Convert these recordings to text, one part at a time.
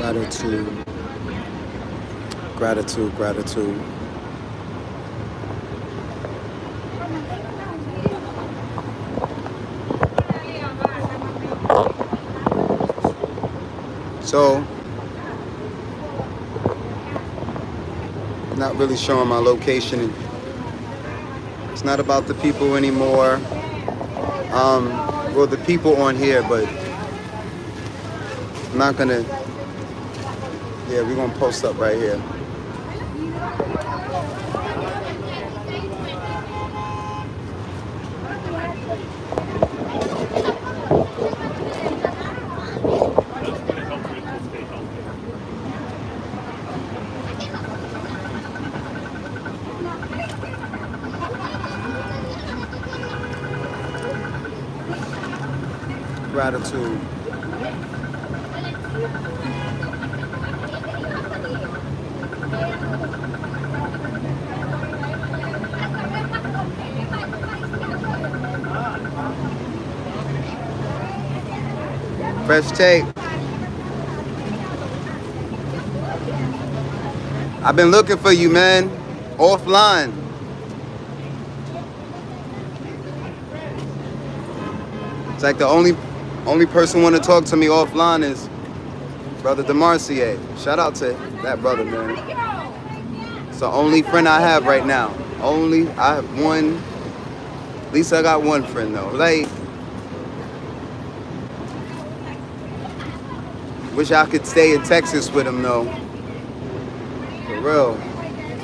Gratitude, gratitude, gratitude. So, not really showing my location. It's not about the people anymore. Well, the people on here, but I'm not gonna. Yeah, we're gonna post up right here. Gratitude. Fresh tape. I've been looking for you, man. Offline. It's like the only person want to talk to me offline is Brother DeMarcier. Shout out to that brother, man. It's the only friend I have right now. I have one. At least I got one friend though. Like, wish I could stay in Texas with him though. For real.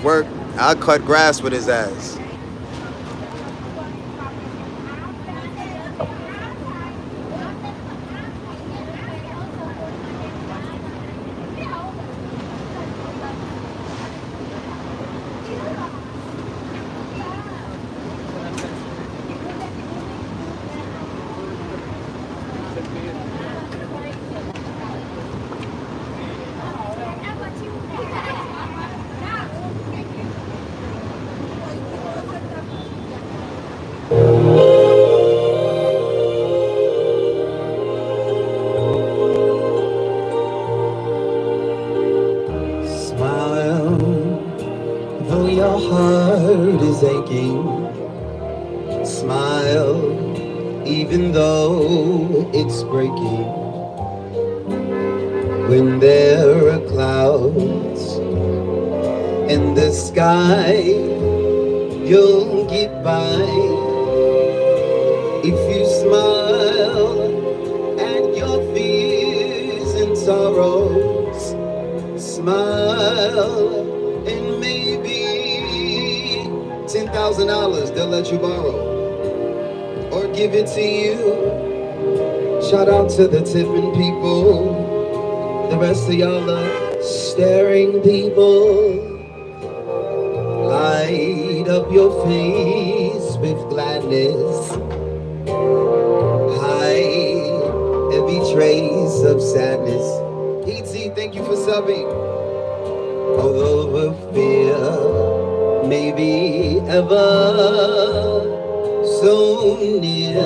Work. I cut grass with his ass. Though your heart is aching, smile even though it's breaking. When there are clouds in the sky, you'll get by. If you smile at your fears and sorrows, smile, and maybe $10,000 they'll let you borrow or give it to you. Shout out to the tipping people. The rest of y'all are staring people. Light up your face with gladness. Hide every trace of sadness. E.T., thank you for subbing. Although the fear may be ever so near,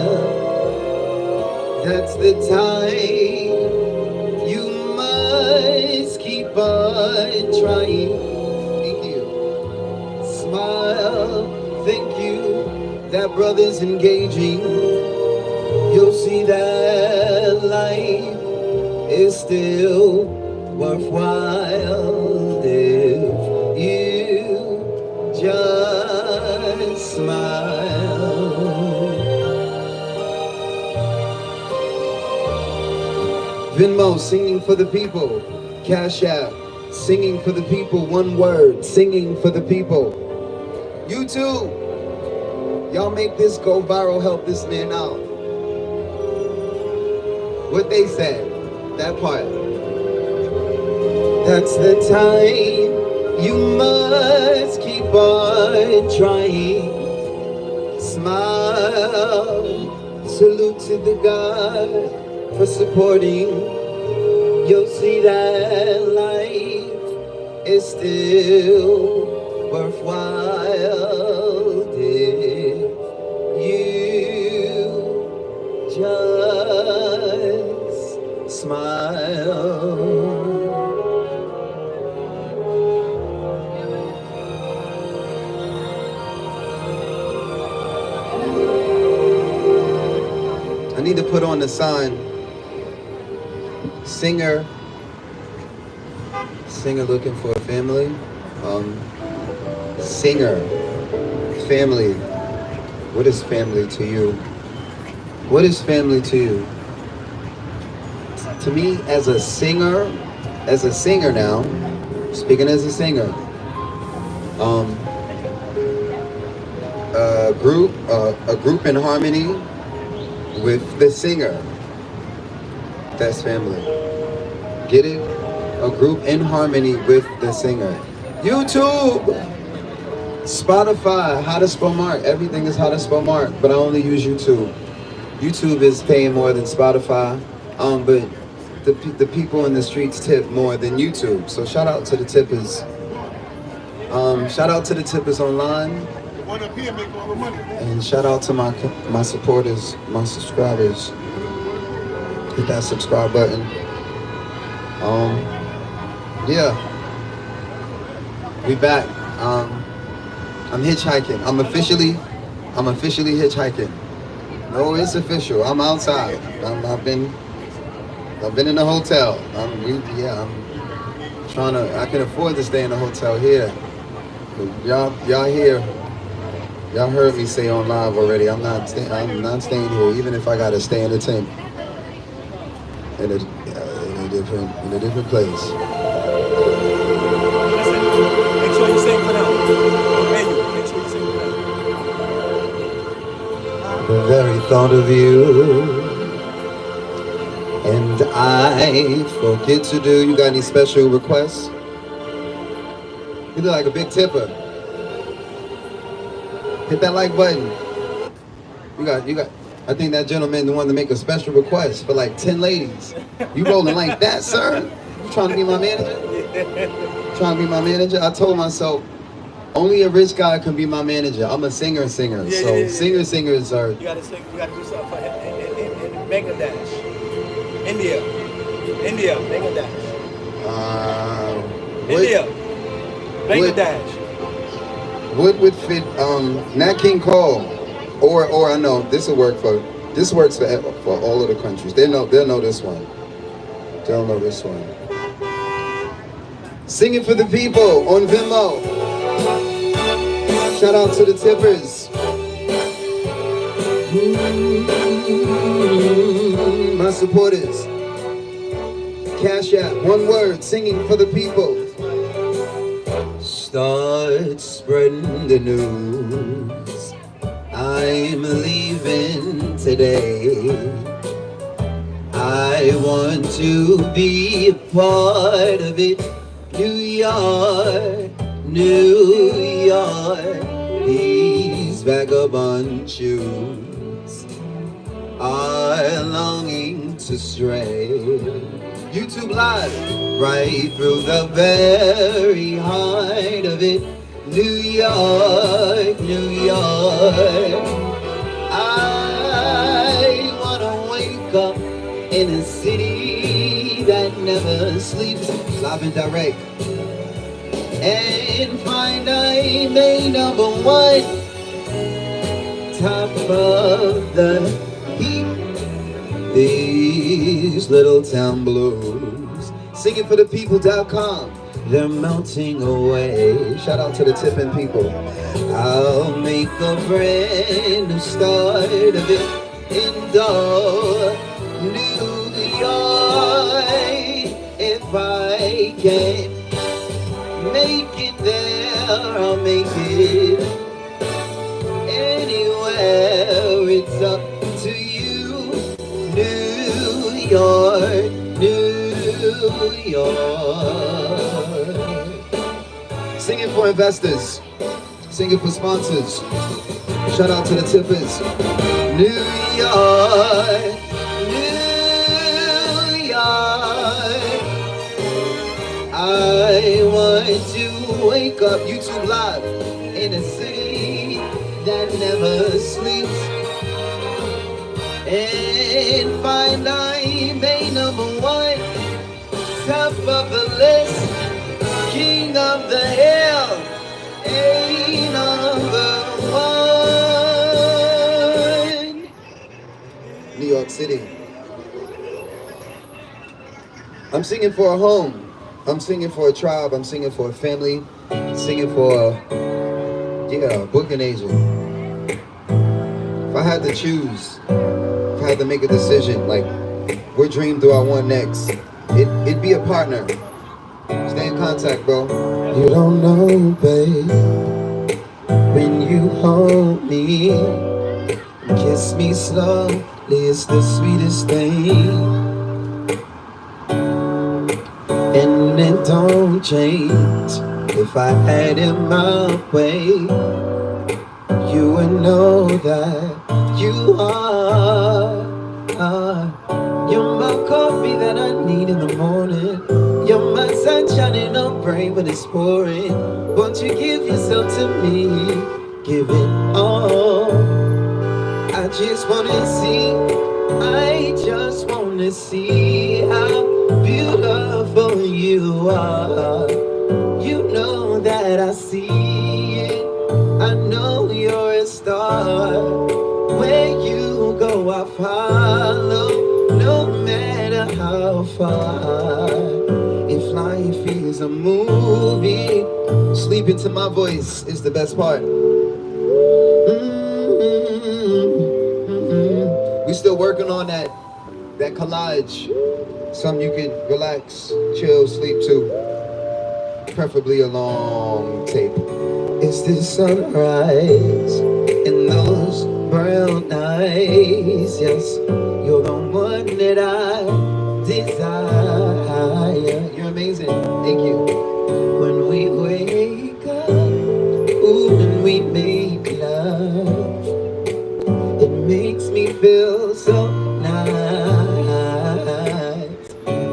that's the time you must keep on trying. Thank you. Smile, thank you. That brother's engaging. You'll see that life is still worthwhile if you just smile. Venmo, singing for the people. Cash App, singing for the people. One word, singing for the people. YouTube, y'all make this go viral, help this man out. What they said, that part. That's the time you must keep on trying. Smile, salute to the God for supporting. You'll see that life is still worthwhile if you just smile. need to put on the sign. Singer looking for a family. Singer, family. What is family to you? What is family to you? To me, as a singer now, speaking as a singer, a group in harmony with the singer. That's family. Get it? A group in harmony with the singer. YouTube, Spotify, HowToSpellMark. Everything is HowToSpellMark, but I only use YouTube. YouTube is paying more than Spotify, but the people in the streets tip more than YouTube. So shout out to the tippers. Shout out to the tippers online. One up here make all the money. And shout out to my supporters, my subscribers. Hit that subscribe button. Yeah, we back. I'm hitchhiking. I'm officially hitchhiking. No, it's official. I'm outside. I've been in the hotel. I'm trying to. I can afford to stay in the hotel here. But y'all here. Y'all heard me say on live already. I'm not staying here, even if I gotta stay in a tent in a different place. Make sure you sing for them. Make sure you sing for them. The very thought of you, and I forget to do. You got any special requests? You look like a big tipper. Hit that like button. You got. I think that gentleman wanted to make a special request for like 10 ladies. You rolling like that, sir? You trying to be my manager? Trying to be my manager? I told myself, only a rich guy can be my manager. I'm a singer. Singers are. You gotta sing. You gotta do something in Bangladesh, India, Bangladesh, India, Bangladesh. What would fit? Nat King Cole, or I know this works for all of the countries. They'll know this one. They'll know this one. Singing for the people on Venmo. Shout out to the tippers. My supporters. Cash App, one word, singing for the people. Start spreading the news. I'm leaving today. I want to be a part of it. New York, these vagabond shoes are longing to stray. YouTube Live, right through the very heart of it. New York, I wanna wake up in a city that never sleeps. Live and direct. And find I'm the number one, top of the heap. These little town blues, singing for the people.com, they're melting away. Shout out to the tipping people. I'll make a brand new start of it in New York. If I can make it there, I'll make it anywhere. It's up to you. New York. Singing for investors, singing for sponsors. Shout out to the tippers. New York. I want to wake up, YouTube Live, in a city that never sleeps, and find I'm a number one, top of the list, king of the hill, a number one. New York York City. I'm singing for a home. I'm singing for a tribe. I'm singing for a family. I'm singing for, a booking agent. If I had to choose, if I had to make a decision, like, what dream do I want next? It'd be a partner. Stay in contact, bro. You don't know, babe, when you hold me, kiss me slowly, it's the sweetest thing. And it don't change. If I had it my way, you would know that you are. You're my coffee that I need in the morning. You're my sunshine in the rain when it's pouring. Won't you give yourself to me? Give it all. I just wanna see. I just wanna see how beautiful you are. You know that I see it. I know you're a star. Where you go, I follow, no matter how far. If life is a movie, sleeping to my voice is the best part. We still working on that collage. Something you can relax, chill, sleep to. Preferably a long tape. It's the sunrise in those brown eyes. Yes, you're the one that I desire. You're amazing. Thank you. When we wake up, ooh, when we make love, it makes me feel so nice.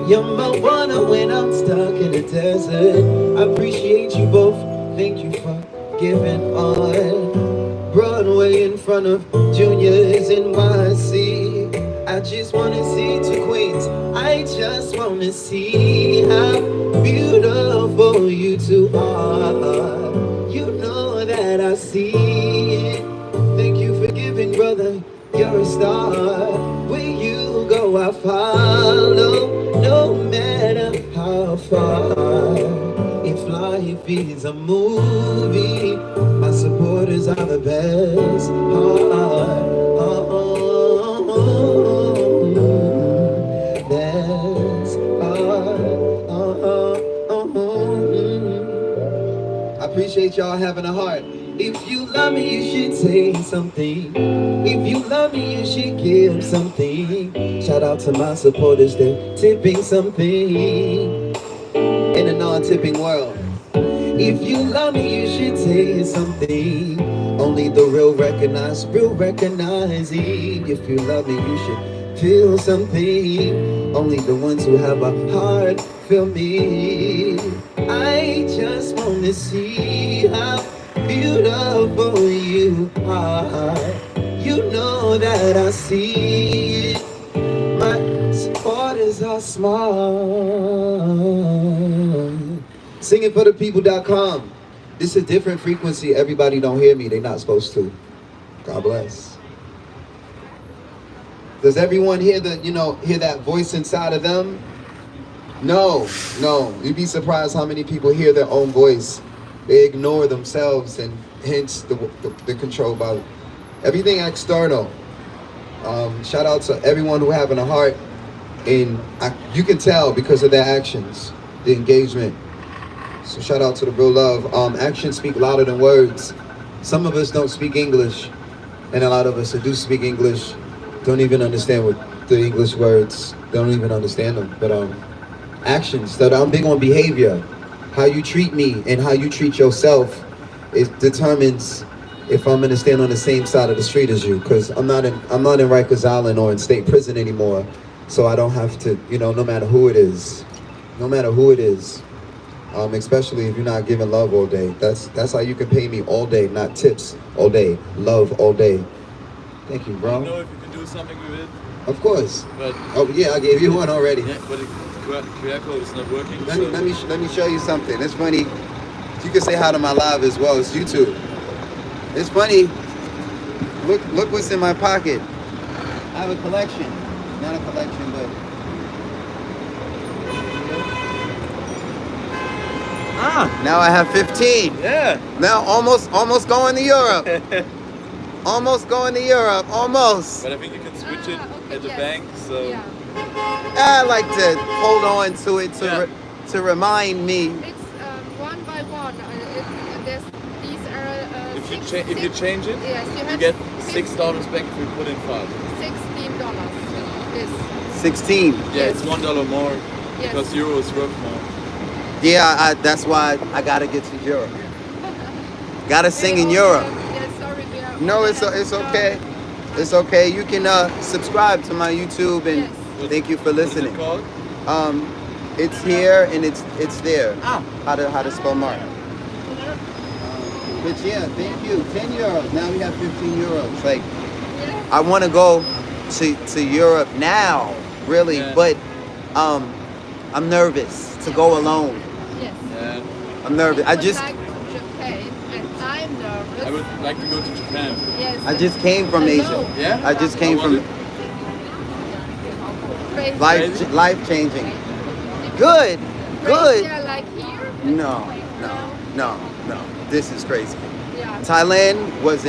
You're my water when I'm stuck in the desert. I appreciate you both. Thank you for giving on Broadway in front of juniors in NYC. I just wanna see two queens. I just wanna see how beautiful you two are. You know that I see it. Thank you for giving, brother. You're a star. Where you go, I follow, no matter how far. If life is a movie, my supporters are the best. I appreciate y'all having a heart. If you love me, you should say something. If you love me, you should give something. Shout out to my supporters, they're tipping something. In a non-tipping world. If you love me, you should say something. Only the real recognize recognizing. If you love me, you should feel something. Only the ones who have a heart feel me. I just wanna see how beautiful you are. You know that I see it. My supporters are smart. Singingforthepeople.com. This is a different frequency. Everybody don't hear me. They're not supposed to. God bless. Does everyone hear hear that voice inside of them? No. You'd be surprised how many people hear their own voice. They ignore themselves, and hence the control by everything external. Shout out to everyone who having a heart, and you can tell because of their actions, the engagement. So shout out to the real love. Actions speak louder than words. Some of us don't speak English, and a lot of us who do speak English don't even understand what the English words. Don't even understand them. But actions. So I'm big on behavior. How you treat me and how you treat yourself, it determines if I'm gonna stand on the same side of the street as you. Because I'm not in Rikers Island or in state prison anymore, so I don't have to. No matter who it is, especially if you're not giving love all day. That's how you can pay me all day, not tips all day, love all day. Thank you, bro. I don't know if you can do something with it. Of course. But oh yeah, I gave you one already. Yeah, but the QR code is not working. Let me show you something. It's funny. You can say hi to my live as well. It's YouTube. It's funny. Look what's in my pocket. I have a collection. Not a collection, but now I have 15. Yeah. Now almost going to Europe. Almost going to Europe. Almost. But I think you can switch it Okay, at the yes. bank, so Yeah. I like to hold on to it to Yeah. to remind me. It's one by one. There's these are if you six, if you change it, yes, you you have get $6 back if you put in 5. $16. This 16. Yeah, it's $1 more Yes. because euros worth more. Yeah, that's why I gotta get to Europe. Gotta sing We in only Europe. have- yeah, sorry, we are No, only it's have, okay. It's okay. You can subscribe to my YouTube and Yes. thank you for What is listening. it called? It's here and it's there. How to spell Mark. But yeah, thank you. 10 euros. Now we have 15 euros. Like Yeah. I want to go to Europe now, really, Yeah. but I'm nervous to go alone. Yes. Yeah. I'm nervous. I would just like to Japan, and I'm nervous. I would like to go to Japan. Yes. came from Hello. Asia. Yeah? I just came How was from it? Crazy. life changing. Good. Good. Crazy like here? No. This is crazy. Yeah. Thailand was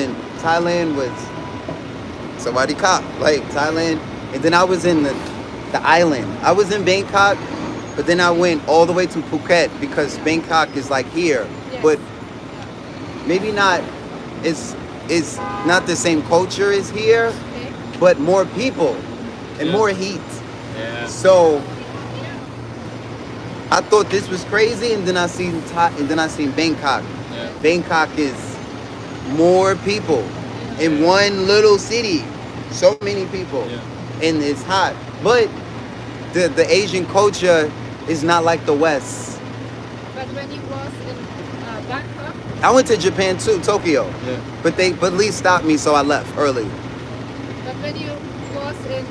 somebody cop like Thailand, and then I was in the island. I was in Bangkok, but then I went all the way to Phuket because Bangkok is like here, Yes. but maybe not. It's not the same culture as here, Okay. but more people and Yeah. more heat. Yeah. So I thought this was crazy, and then I seen Bangkok. Yeah. Bangkok is more people in one little city. So many people, Yeah. and it's hot. But the Asian culture is not like the West. But when you was in Bangkok, I went to Japan too, Tokyo, Yeah. but they police stopped me, so I left early. but when you was in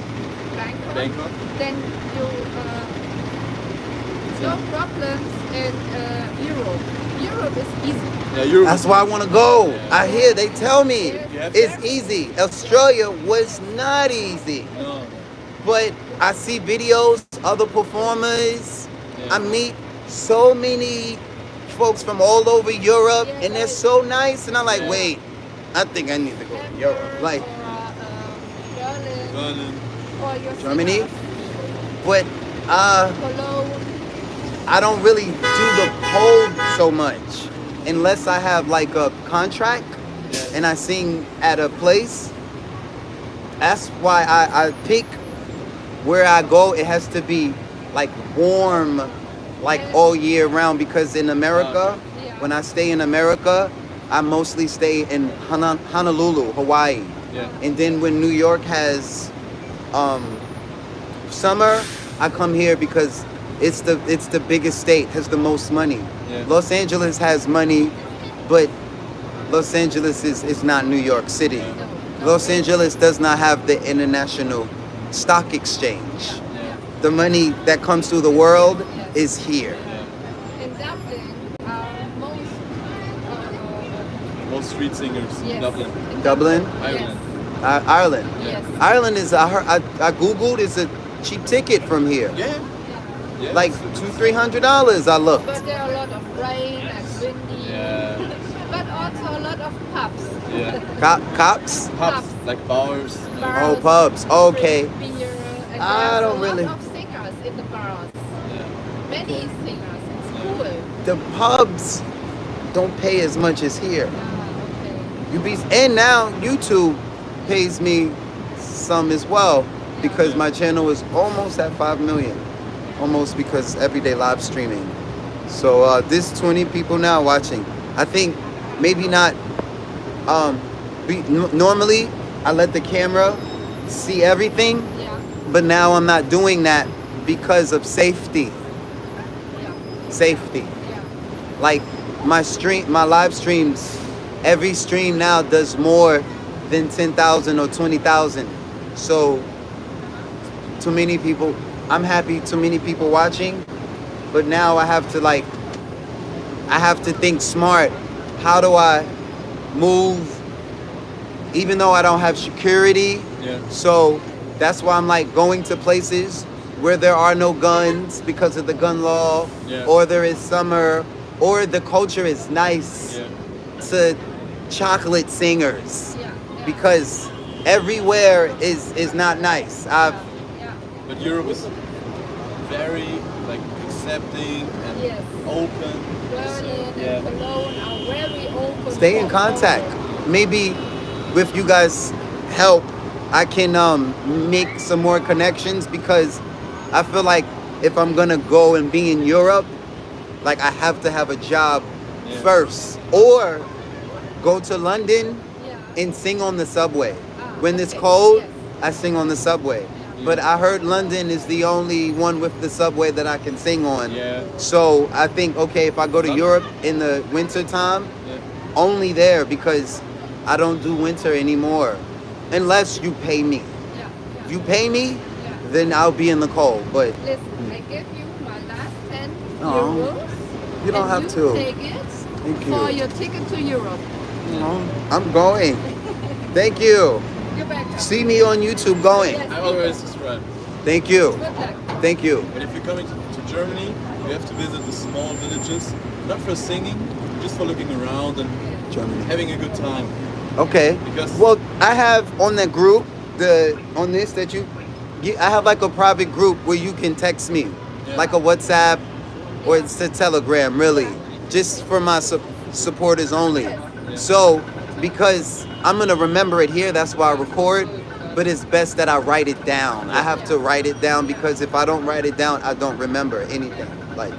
Bangkok, Bangkok? then you no problems in Europe. Europe is easy. Yeah, Europe. That's why I want to go. Yeah. I hear they tell me You have it's that? easy. Australia was not easy. No. But I see videos, other performers. Yeah. I meet so many folks from all over Europe, Yeah, and they're right. so nice. And I'm like, Yeah. wait, I think I need to go to Hamburg Europe. Like, or Berlin Berlin. or your Germany? cities, but Cologne. I don't really do the cold so much unless I have like a contract Yeah. and I sing at a place. That's why I pick where I go. It has to be like warm, like all year round, because in America, Yeah. when I stay in America, I mostly stay in Honolulu, Hawaii. Yeah. And then when New York has summer, I come here because it's the biggest state, has the most money. Yeah. Los Angeles has money, but Los Angeles is not New York City. Yeah. Los Angeles does not have the international stock exchange. Yeah. The money that comes through the world is here. Yeah. In Dublin, most Most street singers in yes. Dublin. In Dublin? Ireland. Ireland. Yes. Ireland is I googled, it's a cheap ticket from here. Yeah. Yeah. Like $200-300 I looked. But there are a lot of rain and windy. Yeah. But also a lot of pubs. Yeah. Cops? Pubs, like bars. Bars, Oh, pubs. Okay. Beer, and I there's don't a really- lot of singers in the bars. Yeah. Many singers. It's cool. The pubs don't pay as much as here. Okay. And now YouTube pays me some as well because my channel is almost at 5 million. Almost, because everyday live streaming. So this 20 people now watching. I think maybe not. Normally I let the camera see everything, Yeah. but now I'm not doing that because of safety. Yeah. Safety. Yeah. Like my live streams, every stream now does more than 10,000 or 20,000. So too many people. I'm happy too many people watching, but now I have to think smart. How do I move even though I don't have security? Yeah. So That's why I'm like going to places where there are no guns because of the gun law, Yeah. or there is summer, or the culture is nice Yeah. to chocolate singers, Yeah. because everywhere is not nice. Yeah. But Europe is very like accepting and Yes. open. Berlin Yeah. and Cologne are very open. Stay in for contact. foreign. Maybe with you guys' help, I can make some more connections, because I feel like if I'm gonna go and be in Europe, like I have to have a job Yeah. first, or go to London Yeah. and sing on the subway. Ah, When it's okay. cold, Yes. I sing on the subway. But I heard London is the only one with the subway that I can sing on. Yeah. So I think, okay, if I go to Europe in the winter time, Yeah. only there, because I don't do winter anymore. Unless you pay me. Yeah. If you pay me, Yeah. then I'll be in the cold. But Listen, I give you my last 10 Aw. euros. you don't and have you to. take it Thank for you. your ticket to Europe. I'm going. Thank you. You're welcome. See me on YouTube going. Yes. I always subscribe. Thank you. Good luck. Thank you. But if you're coming to Germany, you have to visit the small villages, not for singing, just for looking around and Germany. having a good time. Okay. Because- Well, I have on that group, on this that I have like a private group where you can text me, Yeah. like a WhatsApp, or it's a Telegram, really, just for my supporters only. So, because I'm gonna remember it here, that's why I record. But it's best that I write it down. I have to write it down, because if I don't write it down, I don't remember anything. Like,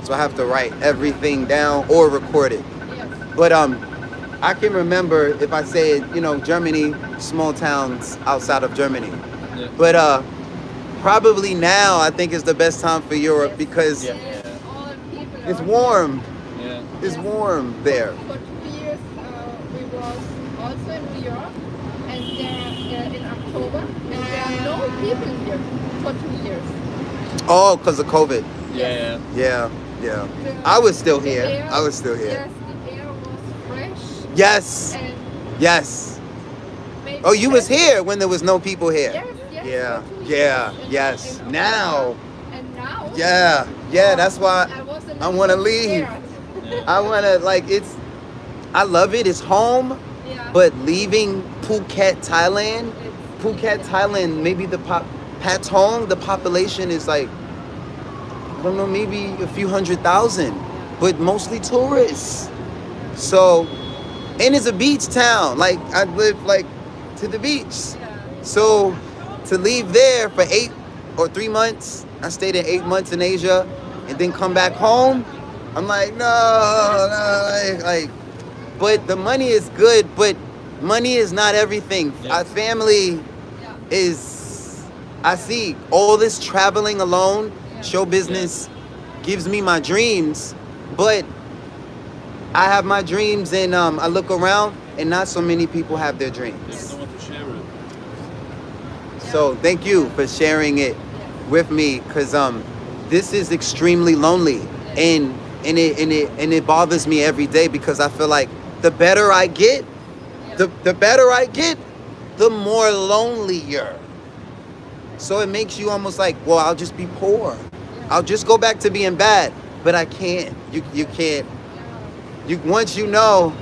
so I have to write everything down or record it. Yes. But I can remember if I said, Germany, small towns outside of Germany. Yeah. But probably now I think is the best time for Europe, because Yeah. Yes, all people it's are warm. Yeah. It's warm there. For 2 years, we was also in New York, and there in October, and there are no people here for 2 years. Oh, because of COVID. Yeah. Yeah. I was still The here. air- I was still here. Yes, the air was fresh, Yes. and Yes. maybe Oh, you was 10 here when there was no people here. Yes, Yeah. for 2 Yeah. years, and- Yes. and Now. And now? Yeah. That's why I was a I little want to bit leave. scared. I want to I love it. It's home. Yeah. But leaving Phuket, Thailand, maybe Patong, the population is like, I don't know, maybe a few 100,000, but mostly tourists. So, and it's a beach town. Like, I live like to the beach. Yeah. So, to leave there for 8 or 3 months, I stayed in 8 months in Asia, and then come back home, I'm like, no, like, but the money is good, but money is not everything. Yeah. Our family is, I see all this traveling alone, show business gives me my dreams, but I have my dreams, and I look around and not so many people have their There's dreams. no one to share it. So thank you for sharing it with me, because this is extremely lonely, and it bothers me every day, because I feel like the better I get, the more lonelier. So it makes you almost like, well, I'll just be poor. I'll just go back to being bad. But I can't. You can't. Once you know,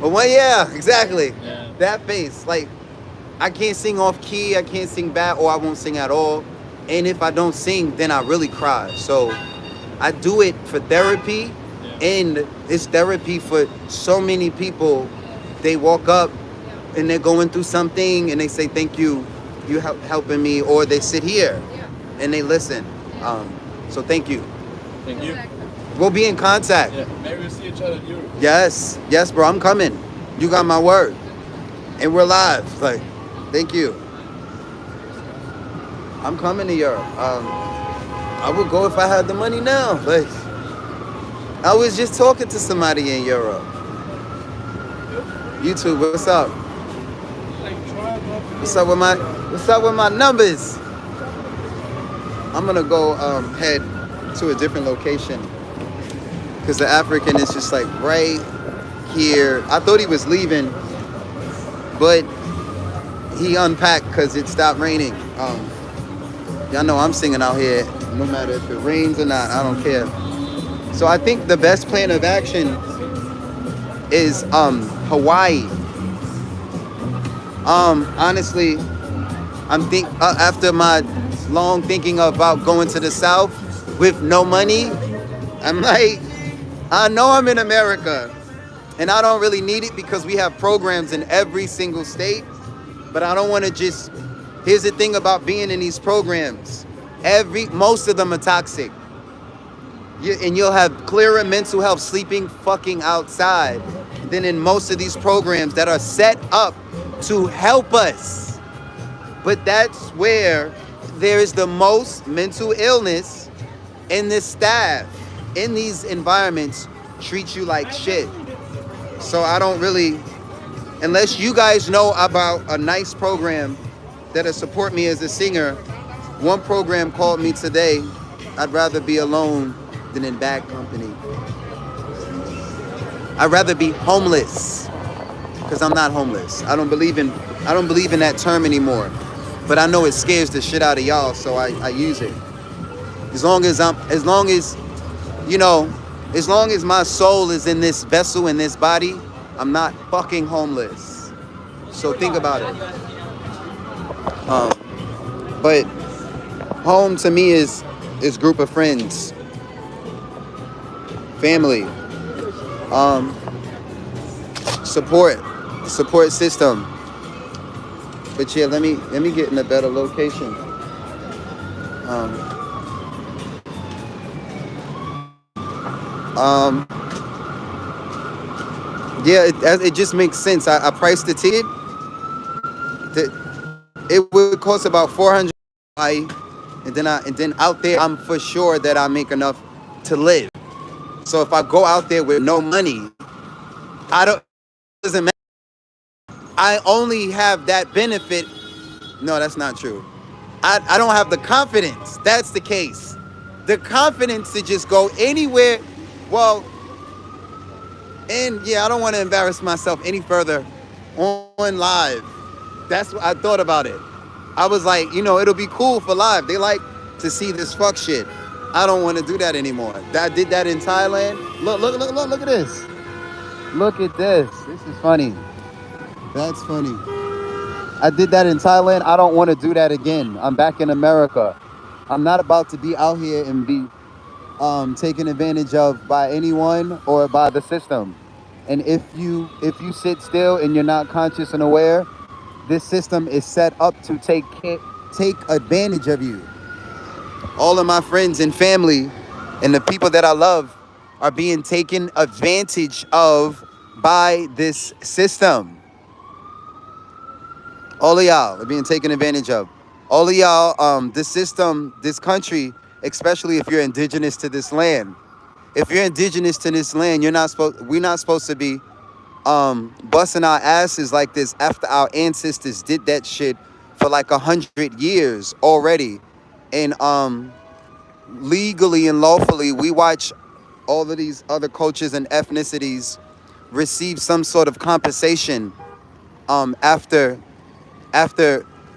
exactly. Yeah. That face, like, I can't sing off key, I can't sing bad, or I won't sing at all. And if I don't sing, then I really cry. So I do it for therapy, and it's therapy for so many people. They walk up and they're going through something, and they say, thank you, you helping me, or they sit here and they listen. So thank you. Thank you. We'll be in contact. Yeah. Maybe we'll see each other in Europe. Yes, bro, I'm coming. You got my word. And we're live. Like, thank you. I'm coming to Europe. I would go if I had the money now. Like, I was just talking to somebody in Europe. YouTube, what's up? What's up with my numbers? I'm gonna go head to a different location, because the African is just like right here. I thought he was leaving, but he unpacked because it stopped raining. Y'all know I'm singing out here, no matter if it rains or not. I don't care. So I think the best plan of action is Hawaii. Honestly, after my long thinking about going to the South with no money, I'm like, I know I'm in America and I don't really need it because we have programs in every single state, but I don't want to just, here's the thing about being in these programs. Most of them are toxic. And you'll have clearer mental health sleeping fucking outside than in most of these programs that are set up to help us. But that's where there is the most mental illness, and the staff in these environments treat you like shit. So I don't really, unless you guys know about a nice program that'll support me as a singer. One program called me today, I'd rather be alone than in bad company. I'd rather be homeless, because I'm not homeless. I don't believe in that term anymore. But I know it scares the shit out of y'all, so I use it. As long as my soul is in this vessel, in this body, I'm not fucking homeless. So think about it. But home to me is group of friends, family, support system. But yeah, let me get in a better location. Yeah, it just makes sense. I priced the ticket. It would cost about $400, and then out there, I'm for sure that I make enough to live. So if I go out there with no money, it doesn't matter. I only have that benefit. No, that's not true. I don't have the confidence. That's the case. The confidence to just go anywhere. Well, and yeah, I don't want to embarrass myself any further on live. That's what I thought about it. I was like, it'll be cool for live. They like to see this fuck shit. I don't want to do that anymore. I did that in Thailand. Look at this. Look at this. This is funny. That's funny. I did that in Thailand. I don't want to do that again. I'm back in America. I'm not about to be out here and be taken advantage of by anyone or by the system. And if you sit still and you're not conscious and aware, this system is set up to take advantage of you. All of my friends and family and the people that I love are being taken advantage of by this system. All of y'all are being taken advantage of. All of y'all, this system, this country, especially if you're indigenous to this land. If you're indigenous to this land, we're not supposed to be busting our asses like this after our ancestors did that shit for like 100 years already. And legally and lawfully, we watch all of these other cultures and ethnicities receive some sort of compensation after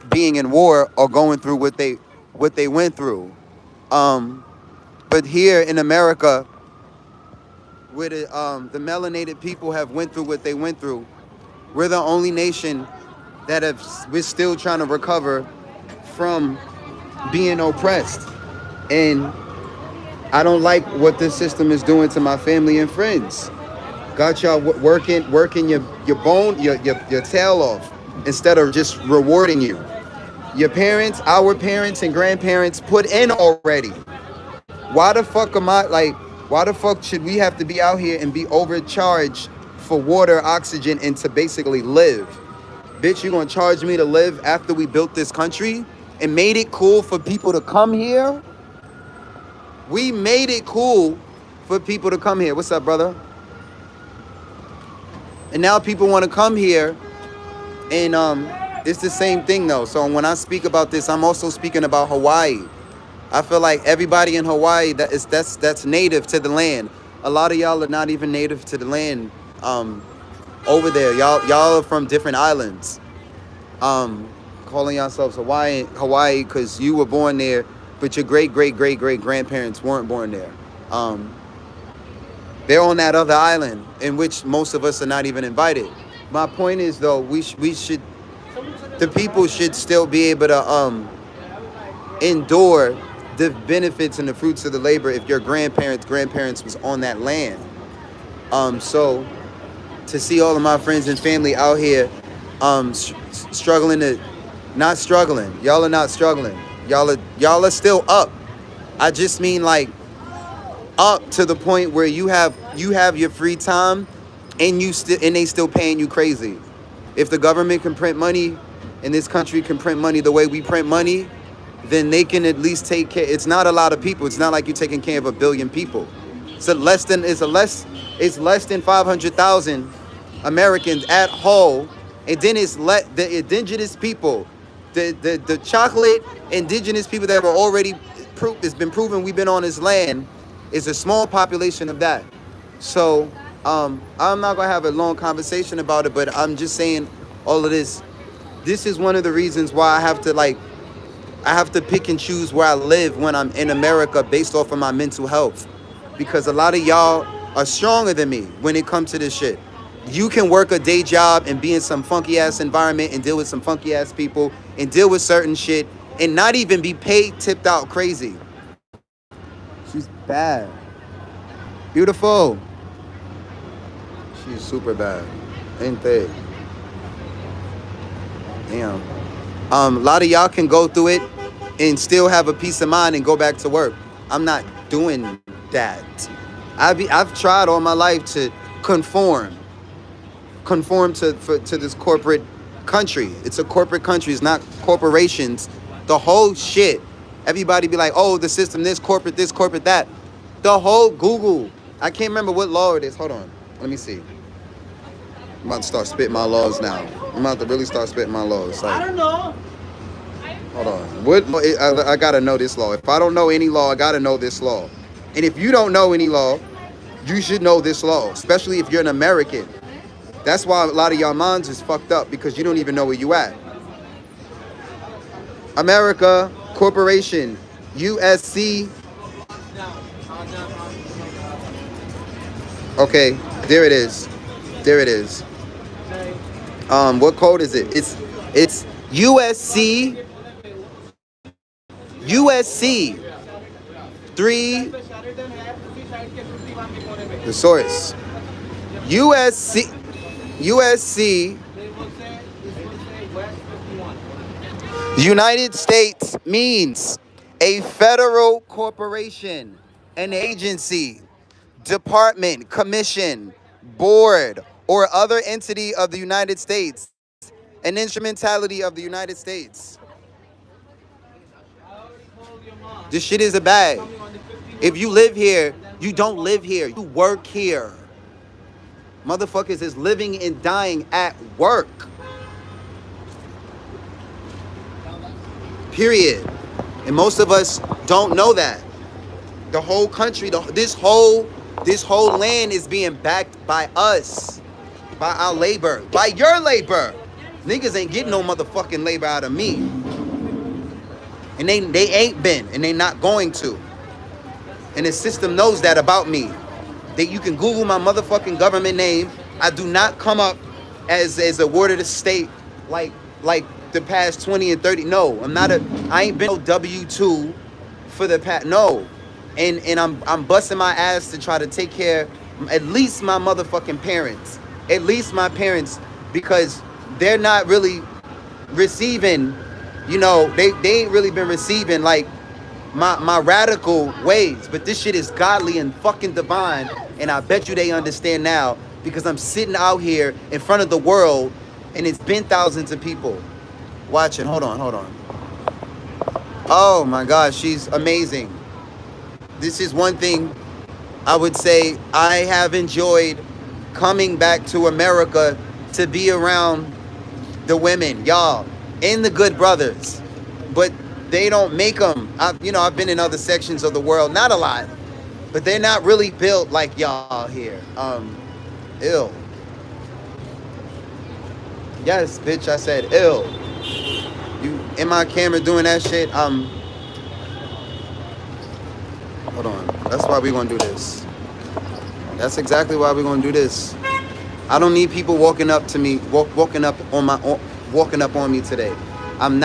being in war or going through what they went through. But here in America, where the melanated people have went through what they went through, we're the only nation we're still trying to recover from being oppressed. And I don't like what this system is doing to my family and friends. Got y'all working your tail off instead of just rewarding you. Your parents, our parents and grandparents put in already. Why the fuck should we have to be out here and be overcharged for water, oxygen, and to basically live? Bitch, you gonna charge me to live after we built this country and made it cool for people to come here? We made it cool for people to come here. What's up, brother? And now people want to come here, and it's the same thing though. So when I speak about this, I'm also speaking about Hawaii. I feel like everybody in Hawaii that's native to the land. A lot of y'all are not even native to the land over there. Y'all are from different islands. calling yourselves Hawaii because you were born there, but your great grandparents weren't born there. They're on that other island in which most of us are not even invited. My point is though, the people should still be able to endure the benefits and the fruits of the labor if your grandparents was on that land. So to see all of my friends and family out here not struggling. Y'all are not struggling. Y'all are still up. I just mean like up to the point where you have your free time and they still paying you crazy. If the government can print money and this country can print money the way we print money, then they can at least take care. It's not a lot of people. It's not like you're taking care of 1 billion people. It's less than 500,000 Americans at whole, and then the indigenous people, the chocolate indigenous people that were already it's been proven we've been on this land is a small population of that. So I'm not gonna have a long conversation about it, but I'm just saying all of this. This is one of the reasons why I have to pick and choose where I live when I'm in America based off of my mental health. Because a lot of y'all are stronger than me when it comes to this shit. You can work a day job and be in some funky ass environment and deal with some funky ass people and deal with certain shit and not even be paid, tipped out crazy. She's bad. Beautiful. She's super bad. Ain't they? Damn. A lot of y'all can go through it and still have a peace of mind and go back to work. I'm not doing that. I've tried all my life to conform to this corporate country. It's a corporate country. It's not corporations. The whole shit. Everybody be like, oh, the system, this corporate, that. The whole Google. I can't remember what law it is. Hold on. Let me see. I'm about to start spitting my laws now. I'm about to really start spitting my laws. Like, I don't know. Hold on. I gotta know this law. If I don't know any law, I gotta know this law. And if you don't know any law, you should know this law, especially if you're an American. That's why a lot of y'all minds is fucked up, because you don't even know where you at. America, corporation, USC. Okay, there it is. There it is. What code is it? It's USC 3. The source. USC. United States means a federal corporation, an agency, department, commission, board, or other entity of the United States, an instrumentality of the United States. This shit is a bag. If you live here, you don't live here. You work here. Motherfuckers is living and dying at work. Period. And most of us don't know that. The whole country, this whole land is being backed by us. By our labor. By your labor. Niggas ain't getting no motherfucking labor out of me. And they ain't been, and they not going to. And the system knows that about me. That you can Google my motherfucking government name. I do not come up as a ward of the state like the past 20 and 30. No, I ain't been no W-2 for the past. No. And I'm busting my ass to try to take care at least my motherfucking parents. At least my parents, because they're not really receiving, they ain't really been receiving like my radical ways. But this shit is godly and fucking divine, and I bet you they understand now, because I'm sitting out here in front of the world and it's been thousands of people watching. Hold on. Oh my gosh, she's amazing. This is one thing I would say I have enjoyed coming back to America, to be around the women, y'all, and the good brothers. But they don't make them. I've been in other sections of the world, not a lot, but they're not really built like y'all here. Ill. Yes, bitch, I said ill. in my camera doing that shit, hold on. That's why we're gonna do this. That's exactly why we're gonna do this. I don't need people walking up to me, walking up on me today. I'm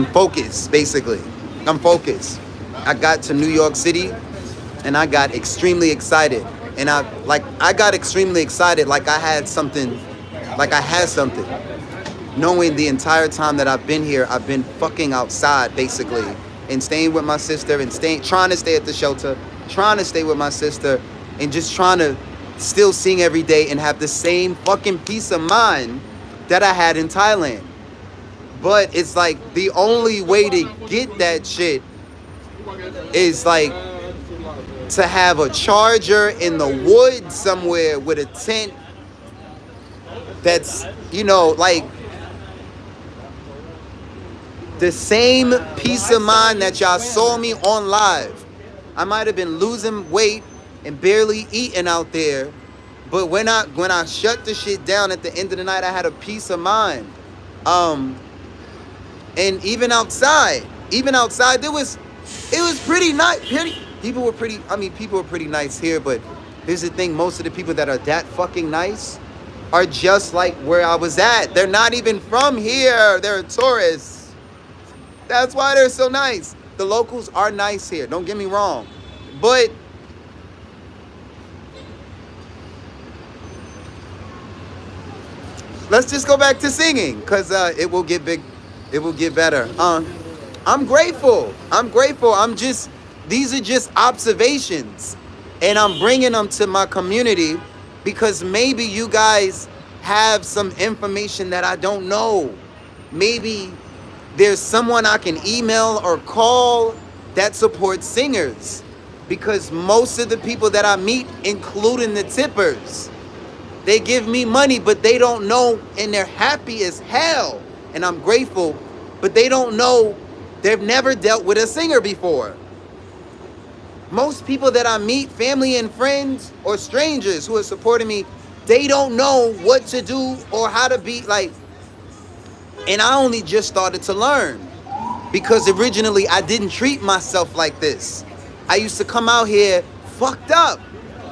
focused, basically. I'm focused. I got to New York City and I got extremely excited. And I got extremely excited like I had something. Knowing the entire time that I've been here, I've been fucking outside, basically. And staying with my sister and trying to stay at the shelter, trying to stay with my sister, and just trying to still sing every day and have the same fucking peace of mind that I had in Thailand. But it's like the only way to get that shit is like to have a charger in the woods somewhere with a tent that's, you know, like the same peace of mind that y'all saw me on live. I might have been losing weight and barely eating out there, but when I shut the shit down at the end of the night, I had a peace of mind. And even outside, it was pretty nice. People were pretty nice here, but here's the thing, most of the people that are that fucking nice are just like where I was at. They're not even from here. They're tourists. That's why they're so nice. The locals are nice here, don't get me wrong. But let's just go back to singing, because it will get big. It will get better. I'm grateful. These are just observations. And I'm bringing them to my community because maybe you guys have some information that I don't know. Maybe there's someone I can email or call that supports singers. Because most of the people that I meet, including the tippers, they give me money, but they don't know, and they're happy as hell. And I'm grateful, but they don't know, they've never dealt with a singer before. Most people that I meet, family and friends or strangers who are supporting me, they don't know what to do or how to be like. And I only just started to learn because originally I didn't treat myself like this. I used to come out here fucked up.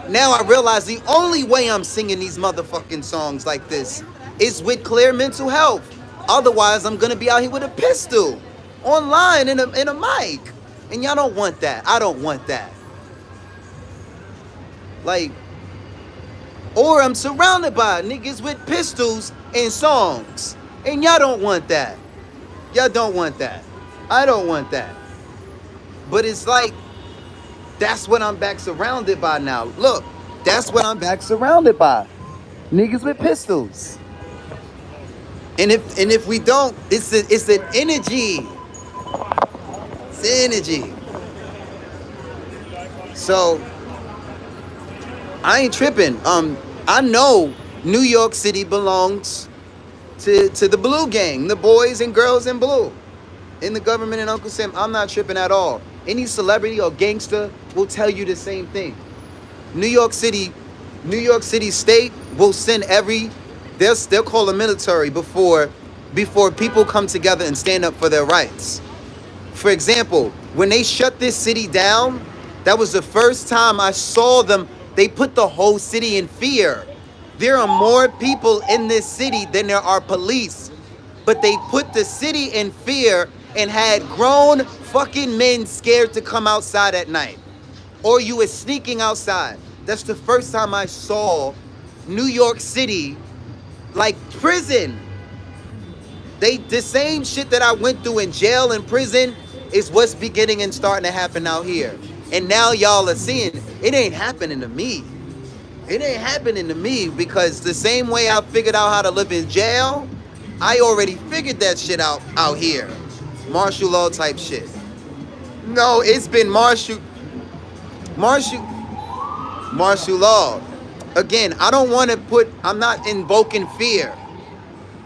Now I realize the only way I'm singing these motherfucking songs like this is with clear mental health. Otherwise, I'm gonna be out here with a pistol online and a mic. And y'all don't want that. I don't want that. Like, or I'm surrounded by niggas with pistols and songs. And y'all don't want that. Y'all don't want that. I don't want that. But it's like, that's what I'm back surrounded by now. Look, that's what I'm back surrounded by. Niggas with pistols. And if we don't, it's an energy. It's energy. So I ain't tripping. I know New York City belongs to the Blue Gang, the boys and girls in blue, in the government and Uncle Sam. I'm not tripping at all. Any celebrity or gangster will tell you the same thing. New York City State will send they'll call the military before people come together and stand up for their rights. For example, when they shut this city down, that was the first time I saw them. They put the whole city in fear. There are more people in this city than there are police. But they put the city in fear and had grown fucking men scared to come outside at night. Or you were sneaking outside. That's the first time I saw New York City like prison. The same shit that I went through in jail and prison is what's beginning and starting to happen out here. And now y'all are seeing it ain't happening to me. It ain't happening to me because the same way I figured out how to live in jail, I already figured that shit out here. Martial law type shit. No, it's been martial law. Again, I'm not invoking fear.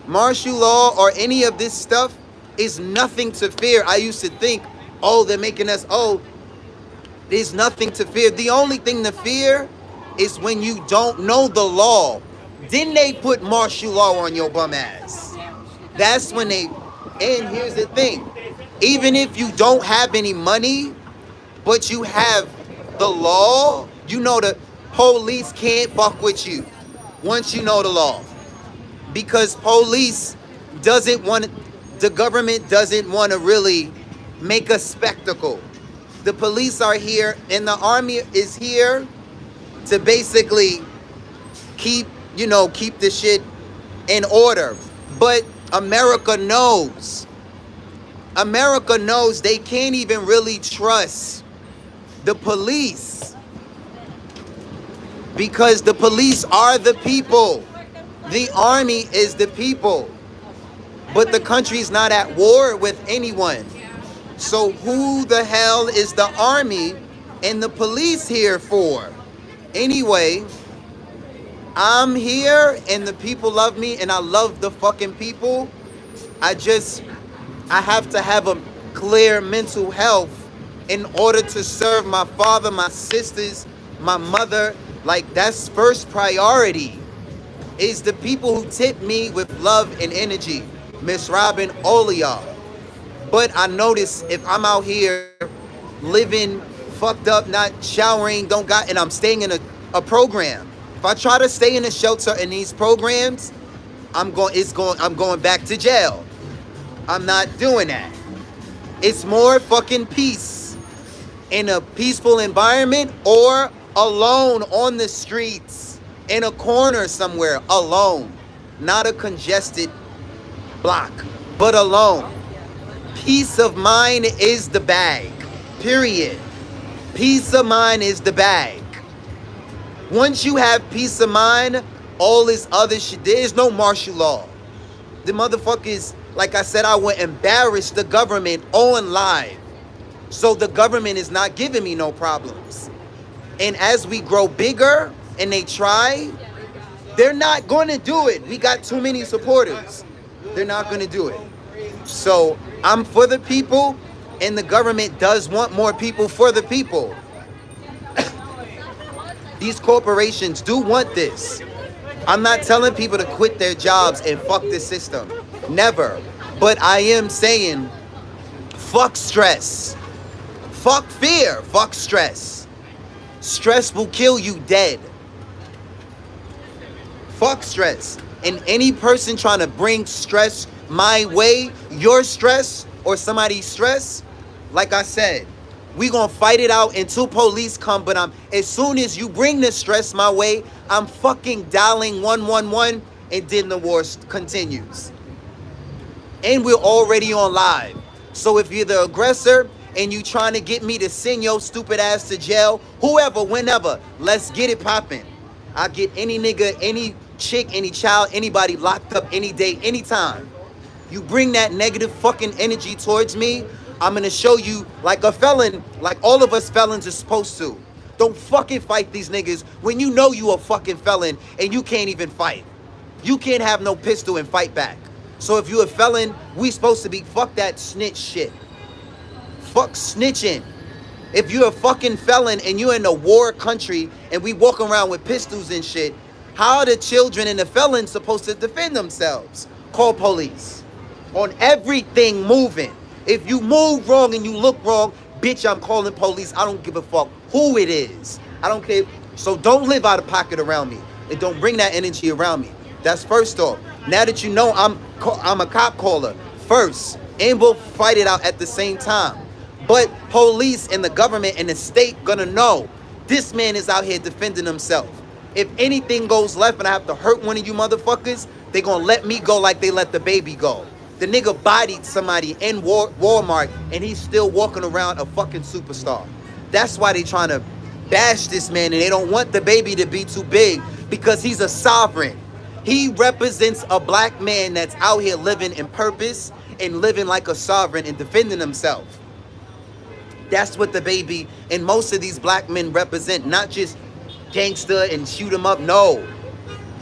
Martial law or any of this stuff is nothing to fear. I used to think, they're making us, there's nothing to fear. The only thing to fear is when you don't know the law. Then they put martial law on your bum ass. That's when they, and here's the thing, even if you don't have any money, but you have the law, you know the police can't fuck with you once you know the law. Because police doesn't want, the government doesn't want to really make a spectacle. The police are here and the army is here to basically keep the shit in order. But America knows they can't even really trust the police, because the police are the people. The army is the people. But the country's not at war with anyone. So who the hell is the army and the police here for? Anyway, I'm here and the people love me and I love the fucking people. I have to have a clear mental health in order to serve my father, my sisters, my mother. Like, that's first priority, is the people who tip me with love and energy. Miss Robin, all of y'all. But I notice if I'm out here living fucked up, not showering, and I'm staying in a program. If I try to stay in a shelter in these programs, I'm going back to jail. I'm not doing that. It's more fucking peace in a peaceful environment or alone on the streets in a corner somewhere, alone. Not a congested block, but alone. Peace of mind is the bag. Period. Peace of mind is the bag. Once you have peace of mind, all this other shit, there's no martial law. The motherfuckers, like I said, I would embarrass the government on live. So the government is not giving me no problems. And as we grow bigger and they try, they're not going to do it. We got too many supporters. They're not going to do it. So I'm for the people, and the government does want more people for the people. These corporations do want this. I'm not telling people to quit their jobs and fuck this system. Never. But I am saying, fuck stress. Fuck fear. Fuck stress. Stress will kill you dead. Fuck stress. And any person trying to bring stress my way, your stress or somebody's stress, like I said, we gonna fight it out until police come. But as soon as you bring the stress my way, I'm fucking dialing 111, and then the war continues. And we're already on live. So if you're the aggressor and you trying to get me to send your stupid ass to jail, whoever, whenever, let's get it popping. I'll get any nigga, any chick, any child, anybody locked up any day, anytime. You bring that negative fucking energy towards me, I'm gonna show you like a felon, like all of us felons are supposed to. Don't fucking fight these niggas when you know you a fucking felon and you can't even fight. You can't have no pistol and fight back. So if you a felon, we supposed to be fuck that snitch shit. Fuck snitching. If you're a fucking felon and you're in a war country and we walk around with pistols and shit, how are the children and the felons supposed to defend themselves? Call police. On everything moving. If you move wrong and you look wrong, bitch, I'm calling police. I don't give a fuck who it is. I don't care. So don't live out of pocket around me. And don't bring that energy around me. That's first off. Now that you know I'm a cop caller first. And we'll fight it out at the same time. But police and the government and the state gonna know this man is out here defending himself. If anything goes left and I have to hurt one of you motherfuckers, they gonna let me go like they let the baby go. The nigga bodied somebody in Walmart and he's still walking around a fucking superstar. That's why they trying to bash this man, and they don't want the baby to be too big because he's a sovereign. He represents a black man that's out here living in purpose and living like a sovereign and defending himself. That's what the baby and most of these black men represent, not just gangster and shoot him up. No,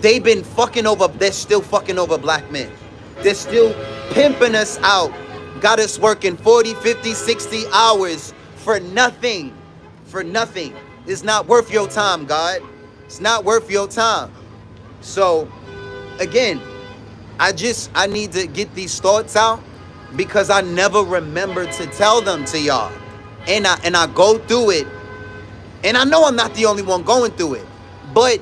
they've been fucking over, they're still fucking over black men. They're still pimping us out, got us working 40, 50, 60 hours for nothing. For nothing. It's not worth your time, God. It's not worth your time. So again, I need to get these thoughts out because I never remember to tell them to y'all. And I go through it, and I know I'm not the only one going through it, but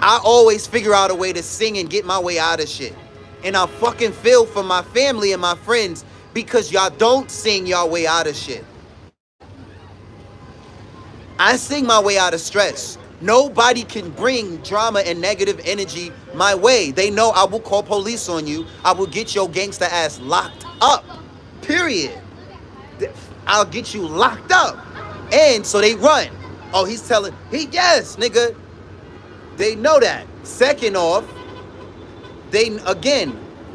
I always figure out a way to sing and get my way out of shit. And I fucking feel for my family and my friends because y'all don't sing y'all way out of shit. I sing my way out of stress. Nobody can bring drama and negative energy my way. They know I will call police on you. I will get your gangster ass locked up. Period. I'll get you locked up. And so they run. Oh, yes, nigga. They know that. Second off,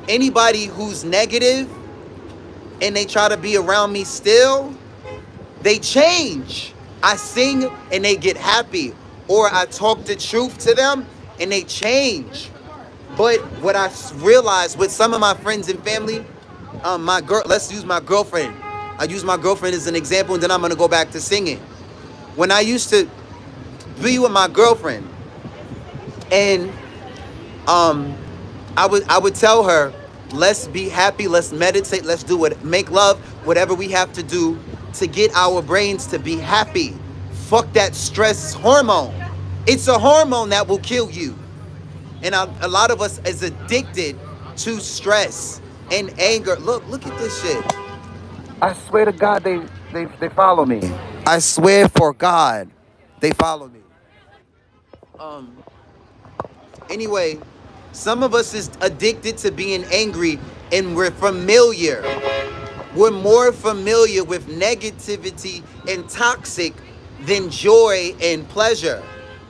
anybody who's negative and they try to be around me still, they change. I sing and they get happy, or I talk the truth to them and they change. But what I realized with some of my friends and family, let's use my girlfriend. I use my girlfriend as an example, and then I'm gonna go back to singing. When I used to be with my girlfriend, and I would tell her, let's be happy, let's meditate, let's make love, whatever we have to do to get our brains to be happy. Fuck that stress hormone. It's a hormone that will kill you. And a lot of us is addicted to stress and anger. Look at this shit. I swear to God, they follow me. I swear for God, they follow me. Anyway, some of us is addicted to being angry, and we're familiar. We're more familiar with negativity and toxic than joy and pleasure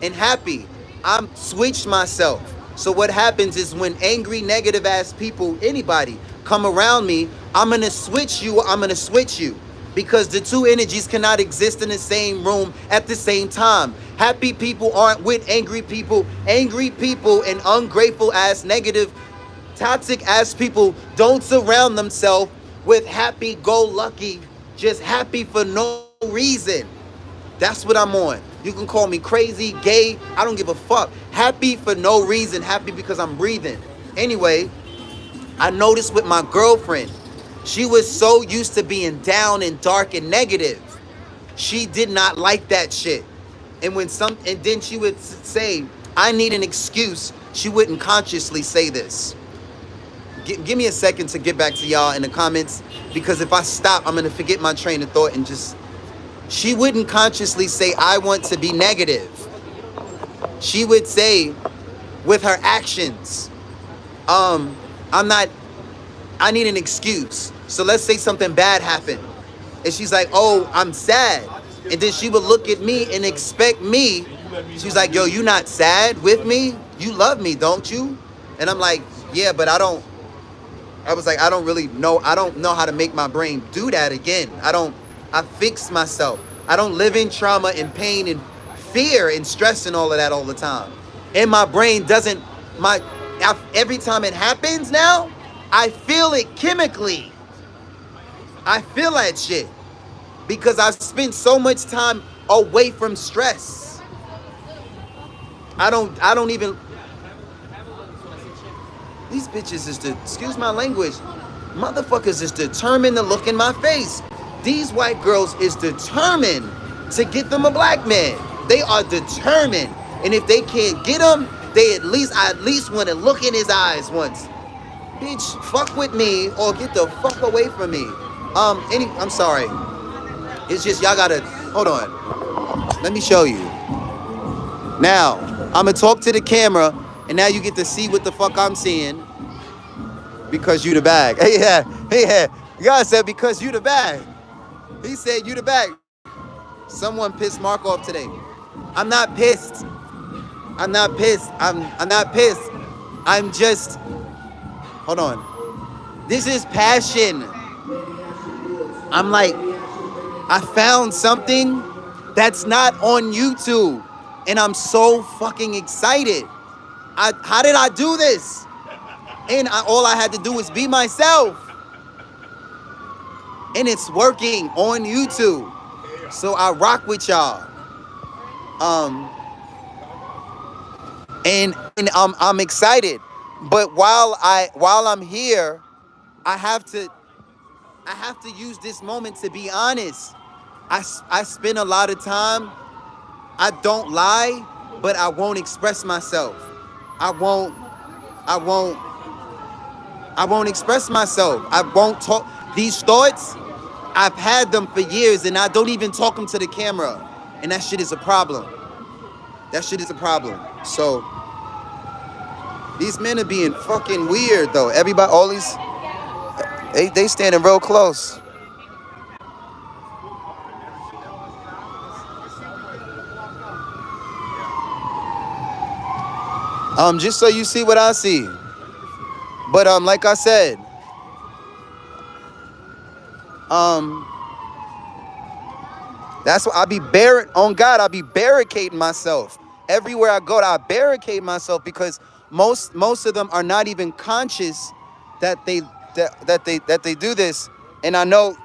and happy. I'm switched myself. So what happens is when angry, negative ass people, anybody, come around me, I'm gonna switch you. Because the two energies cannot exist in the same room at the same time. Happy people aren't with angry people. Angry people and ungrateful ass, negative, toxic ass people don't surround themselves with happy-go-lucky, just happy for no reason. That's what I'm on. You can call me crazy, gay, I don't give a fuck. Happy for no reason, happy because I'm breathing. Anyway, I noticed with my girlfriend, she was so used to being down and dark and negative. She did not like that shit. And then she would say, I need an excuse. She wouldn't consciously say this. Give me a second to get back to y'all in the comments, because if I stop, I'm gonna forget my train of thought and just... She wouldn't consciously say, I want to be negative. She would say, with her actions, I need an excuse. So let's say something bad happened. And she's like, oh, I'm sad. And then she would look at me and expect me. She's like, yo, you not sad with me? You love me, don't you? And I'm like, yeah, but I don't really know. I don't know how to make my brain do that again. I fix myself. I don't live in trauma and pain and fear and stress and all of that all the time. And my brain doesn't, every time it happens now, I feel it chemically. I feel that shit because I've spent so much time away from stress. I don't even, these bitches is excuse my language, motherfuckers is determined to look in my face. These white girls is determined to get them a black man. They are determined. And if they can't get him, I at least want to look in his eyes once. Bitch, fuck with me or get the fuck away from me. I'm sorry. It's just y'all gotta, hold on. Let me show you. Now, I'm gonna talk to the camera and now you get to see what the fuck I'm seeing. Because you the bag. Yeah. God said because you the bag. He said you the bag. Someone pissed Mark off today. I'm not pissed. I'm not pissed. I'm just, hold on. This is passion. I'm like, I found something that's not on YouTube. And I'm so fucking excited. How did I do this? And all I had to do was be myself. And it's working on YouTube. So I rock with y'all. and I'm excited. But while I'm here, I have to use this moment to be honest. I spend a lot of time. I don't lie, but I won't express myself. I won't express myself. I won't talk. These thoughts, I've had them for years, and I don't even talk them to the camera. And that shit is a problem. That shit is a problem. So these men are being fucking weird though. Everybody, all these, they standing real close. Just so you see what I see. But like I said, that's what I be on God. I be barricading myself everywhere I go. I barricade myself because most of them are not even conscious that they do this. And I know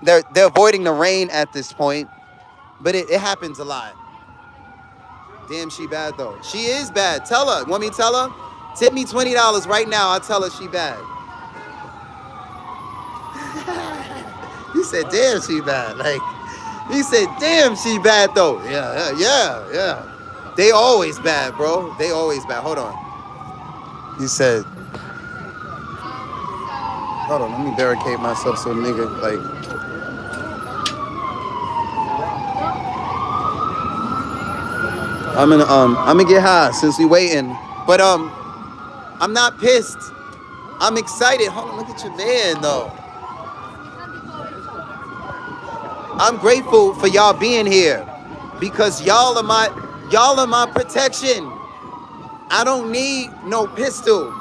they're avoiding the rain at this point, but it happens a lot. Damn, she bad though. She is bad. Tell her. Want me to tell her? Tip me $20 right now. I'll tell her she bad. He said, damn, she bad. Like, he said, damn, she bad though. Yeah. They always bad, bro. They always bad. Hold on. He said, hold on, let me barricade myself so nigga, like. I'm gonna get high since we waiting. But I'm not pissed. I'm excited. Hold on, look at your man though. I'm grateful for y'all being here because y'all are my protection. I don't need no pistol.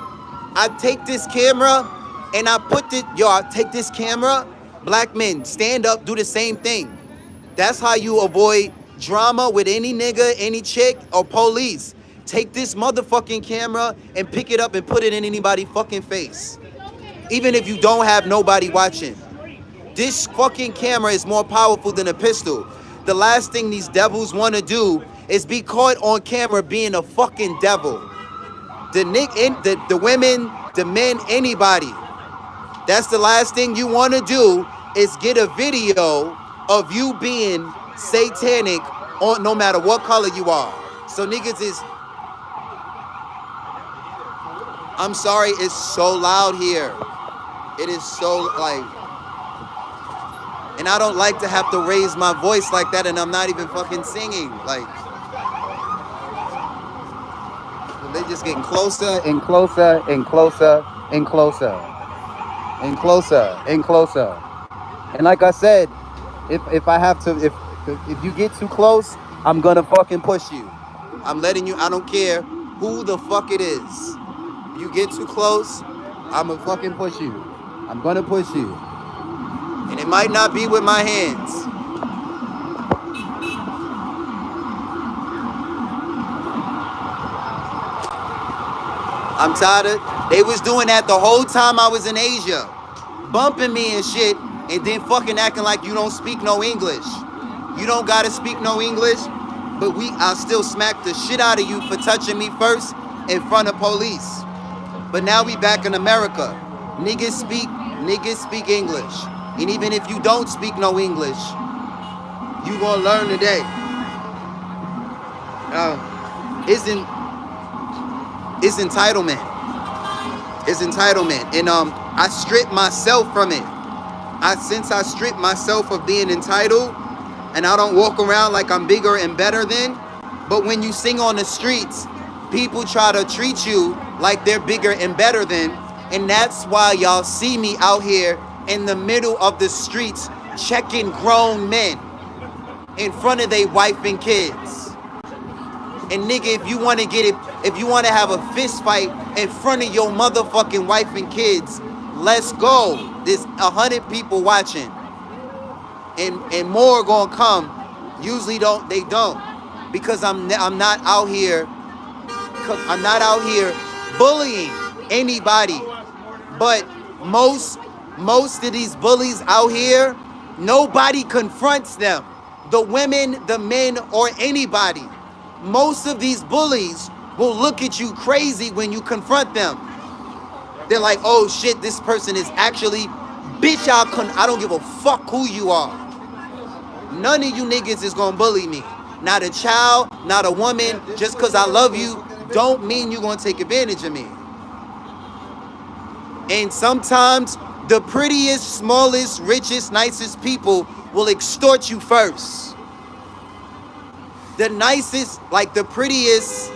I take this camera and I take this camera. Black men, stand up, do the same thing. That's how you avoid drama with any nigga, any chick, or police. Take this motherfucking camera and pick it up and put it in anybody's fucking face. Even if you don't have nobody watching. This fucking camera is more powerful than a pistol. The last thing these devils want to do is be caught on camera being a fucking devil. The women, the men, anybody. That's the last thing you want to do is get a video of you being satanic on no matter what color you are. So niggas is, I'm sorry, it's so loud here. It is so like, and I don't like to have to raise my voice like that, and I'm not even fucking singing. Like, they're just getting closer and closer and closer and closer and closer and closer. And like I said, if I have to, if you get too close, I'm gonna fucking push you. I'm letting you, I don't care who the fuck it is. You get too close, I'ma fucking push you. I'm gonna push you. And it might not be with my hands. I'm tired of, they was doing that the whole time I was in Asia. Bumping me and shit, and then fucking acting like you don't speak no English. You don't gotta speak no English, but I'll still smack the shit out of you for touching me first in front of police. But now we back in America. Niggas speak English. And even if you don't speak no English, you gonna learn today. It's entitlement. It's entitlement. And I strip myself from it. Since I strip myself of being entitled, and I don't walk around like I'm bigger and better than, but when you sing on the streets, people try to treat you like they're bigger and better than, and that's why y'all see me out here in the middle of the streets checking grown men in front of their wife and kids. And nigga, if you want to get it, if you want to have a fist fight in front of your motherfucking wife and kids, let's go. There's 100 people watching, and more gonna come. Usually they don't, because I'm not out here. I'm not out here bullying anybody. But most of these bullies out here, nobody confronts them. The women, the men, or anybody. Most of these bullies will look at you crazy when you confront them. They're like, oh shit, this person is actually, bitch, I don't give a fuck who you are. None of you niggas is gonna bully me. Not a child, not a woman. Just because I love you don't mean you're gonna take advantage of me. And sometimes the prettiest, smallest, richest, nicest people will extort you first. The nicest, like the prettiest,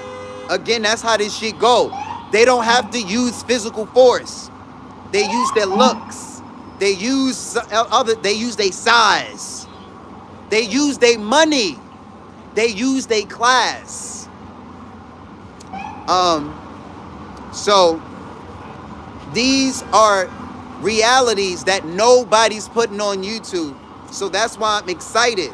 again, that's how this shit go. They don't have to use physical force. They use their looks. They use their size. They use their money. They use their class. So these are realities that nobody's putting on YouTube. So that's why I'm excited.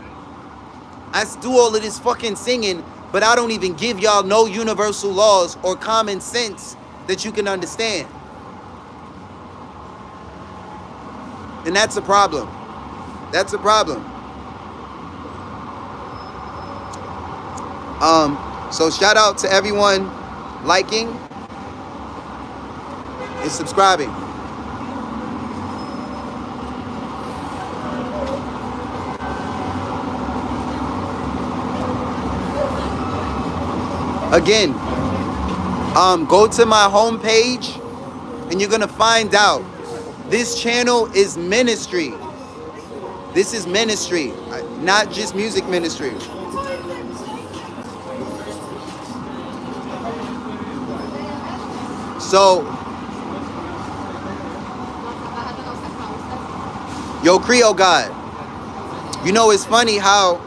I do all of this fucking singing, but I don't even give y'all no universal laws or common sense that you can understand. And that's a problem. That's a problem. So shout out to everyone liking and subscribing. Again, go to my homepage and you're gonna find out this channel is ministry. This is ministry, not just music ministry. So, yo, Creole God, you know, it's funny how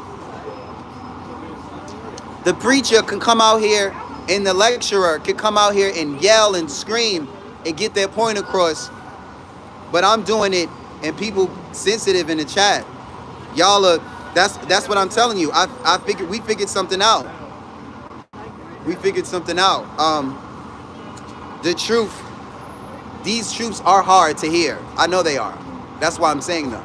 the preacher can come out here and the lecturer can come out here and yell and scream and get their point across. But I'm doing it and people sensitive in the chat. Y'all are, that's what I'm telling you. We figured something out. We figured something out. The truth, these truths are hard to hear. I know they are. That's why I'm saying them.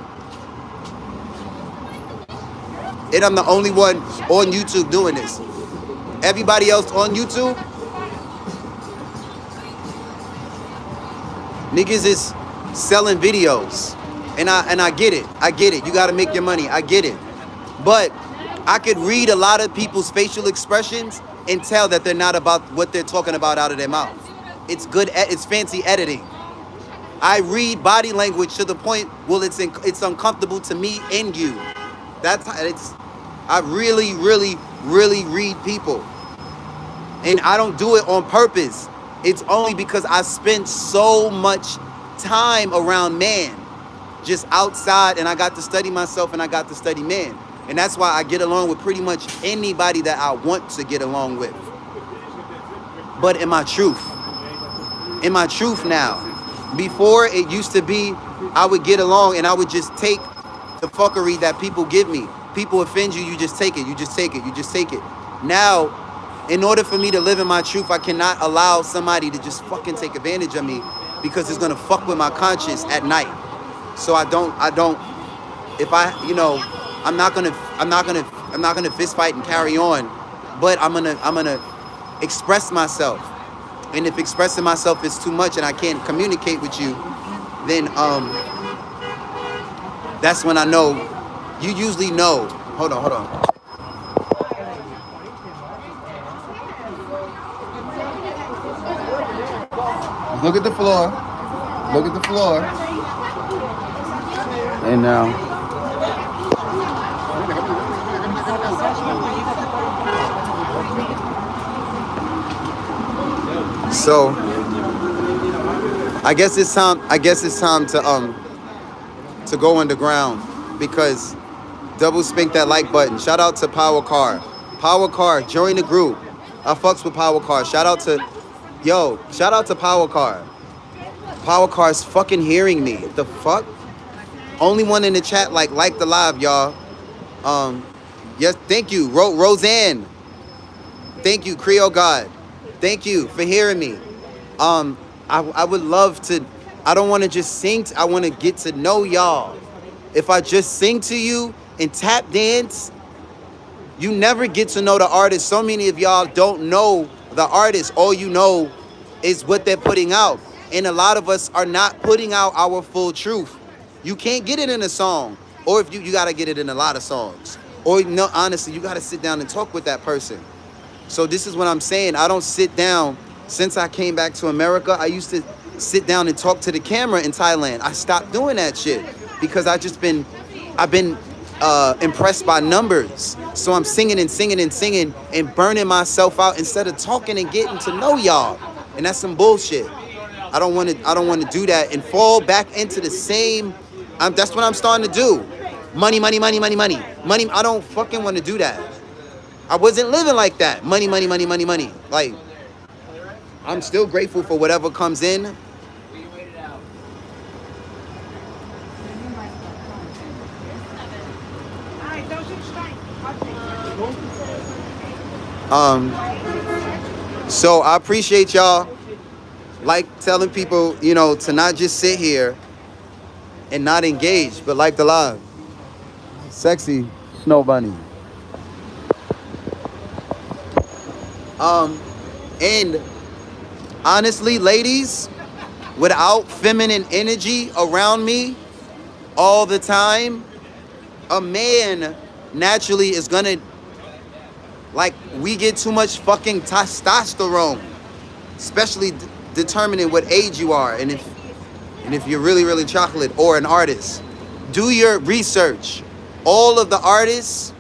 And I'm the only one on YouTube doing this. Everybody else on YouTube, niggas is selling videos. And I get it. I get it. You gotta make your money. I get it. But I could read a lot of people's facial expressions and tell that they're not about what they're talking about out of their mouth. It's good, it's fancy editing. I read body language to the point, well, it's uncomfortable to me and you. That's how I really, really, really read people. And I don't do it on purpose. It's only because I spend so much time around man, just outside, and I got to study myself and I got to study man. And that's why I get along with pretty much anybody that I want to get along with. But in my truth now, before it used to be, I would get along and I would just take the fuckery that people give me. People offend you, you just take it, you just take it, you just take it. Now, in order for me to live in my truth, I cannot allow somebody to just fucking take advantage of me because it's gonna fuck with my conscience at night. So I don't, if I, you know, I'm not gonna fist fight and carry on, but I'm gonna express myself. And if expressing myself is too much and I can't communicate with you, then that's when I know. You usually know. Hold on. Look at the floor. Look at the floor. And now. So I guess it's time to go underground, because double spank that like button. Shout out to Power Car. Power Car, join the group. I fucks with Power Car. Shout out to Power Car. Power Car's fucking hearing me. The fuck? Only one in the chat like the live, y'all. Yes, thank you, Roseanne. Thank you, Creole God. Thank you for hearing me. I would love to, I don't want to just sing, I want to get to know y'all. If I just sing to you and tap dance, you never get to know the artist. So many of y'all don't know the artists, all you know is what they're putting out. And a lot of us are not putting out our full truth. You can't get it in a song. Or if you got to get it in a lot of songs. Or no, honestly, you got to sit down and talk with that person. So this is what I'm saying. I don't sit down. Since I came back to America, I used to sit down and talk to the camera in Thailand. I stopped doing that shit because I've been impressed by numbers. So I'm singing and singing and singing and burning myself out instead of talking and getting to know y'all. And that's some bullshit. I don't want to do that and fall back into the same. That's what I'm starting to do. Money, money, money, money, money, money. I don't fucking want to do that. I wasn't living like that. Money, money, money, money, money. Like, I'm still grateful for whatever comes in. So I appreciate y'all, like, telling people, you know, to not just sit here and not engage, but like the live. Sexy snow bunny. And honestly, ladies, without feminine energy around me all the time, a man naturally is gonna, like, we get too much fucking testosterone, especially determining what age you are, and if you're really, really chocolate or an artist. Do your research. All of the artists,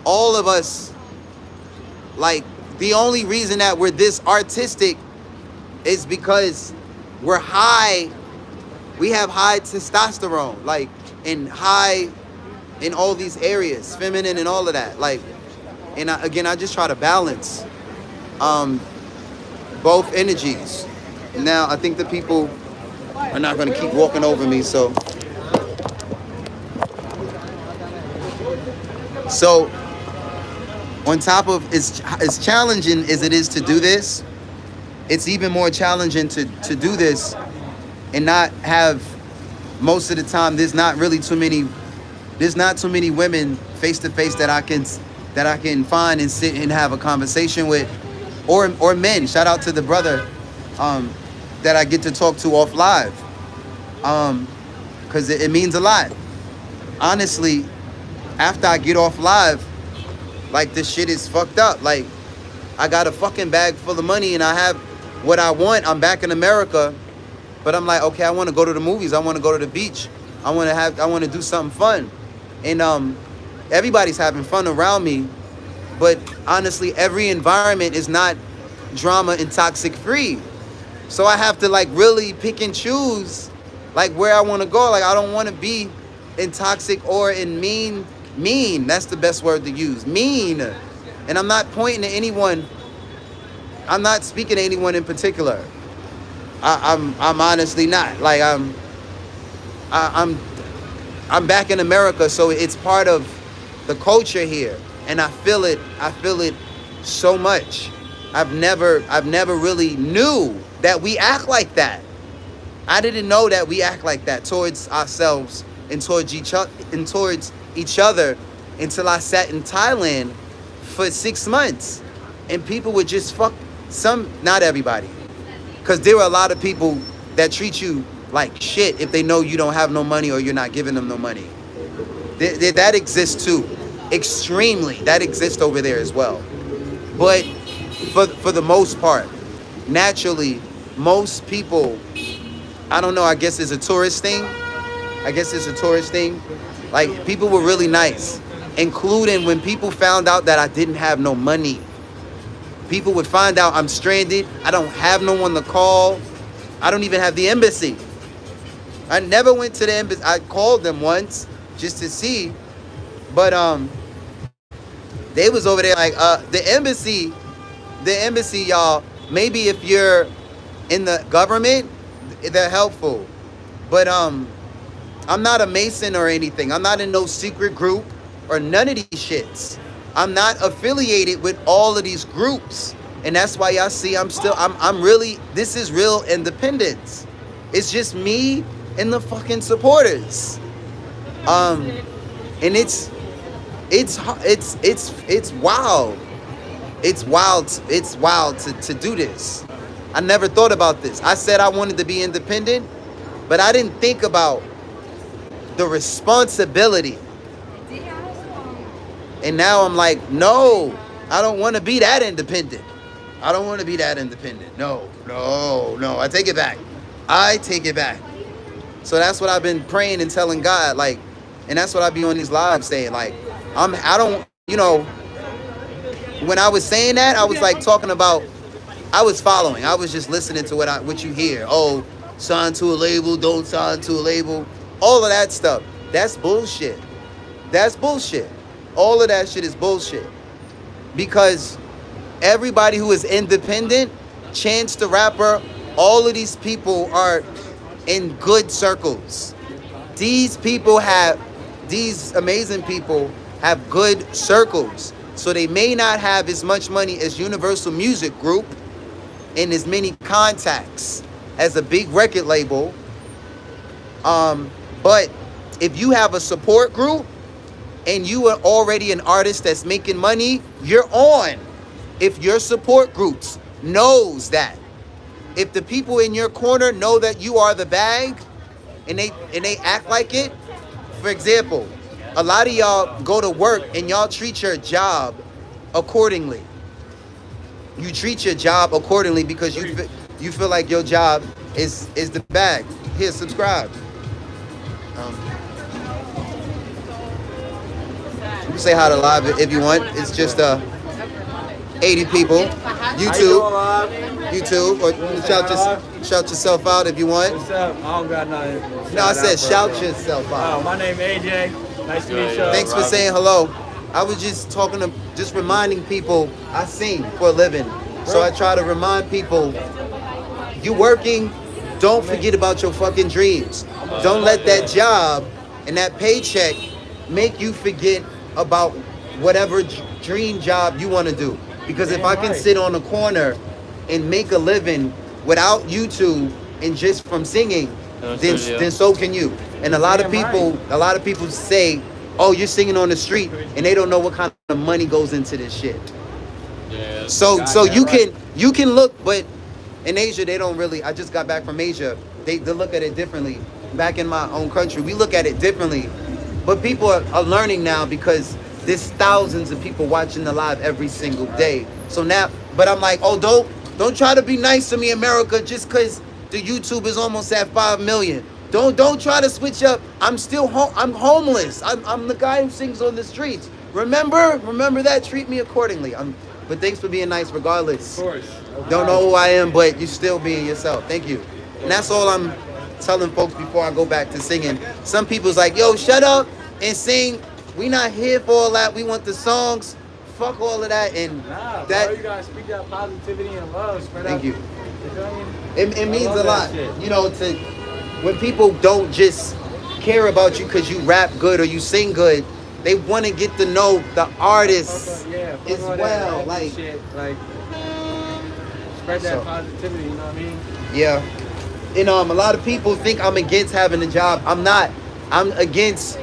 all of us, like, the only reason that we're this artistic is because we're high. We have high testosterone, like, in all these areas, feminine and all of that. Like, and I just try to balance both energies. Now, I think the people are not going to keep walking over me, so on top of as challenging as it is to do this, it's even more challenging to do this and not have, most of the time, there's not too many women face to face that I can find and sit and have a conversation with, or men. Shout out to the brother that I get to talk to off live, because it means a lot. Honestly, after I get off live, like, this shit is fucked up. Like, I got a fucking bag full of money and I have what I want. I'm back in America, but I'm like, okay, I want to go to the movies. I want to go to the beach. I want to do something fun. And everybody's having fun around me, but honestly, every environment is not drama and toxic free. So I have to, like, really pick and choose, like, where I want to go. Like, I don't want to be in toxic or in mean. That's the best word to use. Mean. And I'm not pointing to anyone. I'm not speaking to anyone in particular. I'm honestly not. Like, I'm back in America, so it's part of the culture here, and I feel it so much. I've never really knew that we act like that. I didn't know that we act like that towards ourselves and towards each other until I sat in Thailand for 6 months, and people would just not everybody, because there were a lot of people that treat you like shit if they know you don't have no money or you're not giving them no money. That exists too, extremely. That exists over there as well. But for the most part, naturally, most people, I don't know, I guess it's a tourist thing. Like, people were really nice, including when people found out that I didn't have no money. People would find out I'm stranded. I don't have no one to call. I don't even have the embassy. I never went to the embassy. I called them once just to see, but they was over there like, the embassy, y'all, maybe if you're in the government, they're helpful. But I'm not a Mason or anything. I'm not in no secret group or none of these shits. I'm not affiliated with all of these groups. And that's why y'all see I'm really, this is real independence. It's just me and the fucking supporters. And it's wild. It's wild. It's wild to do this. I never thought about this. I said I wanted to be independent, but I didn't think about the responsibility. And now I'm like, no, I don't want to be that independent. I don't want to be that independent. No. I take it back. So that's what I've been praying and telling God, like, and that's what I be on these lives saying, like, I don't, you know, when I was saying that, I was like talking about, I was following. I was just listening to what you hear. Oh, sign to a label, don't sign to a label. All of that stuff. That's bullshit. All of that shit is bullshit. Because everybody who is independent, Chance the Rapper, all of these people are in good circles. These amazing people have good circles. So they may not have as much money as Universal Music Group and as many contacts as a big record label. But if you have a support group and you are already an artist that's making money, you're on. If your support groups knows that, if the people in your corner know that you are the bag and they act like it, for example, a lot of y'all go to work and y'all treat your job accordingly. You treat your job accordingly because you feel like your job is the bag. Here, subscribe. You can say hi to live if you want. It's just 80 people. YouTube, or shout yourself out if you want. What's up? I don't got nothing. No, I said shout yourself out. My name AJ. Nice to meet you. Thanks for saying hello. I was just just reminding people I sing for a living. So I try to remind people, you working, don't forget about your fucking dreams. Don't let that job and that paycheck make you forget about whatever dream job you want to do. Because if I can sit on a corner and make a living without YouTube and just from singing, then so can you. And a lot of people say, oh, you're singing on the street, and they don't know what kind of money goes into this shit. Yeah. So you can look, but in Asia they don't really. I just got back from Asia. They look at it differently. Back in my own country, we look at it differently. But people are learning now because there's thousands of people watching the live every single day. So now, but I'm like, oh, don't try to be nice to me, America, just because the YouTube is almost at 5 million. Don't try to switch up. I'm still I'm homeless. I'm the guy who sings on the streets. Remember that. Treat me accordingly. But thanks for being nice regardless. Of course. Don't know who I am, but you still being yourself. Thank you. And that's all I'm telling folks before I go back to singing. Some people's like, yo, shut up and sing. We not here for all that. We want the songs. Fuck all of that. And bro, you gotta speak that positivity and love. Thank you. You feel me? It means a lot. You know, when people don't just care about you because you rap good or you sing good, they want to get to know the artist as well. Like, spread that positivity, you know what I mean? Yeah. And a lot of people think I'm against having a job. I'm not. I'm against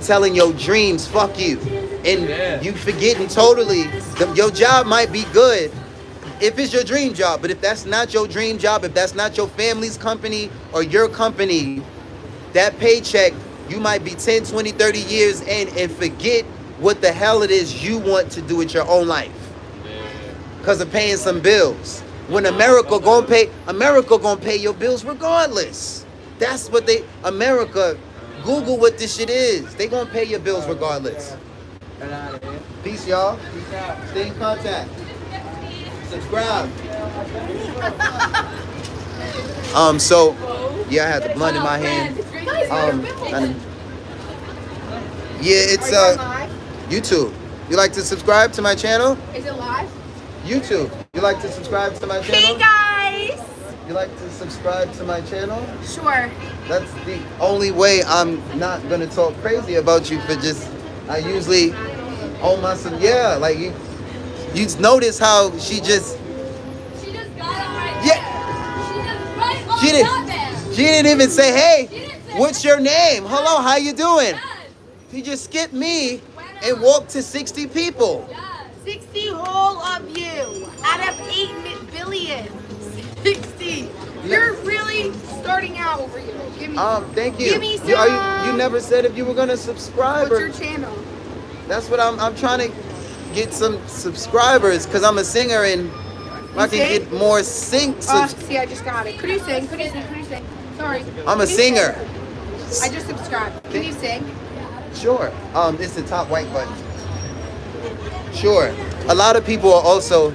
telling your dreams, fuck you. And you forgetting totally, your job might be good if it's your dream job, but if that's not your dream job, if that's not your family's company or your company, that paycheck, you might be 10, 20, 30 years in and forget what the hell it is you want to do with your own life because of paying some bills. When America gonna pay your bills regardless. That's what America, Google what this shit is. They gonna pay your bills regardless. Peace, y'all. Stay in contact. Subscribe. So yeah, I had the blunt in my hand. It's YouTube. You like to subscribe to my channel? Is it live? YouTube. You like to subscribe to my channel? Hey guys! You like to subscribe to my channel? Sure. That's the only way I'm not gonna talk crazy about you for just. I usually own myself. Yeah, like you notice how she just. She just got it right Yeah. there. She just right on She that. didn't even say, hey, She didn't say, what's your name? Hello, how you doing? Yes. She just skipped me and walked to 60 people. Yes. 60 whole of all over you. Give me. Thank you. Give me some. You never said if you were gonna subscribe. What's your channel? That's what I'm trying to get some subscribers because I'm a singer and I can get more See, I just got it. Could you sing? Could you sing? Could you sing? Sorry. I'm a singer. I just subscribed. Can you sing? Sure. It's the top white button. Sure. A lot of people are also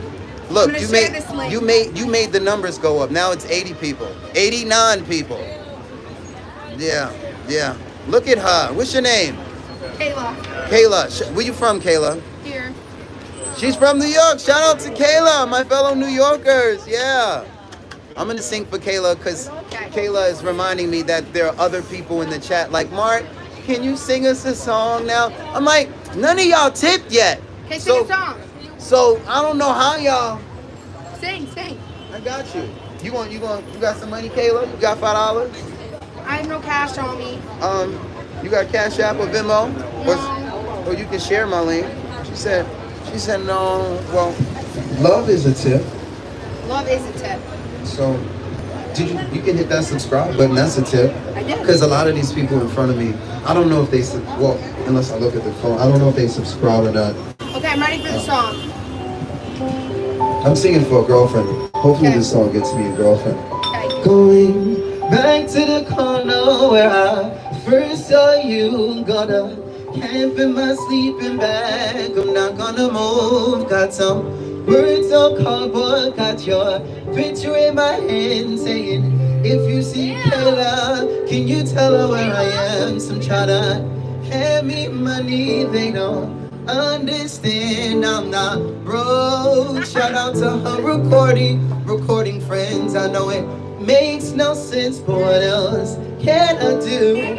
look. You made the numbers go up. Now it's 80 people, 89 people. Yeah. Look at her. What's your name? Kayla. Where you from, Kayla? Here. She's from New York. Shout out to Kayla, my fellow New Yorkers. Yeah. I'm gonna sing for Kayla because Kayla is reminding me that there are other people in the chat like, Mark, can you sing us a song now? I'm like, none of y'all tipped yet. Okay, sing a song. So I don't know how y'all. Sing. I got you. You got some money, Kayla? You got $5? I have no cash on me. You got Cash App or Venmo? No. Or you can share my link. She said no. Well, love is a tip. Love is a tip. So, you can hit that subscribe button. That's a tip. I did. Because a lot of these people in front of me, I don't know if they unless I look at the phone, I don't know if they subscribe or not. Okay, I'm ready for the song. I'm singing for a girlfriend. Hopefully this song gets me a girlfriend. Okay. Going back to the corner where I first saw you. Gonna camp in my sleeping bag. I'm not gonna move. Got some words on cardboard. Got your picture in my hand saying, if you see Kayla, can you tell her where I am? Some try to hand me money, they don't understand I'm not broke. Shout out to her recording friends. I know it makes no sense, but what else can I do?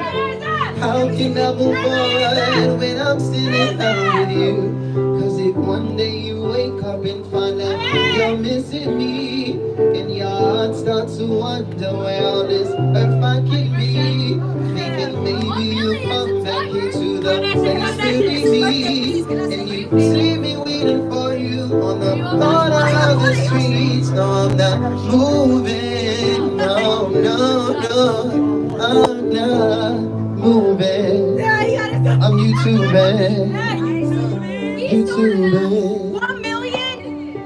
How can I move on when I'm still in love with you? Cause if one day you wake up and find out you're missing me, and your heart starts to wonder where all this earth I can be, thinking maybe you'll come back into the place to be me, and you see me waiting for you on the corner of the streets. No, I'm not moving. No, I'm not moving. I'm YouTubing. 1 million.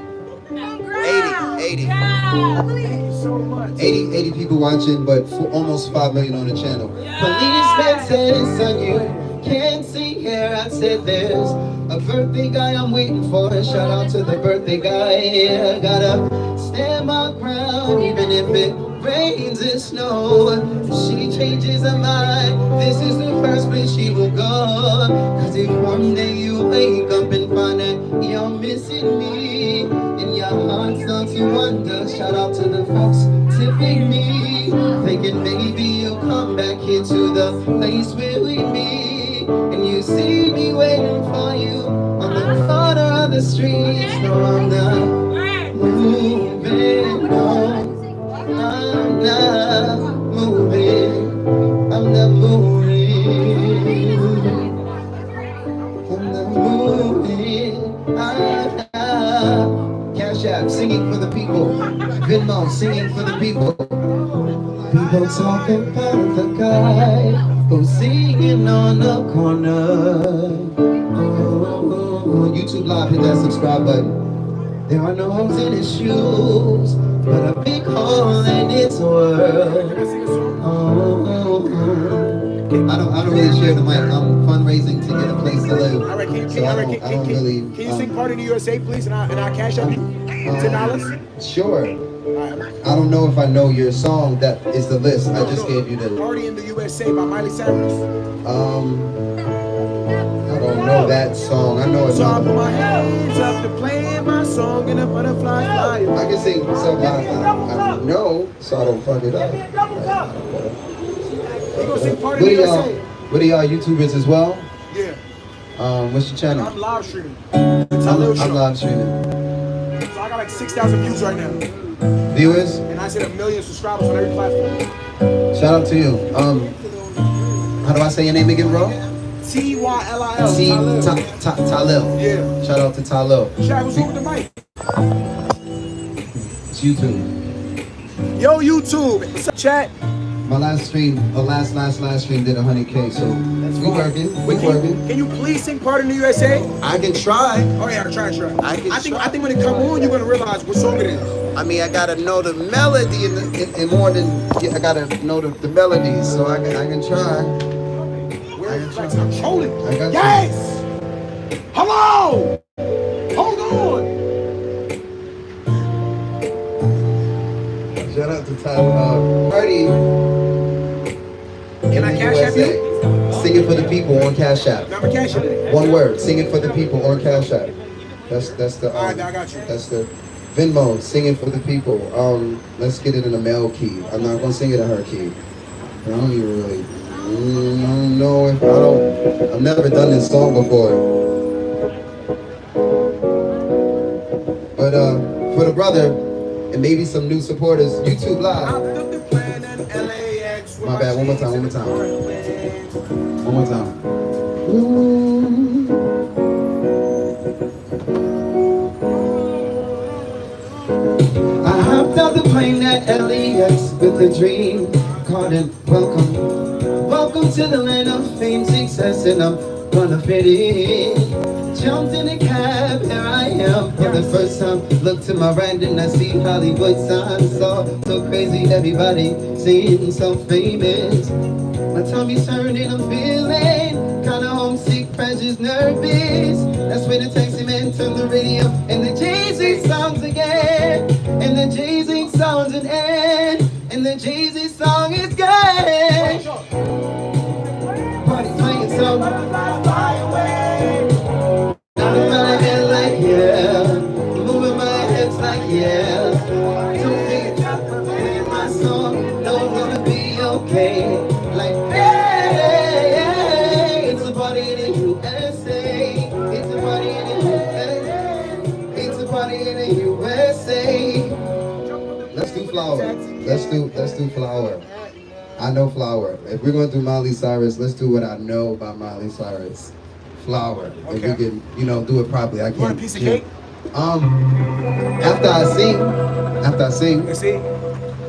80 people watching, but almost 5 million on the channel. Policeman says, son, you can't see here. I said there's a birthday guy I'm waiting for. Shout out to the birthday guy. Yeah, gotta stand my ground, even if it rains and snow. If she changes her mind, this is the first place she will go. Cause if one day you wake up and find that you're missing me, and your heart starts to wonder, shout out to the folks tipping me, thinking maybe you'll come back here to the place where we meet, and you see me waiting for you on the corner of the streets. No, I'm not moving, no, I'm not moving, I'm not moving, I'm not moving, Cash App, singing for the people. Venmo, singing for the people. People talking about the guy who's singing on the corner. Oh, YouTube Live, hit that subscribe button. There are no holes in his shoes, but a big hole in his world. I don't really share the mic. I'm fundraising to get a place to live. All right, can you sing Party in the USA, please, and I cash up $10? Sure. I don't know if I know your song. That is the list. I just gave you the. Party in the USA by Miley Cyrus. I don't know that song. I know it's So I put my hands up to play my song in a butterfly fly. I can sing something I know, so I don't fuck it up. You gonna sing Party in the USA? What are y'all YouTubers as well? Yeah. What's your channel? I'm live streaming. I'm live streaming. So I got like 6,000 views right now. Viewers? And I said 1 million subscribers on every platform. Shout out to you. How do I say your name again, bro? T-Y-L-I-L. Talil. Yeah. Shout out to Talil. Shaq, what's wrong with the mic? It's YouTube. Yo, YouTube. What's up, chat? My last stream, last stream did 100K, so we working. Can you please sing Part of the USA? I can try. Oh yeah, try. I think when it come on, you're gonna realize what song it is. I mean, I gotta know the melody and more than I gotta know the melodies, so I can try. I'm trolling. I got you. Yes. Hello. Hold on. Shout out to Tyler. Party. Can I cash app you? Sing it for the people on Cash App. Now I'm cash it. One word. Sing it for the people on Cash App. That's the. All right, I got you. That's the Venmo. Sing it for the people. Let's get it in a male key. I'm not gonna sing it in her key. I don't even really. I don't know if I've never done this song before. But for the brother and maybe some new supporters, YouTube Live. My bad. One more time. I hopped out the plane at LAX with a dream, called it welcome. Welcome to the land of fame, success, and I'm gonna fit in. Jumped in a cab, here I am for the first time. Look to my right and I see Hollywood signs. So crazy, everybody seems so famous. My tummy's turning, I'm feeling kinda homesick, precious, nervous. That's when the taxi man turned the radio and the Jay-Z songs again. And the Jay-Z songs again. And the Jay-Z song is good. Party playing so out of my head like yeah, moving my hips like yeah. Don't think playing my song, no it's gonna be okay. Like hey, it's a party in the USA. It's a party in the USA. It's a party in the USA. Let's do flower. Let's do flower. I know flower. If we're gonna do Miley Cyrus, let's do what I know about Miley Cyrus. Flower. Okay. If we can, do it properly. I can't. You want a piece of cake? After I sing, You see?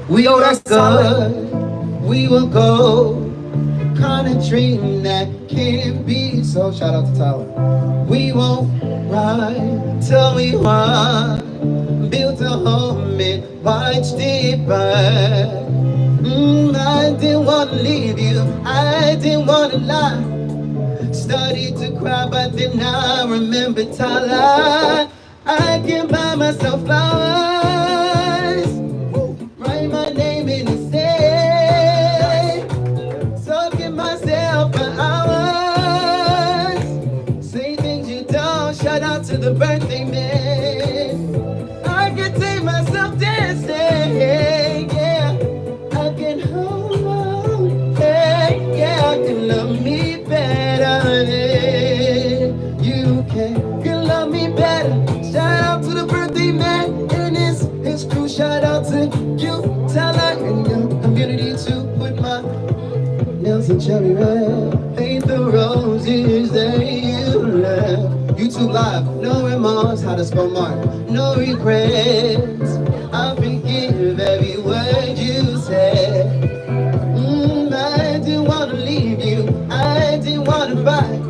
we all that's good. We will go. Kind of dream that can't be. So shout out to Tyler. We won't ride till we want. Built a home and watched it burn. I didn't want to leave you. I didn't want to lie. Started to cry, but then I remembered Tyler. I can buy myself flowers. Write my name in the sand. Talking myself for hours. Say things you don't. Shout out to the birthday man. I can take myself dancing. Yeah, I can hold on. Yeah, I can love me better than you can. You love me better. Shout out to the birthday man and his crew. Shout out to you, Tyler, and your community too. Put my nails in cherry red. Paint the roses that you left. YouTube Live, no remorse, how to spell Mark, no regrets. I forgive every word you said. I didn't want to leave you, I didn't want to fight.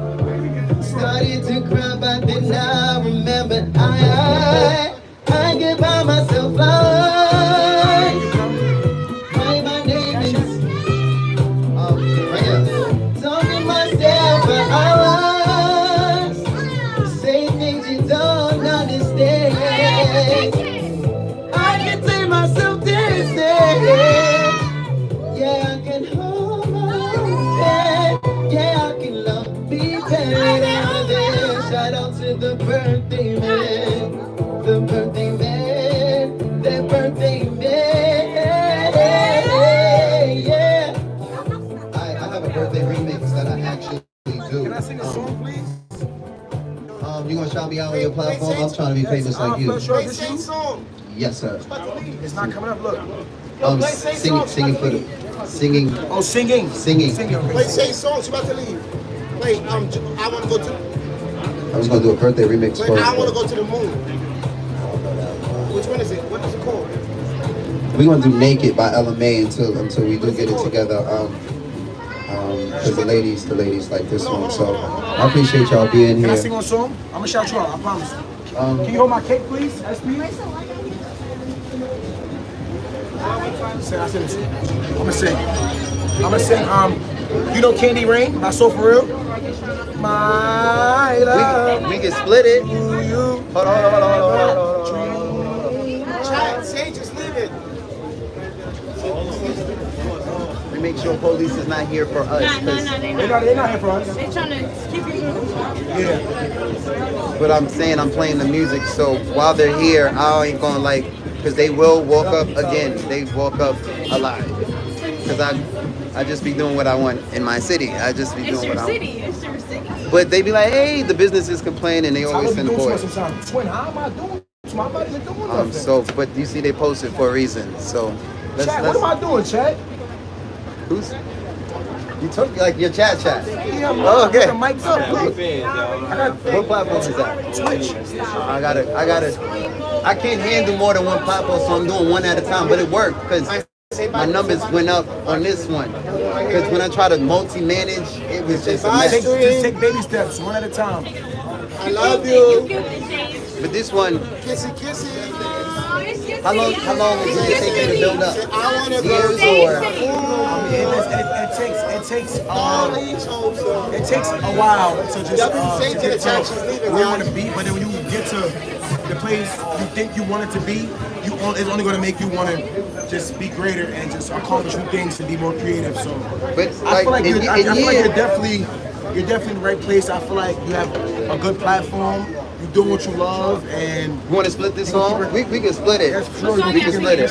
Started to cry, but then I remembered I can buy myself flowers. Write my name in right here. Talking myself for hours. Say things you don't understand. I can take myself dancing. Yeah, I can hold my head. Yeah, I can love me better. Shout out to the birthday man. The birthday man. The birthday man. Yeah. I have a birthday remix that I actually do. Can I sing a song, please? You gonna shout me out on your platform? I'm trying to be famous like you. Sing song. Yes, sir. It's not coming up. Look. Singing for the singing. Oh, singing. Singing. Wait, say song. She's about to leave. Wait, I want to go to. I was gonna do a birthday remix Wait, for. I want to go to the moon. Which one is it? What is it called? We're gonna do Naked by LMA until we do get it together. Because the ladies like this one. So I appreciate y'all being Can I here. sing one song? I'm gonna shout you out, I promise. Can you hold my cake, please? SP? Say, I said this. I'm gonna sing, you know Candy Rain by Soul For Real? My love. We can split it. You. Hold on. Chat, say, just leave it. We make sure police is not here for us. No, They're not here for us. They're trying to keep you moving. Yeah. But I'm saying I'm playing the music, so while they're here, I ain't gonna because they will walk up again. They walk up a lot. Because I just be doing what I want in my city. I just be doing what I want. It's your city. But they be like, hey, the businesses complain and they always send a boy. Twin, how am I doing? My body's not doing nothing. But you see they posted for a reason. So Chat, what am I doing, Chat? Who's? You took like your chat. Yeah, Oh, okay. the mic's up. Look. What platform is that? Twitch. I can't handle more than one platform, so I'm doing one at a time. But it worked because my numbers went up on this one. Because when I try to multi-manage, it was just a mess. Just take baby steps, one at a time. I love you. But this one, Kissy, kissy. how long is it take you to build up? I want to Years go. or? It takes a while to just get to where you want to be, but then when you get to the place you think you want it to be, it's only going to make you want to just be greater and just accomplish new things and be more creative. So, But I feel like in you're years, definitely in the right place. I feel like you have a good platform. You're doing what you love, and you want to split this song? We can split it. That's true. We can split it.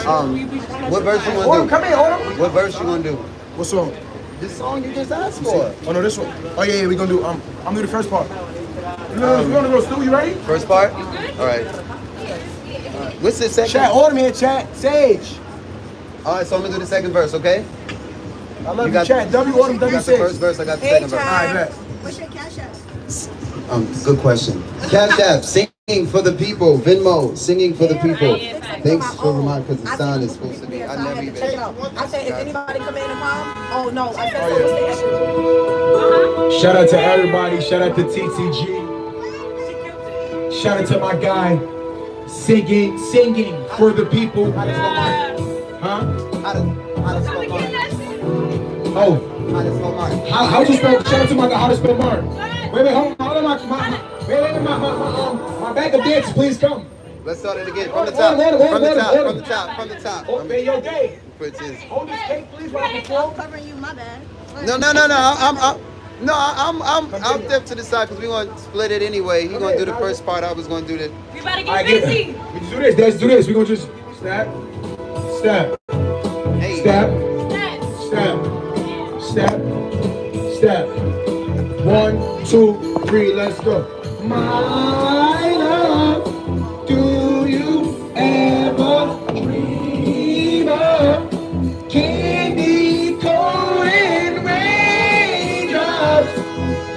What verse you Order, want to come do? here, order. What verse you gonna do? What song? This song you just asked for. Oh no, this one. Oh yeah, we're gonna do. I'm gonna do the first part. We're gonna go. Stu, you ready? First part? All right. What's the second? Chat, order me in chat. Sage. All right, so I'm gonna do the second verse, okay? I love you, chat. W order, You W got the Sage. first verse, I got the second verse. All right, bet. What's your cash app? Good question. Cash App, singing for the people. Venmo, singing for the people. Thanks for reminding, because the sound is supposed to be. I never had to even- check it out. I said, if anybody come in tomorrow, oh no, I said, Shout out to everybody. Shout out to TTG. Shout out to my guy. Singing for the people. Huh? How to spell Mark? Oh. How to spell Mark? How to spell? Shout out to my guy. How to spell Mark? Wait, hold on. My bag of dicks, please come. Let's start it again. From the top. From the top. Oh, man, yo, gay. Which is Hold this cake, please, while I perform. covering you, my bad. no. I'm step to the side because we're gonna split it anyway. He's gonna do the first part. I was gonna do the. We about to All right, get busy. we just do this. Let's do this. We're gonna just step. Hey. Step. 1, 2, 3, let's go. My love, do you ever dream of candy coated raindrops?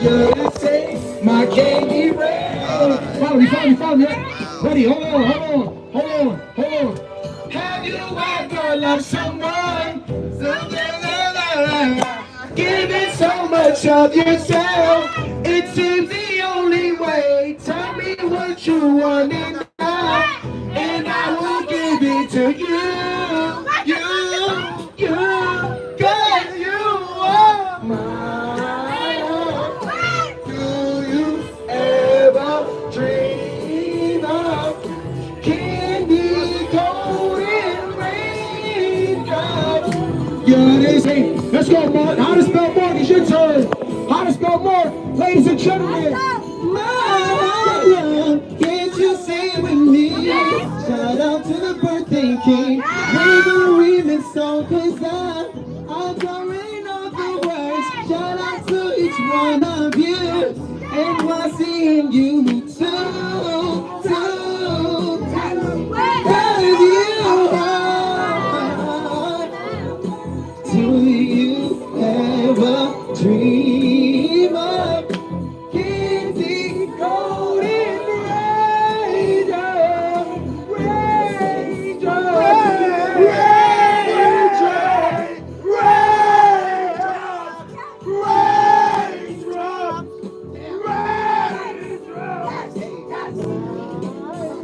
You're the same, my candy rain. Follow me. Ready, hold on. Have you ever loved someone? Giving so much of yourself, it seems the only way. Tell me what you want now, and I will give it to you. Cause you are mine. Do you ever dream of candy coated raindrops? You're the same. Let's go, Mark. How to spell Mark? It's your turn. How to spell Mark, ladies and gentlemen. My love, can't you say it with me? Shout out to the birthday king. We're the remix song, cause I already know the words. Shout out to each one of you, and we're seeing you too. Cause you are. Do you ever dream of candy coated raindrops?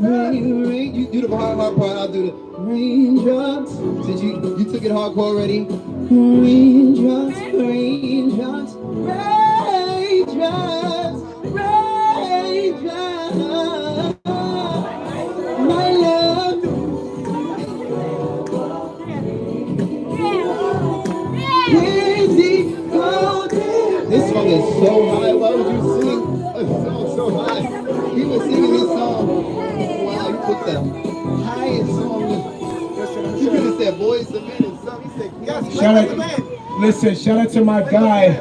rain. You do the hard part, I'll do the raindrops. Since you took it hardcore already. Raindrops, raindrops, raindrops, raindrops. My love. Crazy golden. This song is so high. Why would you sing a song so high? He was singing this song. Wow, you put the highest song. You could have said Boys to Men and stuff. He said, yes, Listen, shout out to my guy,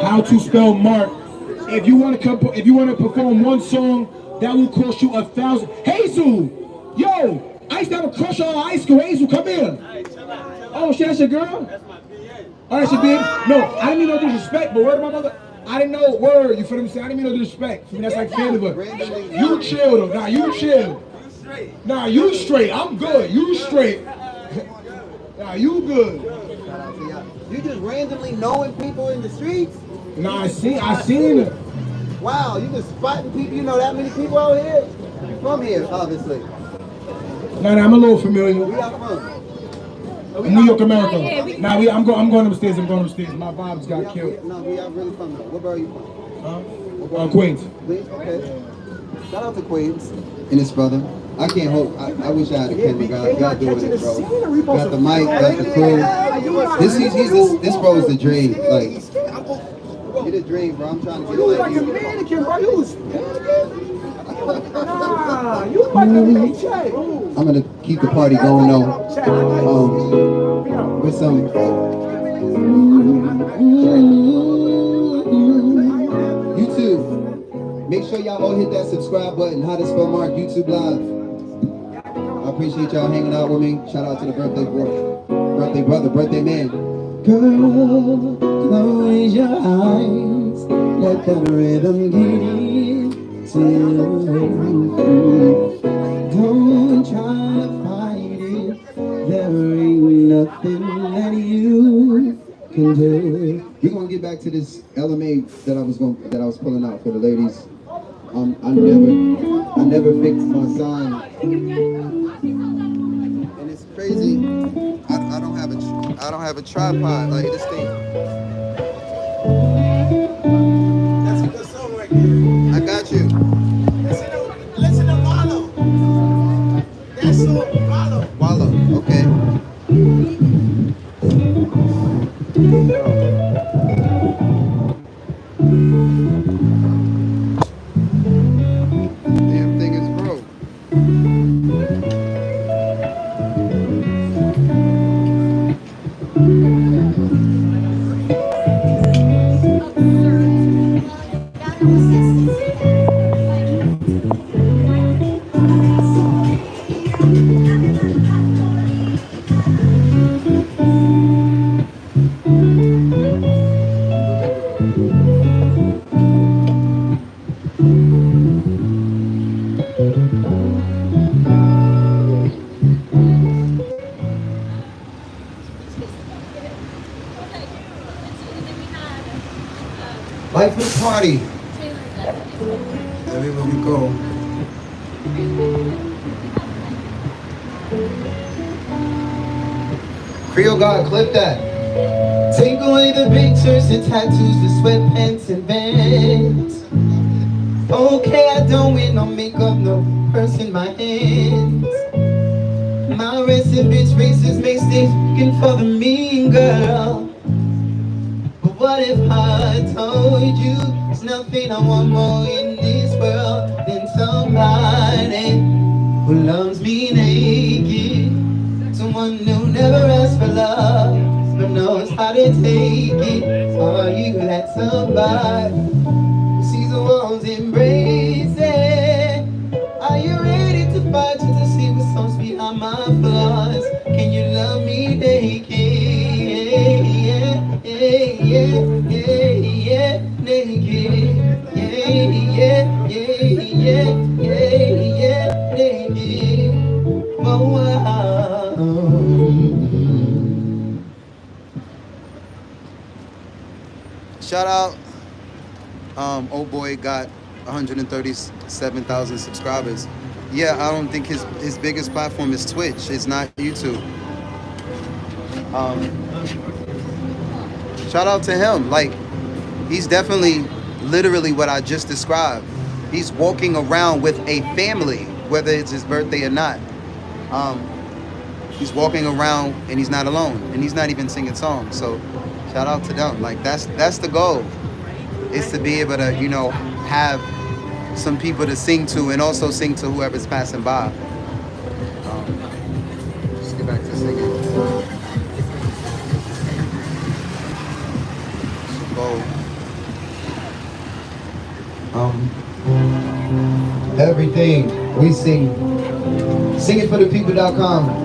HowToSpellMark. If you want to perform one song, that will cost you 1,000. Hazel, yo, I used to have a crush on high school. Hazel, come here. Oh, shit, that's your girl? Oh, that's your baby? No, I didn't mean no disrespect, but word of my mother, I didn't know word. You feel what I'm saying? I didn't mean no disrespect. For me, that's like family, but you chill though. Nah, you chill. Nah, you straight. I'm good. You straight. Nah, you good. You just randomly knowing people in the streets? Nah, I seen it. Wow, you just spotting people. You know that many people out here? You're from here, obviously. Nah, I'm a little familiar. Where y'all from? New York, America. Nah, I'm going upstairs. My vibes got killed. No, where y'all really from though? What borough are you from? Queens. Queens? Okay. Shout out to Queens and his brother. I can't hope. I wish I had a camera guy. Y'all doing it, bro. Got the mic, got the crew. This bro is the dream. Like, you're the dream, bro. I'm trying to get You was like a mannequin, bro. You was nah, you like a paycheck. I'm gonna keep the party going though. With some. YouTube. Make sure y'all all hit that subscribe button. HowToSpellMark YouTube Live. I appreciate y'all hanging out with me. Shout out to the birthday brother, birthday man. Girl, close your eyes. Let the rhythm get into you. Don't try to fight it. There ain't nothing that you can do. We're gonna get back to this LMA that I was pulling out for the ladies. I never fixed my sign. And it's crazy. I don't have a tripod like this thing. That's a good song right there. I got you. Listen to Wallow. That song, Wallow. Wallow, okay. Damn thing is broke. Life is party. Everywhere we go. Creole God, clip that. Take away the pictures and tattoos, the sweatpants and bands. Okay, I don't wear no makeup, no purse in my hands. My resting bitch races may stay looking for the mean girl. But what if I told you there's nothing I want more in this world than somebody who loves me naked? Someone who never asks for love, but knows how to take it. Are you that somebody who sees the walls embrace it? Are you ready to fight just to see what's on behind my flaws? Can you love me naked? Shout out, old boy got 137,000 subscribers. yeah, I don't think his biggest platform is Twitch. It's not YouTube. Shout out to him. Like, he's definitely literally what I just described. He's walking around with a family, whether it's his birthday or not. He's walking around and he's not alone, and he's not even singing songs. So shout out to them. Like, that's the goal, is to be able to, you know, have some people to sing to, and also sing to whoever's passing by. Just get back to singing. Everything we sing, singingforthepeople.com.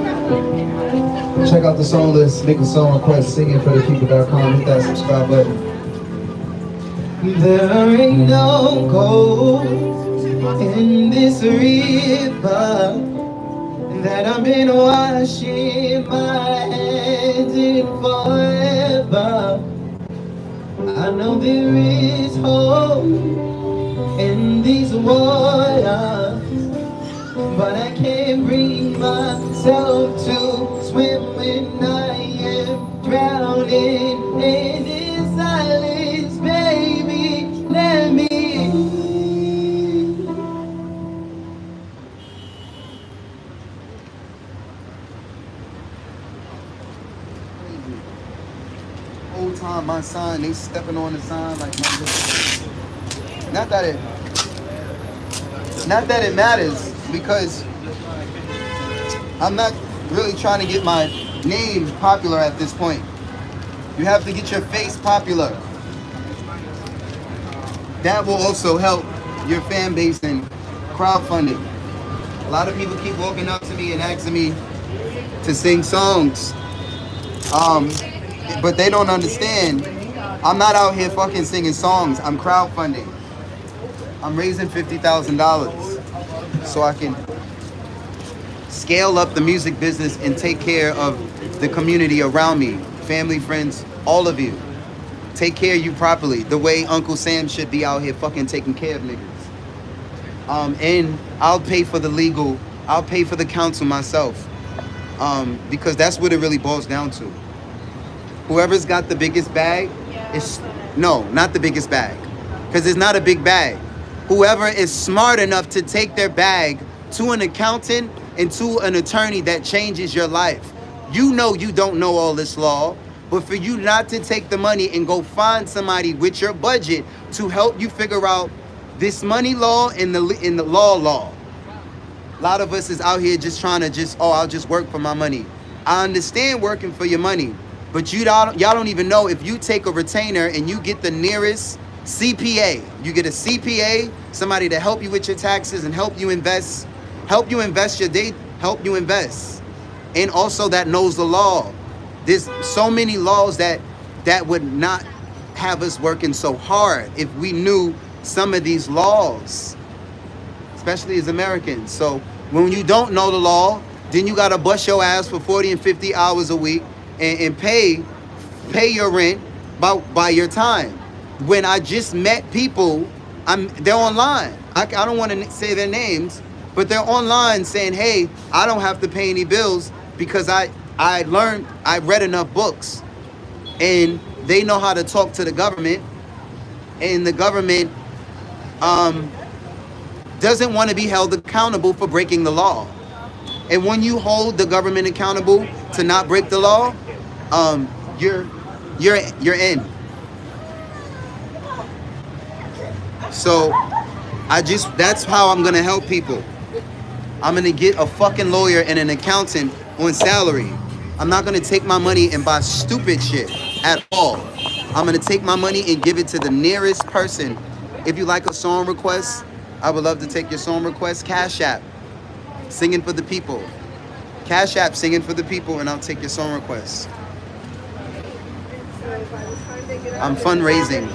Check out the song list, make a song request, singingforthepeople.com. Hit that subscribe button. There ain't no gold in this river that I've been washing my hands in forever. I know there is hope in these waters, but I can't bring myself to swim when I am drowning in this silence, baby. Let me. Whole time my sign, they stepping on the sign like my. Not that it matters, because I'm not really trying to get my name popular at this point. You have to get your face popular. That will also help your fan base and crowdfunding. A lot of people keep walking up to me and asking me to sing songs. But they don't understand. I'm not out here fucking singing songs. I'm crowdfunding. I'm raising $50,000 so I can scale up the music business and take care of the community around me. Family, friends, all of you. Take care of you properly, the way Uncle Sam should be out here fucking taking care of niggas. And I'll pay for the legal, I'll pay for the counsel myself. Because that's what it really boils down to. Whoever's got the biggest bag is, no, not the biggest bag, because it's not a big bag. Whoever is smart enough to take their bag to an accountant and to an attorney that changes your life. You know you don't know all this law, but for you not to take the money and go find somebody with your budget to help you figure out this money law and the law. A lot of us is out here just trying to I'll just work for my money. I understand working for your money, but y'all don't even know, if you take a retainer and you get the nearest CPA, you get a CPA, somebody to help you with your taxes and help you invest your day, help you invest. And also that knows the law. There's so many laws that would not have us working so hard if we knew some of these laws, especially as Americans. So when you don't know the law, then you gotta bust your ass for 40 and 50 hours a week and pay your rent by your time. When I just met people, they're online. I don't want to say their names, but they're online saying, hey, I don't have to pay any bills because I read enough books, and they know how to talk to the government, and the government doesn't want to be held accountable for breaking the law. And when you hold the government accountable to not break the law, you're in. So that's how I'm gonna help people. I'm gonna get a fucking lawyer and an accountant on salary. I'm not gonna take my money and buy stupid shit at all. I'm gonna take my money and give it to the nearest person. If you like a song request, I would love to take your song request. Cash App, Singing for the People. Cash App, Singing for the People, and I'll take your song request. I'm fundraising.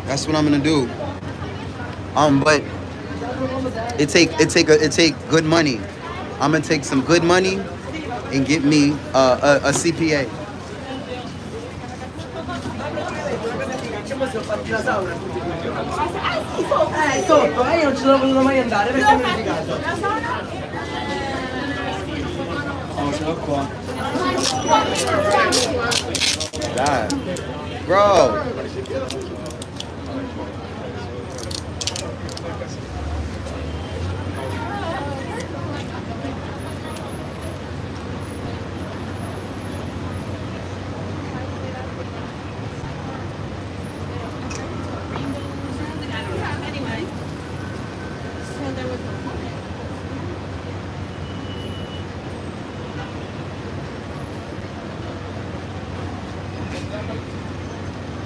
That's what I'm gonna do. But it take good money. I'm gonna take some good money and get me a CPA. God, bro.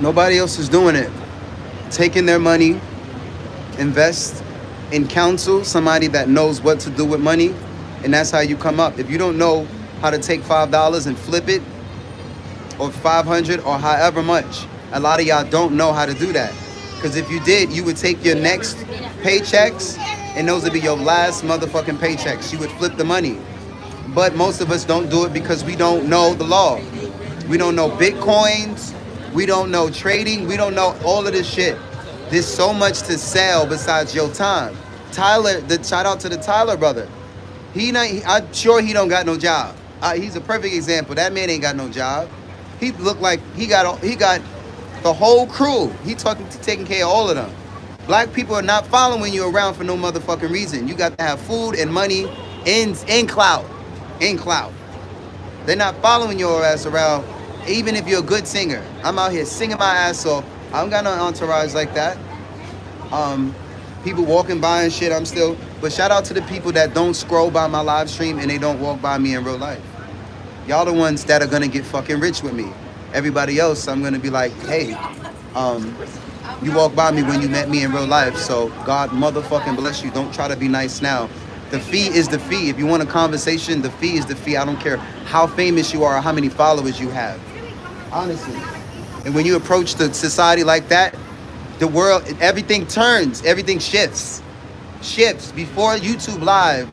Nobody else is doing it. Taking their money, invest in counsel, somebody that knows what to do with money, and that's how you come up. If you don't know how to take $5 and flip it, or 500 or however much, a lot of y'all don't know how to do that. Because if you did, you would take your next paychecks, and those would be your last motherfucking paychecks. You would flip the money. But most of us don't do it because we don't know the law. We don't know Bitcoins. We don't know trading. We don't know all of this shit. There's so much to sell besides your time. Tyler, shout out to the Tyler brother. I'm sure he don't got no job. He's a perfect example. That man ain't got no job. He looked like he got the whole crew. He taking care of all of them. Black people are not following you around for no motherfucking reason. You got to have food and money and clout. In clout. They're not following your ass around, even if you're a good singer. I'm out here singing my ass off. I don't got no entourage like that. People walking by and shit, but shout out to the people that don't scroll by my live stream and they don't walk by me in real life. Y'all the ones that are gonna get fucking rich with me. Everybody else, I'm gonna be like, hey, you walked by me when you met me in real life, so God motherfucking bless you. Don't try to be nice now. The fee is the fee. If you want a conversation, the fee is the fee. I don't care how famous you are or how many followers you have. Honestly. And when you approach the society like that, the world, everything turns, everything shifts. Before YouTube Live,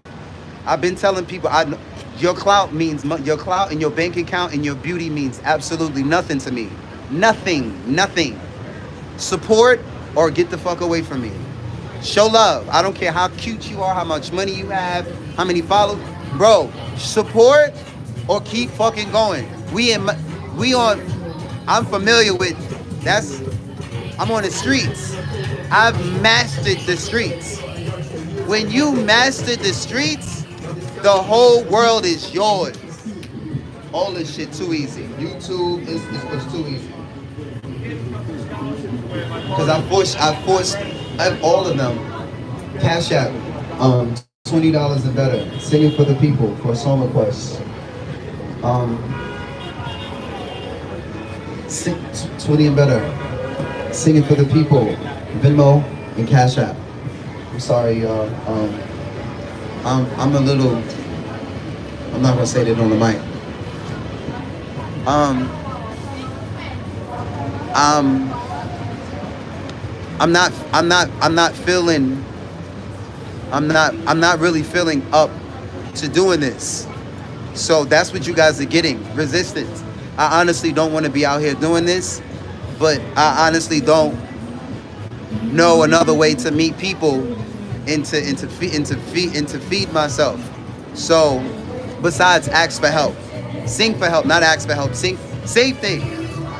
I've been telling people, your clout and your bank account and your beauty means absolutely nothing to me. Nothing. Support or get the fuck away from me. Show love. I don't care how cute you are, how much money you have, how many followers. Bro, support or keep fucking going. I'm familiar with, I'm on the streets. I've mastered the streets. When you mastered the streets, the whole world is yours. All this shit too easy. YouTube is too easy. Because I forced all of them. Cash App, $20 and better. Singing for the people for song requests. 20 and better. Singing for the people. Venmo and Cash App. I'm sorry, y'all. I'm not gonna say that on the mic. I'm not really feeling up to doing this. So that's what you guys are getting, resistance. I honestly don't want to be out here doing this, but I honestly don't know another way to meet people and to feed myself. So besides ask for help, sing for help, not ask for help, sing, same thing.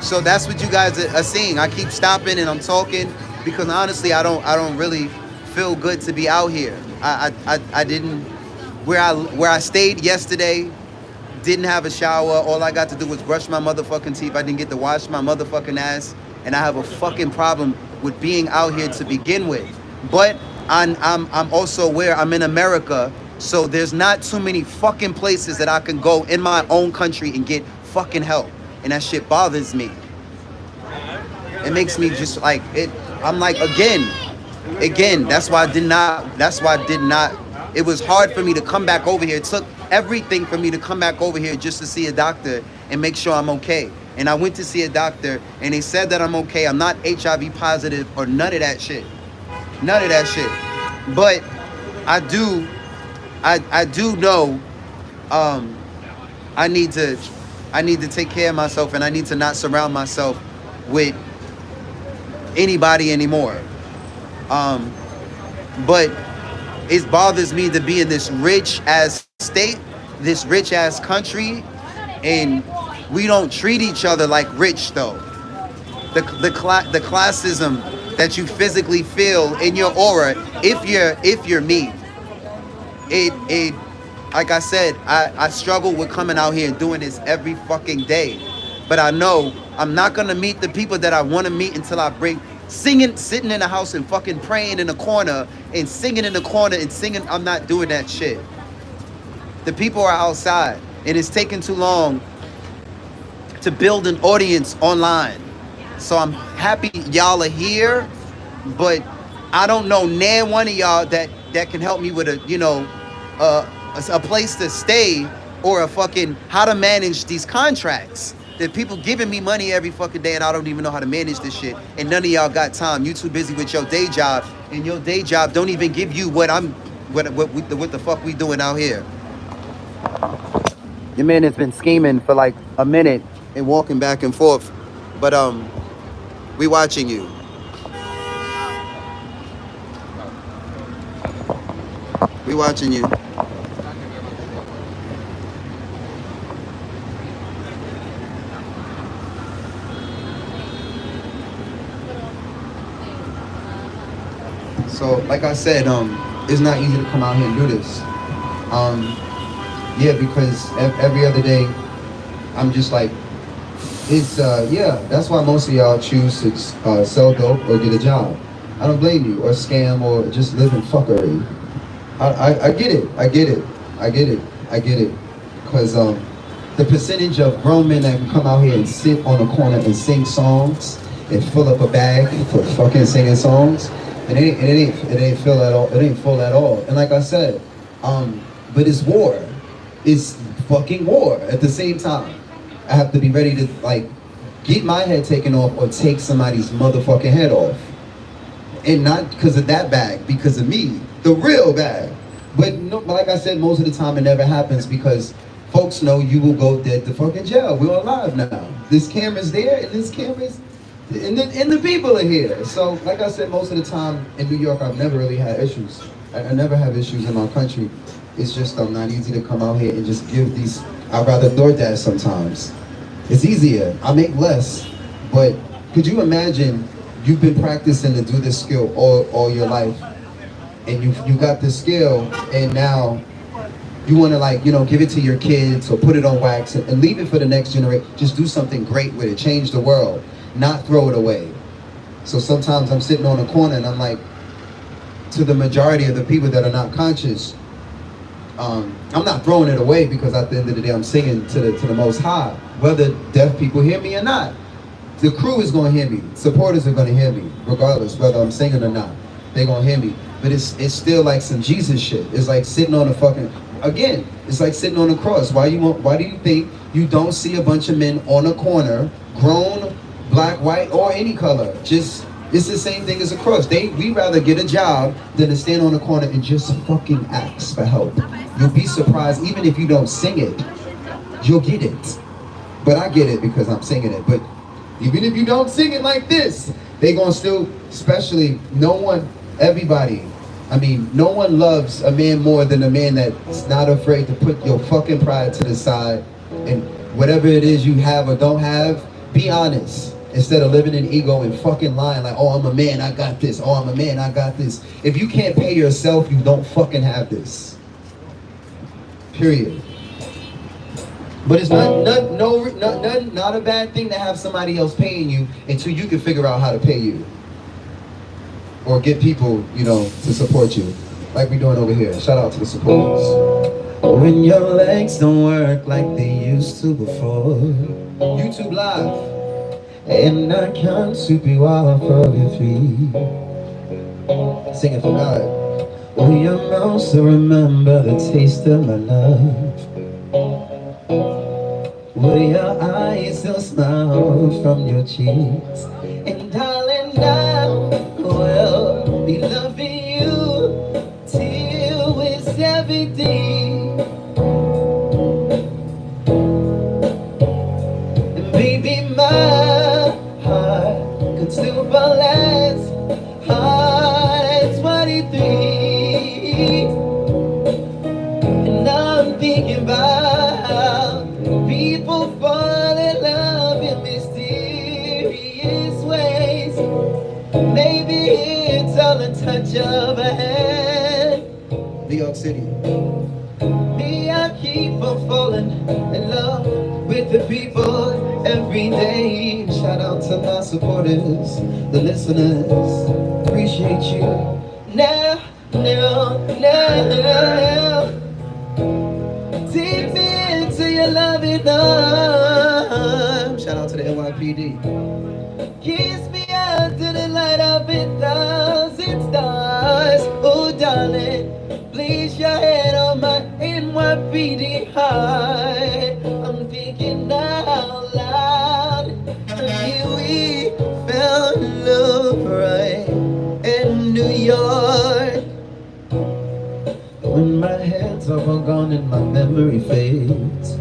So that's what you guys are seeing. I keep stopping and I'm talking because honestly I don't really feel good to be out here. I didn't, where I stayed yesterday, didn't have a shower. All I got to do was brush my motherfucking teeth. I didn't get to wash my motherfucking ass, and I have a fucking problem with being out here to begin with. But I'm also aware I'm in America, so there's not too many fucking places that I can go in my own country and get fucking help, and that shit bothers me. It makes me just like it. I'm like again. That's why I did not. It was hard for me to come back over here. It took everything for me to come back over here just to see a doctor and make sure I'm okay. And I went to see a doctor and they said that I'm okay. I'm not HIV positive or none of that shit. But I do I do know I need to take care of myself, and I need to not surround myself with anybody anymore. But it bothers me to be in this rich ass state, this rich ass country, and we don't treat each other like rich though. The classism that you physically feel in your aura, if you're me, it like I said, I struggle with coming out here and doing this every fucking day. But I know I'm not gonna meet the people that I want to meet until I bring sitting in the house and fucking praying in the corner and singing in the corner and singing. I'm not doing that shit. The people are outside, and it's taking too long to build an audience online. So I'm happy y'all are here, but I don't know near one of y'all that can help me with a place to stay or a fucking how to manage these contracts. That people giving me money every fucking day and I don't even know how to manage this shit. And none of y'all got time. You too busy with your day job, and your day job don't even give you what the fuck we doing out here. Your man has been scheming for like a minute and walking back and forth, but we watching you. We watching you. So, like I said, it's not easy to come out here and do this. Yeah, because every other day, I'm just like, it's, yeah, that's why most of y'all choose to sell dope or get a job. I don't blame you, or scam, or just live in fuckery. I get it, I get it, I get it, I get it. Because the percentage of grown men that come out here and sit on a corner and sing songs and fill up a bag for fucking singing songs, it ain't full at all. It ain't full at all. And like I said, but it's war. It's fucking war. At the same time, I have to be ready to like get my head taken off or take somebody's motherfucking head off. And not because of that bag, because of me, the real bag. But no, like I said, most of the time it never happens because folks know you will go dead to fucking jail. We're alive now. This camera's there, and this camera's. And the people are here. So, like I said, most of the time in New York, I've never really had issues. I never have issues in my country. It's just not easy to come out here and just give these. I'd rather DoorDash sometimes. It's easier. I make less. But could you imagine you've been practicing to do this skill all your life, and you got this skill, and now you want to give it to your kids or put it on wax and leave it for the next generation. Just do something great with it. Change the world. Not throw it away. So sometimes I'm sitting on a corner and I'm like, to the majority of the people that are not conscious, I'm not throwing it away because at the end of the day I'm singing to the Most High. Whether deaf people hear me or not, the crew is going to hear me. Supporters are going to hear me, regardless whether I'm singing or not. They're going to hear me. But it's still like some Jesus shit. It's like sitting on a fucking, again, it's like sitting on a cross. Why do you think you don't see a bunch of men on a corner, grown, black, white, or any color? Just, it's the same thing as a cross. We rather get a job than to stand on the corner and just fucking ask for help. You'll be surprised, even if you don't sing it, you'll get it. But I get it because I'm singing it. But even if you don't sing it like this, they gonna still, especially no one loves a man more than a man that's not afraid to put your fucking pride to the side, and whatever it is you have or don't have, be honest. Instead of living in ego and fucking lying like, oh, I'm a man, I got this. Oh, I'm a man, I got this. If you can't pay yourself, you don't fucking have this. Period. But it's not a bad thing to have somebody else paying you until you can figure out how to pay you. Or get people, to support you. Like we're doing over here. Shout out to the supporters. When your legs don't work like they used to before. YouTube Live. And I can't sweep you off of your feet. Singing for God. Will your mouth still remember the taste of my love? Will your eyes still smile from your cheeks? And darling, I will be loving you till it's every day. people falling in love with the people every day. Shout out to my supporters, the listeners. Appreciate you. Now. Take me into your loving arms. Shout out to the NYPD. Kiss me out to the light of 1,000 stars. Oh, darling, place your head on my NYPD heart. I'm thinking out loud. Here we found love right in New York. When my head's all gone and my memory fades,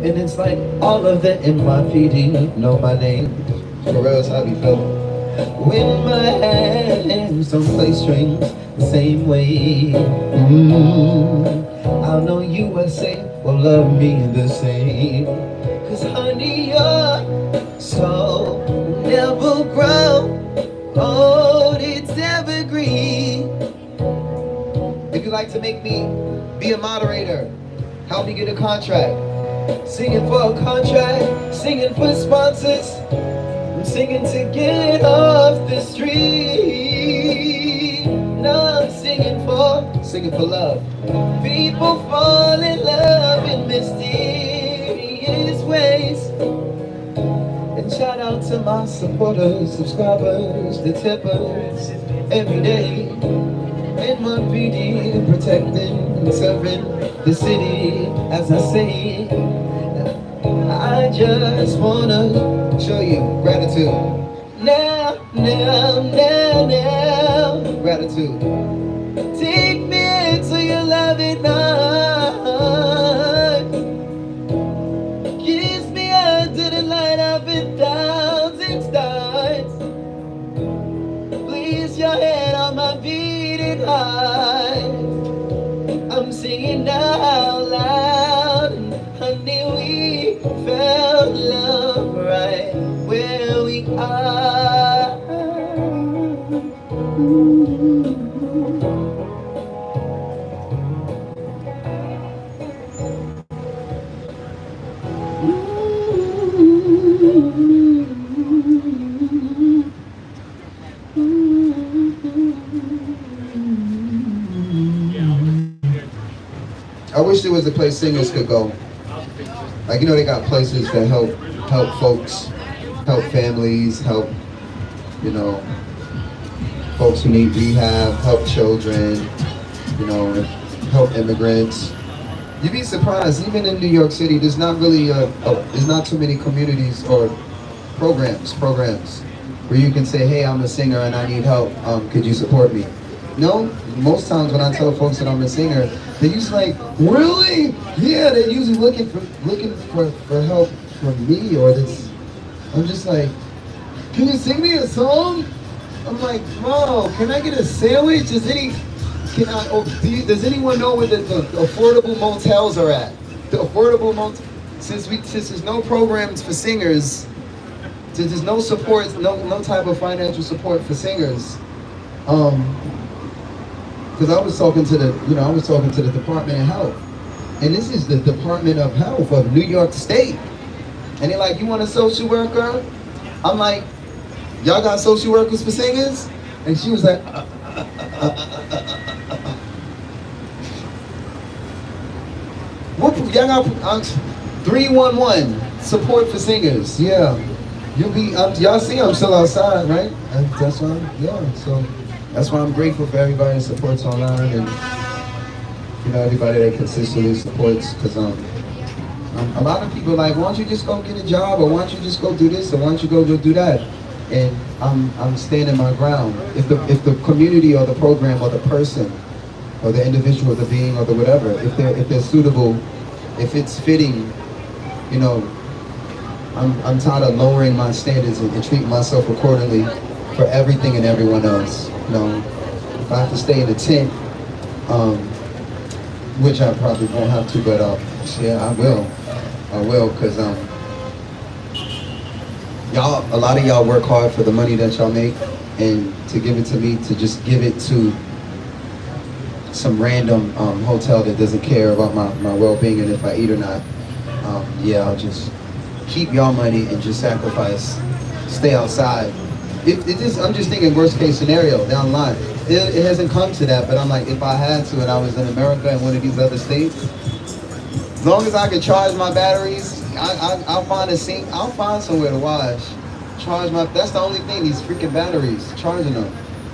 and it's like all of the NYPD know my name. For real, it's how we feel. When my hands don't play strings the same way, I'll know USA will love me the same. Cause honey, your soul never grow old, it's evergreen. If you'd like to make me be a moderator, help me get a contract. Singing for a contract, singing for sponsors. I'm singing to get off the street. Now I'm singing for love. People fall in love in mysterious ways. And shout out to my supporters, subscribers, the tippers, every day. NYPD protecting and serving the city, as I say. I just wanna show you gratitude. Now, gratitude. Take me into your loving arms. Kiss me under the light of 1,000 stars. Place your head on my beating heart. I'm singing out loud, honey, we found love right where we are. I wish there was a place singers could go. Like, you know, they got places that help folks, help families, help, you know, folks who need rehab, help children, you know, help immigrants. You'd be surprised, even in New York City, there's not really there's not too many communities or programs where you can say, hey, I'm a singer and I need help, could you support me? No, most times when I tell folks that I'm a singer, they're usually like, really? Yeah, they're usually looking for help from me, or this. I'm just like, can you sing me a song? I'm like, bro, can I get a sandwich? Does anyone know where the affordable motels are at? The affordable motel. Since there's no programs for singers, since there's no support, no type of financial support for singers. Because I was talking to the Department of Health, and this is the Department of Health of New York State, and they're like, you want a social worker? I'm like, y'all got social workers for singers? And she was like, what? Y'all got 311 support for singers? Yeah, y'all see I'm still outside, right? That's why, so. That's why I'm grateful for everybody that supports online, and you know, everybody that consistently supports. Because a lot of people are like, why don't you just go get a job, or why don't you just go do this, or why don't you go do that? And I'm standing my ground. If the community or the program or the person or the individual or the being or the whatever, if they're suitable, if it's fitting, you know, I'm tired of lowering my standards and treating myself accordingly for everything and everyone else. You know, if I have to stay in a tent, which I probably won't have to, but yeah, I will, because a lot of y'all work hard for the money that y'all make, and to give it to me, to just give it to some random hotel that doesn't care about my well-being and if I eat or not. Yeah, I'll just keep y'all money and just sacrifice, stay outside. I'm just thinking worst case scenario down the line. It hasn't come to that, but I'm like, if I had to and I was in America and one of these other states, as long as I can charge my batteries, I'll find a sink. I'll find somewhere to wash. Charge my. That's the only thing. These freaking batteries. Charging them.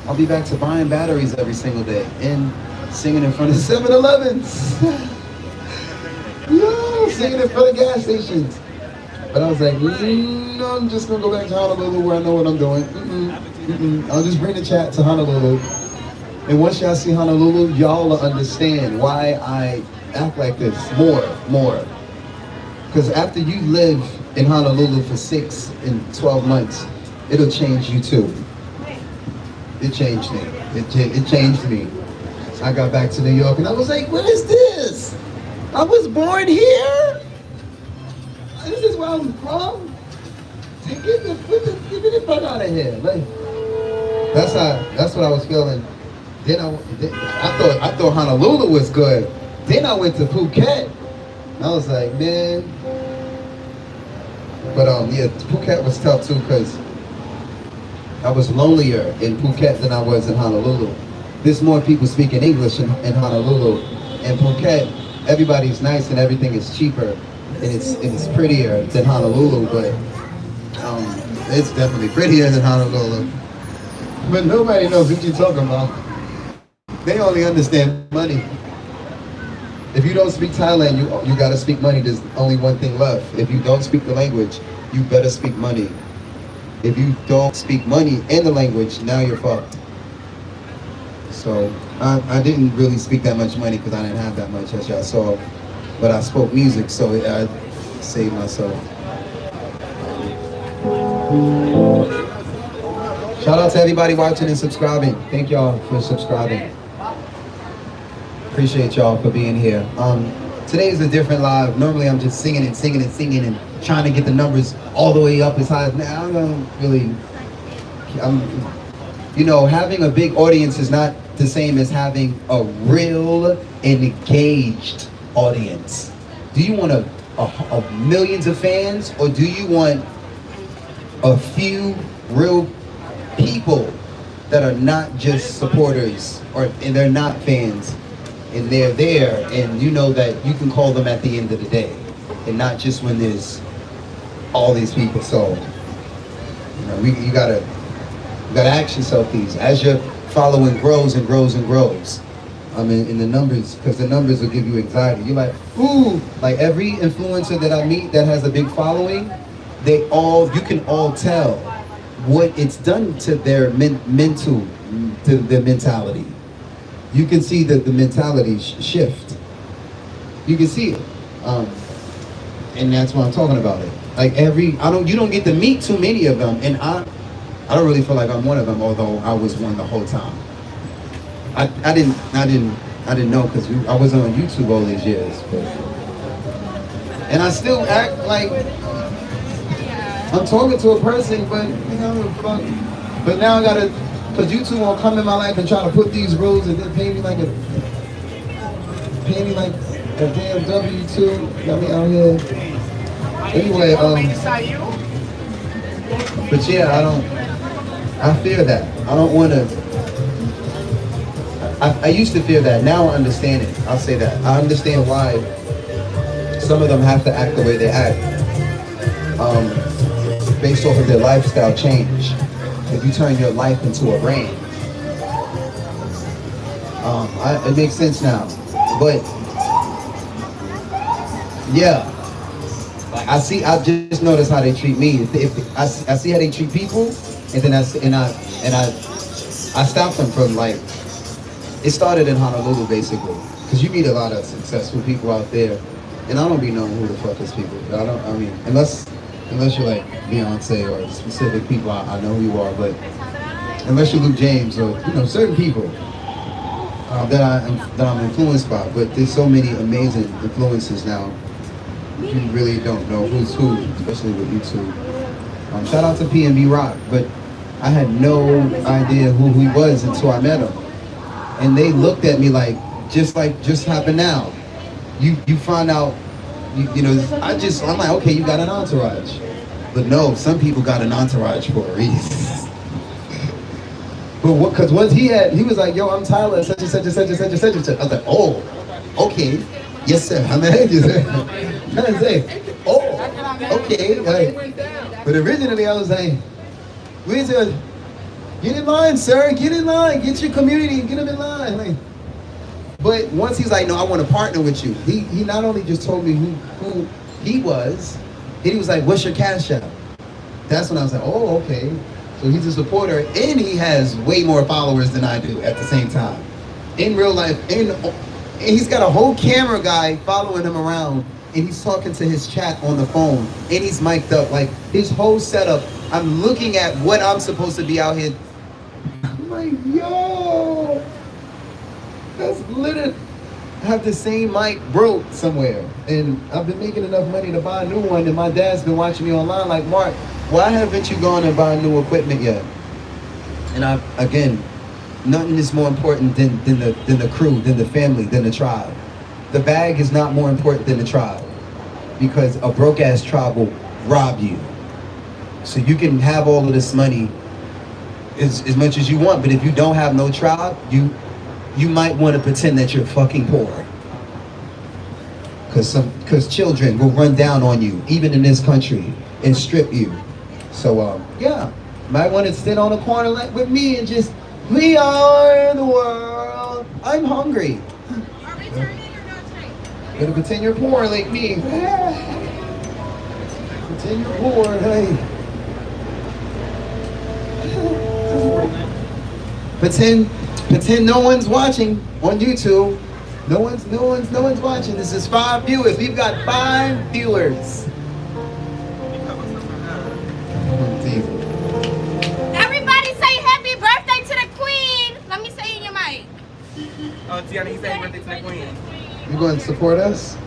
I'll be back to buying batteries every single day and singing in front of 7-Elevens. Yo, singing in front of gas stations. But I was like, no, I'm just gonna go back to Honolulu where I know what I'm doing. I'll just bring the chat to Honolulu. And once y'all see Honolulu, y'all will understand why I act like this more. Because after you live in Honolulu for 6 and 12 months, it'll change you too. It changed me. It changed me. I got back to New York and I was like, what is this? I was born here? This is where I'm from? Get me the fuck out of here. Like, that's what I was feeling. Then I thought Honolulu was good. Then I went to Phuket. I was like, man. But yeah, Phuket was tough too because I was lonelier in Phuket than I was in Honolulu. There's more people speaking English in Honolulu. In Phuket, everybody's nice and everything is cheaper and it's prettier than Honolulu, but it's definitely prettier than Honolulu. But nobody knows what you're talking about. They only understand money. If you don't speak Thailand, you gotta speak money. There's only one thing left. If you don't speak the language, you better speak money. If you don't speak money and the language, now you're fucked. So I didn't really speak that much money because I didn't have that much, as y'all saw. But I spoke music, so I saved myself. Shout out to everybody watching and subscribing. Thank y'all for subscribing. Appreciate y'all for being here. Today is a different live. Normally I'm just singing and trying to get the numbers all the way up as high as now. Having a big audience is not the same as having a real engaged audience. Do you want a millions of fans, or do you want a few real people that are not just supporters and they're not fans? And they're there, and you know that you can call them at the end of the day, and not just when there's all these people. So, you gotta ask yourself these as your following grows and grows and grows. In the numbers, because the numbers will give you anxiety. You're like, ooh, like every influencer that I meet that has a big following, you can all tell what it's done to their mentality. You can see that the mentality shift. You can see it, and that's what I'm talking about. It like you don't get to meet too many of them, and I don't really feel like I'm one of them, although I was one the whole time. I didn't know because I was on YouTube all these years, and I still act like I'm talking to a person, but but now I gotta. Because YouTube won't come in my life and try to put these rules and then pay me like a damn W-2. Got me out here. Anyway, but yeah, I fear that. I don't want to. I used to fear that. Now I understand it. I'll say that. I understand why some of them have to act the way they act, based off of their lifestyle change. If you turn your life into a brand, it makes sense now. But yeah, I just notice how they treat me. If I see how they treat people, and then I stop them from like. It started in Honolulu basically, because you meet a lot of successful people out there, and I don't be knowing who the fuck is people. Unless you're like Beyonce or specific people, I know who you are, but unless you're Luke James or certain people that I'm influenced by. But there's so many amazing influences now. You really don't know who's who, especially with YouTube. Shout out to PNB Rock, but I had no idea who he was until I met him, and they looked at me like just happened now. You find out, you know, I'm like, okay, you got an entourage. But no, some people got an entourage for a reason. But what, cause once he was like, yo, I'm Tyler, such and such and such and such and such and such. I was like, oh, okay. Yes, sir. I'm gonna say, oh, okay. Like, but originally I was like, get in line, sir, get in line, get your community, get them in line. Like, but once he's like, no, I want to partner with you. He not only just told me who he was, he was like, what's your cash app? That's when I was like, oh, okay. So he's a supporter, and he has way more followers than I do at the same time. In real life, and he's got a whole camera guy following him around, and he's talking to his chat on the phone, and he's mic'd up. Like, his whole setup, I'm looking at what I'm supposed to be out here. I'm like, yo, that's literally, I have the same mic broke somewhere, and I've been making enough money to buy a new one, and my dad's been watching me online like, Mark, why haven't you gone and bought new equipment yet? And again, nothing is more important than the crew, than the family, than the tribe. The bag is not more important than the tribe, because a broke ass tribe will rob you. So you can have all of this money as much as you want, but if you don't have no tribe, you might want to pretend that you're fucking poor. Because children will run down on you, even in this country, and strip you. So yeah, might want to sit on a corner like with me and just, we are the world. I'm hungry. Are we turning or not turning? Better pretend you're poor like me. Pretend you're poor, hey. Pretend no one's watching on YouTube. No one's watching. This is 5 viewers. We've got 5 viewers. Everybody say happy birthday to the queen. Let me say in your mic. Oh, Tiana, you say happy birthday to the queen. You going to support us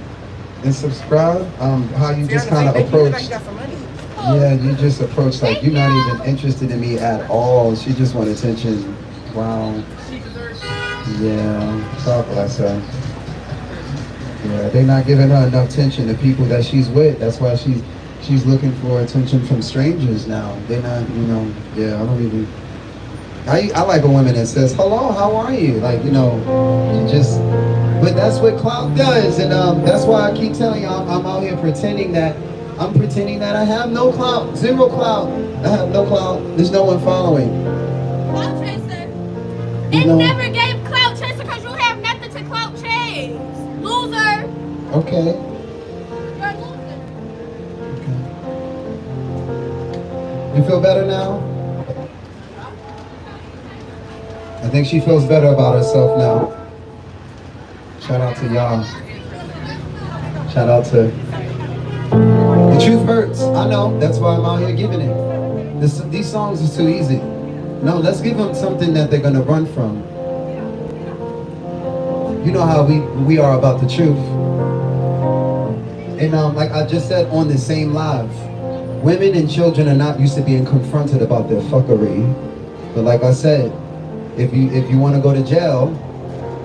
and subscribe? How you just Tiana, kind of say thank you, like approached? you got some money. Yeah, you just approached like you're not even interested in me at all. She just want attention. Wow. She deserves it. Yeah. God bless her. Yeah, they're not giving her enough attention to people that she's with. That's why she's looking for attention from strangers now. They're not, you know. Yeah, I don't even. I like a woman that says, hello, how are you? Like, you know, you just. But that's what clout does, and that's why I keep telling you, I'm out here pretending that I have no clout, 0 clout. I have no clout. There's no one following. Clout chaser. It never gave clout chaser because you have nothing to clout chase. Loser. Okay. You're a loser. You feel better now? I think she feels better about herself now. Shout out to y'all. Shout out to... The truth hurts. I know. That's why I'm out here giving it. These songs is too easy. No, let's give them something that they're going to run from. You know how we are about the truth. And like I just said on the same live, women and children are not used to being confronted about their fuckery. But like I said, if you want to go to jail,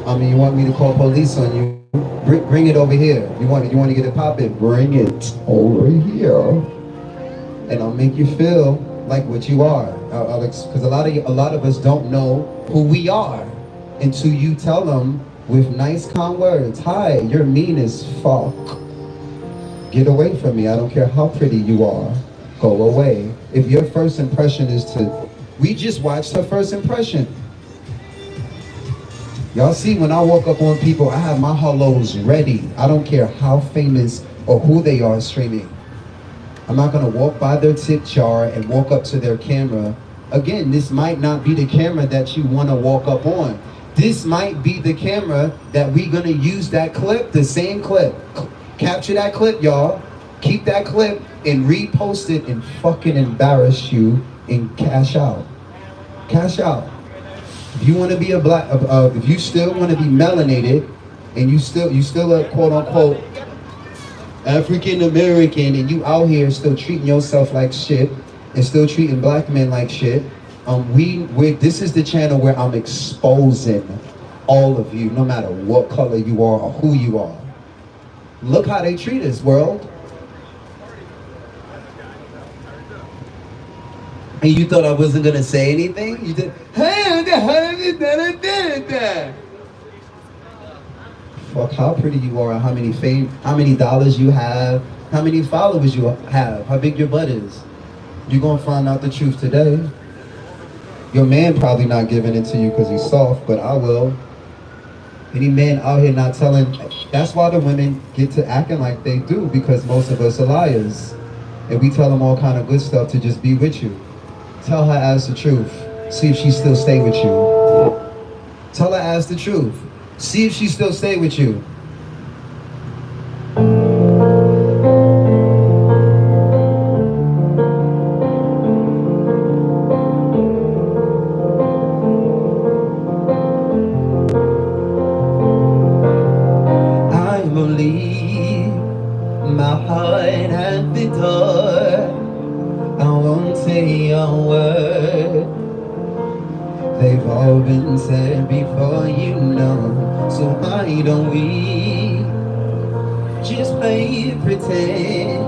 you want me to call police on you, bring it over here. You want to get it poppin', bring it over here, and I'll make you feel like what you are. Because a lot of us don't know who we are until you tell them with nice, calm words. Hi, you're mean as fuck. Get away from me. I don't care how pretty you are. Go away. If your first impression is to, we just watched her first impression. Y'all see, when I walk up on people, I have my hellos ready. I don't care how famous or who they are streaming. I'm not gonna walk by their tip jar and walk up to their camera. Again, this might not be the camera that you wanna walk up on. This might be the camera that we're gonna use that clip, the same clip. Capture that clip, y'all. Keep that clip and repost it and fucking embarrass you and cash out. Cash out. If you want to be if you still want to be melanated, and you still a quote unquote African American, and you out here still treating yourself like shit, and still treating black men like shit, this is the channel where I'm exposing all of you, no matter what color you are or who you are. Look how they treat us, world. And you thought I wasn't gonna say anything? You did. Fuck how pretty you are, how many how many dollars you have, how many followers you have, how big your butt is. You're gonna find out the truth today. Your man probably not giving it to you because he's soft, but I will. Any man out here not telling, that's why the women get to acting like they do, because most of us are liars. And we tell them all kind of good stuff to just be with you. Tell her ass the truth. See if she still stay with you. Tell her ass the truth. See if she still stay with you. I believe my heart at the door. I won't say a word. They've all been said before, you know. So why don't we just play pretend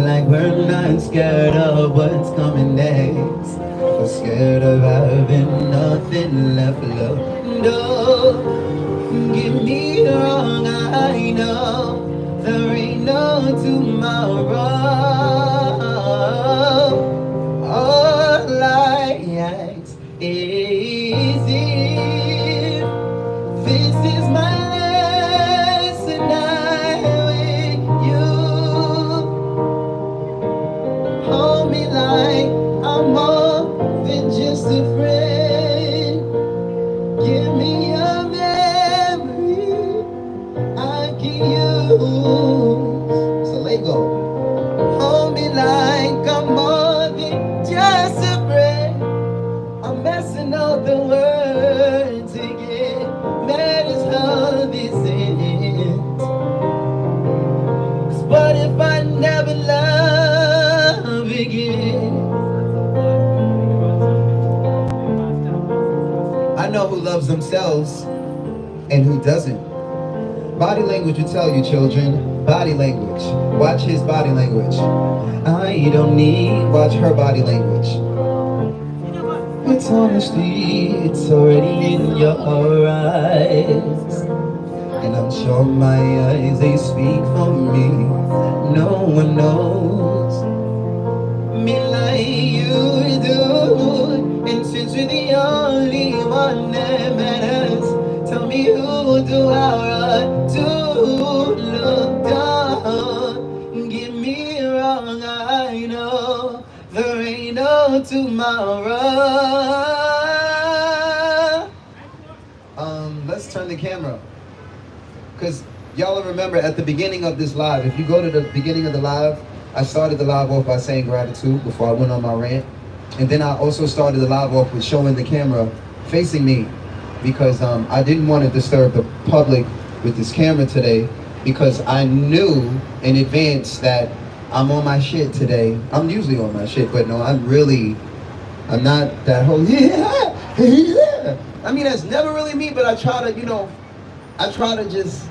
like we're not scared of what's coming next? We're scared of having nothing left, love. No, get me wrong, I know there ain't no tomorrow. All I ask is if this is my last night with you. Hold me like I'm more than just a friend. Give me a memory I can use. So let go. Hold me like I'm more than just a friend. I'm messing up the words again. That is how this ends. 'Cause what if I never love again? I know who loves themselves and who doesn't. Body language will tell you, children. Body language. Watch his body language. I don't need, watch her body language. It's honesty, it's already in your eyes. And I'm sure my eyes, they speak for me. No one knows me like you do. And since you're the only one that matters, tell me who do I run to? Look down, get me wrong, I know there ain't no tomorrow. Let's turn the camera. Because y'all remember at the beginning of this live, if you go to the beginning of the live, I started the live off by saying gratitude before I went on my rant. And then I also started the live off with showing the camera facing me, because I didn't want to disturb the public with this camera today, because I knew in advance that I'm on my shit today. I'm usually on my shit, but no, I'm not that whole, yeah. I mean, that's never really me, but I try to just,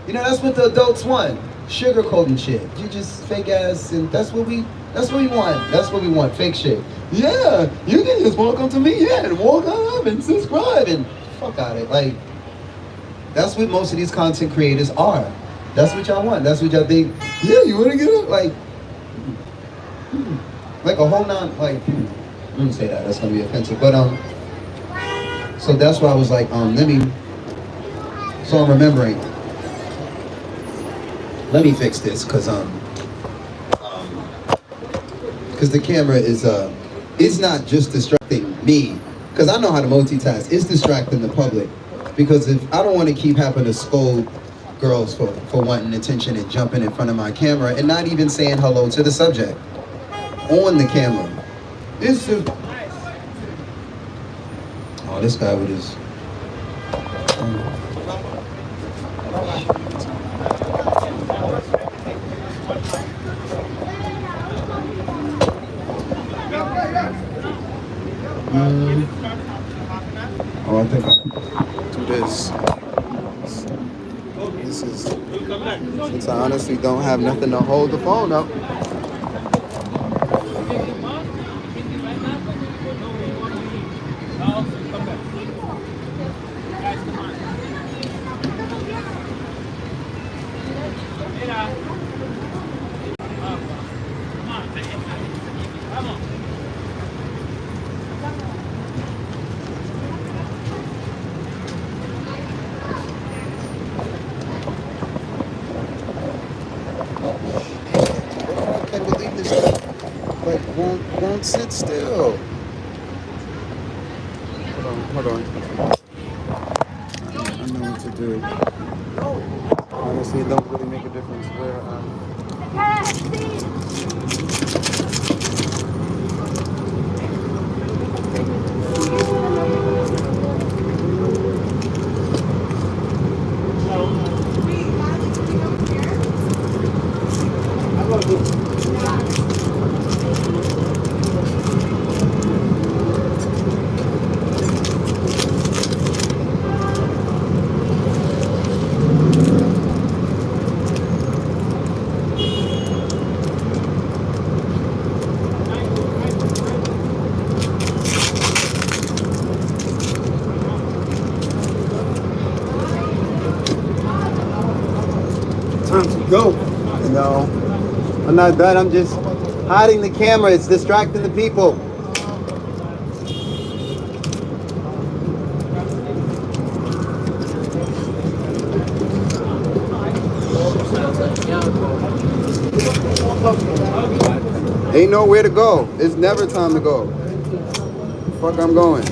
that's what the adults want. Sugarcoating shit. You just fake ass, and that's what we want. That's what we want, fake shit. Yeah, you can just walk up to me, and walk up and subscribe and fuck out of it. Like, that's what most of these content creators are. That's what y'all want. That's what y'all think. Yeah, you want to get up? Like a whole let me say that. That's gonna be offensive. But so that's why I was like, so I'm remembering. Let me fix this, cause the camera is it's not just distracting me, cause I know how to multitask. It's distracting the public, because if I don't want to keep having to scold girls for wanting attention and jumping in front of my camera and not even saying hello to the subject on the camera. It's just, oh, this guy with his. Oh, I think since I honestly don't have nothing to hold the phone up. I can't believe this stuff like won't sit still. Hold on. I know what to do. Honestly, it don't really make a difference where time to go. No, I'm not done. I'm just hiding the camera. It's distracting the people. Ain't nowhere to go. It's never time to go. Fuck, I'm going.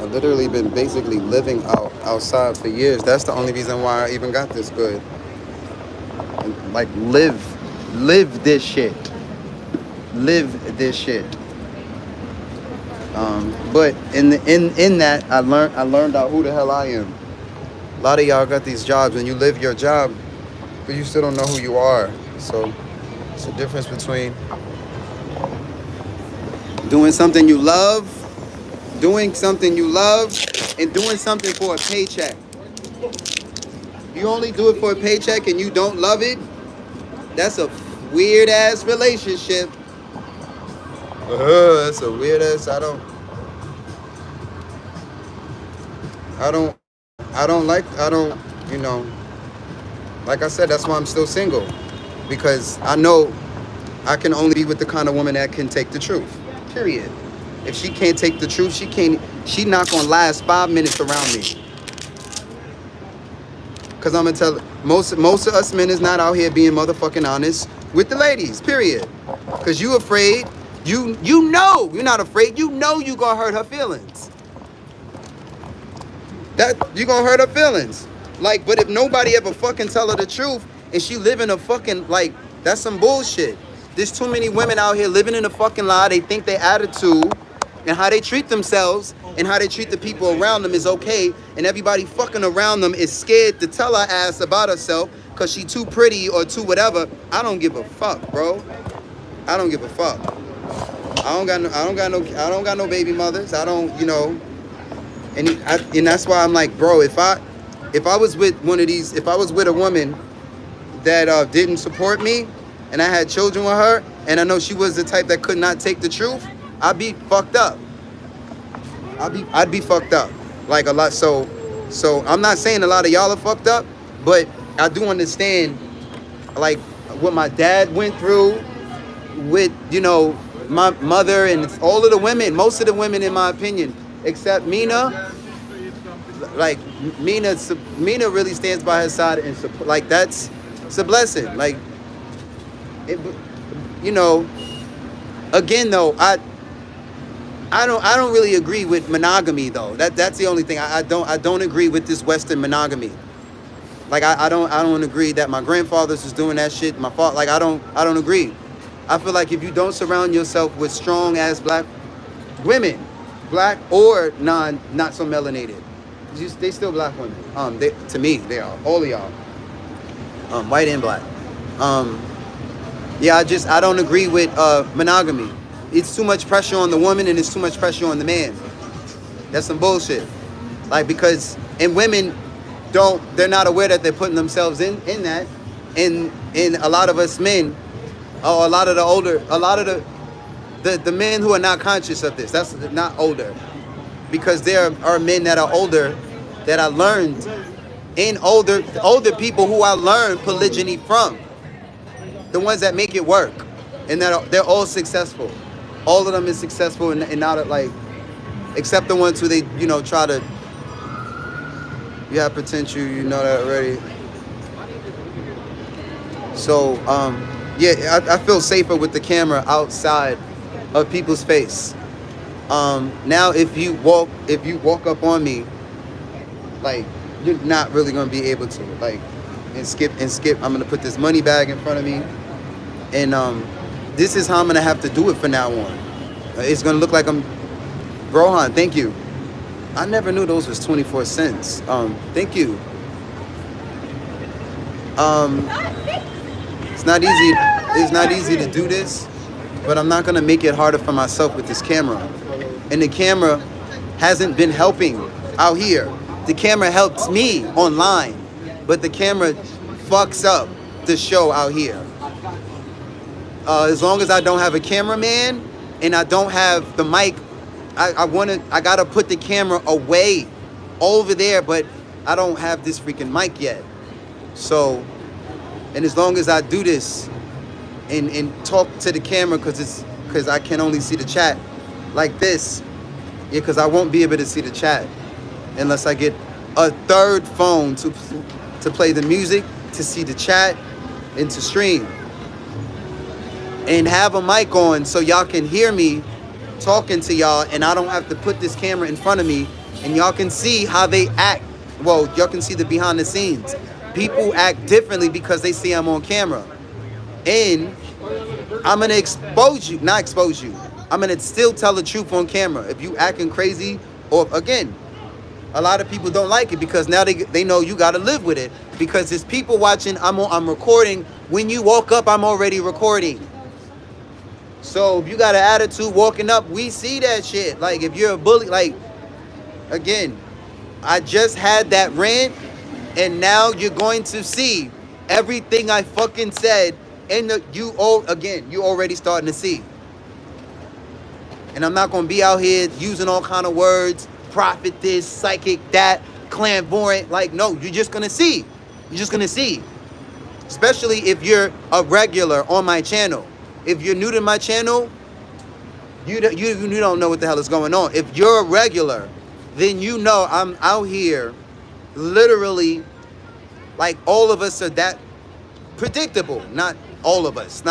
I've literally been basically living outside for years. That's the only reason why I even got this good. Like live this shit. Live this shit. But in that I learned out who the hell I am. A lot of y'all got these jobs and you live your job, but you still don't know who you are. So it's the difference between doing something you love, and doing something for a paycheck. You only do it for a paycheck and you don't love it, that's a weird ass relationship. That's a weird ass. I don't, like I said, that's why I'm still single. Because I know I can only be with the kind of woman that can take the truth. Period. If she can't take the truth, she not gonna last 5 minutes around me. Cause I'm gonna tell most of us men is not out here being motherfucking honest with the ladies, period. Cause you afraid, you know you're not afraid, you know you gonna hurt her feelings. That you gonna hurt her feelings. Like, but if nobody ever fucking tell her the truth and she live in a fucking, like, that's some bullshit. There's too many women out here living in a fucking lie. They think their attitude and how they treat themselves and how they treat the people around them is okay, and everybody fucking around them is scared to tell her ass about herself because she too pretty or too whatever. I don't give a fuck, bro. I don't give a fuck. I don't got no baby mothers. I don't, and that's why I'm like, bro, if I was with if I was with a woman that didn't support me and I had children with her and I know she was the type that could not take the truth, I'd be fucked up. I'd be fucked up. Like a lot. So I'm not saying a lot of y'all are fucked up, but I do understand like what my dad went through with, my mother and all of the women, most of the women in my opinion, except Mina. Like Mina really stands by her side and support. Like it's a blessing. Like again though, I don't really agree with monogamy though. That's the only thing. I don't agree with this Western monogamy. Like I don't agree that my grandfathers was doing that shit. My father, like I don't agree. I feel like if you don't surround yourself with strong ass black women, black or not so melanated, they still black women. To me they are, all of y'all, white and black. Yeah, I don't agree with monogamy. It's too much pressure on the woman and it's too much pressure on the man. That's some bullshit. Like, because, and women they're not aware that they're putting themselves in that. And a lot of us men, or a lot of the men who are not conscious of this, that's not older. Because there are men that are older that I learned, and older people who I learned polygyny from. The ones that make it work, and that they're all successful. All of them is successful, and not like, except the ones who they, you know, try to. You have potential, you know that already. So, yeah, I feel safer with the camera outside of people's face. Now, if you walk up on me, like, you're not really gonna be able to, like, and skip. I'm gonna put this money bag in front of me, and this is how I'm gonna have to do it from now on. It's gonna look like I'm Rohan. Thank you. I never knew those was 24 cents. Thank you. It's not easy. It's not easy to do this, but I'm not gonna make it harder for myself with this camera. And the camera hasn't been helping out here. The camera helps me online, but the camera fucks up the show out here. As long as I don't have a cameraman and I don't have the mic, I gotta put the camera away over there, but I don't have this freaking mic yet. So, and as long as I do this and talk to the camera, because I can only see the chat like this, yeah, because I won't be able to see the chat unless I get a third phone to play the music, to see the chat, and to stream. And have a mic on so y'all can hear me talking to y'all, and I don't have to put this camera in front of me, and y'all can see how they act. Well, y'all can see the behind the scenes. People act differently because they see I'm on camera. And I'm gonna not expose you. I'm gonna still tell the truth on camera. If you acting crazy, or again, a lot of people don't like it because now they know you gotta live with it. Because there's people watching, I'm recording. When you walk up, I'm already recording. So if you got an attitude walking up, we see that shit. Like, if you're a bully, like, again, I just had that rant, and now you're going to see everything I fucking said, and you already starting to see. And I'm not gonna be out here using all kind of words, prophet this, psychic that, clairvoyant. Like, no, you're just gonna see. You're just gonna see. Especially if you're a regular on my channel. If you're new to my channel, you don't know what the hell is going on. If you're a regular, then you know I'm out here literally, like, all of us are that predictable. Not all of us.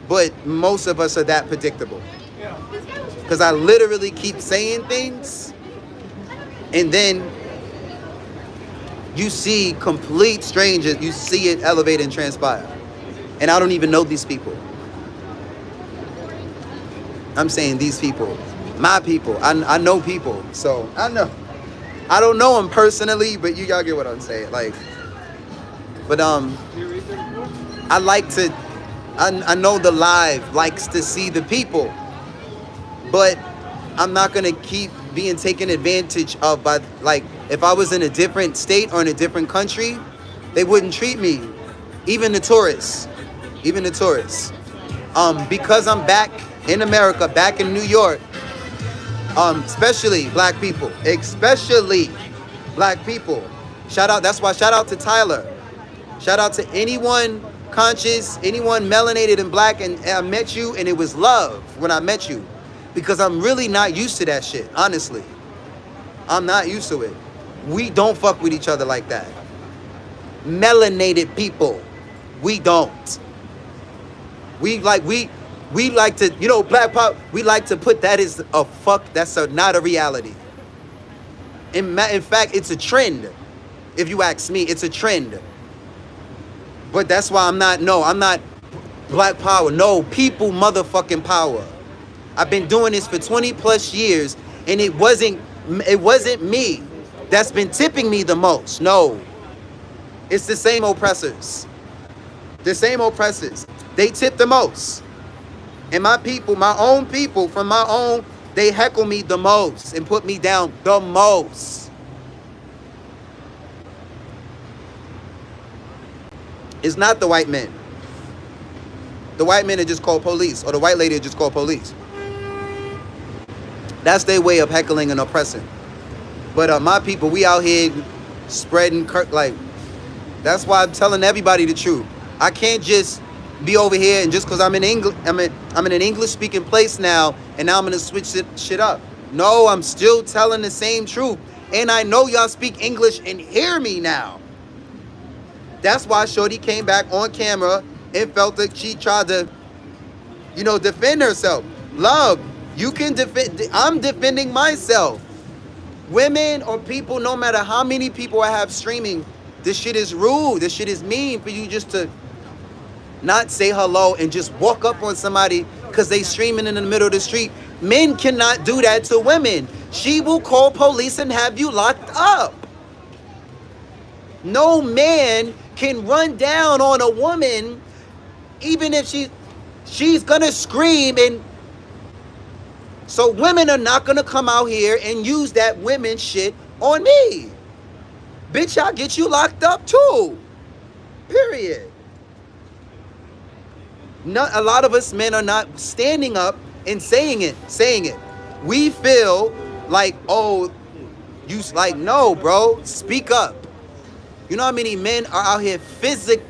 But most of us are that predictable. Because I literally keep saying things, and then you see complete strangers, you see it elevate and transpire. And I don't even know these people. I'm saying these people, my people. I know people, so I know. I don't know them personally, but y'all get what I'm saying. Like, but I like to. I know the live likes to see the people, but I'm not gonna keep being taken advantage of by, like, if I was in a different state or in a different country, they wouldn't treat me. Even the tourists. Because I'm back in America, back in New York, especially black people. That's why shout out to Tyler. Shout out to anyone conscious, anyone melanated and black, and I met you, and it was love when I met you. Because I'm really not used to that shit, honestly. I'm not used to it. We don't fuck with each other like that. Melanated people, we don't. We like to, you know, black pop, we like to put that as a fuck, that's not a reality. In fact, it's a trend. If you ask me, it's a trend. But that's why I'm not black power. No, people motherfucking power. I've been doing this for 20 plus years, and it wasn't me that's been tipping me the most. No. It's the same oppressors. They tip the most. And my people, my own people from my own They heckle me the most and put me down the most. It's not the white men. The white men are just called police, or the white lady are just called police. That's their way of heckling and oppressing. But my people, we out here spreading like. That's why I'm telling everybody the truth. I can't just be over here and just because I'm in English, I'm in an English speaking place now, and now I'm gonna switch shit up. No, I'm still telling the same truth, and I know y'all speak English and hear me now. That's why Shorty came back on camera and felt that she tried to, defend herself. Love, you can defend. I'm defending myself. Women or people, no matter how many people I have streaming, this shit is rude. This shit is mean for you just to not say hello and just walk up on somebody because they streaming in the middle of the street. Men cannot do that to women. She will call police and have you locked up. No man can run down on a woman even if she's gonna scream. And so women are not gonna come out here and use that women shit on me. Bitch, I'll get you locked up too. Period. A lot of us men are not standing up and saying it. We feel like, oh, no, bro, speak up. You know how many men are out here physically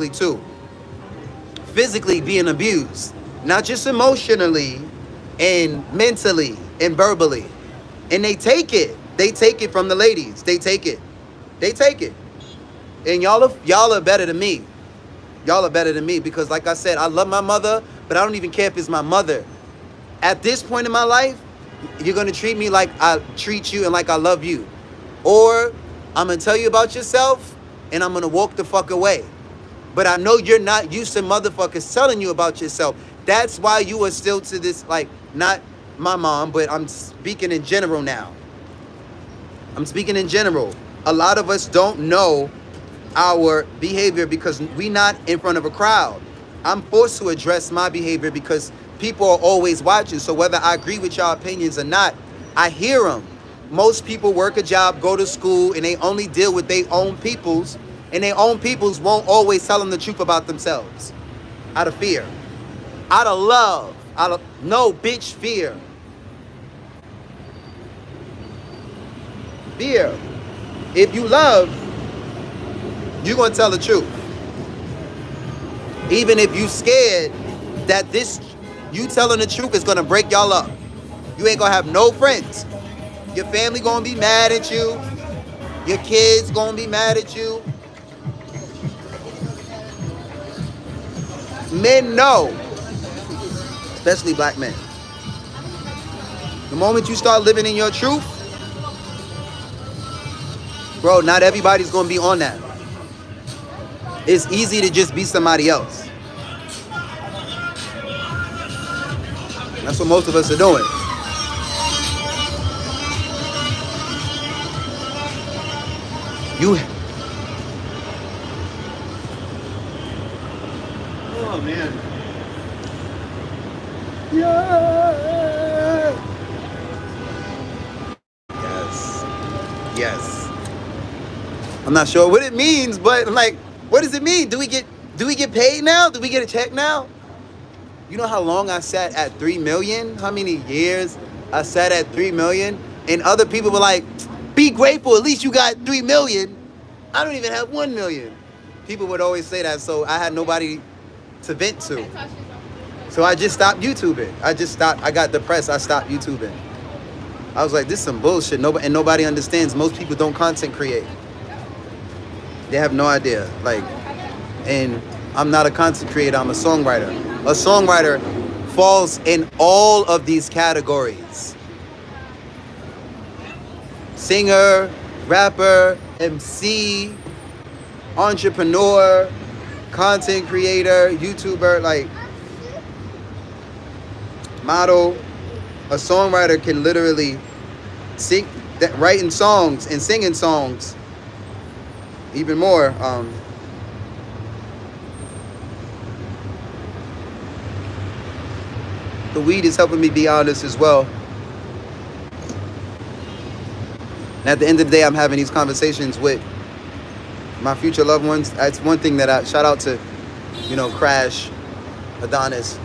too. Physically being abused. Not just emotionally and mentally and verbally. And they take it. They take it from the ladies. They take it. And y'all are better than me. Y'all are better than me because, like I said, I love my mother, but I don't even care if it's my mother. At this point in my life, you're going to treat me like I treat you and like I love you. Or I'm going to tell you about yourself and I'm going to walk the fuck away. But I know you're not used to motherfuckers telling you about yourself. That's why you are still to this, like, not my mom, but I'm speaking in general now. I'm speaking in general. A lot of us don't know our behavior because we not in front of a crowd. I'm forced to address my behavior because people are always watching. So whether I agree with y'all opinions or not, I hear them. Most people work a job, go to school, and they only deal with their own peoples, and their own peoples won't always tell them the truth about themselves. Out of fear. Out of love. No, bitch, fear. Fear. If you love, you're going to tell the truth. Even if you scared that you telling the truth is going to break y'all up. You ain't going to have no friends. Your family going to be mad at you. Your kids going to be mad at you. Men know, especially black men. The moment you start living in your truth, bro, not everybody's going to be on that. It's easy to just be somebody else. That's what most of us are doing. Oh man. Yeah. Yes. I'm not sure what it means, but I'm like, what does it mean? Do we get paid now? Do we get a check now? You know how long I sat at 3 million? How many years I sat at 3 million? And other people were like, be grateful, at least you got 3 million. I don't even have 1 million. People would always say that, so I had nobody to vent to. So I just stopped YouTubing. I got depressed, I stopped YouTubing. I was like, this is some bullshit, and nobody understands. Most people don't content create. They have no idea. Like, and I'm not a content creator, I'm a songwriter. A songwriter falls in all of these categories. Singer, rapper, MC, entrepreneur, content creator, YouTuber, like model. A songwriter can literally writing songs and singing songs. Even more. The weed is helping me be honest as well. And at the end of the day, I'm having these conversations with my future loved ones. That's one thing that I shout out to, you know, Crash, Adonis.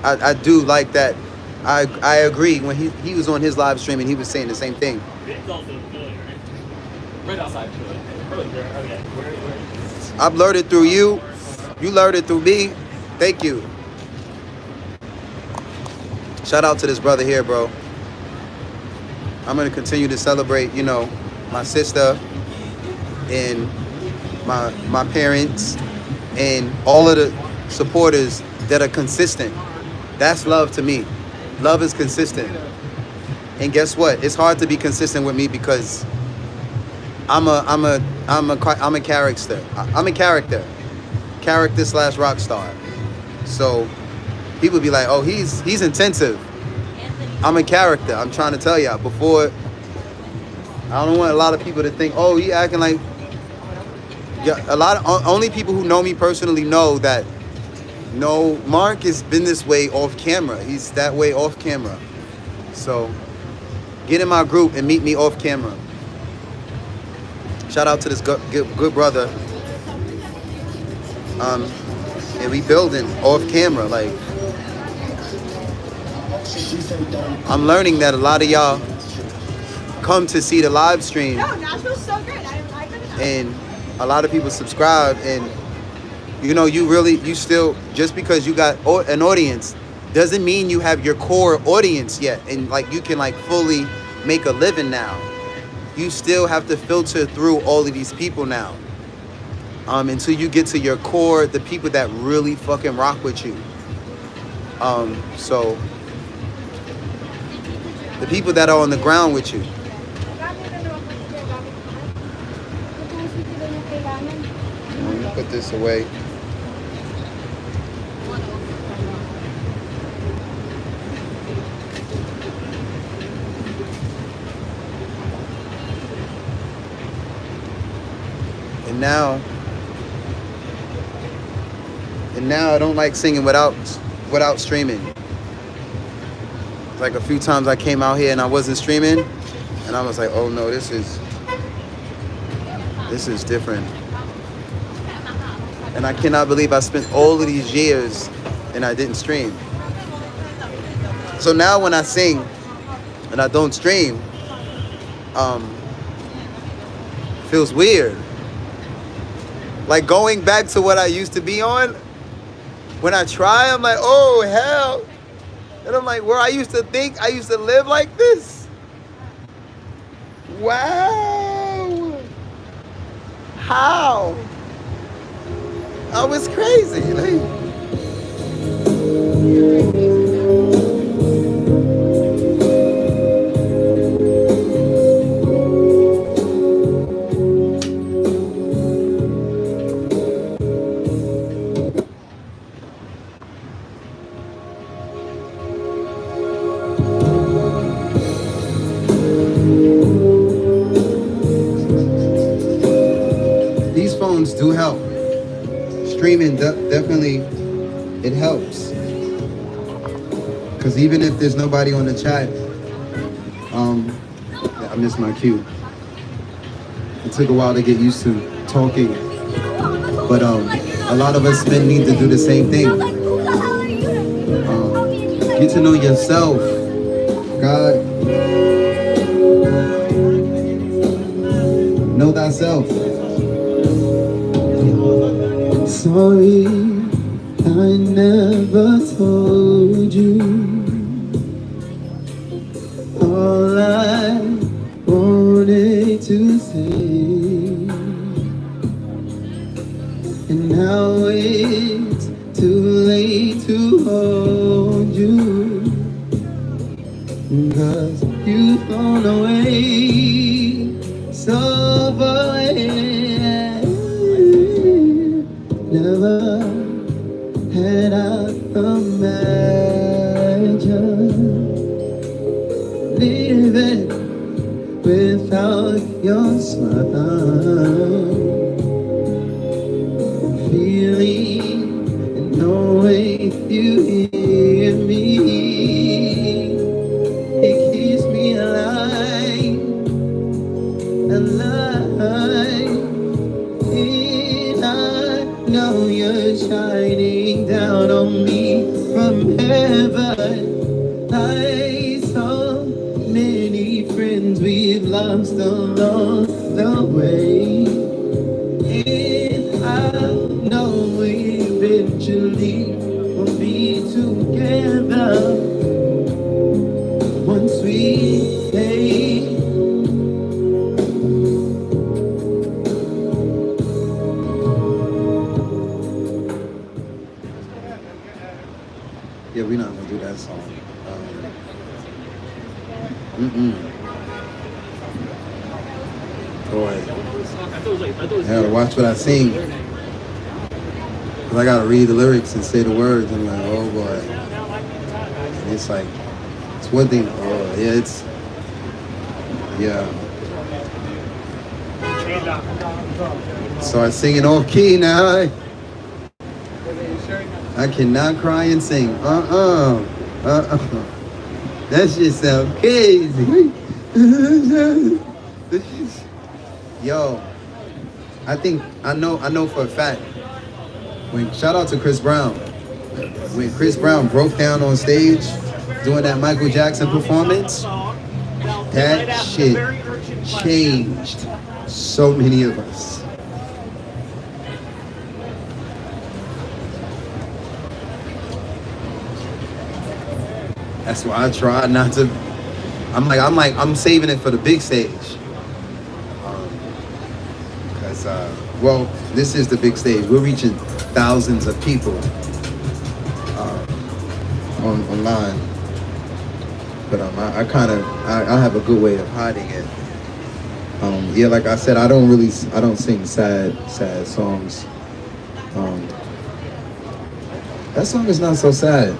I do like that. I agree. When he was on his live stream and he was saying the same thing. It's also in Philly, right? Right outside Philly. Okay. I've learned it through you. You learned it through me. Thank you. Shout out to this brother here, bro. I'm going to continue to celebrate, you know, my sister and my parents and all of the supporters that are consistent. That's love to me. Love is consistent. And guess what? It's hard to be consistent with me because I'm a character. I'm a character. Character/rock star. So people be like, oh, he's intensive. I'm a character. I'm trying to tell y'all before. I don't want a lot of people to think, oh, he acting like. Yeah, only people who know me personally know that. No, Mark has been this way off camera. He's that way off camera. So get in my group and meet me off camera. Shout out to this good brother. And we building off camera. Like, I'm learning that a lot of y'all come to see the live stream. No, Nashville's so good. I couldn't. And a lot of people subscribe, and you know, you still, just because you got an audience doesn't mean you have your core audience yet, and like you can like fully make a living now. You still have to filter through all of these people now, until you get to your core, the people that really fucking rock with you. So the people that are on the ground with you. Let me put this away. And now I don't like singing without streaming. Like a few times I came out here and I wasn't streaming, and I was like, oh no, this is different. And I cannot believe I spent all of these years and I didn't stream. So now when I sing and I don't stream, feels weird. Like going back to what I used to be on, when I try, I'm like, oh hell. And I'm like, where I used to think I used to live like this? Wow. How? I was crazy. Like, these phones do help. Streaming definitely, it helps. Because even if there's nobody on the chat, I missed my cue. It took a while to get used to talking. But a lot of us men need to do the same thing. Get to know yourself. God. Know thyself. Sorry, I never told you all I wanted to say, and now it's too late to hold you, 'cause you've gone away, so far away. Never had I imagined living without your smile, feeling and knowing you hear me. lost along the way. And I know eventually we'll be together one sweet day. Yeah, we're not gonna do that song. Boy, I gotta watch what I sing. Cause I gotta read the lyrics and say the words. I'm like, oh boy. And it's like, it's one thing. Oh yeah, it's yeah. Start singing off key now. I cannot cry and sing. That shit sound crazy. Yo, I know for a fact. Shout out to Chris Brown. When Chris Brown broke down on stage doing that Michael Jackson performance, that shit changed so many of us. That's why I try not to. I'm saving it for the big stage. Because, well, this is the big stage. We're reaching thousands of people online. But I have a good way of hiding it. Yeah, like I said, I don't sing sad songs. That song is not so sad.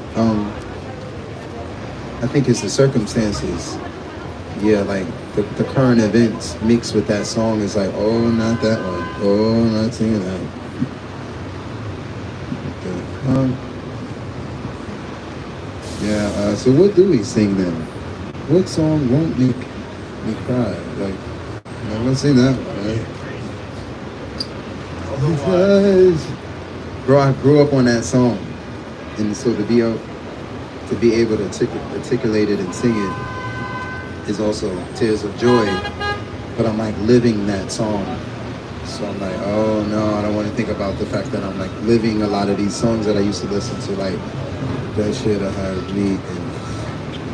I think it's the circumstances. Yeah, like the current events mixed with that song is like, oh, not that one. Oh, not singing that. Yeah, so what do we sing then? What song won't make me cry? Like, I'm not gonna sing that one, right? Because, bro, I grew up on that song. And so to be able to articulate it and sing it is also tears of joy, but I'm like living that song. So I'm like, oh no, I don't want to think about the fact that I'm like living a lot of these songs that I used to listen to, like that shit I had me and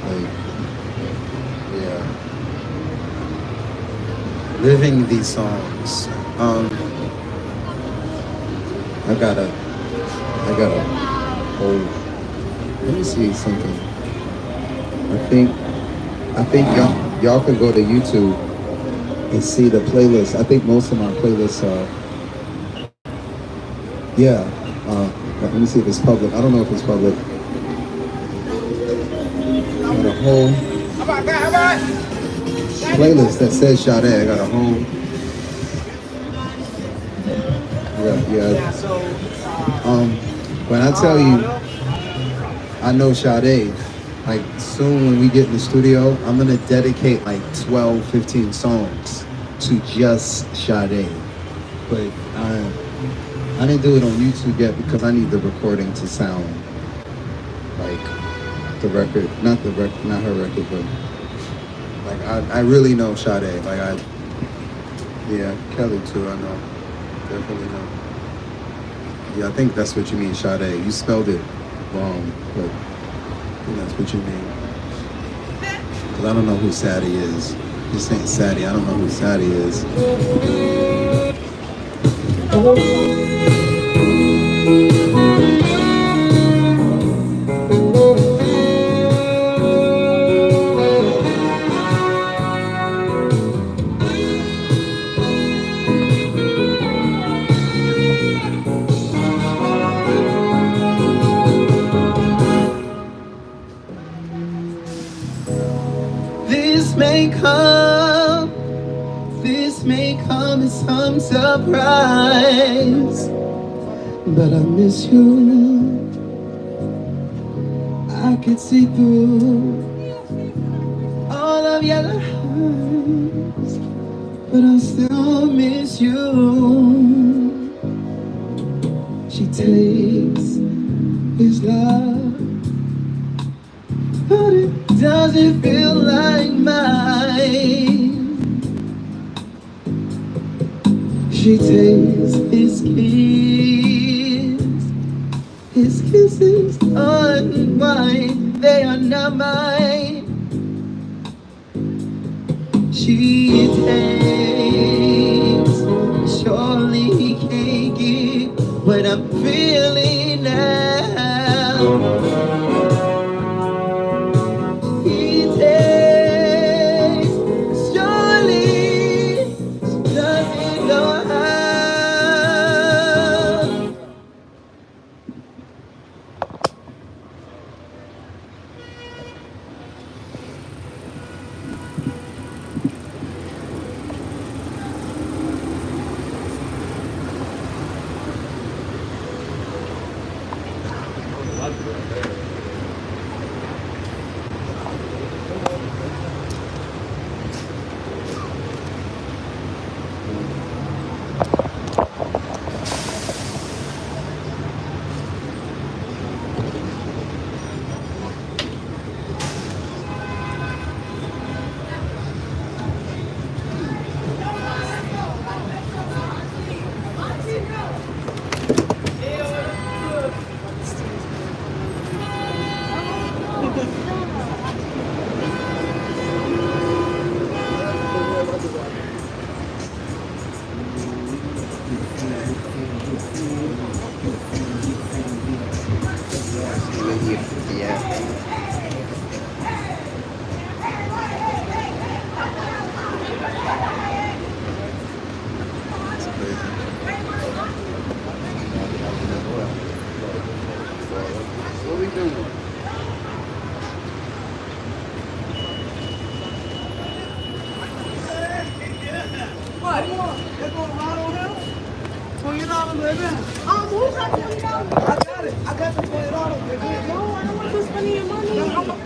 like, yeah, living these songs. I gotta hold. Let me see something. I think y'all can go to YouTube and see the playlist. I think most of my playlists are. Yeah. Let me see if it's public. I don't know if it's public. I got a whole playlist that says Sade. I got a whole. Yeah. When I tell you, I know Sade, like soon when we get in the studio, I'm gonna dedicate like 12, 15 songs to just Sade. But I didn't do it on YouTube yet because I need the recording to sound like the record, not her record, but like I really know Sade. Like yeah, Kelly too, I know, definitely know. Yeah, I think that's what you mean, Sade. You spelled it wrong, but I think that's what you mean. Because I don't know who Sadie is. You're saying Sadie, I don't know who Sadie is. This may come as some surprise, but I miss you. I could see through all of your lies, but I still miss you. She takes his love, but it doesn't feel like mine. She takes his kisses on mine, they are not mine. She takes, surely he can't give what I'm feeling now. He takes, surely she doesn't know how. What we doing? What? They're going to ride on him? $20, baby. Who's got $20? I got it. I got the $20, baby. No, I don't want to spend your money.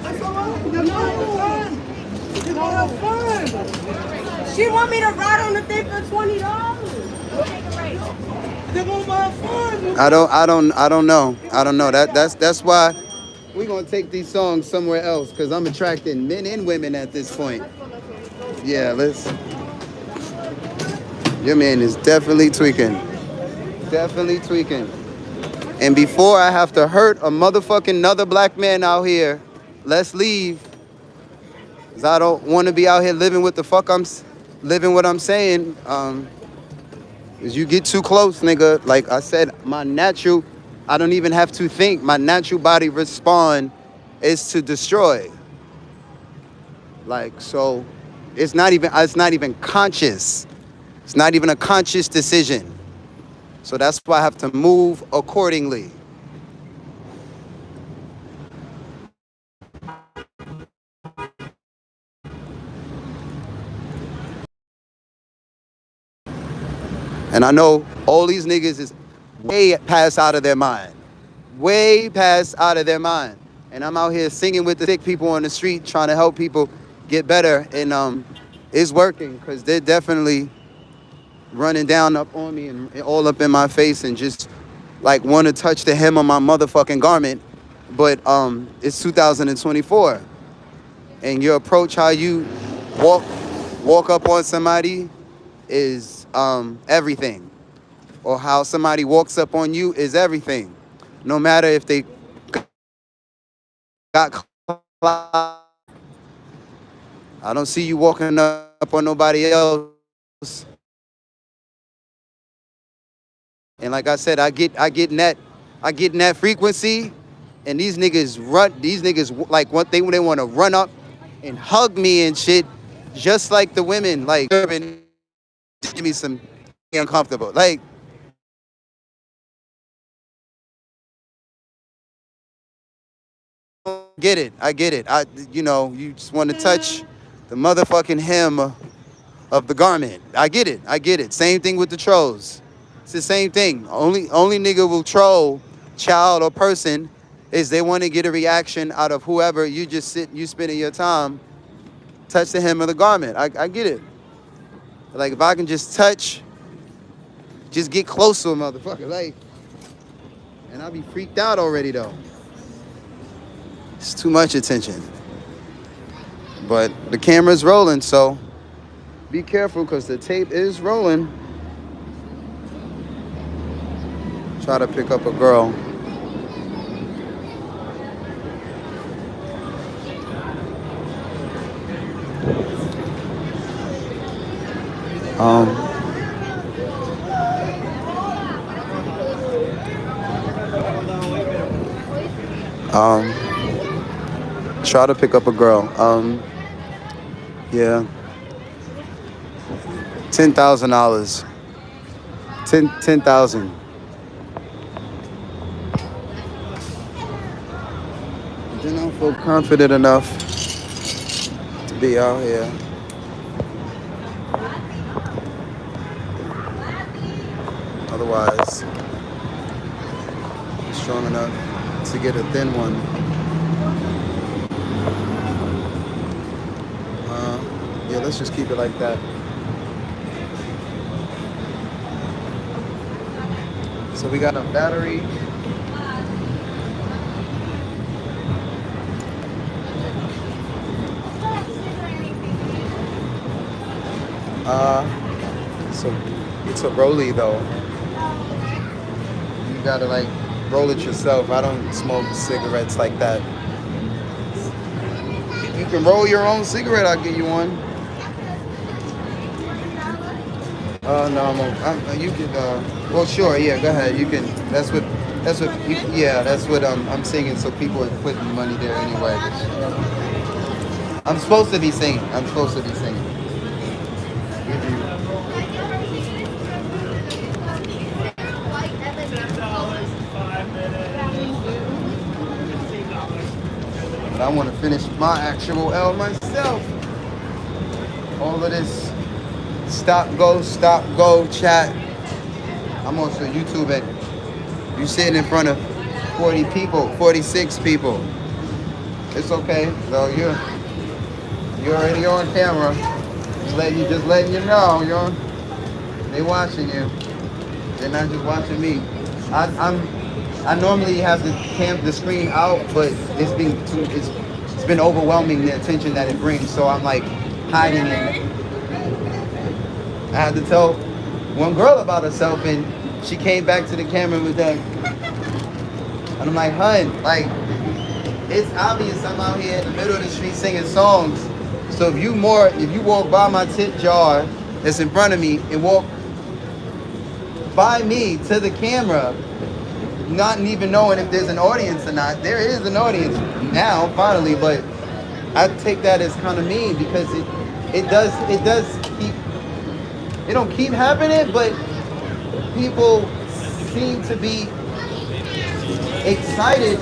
That's all right. You're going to have fun. You're going to have fun. She want me to ride on the thing for $20. They're going to have fun. I don't know. That's why we're gonna take these songs somewhere else, because I'm attracting men and women at this point. Yeah, your man is definitely tweaking. Definitely tweaking. And before I have to hurt a motherfucking another black man out here, let's leave. Cause I don't want to be out here living what the fuck living what I'm saying. Cause you get too close, nigga. Like I said, I don't even have to think. My natural body respond is to destroy. Like, so it's not even conscious. It's not even a conscious decision. So that's why I have to move accordingly. And I know all these niggas is way past out of their mind. Way past out of their mind. And I'm out here singing with the sick people on the street, trying to help people get better. And it's working, because they're definitely running down up on me and all up in my face and just like want to touch the hem of my motherfucking garment. But it's 2024. And your approach, how you walk up on somebody is everything. Or how somebody walks up on you is everything. No matter if they got clout. I don't see you walking up on nobody else. And like I said, I get in that frequency, and these niggas like what they want to run up and hug me and shit, just like the women, like give me some uncomfortable. Like, I get it. You just want to touch the motherfucking hem of the garment. I get it. Same thing with the trolls. It's the same thing. Only nigga will troll child or person is they want to get a reaction out of whoever you spending your time, touch the hem of the garment. I get it. Like, if I can just get close to a motherfucker, like, and I'll be freaked out already though. It's too much attention. But the camera's rolling, so be careful, because the tape is rolling. Try to pick up a girl. Try to pick up a girl. Yeah. $10,000. 10,000. Then I feel confident enough to be out here. Otherwise, I'm strong enough to get a thin one. Yeah, let's just keep it like that. So we got a battery. It's a rollie though. You gotta like roll it yourself. I don't smoke cigarettes like that. If you can roll your own cigarette, I'll get you one. No, you can. Well, sure, yeah, go ahead. You can. That's what. Yeah, that's what I'm singing. So people are putting money there anyway. I'm supposed to be singing. But I want to finish my actual L myself. All of this stop, go, chat. I'm also YouTube it. You sitting in front of 40 people, 46 people. It's okay, though. You're already on camera. Just letting you know, they watching you. They're not just watching me. I normally have the screen out, but it's been overwhelming, the attention that it brings. So I'm like hiding it. I had to tell one girl about herself, and she came back to the camera with that. And I'm like, hun, like, it's obvious I'm out here in the middle of the street singing songs. So if you walk by my tip jar that's in front of me and walk by me to the camera, not even knowing if there's an audience or not. There is an audience now, finally, but I take that as kind of mean because it does keep, it don't keep happening, but people seem to be excited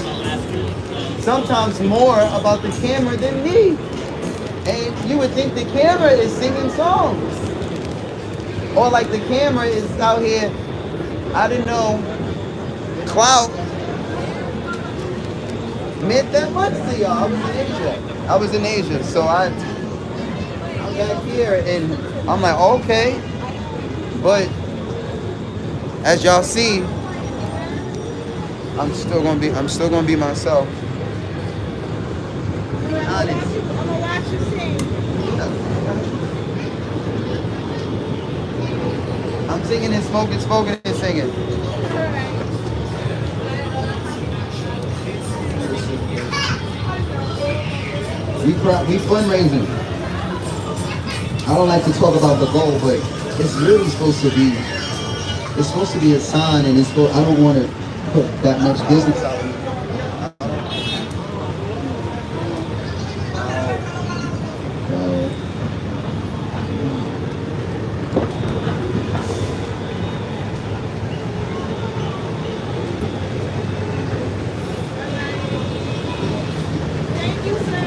sometimes more about the camera than me. And you would think the camera is singing songs. Or like the camera is out here, I didn't know, clout meant that much to y'all. I was in Asia, so I'm back here and I'm like, okay. But as y'all see, I'm still gonna be myself. Be honest. I'm gonna watch you sing. I'm singing and smoking and singing. We fundraising. I don't like to talk about the goal, but it's really supposed to be. It's supposed to be a sign, and I don't want to put that much business out there. Thank you, sir.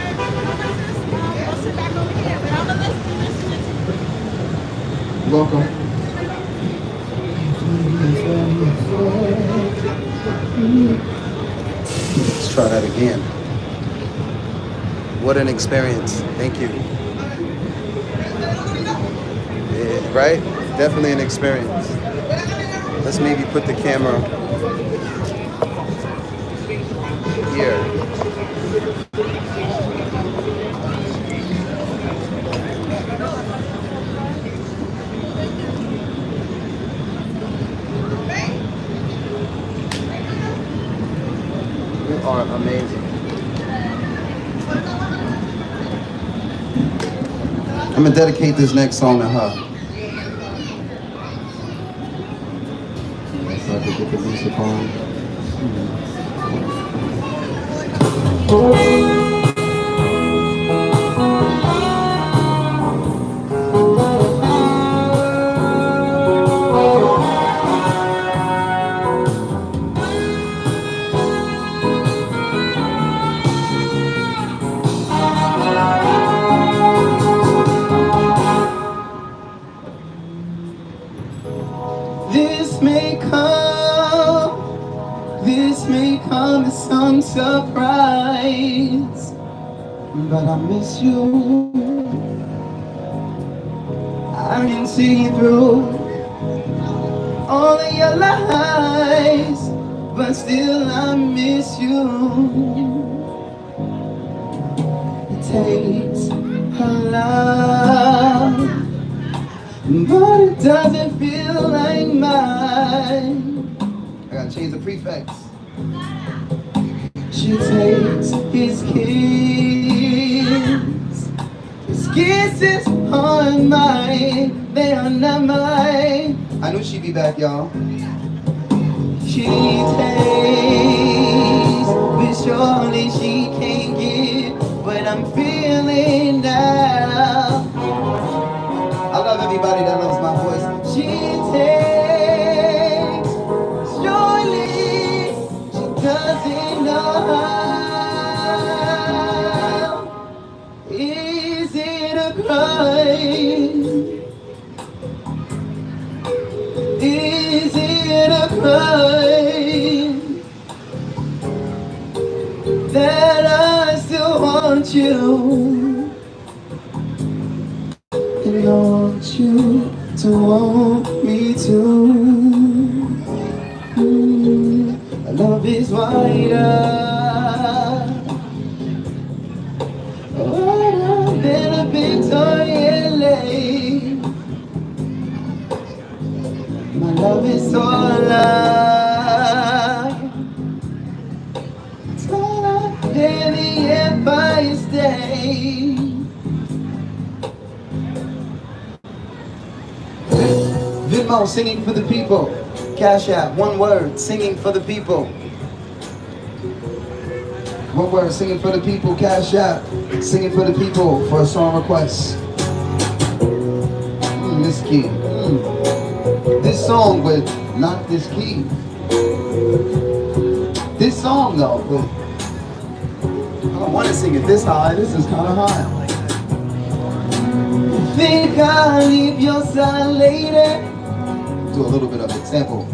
I'll sit back over here, but I'm gonna listen to you. Welcome. Let's try that again. What an experience. Thank you. Yeah, right? Definitely an experience. Let's maybe put the camera here. are amazing. I'm gonna dedicate this next song to her. So I can get the music on. This may come as some surprise, but I miss you. I can see through all of your lies, but still I miss you. It takes a lot, but it doesn't feel like mine. I gotta change the prefix. She takes his kisses are mine, they are not mine. I knew she'd be back, y'all. She takes, but surely she can't give what I'm feeling now. I love everybody that loves my voice. She takes, surely she doesn't know how. Is it a crime? Is it a crime that I still want you? And I want you to want me too. Love is wider than a Victoria Lane. My love is taller than the Empire State. Venmo, singing for the people. Cash App, one word, singing for the people. One word, singing for the people. Cash App, singing for the people for a song request. This key. This song with not this key. This song though, but I don't want to sing it this high. This is kind of high. Think I'll leave your side later. Do a little bit of it. Sample.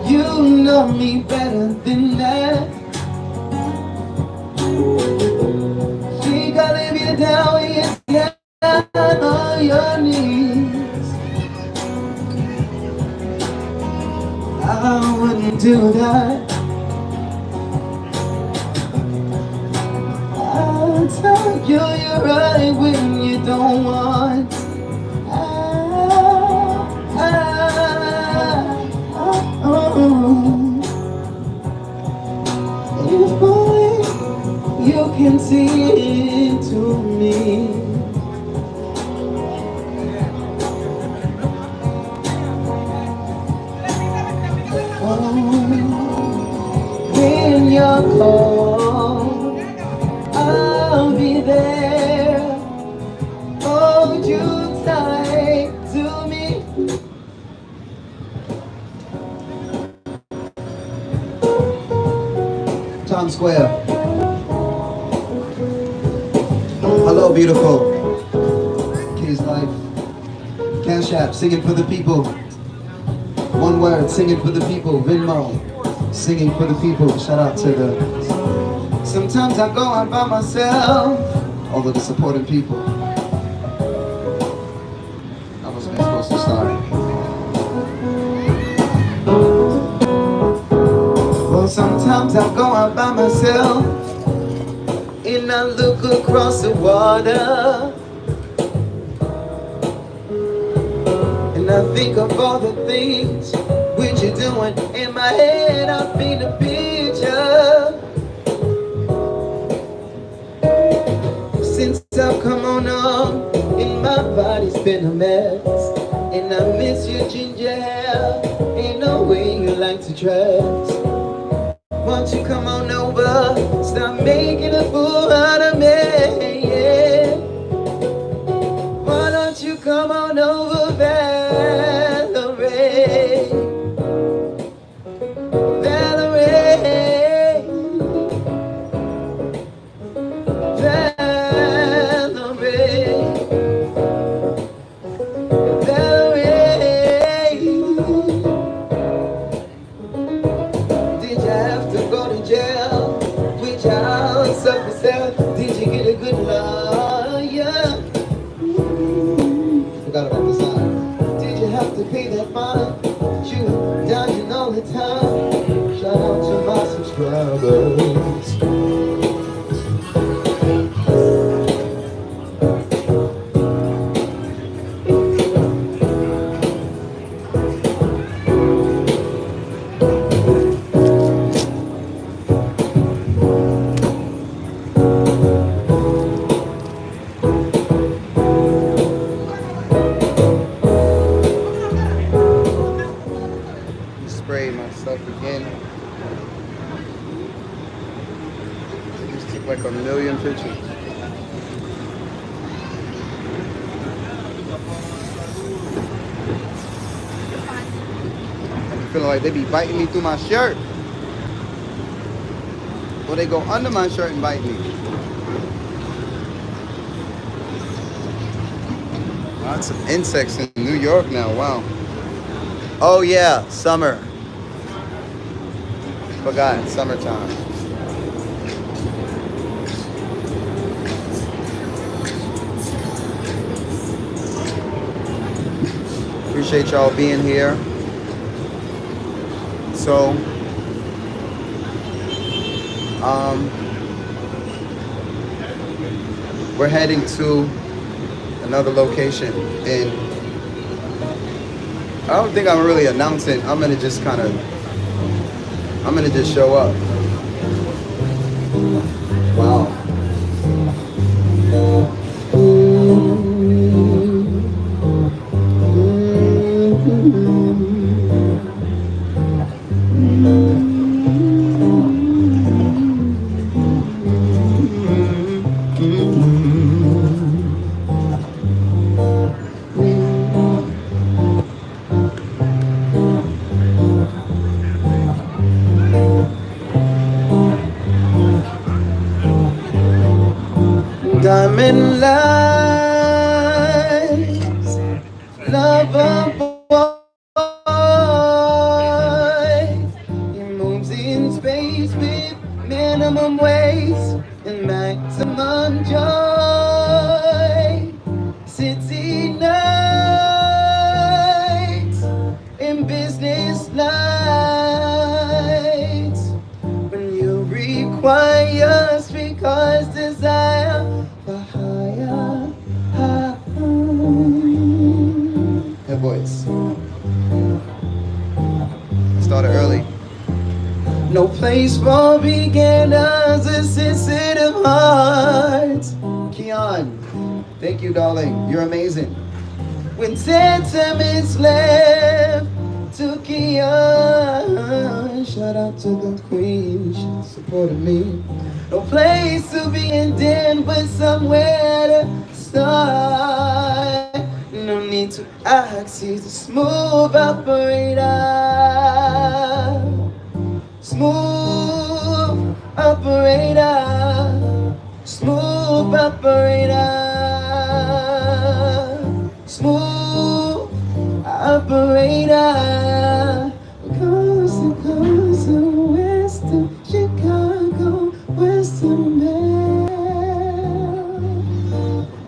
You know me better than that. Think I'll leave you down when you're down on your knees. I wouldn't do that. I'll tell you you're right when you don't want. If only you can see into me. When you're cold, I'll be there. Hold you tight to me. Times Square. Hello, beautiful. Kids Life. Cash App, singing for the people. One word, singing for the people. Venmo, singing for the people. Shout out to the... Sometimes I go out by myself. All of the supporting people. I wasn't supposed to start. Well, sometimes I go out by myself and I look across the water and I think of all the things which you're doing. In my head I paint a picture been a mess. And I miss your ginger hair. Ain't no way you like to dress. Won't you come on over? Stop making a fool out of me. Yeah. Why don't you come on over, Valerie? Valerie. Valerie. Valerie. Did you have to go to jail? Which house up for sale? Did you get a good lawyer? Forgot about the sign. Did you have to pay that fine? You dying all the time. Shout out to my subscribers. Spray myself again. Just took like a million pictures. I'm feeling like they be biting me through my shirt. Or they go under my shirt and bite me. Lots of insects in New York now, wow. Oh yeah, summer. Forgot, summertime. Appreciate y'all being here. So, we're heading to another location, and I don't think I'm really announcing. I'm gonna just show up. Wow. Diamond lights, lover boy. He moves in space with minimum waste and maximum joy. City nights and business lights. When you require because desire for higher. That voice. Started early. No place for beginners and sensitive hearts. Keon, thank you, darling. You're amazing. When 10 minutes left to Keon, shout out to the queen, she supported me. No place to be in den, but somewhere to start. No need to ask, he's a smooth operator. Smooth operator. Smooth operator. Smooth operator. Coast to coast, west of Chicago, western Maine,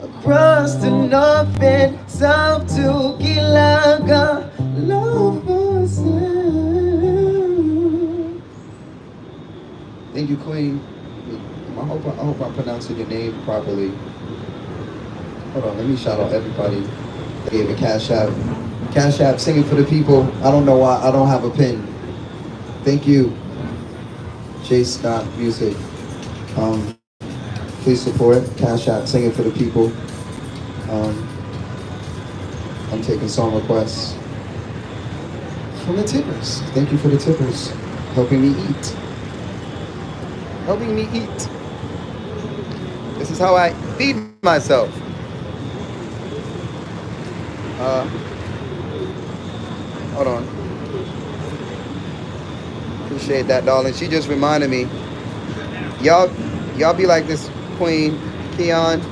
across the north and south to Gilaga, love for sale. Thank you, Queen. I hope I'm pronouncing your name properly. Hold on, let me shout out everybody that gave a Cash App. Cash App, singing for the people. I don't know why I don't have a pin. Thank you. J. Scott Music. Please support Cash App, singing for the people. I'm taking song requests from the tippers. Thank you for the tippers, helping me eat. Helping me eat. This is how I feed myself. Hold on. Appreciate that, darling. She just reminded me. Y'all be like this queen, Keon.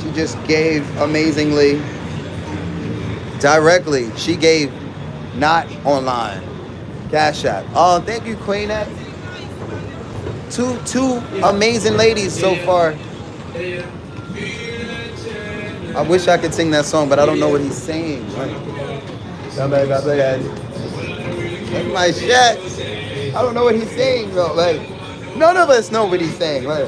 She just gave amazingly. Directly. She gave not online. Cash App. Oh, thank you, Queen. Two amazing ladies so far. I wish I could sing that song, but I don't know what he's saying. That's my shit. I don't know what he's saying, though. Like, none of us know what he's saying. Like,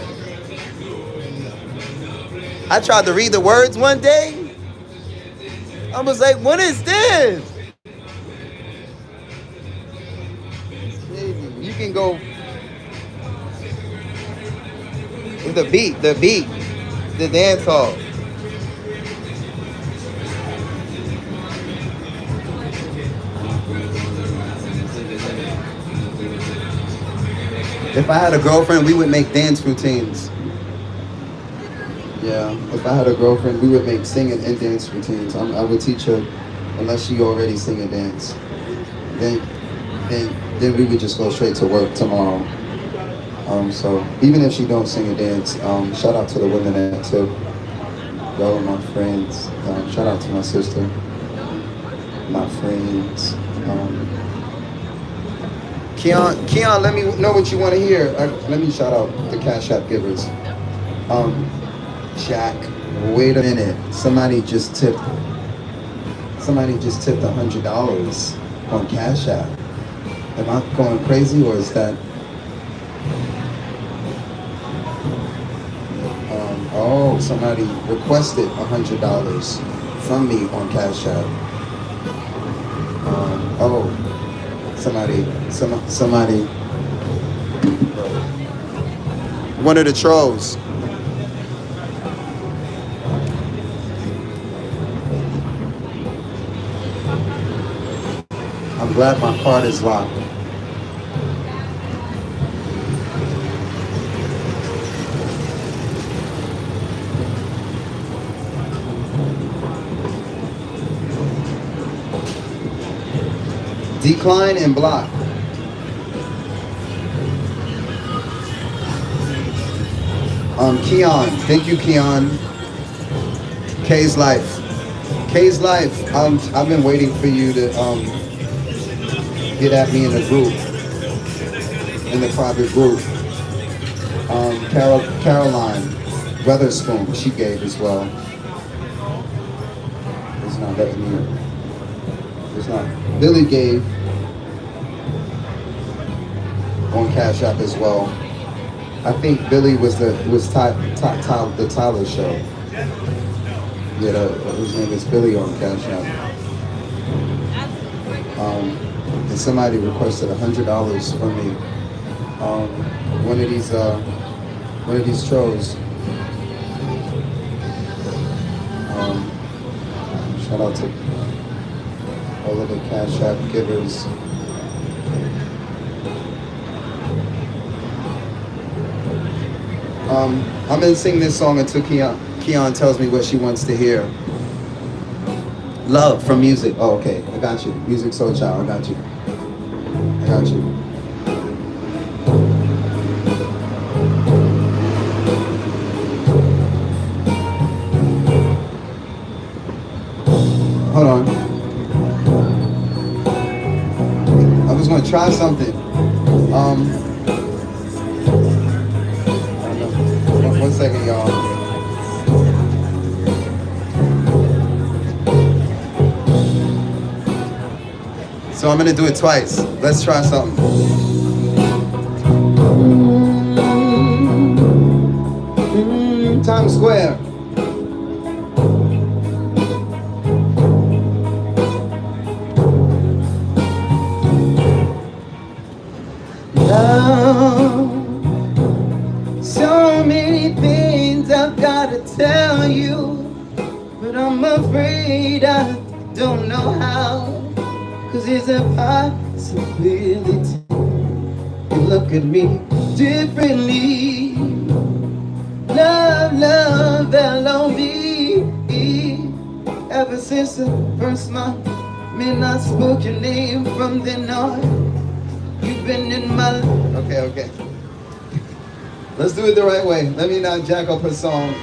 I tried to read the words one day. I was like, what is this? You can go with the beat, the dance hall. If I had a girlfriend, we would make dance routines. Yeah, if I had a girlfriend, we would make singing and dance routines. I would teach her, unless she already sing and dance. Then we would just go straight to work tomorrow. So even if she don't sing and dance, shout out to the women there too. Y'all are my friends. Shout out to my sister, my friends. Keon, let me know what you want to hear. Let me shout out the Cash App givers. Jack, wait a minute. Somebody just tipped $100 on Cash App. Am I going crazy, or is that? Oh, somebody requested $100 from me on Cash App. Somebody. One of the trolls. I'm glad my card is locked. Decline and block. Keon, thank you, Keon. K's Life. I've been waiting for you to get at me in the group, in the private group. Caroline Weatherspoon, she gave as well. It's not letting me. It's not. Billy gave on Cash App as well. I think Billy was the Tyler show. Yeah, his name is Billy on Cash App. And somebody requested $100 from me. One of these trolls. Shout out to all of the Cash App givers. I'm gonna sing this song until Keon tells me what she wants to hear. Love from music. Oh, okay, I got you. Music Soul Child, I got you. Hold on. I was gonna try something. One second, y'all. So I'm gonna do it twice. Let's try something. Times Square. So many things I've got to tell you. afraid I don't know how. Cause it's a possibility you look at me differently. Love, love, L-O-V-E. Ever since the first month, man, I spoke your name. From then on, you've been in my life. Okay. Let's do it the right way. Let me not jack up her song.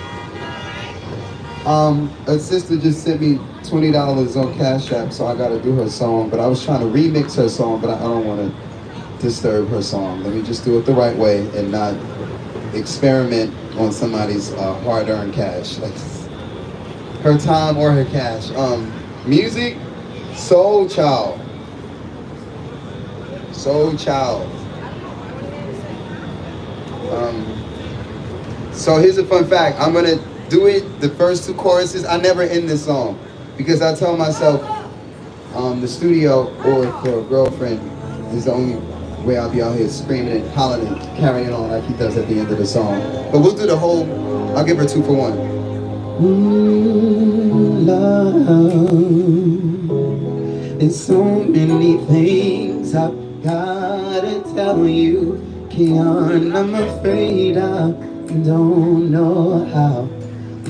A sister just sent me $20 on Cash App, so I gotta do her song. But I was trying to remix her song, but I don't want to disturb her song. Let me just do it the right way and not experiment on somebody's hard-earned cash, like her time or her cash. Music, Soul Child. So here's a fun fact. I'm gonna do it the first two choruses. I never end this song because I tell myself the studio or for a girlfriend is the only way I'll be out here screaming and hollering and carrying on like he does at the end of the song. But we'll do the whole, I'll give her 2 for 1. Love, there's so many things I've gotta tell you, Keon. I'm afraid I don't know how,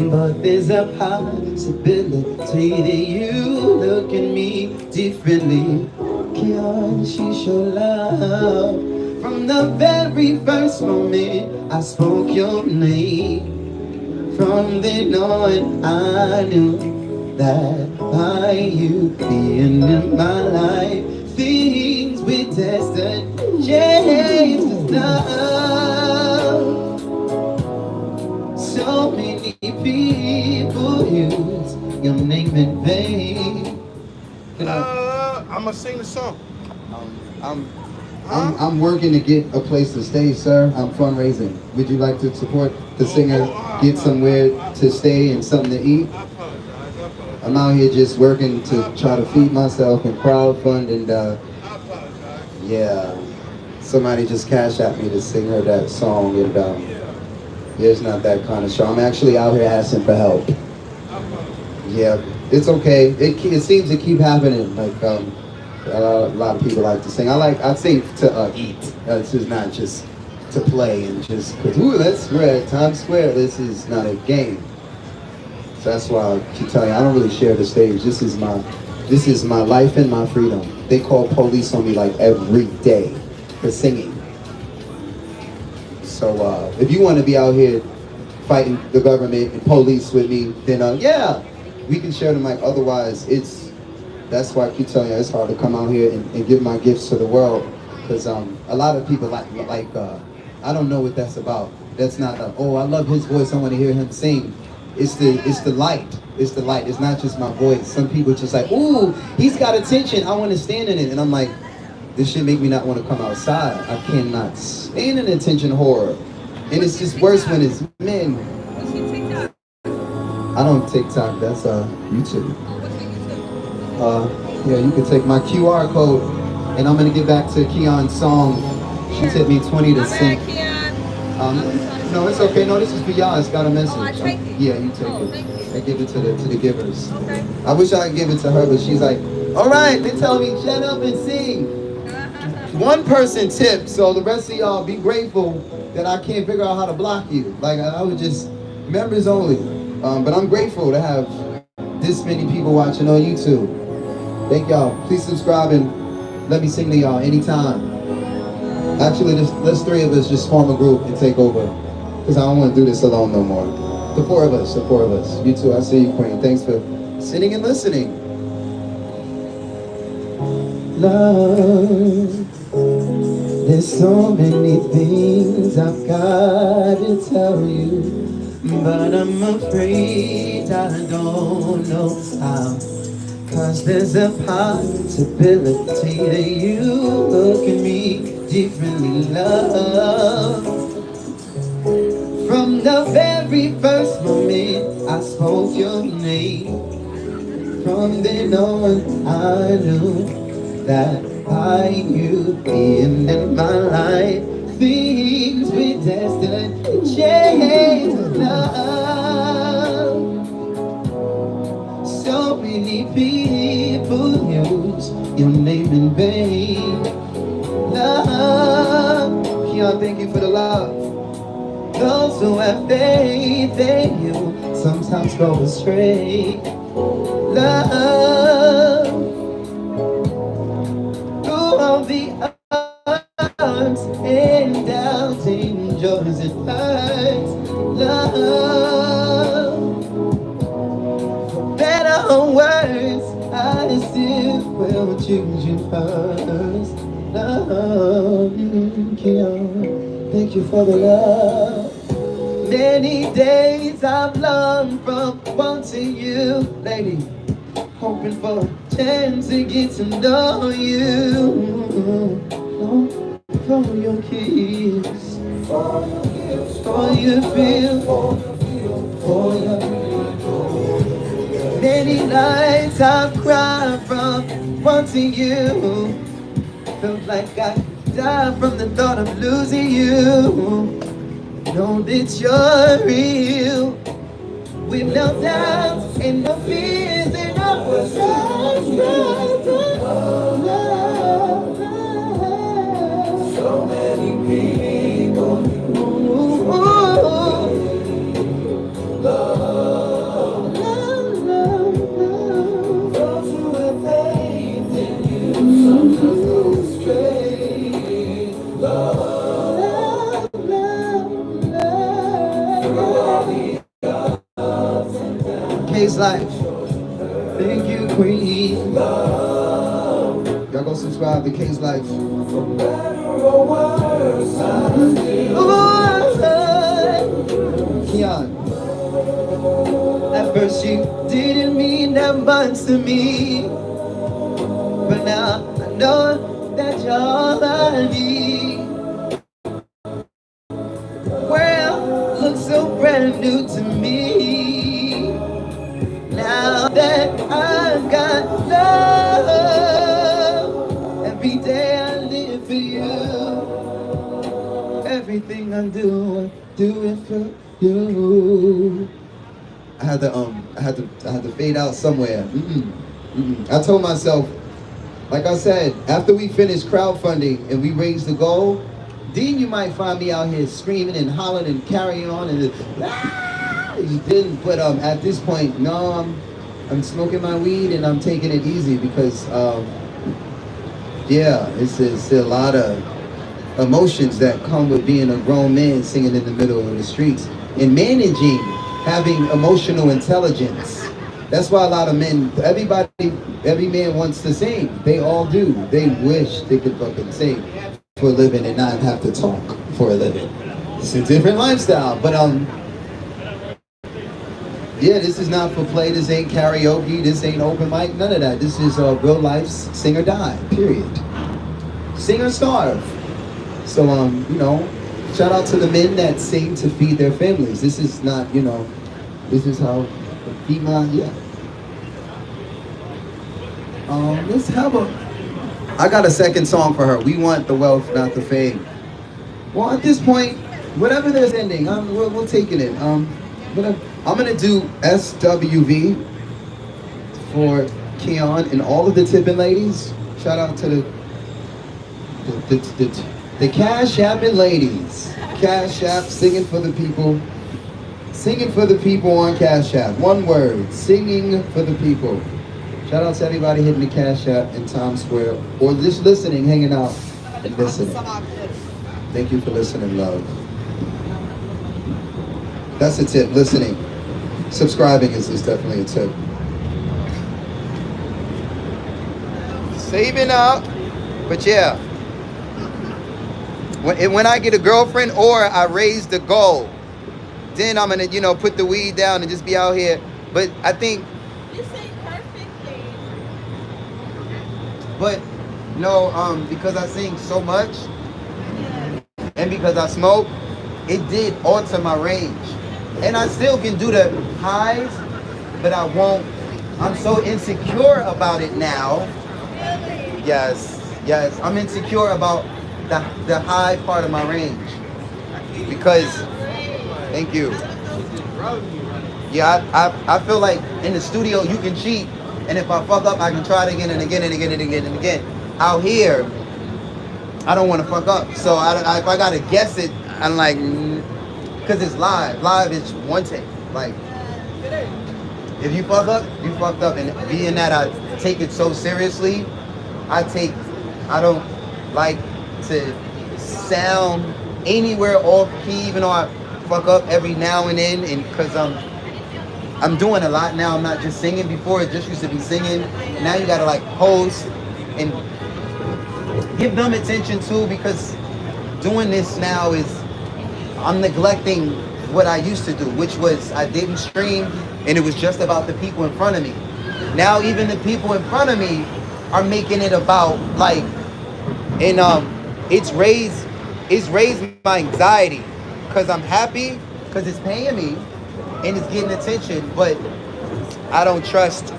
but there's a possibility that you look at me differently. Keon, she's your love. From the very first moment I spoke your name, from then on I knew that by you being in my life, things were destined to change. 'Cause love, so many people use your name in vain. I'm gonna sing the song. I'm working to get a place to stay, sir. I'm fundraising. Would you like to support the singer, get somewhere to stay and something to eat? I'm out here just working to try to feed myself and crowdfund, and yeah, somebody just cashed at me to sing her that song, and it's not that kind of show. I'm actually out here asking for help. Yeah, it's okay. It seems to keep happening. Like a lot of people like to sing. I sing to eat. This is not just to play and just cause let's spread Times Square. This is not a game. So that's why I keep telling you I don't really share the stage. This is my life and my freedom. They call police on me like every day for singing. So if you want to be out here fighting the government and police with me, then yeah, we can share the mic. Otherwise, that's why I keep telling you it's hard to come out here and give my gifts to the world, because a lot of people like I don't know what that's about. That's not oh, I love his voice, I want to hear him sing. It's the light. It's the light. It's not just my voice. Some people just like, ooh, he's got attention, I want to stand in it. And I'm like, this shit make me not want to come outside. I cannot stand an attention whore. And it's just worse when it's men. I don't TikTok, that's YouTube. Yeah, you can take my QR code, and I'm gonna get back to Keon's song. She sent me 20 to sing. No, it's okay. No, this is for y'all. It's got a message. I take it. Yeah, you take it. I give it to the givers. Okay. I wish I could give it to her, but she's like, all right, they're telling me shut up and sing. One person tipped, so the rest of y'all be grateful that I can't figure out how to block you. Like I would just members only. But I'm grateful to have this many people watching on YouTube. Thank y'all. Please subscribe and let me sing to y'all anytime. Actually, let's 3 of us just form a group and take over, because I don't want to do this alone no more. The 4 of us. You too. I see you, Queen. Thanks for sitting and listening. Love, there's so many things I've got to tell you, but I'm afraid I don't know how. Cause there's a possibility that you look at me differently, love. From the very first moment I spoke your name, from then on I knew that by you being in my life, things were destined to change, love. your name in vain. Love, Keon, thank you for the love. Those who have faith in you sometimes go astray. Love, through all the ups and downs, joys and hurts. Love, for better or worse, I still will choose you first. Love, Keon, thank you for the love. Many days I've longed from wanting you, lady, hoping for a chance to get to know you. For your kiss, for your feel, for your. Many nights I've cried from wanting you. Felt like I died from the thought of losing you. Know that you're real, with no doubts and no fears and no love. So many people, love, those who have faith in you, sometimes go astray. Love. K's life. Thank you, Queen. Y'all go subscribe to K's life. Keon. At first you didn't mean that much to me, but now I know that you're all I need. World looks so brand new to me. Now that I've got love, every day I live for you. Everything I do it for you. I had to fade out somewhere. I told myself, like I said, after we finish crowdfunding and we raise the goal, then you might find me out here screaming and hollering and carrying on and you didn't, but at this point, no, I'm smoking my weed and I'm taking it easy because yeah, it's a lot of emotions that come with being a grown man singing in the middle of the streets and managing having emotional intelligence. That's why a lot of men, every man wants to sing. They all do. They wish they could fucking sing for a living and not have to talk for a living. It's a different lifestyle, but yeah, this is not for play. This ain't karaoke. This ain't open mic. None of that. This is real life's sing or die. Period. Sing or starve. So you know, shout out to the men that sing to feed their families. This is not, you know, this is how feed my let's have I got a second song for her. We want the wealth, not the fame. Well, at this point, whatever there's ending, we're taking it. I'm gonna do SWV for Keon and all of the tipping ladies. Shout out to the Cash Apping ladies. Cash App, singing for the people. Singing for the people on Cash App. One word, singing for the people. Shout out to everybody hitting the Cash App in Times Square or just listening, hanging out and listening. Thank you for listening, love. That's a tip, listening. Subscribing is definitely a tip. Saving up, but yeah. When I get a girlfriend or I raise the goal, then I'm gonna, you know, put the weed down and just be out here. But I think You say perfectly. But no, because I sing so much and because I smoke, it did alter my range. And I still can do the highs, but I won't. I'm so insecure about it now. Yes, I'm insecure about the high part of my range. Because, thank you. Yeah, I feel like in the studio you can cheat And if I fuck up, I can try it again and again and again and again and again. Out here, I don't want to fuck up. So if I gotta guess it, I'm like, because it's live. Live is one take. Like, if you fuck up, you fucked up. And being that I take it so seriously, I don't like to sound anywhere off key, even though I fuck up every now and then. And because I'm doing a lot now. I'm not just singing. Before it just used to be singing. Now you gotta like host and give them attention too, because doing this now is I'm neglecting what I used to do, which was I didn't stream and it was just about the people in front of me. Now even the people in front of me are making it about like, and it's raised my anxiety because I'm happy because it's paying me and it's getting attention, but I don't trust.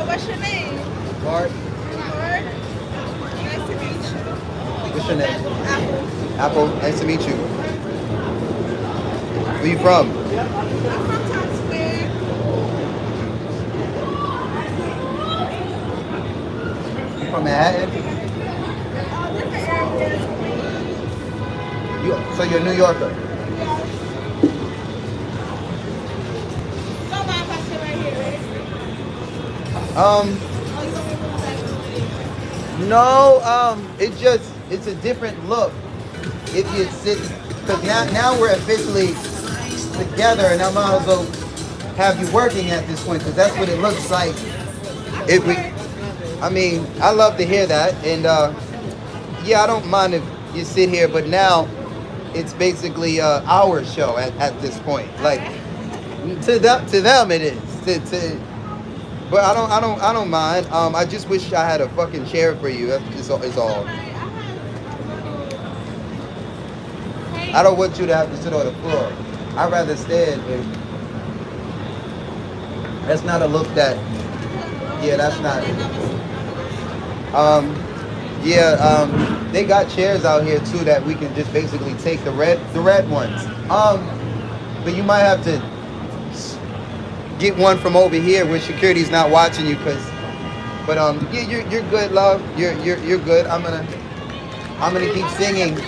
What's your name? Mark, Mark. Nice to meet you. what's your name? Apple. Apple, nice to meet you. Where you from? I'm from Times Square. You from Manhattan? Different areas. So you're a New Yorker? Don't mind if I sit right here, right? No, it's a different look if you sit, because now we're officially together and I might as well have you working at this point, because that's what it looks like. If we, I mean, I love to hear that, and yeah, I don't mind if you sit here, but now it's basically our show at this point. Like to them it is. But I don't mind. I just wish I had a fucking chair for you. That's all. I don't want you to have to sit on the floor. I'd rather stand. That's not a look that. Yeah, that's not. They got chairs out here too that we can just basically take the red ones. But you might have to get one from over here where security's not watching you, but yeah, you're good, love. You're good. I'm gonna keep singing,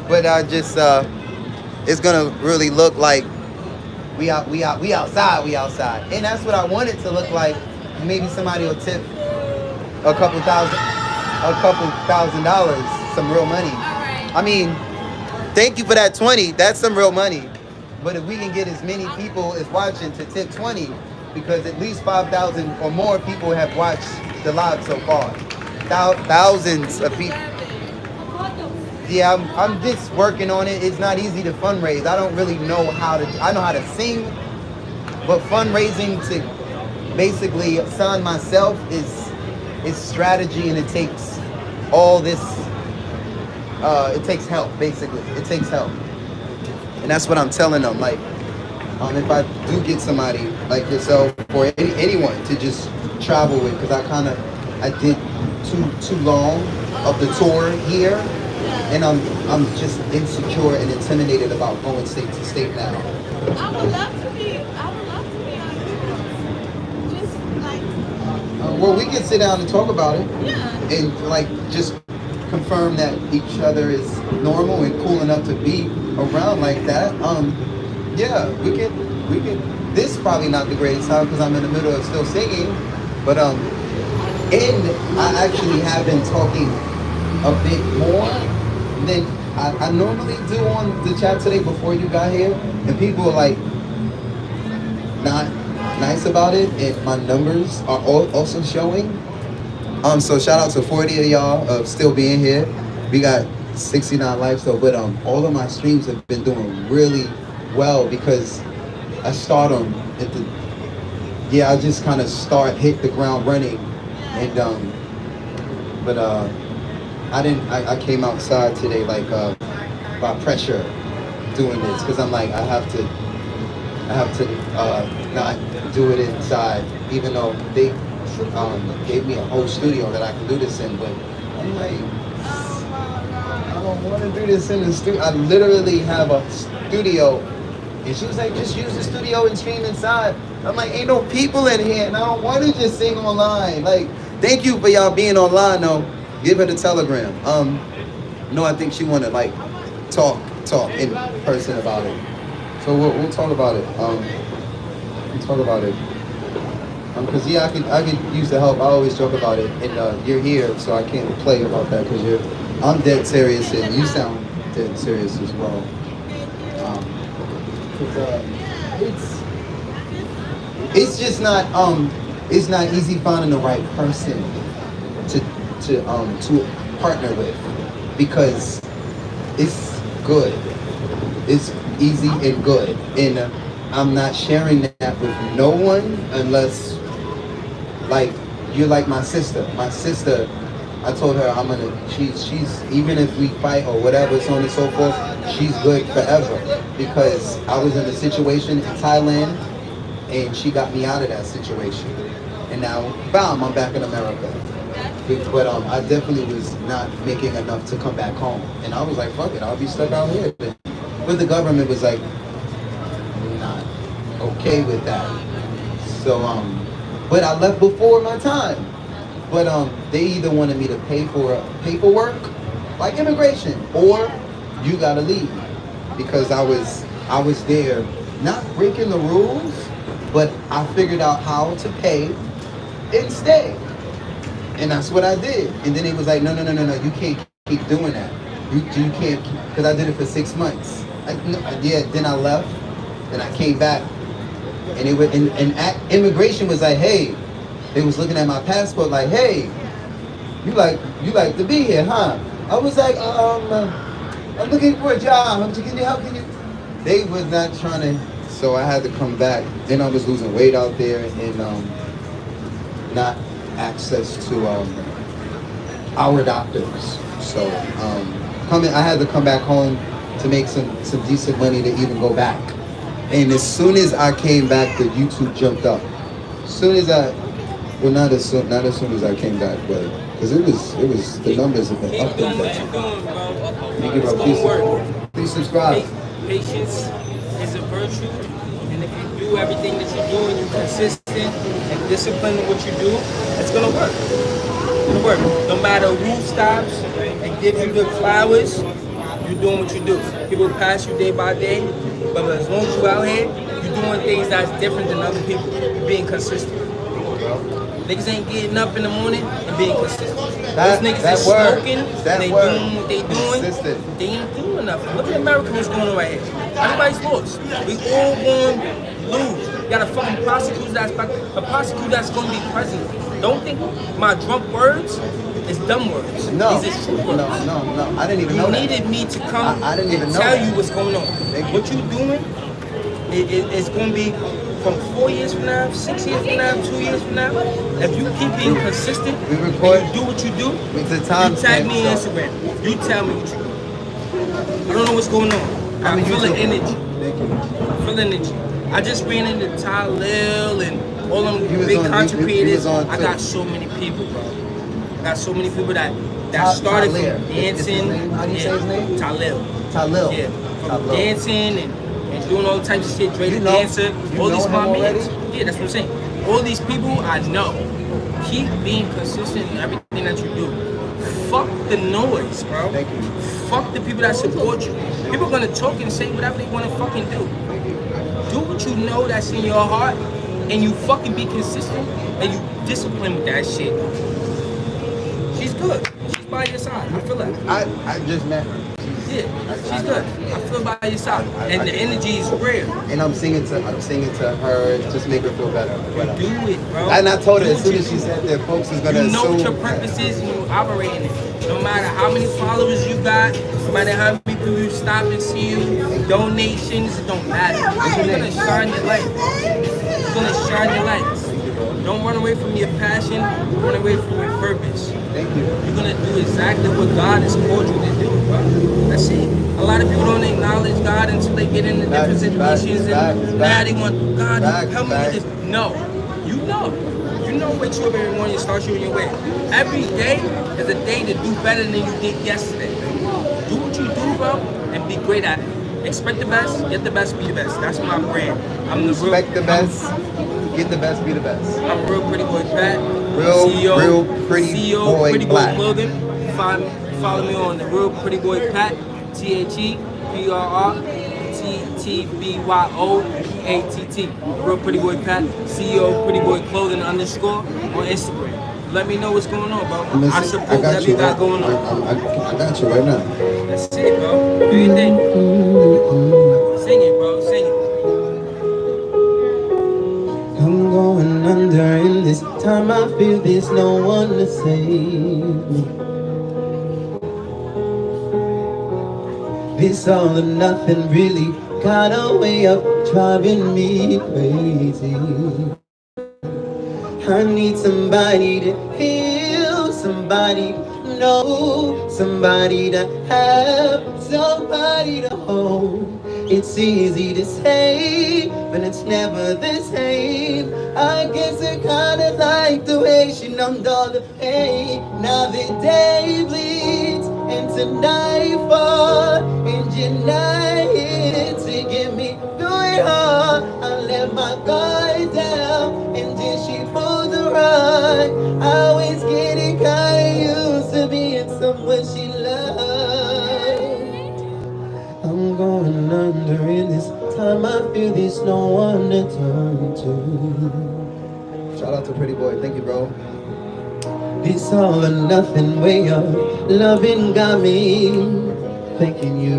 but I just it's gonna really look like we outside, and that's what I want it to look like. Maybe somebody will tip a couple $1,000, some real money. I mean, thank you for that 20. That's some real money. But if we can get as many people as watching to tip 20, because at least 5,000 or more people have watched the live so far. Thousands of people. Yeah, I'm just working on it. It's not easy to fundraise. I don't really know I know how to sing, but fundraising to basically sign myself is strategy, and it takes all this, it takes help, basically. It takes help. And that's what I'm telling them. Like, if I do get somebody like yourself or anyone to just travel with, because I did too long of the tour here, and I'm just insecure and intimidated about going state to state now. I would love to be on just like. Well, we can sit down and talk about it. Yeah. And like just confirm that each other is normal and cool enough to be around like that. Yeah, we could. This is probably not the greatest time because I'm in the middle of still singing, but and I actually have been talking a bit more than I normally do on the chat today before you got here, and people are like not nice about it, and my numbers are also showing. So shout out to 40 of y'all of still being here. We got 69 likes though, but all of my streams have been doing really well because I start them at the, I just kind of hit the ground running, and I came outside today like by pressure doing this, because I'm like I have to not do it inside, even though they gave me a whole studio that I can do this in, but I'm like, I don't want to do this in the studio. I literally have a studio. And she was like, just use the studio and stream inside. I'm like, ain't no people in here, and I don't want to just sing online. Like, thank you for y'all being online, though. Give her the telegram. No, I think she want to, like, talk in person about it. So we'll talk about it. We'll talk about it. Cause yeah, I could use the help. I always joke about it, and you're here, so I can't play about that because I'm dead serious, and you sound dead serious as well. It's just not it's not easy finding the right person to partner with, because it's good. It's easy and good, and I'm not sharing that with no one unless, like, you're like my sister. My sister, I told her she's even if we fight or whatever, so on and so forth, she's good forever, because I was in a situation in Thailand and she got me out of that situation, and now bam, I'm back in America. But I definitely was not making enough to come back home, and I was like, fuck it, I'll be stuck out here. But the government was like, not okay with that. So but I left before my time. But they either wanted me to pay for paperwork, like immigration, or you gotta leave, because I was there, not breaking the rules, but I figured out how to pay and stay, and that's what I did. And then it was like, no, you can't keep doing that. You can't, because I did it for 6 months. Then I left, then I came back, and it was, and immigration was like, hey. They was looking at my passport like, hey, you like to be here, huh? I was like, I'm looking for a job. Can you help me? They was not trying to, so I had to come back. Then I was losing weight out there, and not access to our doctors. So I had to come back home to make some decent money to even go back. And as soon as I came back, the YouTube jumped up. As soon as well, not as soon as I came back, but because it was the numbers have been up and down. Thank you, bro. Please subscribe. Patience is a virtue, and if you do everything that you do and you're consistent and disciplined in what you do, it's gonna work. It's gonna work. No matter who stops and gives you the flowers, you're doing what you do. People pass you day by day, but as long as you're out here, you're doing things that's different than other people. You're being consistent. Niggas ain't getting up in the morning and being consistent. Those niggas is smoking, they doing what they doing, they ain't doing nothing. Look at America, what's going on right here. Everybody's lost. We all going to lose. You got a fucking prosecutor that's going to be president. Don't think my drunk words is dumb words. No. These is true words. No. I didn't even know that. You needed me to come I didn't even and know tell that. you what's going on. What you doing is going to be from 4 years from now, 6 years from now, 2 years from now. If you keep being consistent, we record, and you do what you do, the time you tag me on Instagram. You tell me what you do. I don't know what's going on. I feel the energy. I feel the energy. I just ran into Talil and all them big content creators. I got so many people, bro. I got so many people that started from dancing. How do you say his name? Talil. Talil. Yeah, from dancing and doing all types of shit. Dre the dancer. All these my mates. Yeah, that's what I'm saying. All these people I know. Keep being consistent in everything that you do. Fuck the noise, bro. Thank you. Fuck the people that support you. People are gonna talk and say whatever they wanna fucking do. Do what you know that's in your heart, and you fucking be consistent, and you discipline with that shit. She's good. She's by your side. I feel like. I just met her. Yeah, she's good. I feel by your side, and the energy is real. And I'm singing to her, just make her feel better. Do it, bro. And I told her as soon as she said that, folks is gonna You know assume. what your purpose is, and you operate in it. No matter how many followers you got, no matter how many people you stop and see you, donations, it don't matter. You're gonna shine your light. You're gonna shine your light. Don't run away from your passion. Run away from your purpose. Thank you. You're gonna do exactly what God has called you to do, bro. That's it. A lot of people don't acknowledge God until they get into different situations, and now they want God help me with this. No, you know. You know what you every morning you start you in your way. Every day is a day to do better than you did yesterday. Do what you do, bro, and be great at it. Expect the best, get the best, be the best. That's my brand. I'm the real. Expect the best, get the best, be the best. I'm real pretty boy Pat. Real pretty CEO, boy Pretty Black. Boy Clothing. Follow me on the Real Pretty Boy Pat. ThePrTTBYOPATT. Real Pretty Boy Pat. CEO Pretty Boy Clothing _ on Instagram. Let me know what's going on, bro. I support whatever you got going on. I got you right now. That's it, bro. Do your thing. Sing it, bro. Sing it. I'm going under in this time. I feel there's no one to save me. This all or nothing really got a way of driving me crazy. I need somebody to heal, somebody to know, somebody to have, somebody to hold. It's easy to say, but it's never the same. I guess I kinda like the way she numbed all the pain. Now the day bleeds into nightfall, and you're not here to get me through it all. I let my guard down, and then she pulled the rug. I was getting kinda used to being someone she loved. I'm going under in this time. I feel there's no one to turn to. Shout out to Pretty Boy. Thank you, bro. This all or nothing way of loving got me thanking you.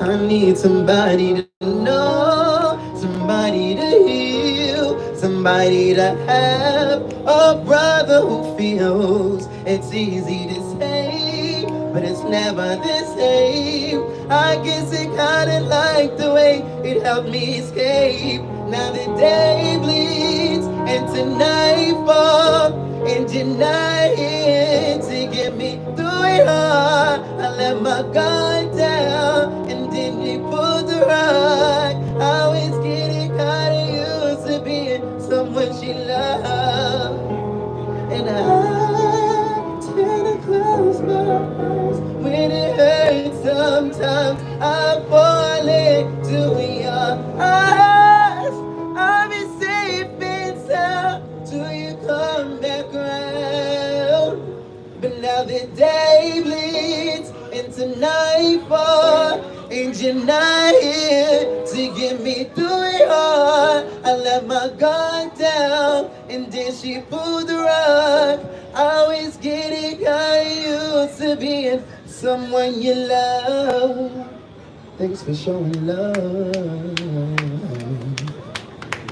I need somebody to know, somebody to heal, somebody to have, a brother who feels. It's easy to say, but it's never the same. I guess it kinda like the way it helped me escape. Now the day bleeds into nightfall, and you're not here to get me through it all. I let my guard down, and then you pulled the rug. I was getting kinda used to being someone she loved, and I tend to close my eyes when it hurts. Sometimes I fall into your eyes. I'll be safe and sound till you come back around. But now the day bleeds into nightfall, and you're not here to get me through it all. I let my guard down, and then she pulled the rug. I was getting kinda used to being someone you love. Thanks for showing love.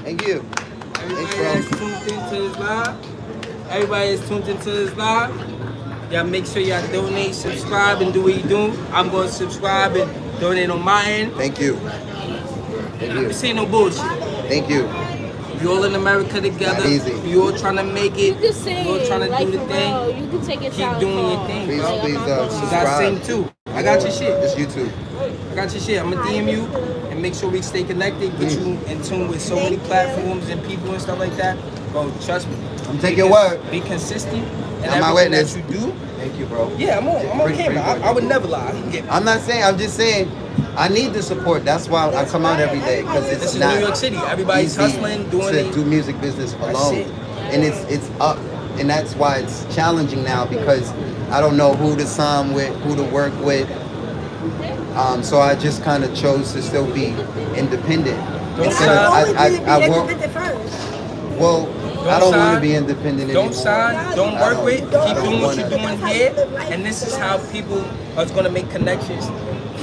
Thank you. Everybody that's tuned into this live. Everybody that's tuned into this live. Y'all make sure y'all donate, subscribe, and do what you do. I'm going to subscribe and donate on my end. Thank you. Thank you. This ain't no bullshit. Thank you. We all in America together. Not easy. We all trying to make it. You can sing We all trying to like do the for thing. real. You can take it Keep doing your thing, Please, bro. please You got subscribe. sing too. I got your shit. It's YouTube. I got your shit. I'm gonna DM you and make sure we stay connected. Get you in tune with so many platforms and people and stuff like that. Bro, trust me. I'm taking your word. Be consistent in I'm my everything witness. that you do. Thank you, bro. Yeah, I'm on camera. I would never lie. I'm not saying. I'm just saying. I need the support. That's why I come out every day, because This it's is not New York City. Everybody's easy hustling, doing to it. do music business alone, it. and it's up, and that's why it's challenging now, because I don't know who to sign with, who to work with. So I just kind of chose to still be independent. Instead of, I work. Well, I don't want to be independent anymore. Don't sign, don't work with, keep doing what you're doing here, and this is how people are going to make connections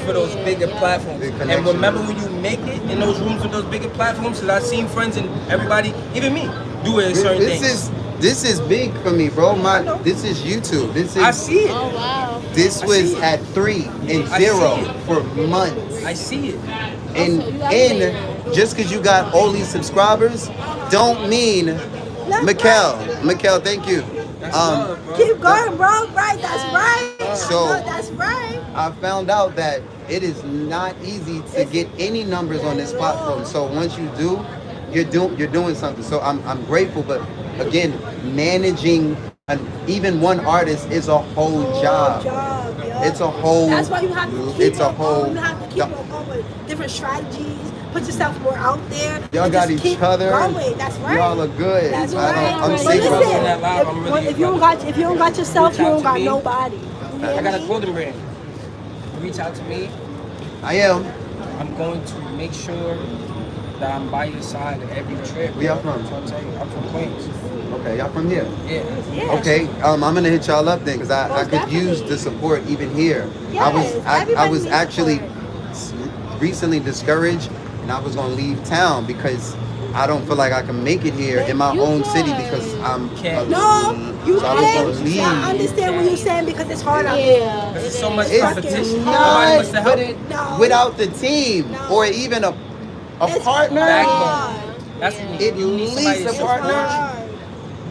for those bigger platforms. And remember, when you make it in those rooms with those bigger platforms, because I've seen friends and everybody, even me, do it in certain things. This is big for me, bro. This is YouTube. This is. I see it. Oh wow. This was at 3 and 0 for months. I see it. And just because you got all these subscribers, don't mean. Mikkel, thank you. Keep going, bro. Right, that's right. So That's right. I found out that it is not easy to get any numbers on this platform. So once you do, you're doing something. So I'm grateful, but again, managing and even one artist is a whole job. Yeah. It's a whole. That's why you have to keep It's a on whole. going. You have to keep on going with different strategies. Put yourself more out there. Y'all and got just each keep other. Going. That's right. Y'all are good. That's I right. don't, I'm But single. listen, if you don't got yourself, you don't got nobody. I got a clothing brand. Reach out to me. I am. I'm going to make sure that I'm by your side at every trip. Where y'all from? That's what I'm telling you. I'm from Queens. Okay, y'all from here. Yeah. Okay, I'm gonna hit y'all up then, cause I could use the support even here. I was actually recently discouraged, and I was gonna leave town because I don't feel like I can make it here in my own city because I'm. No, you so I was can't. gonna leave. I understand what you're saying because it's hard out here. Yeah. There's so much It's competition. Nobody not, wants to help. No. without the team or even a It's partner. Backbone. That's what At you need somebody least a to partner. hard.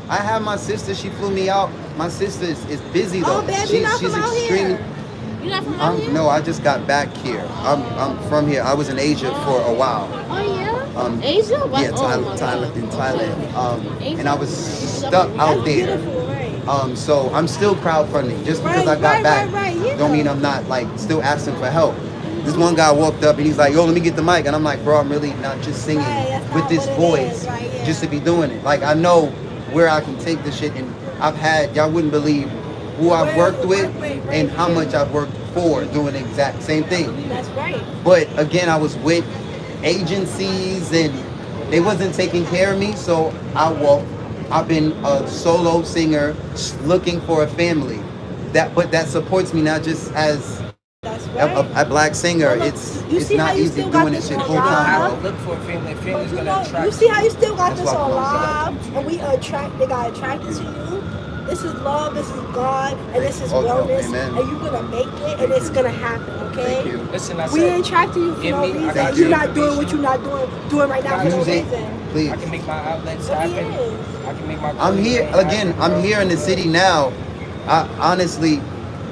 I have my sister. She flew me out. My sister is busy though. Oh, babe, you're not from out here. You're not from out here? No, I just got back here. I'm from here. I was in Asia for a while. Oh, yeah? Asia? Yeah, Oh, Thailand. In Thailand. Asia? And I was stuck out there. Beautiful, right? So I'm still crowdfunding. Just because I got back, don't mean I'm not like still asking for help. This one guy walked up and he's like, "Yo, let me get the mic," and I'm like, "Bro, I'm really not just singing with this voice, just to be doing it. Like I know where I can take this shit, and I've had y'all wouldn't believe who I've worked with and how much I've worked for doing the exact same thing. That's right. But again, I was with agencies and they wasn't taking care of me, so I've been a solo singer looking for a family but that supports me not just as a black singer. It's not easy doing this shit full time. Look for a family. Family's gonna attract. You see how you still got this That's on why live, and they got attracted to you. This is love, this is God, and this is Okay, wellness, amen. and you're gonna make it, and it's gonna happen. Okay. Thank you. Listen, I We said, ain't attracted you for give no me- I reason. got You're you. not doing what you're not doing right now for no Music, reason. please. I can make my outlets But happen. yes. I can make my. I'm here again. I'm here in the city now. I honestly,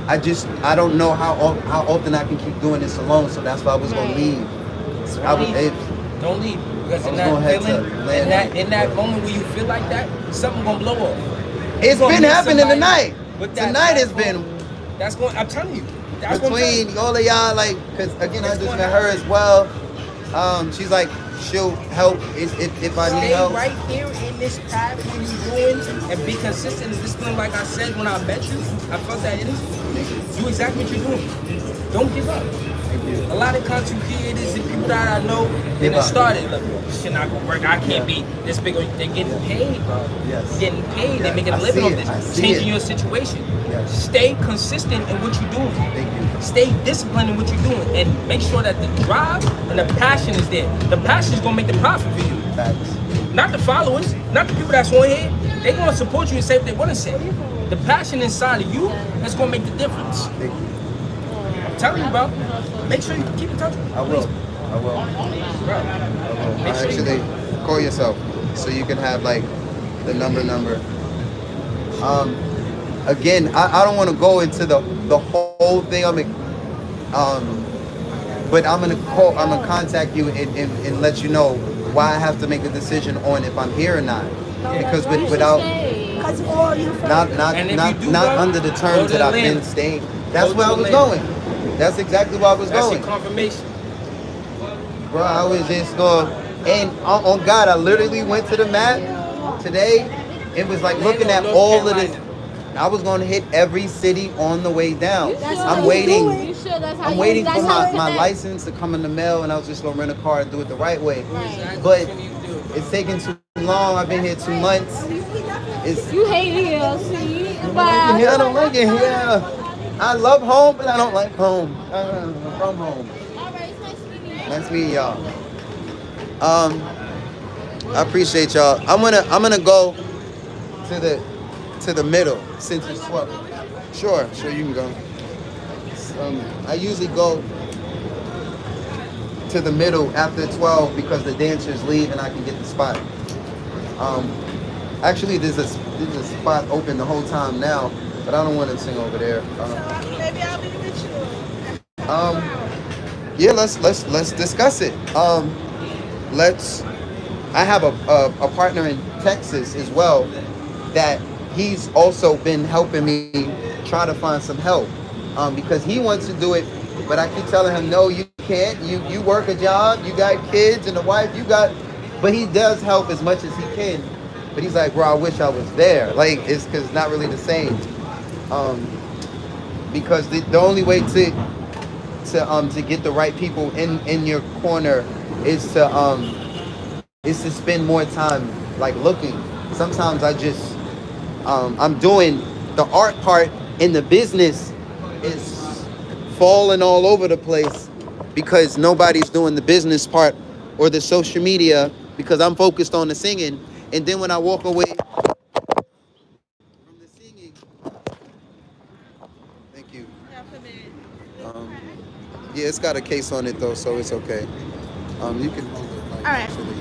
I don't know how often I can keep doing this alone. So that's why I was gonna leave. Don't leave because I in was gonna that have to feeling, land. in that moment where you feel like that, something gonna blow off. It's You're gonna been meet happening somebody tonight. with that Tonight has platform. been That's going. I'm telling you. That's what I'm telling you. between all of y'all, like, cause again, I just met her as well. She's like, she'll help if I need Stay help. right here in this path when you're doing and be consistent and disciplined. Like I said when I met you, I felt that energy. Do exactly what you're doing. Don't give up. A lot of content creators and people that I know, they done started. Look, this shit not gonna work. I can't be this big. They're getting paid, bro. Yes. Getting paid. Yeah, They're making a I living see off it. I this. see Changing it. your situation. Yes. Stay consistent in what you're doing. Thank you. Stay disciplined in what you're doing, and make sure that the drive and the passion is there. The passion is gonna make the profit for you. Facts. Not the followers, not the people that's on here. They're gonna support you and say what they wanna say. The passion inside of you that's gonna make the difference. Thank you. I'm telling you, bro. Make sure you keep in touch with me. I will. I will. Bro. Make sure you Actually, call yourself so you can have like the number. Again, I don't want to go into the whole thing. But I'm gonna contact you and let you know why I have to make a decision on if I'm here or not. Because without not under the terms that I've been staying. That's where I was going. That's exactly where I was That's going. your confirmation. Bro, I was just going, and on God, I literally went to the map today. It was like looking at all of this. I was going to hit every city on the way down. I'm waiting. I'm waiting for my license to come in the mail, and I was just going to rent a car and do it the right way. But it's taking too long. I've been here 2 months. You hate it here, see? I don't like it here. I love home, but I don't like home. I'm from home. Nice meeting y'all. I appreciate y'all. I'm gonna go to the middle since it's 12. Sure, you can go. I usually go to the middle after 12 because the dancers leave and I can get the spot. Actually, there's a spot open the whole time now, but I don't want to sing over there. Maybe I'll be with you. Yeah, let's discuss it. I have a partner in Texas as well that he's also been helping me try to find some help, because he wants to do it, but I keep telling him, no, you can't. You work a job, you got kids and a wife, you got. But he does help as much as he can. But he's like, bro, I wish I was there. Like, it's because it's not really the same. Um, because the only way to get the right people in your corner is to spend more time like looking. Sometimes I just I'm doing the art part, and the business is falling all over the place because nobody's doing the business part or the social media, because I'm focused on the singing. And then when I walk away from the singing, thank you. Um, yeah, it's got a case on it though, so it's okay. You can hold it. Like, All right. actually.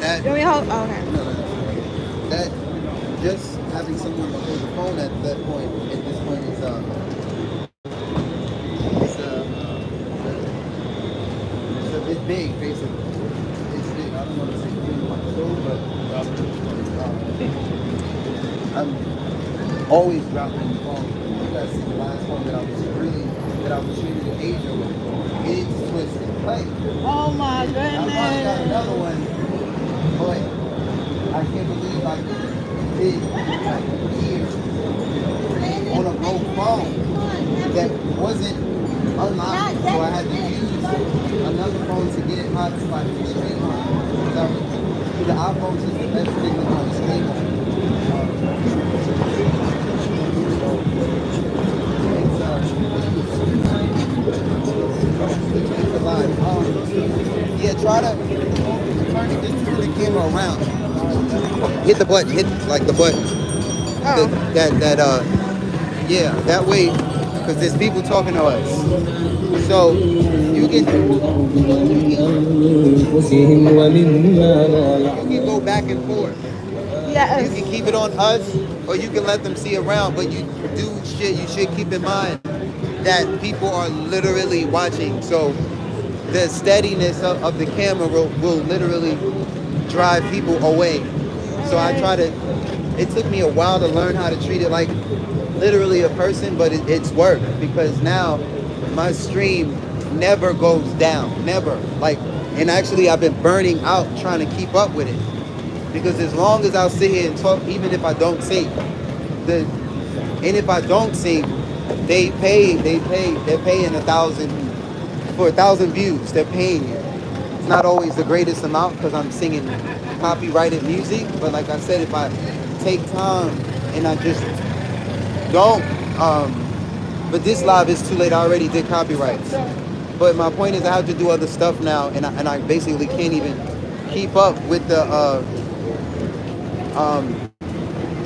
That, You want me to hold? Oh, okay. that just having someone to hold the phone at that point, at this point, is it's big, basically. It's big. I don't want to say big on the show, but I'm always dropping the phone. You guys see the last phone that I was shooting in Asia with. It's twisted. Like, Oh my I probably got goodness. another one, but I can't believe I did like years on a broke phone that wasn't unlocked, so I had to use another phone to get it hotspot to stream on. The iPhone is the best thing to stream on. It's a lot. Yeah, try to turn the camera around. Hit the button. Hit like the button. Oh. Yeah, that way, because there's people talking to us. So you can go back and forth. Yes. You can keep it on us, or you can let them see around. But you should keep in mind that people are literally watching. So the steadiness of the camera will literally drive people away. So I try to. It took me a while to learn how to treat it like literally a person, but it's work, because now my stream never goes down, never. Like, and actually I've been burning out trying to keep up with it, because as long as I'll sit here and talk, even if I don't sing, and if I don't sing, they're paying 1,000 for 1,000 views. They're paying you. It's not always the greatest amount because I'm singing copyrighted music, but like I said, if I take time and I just don't, but this live is too late. I already did copyrights. But my point is I have to do other stuff now, and I basically can't even keep up with the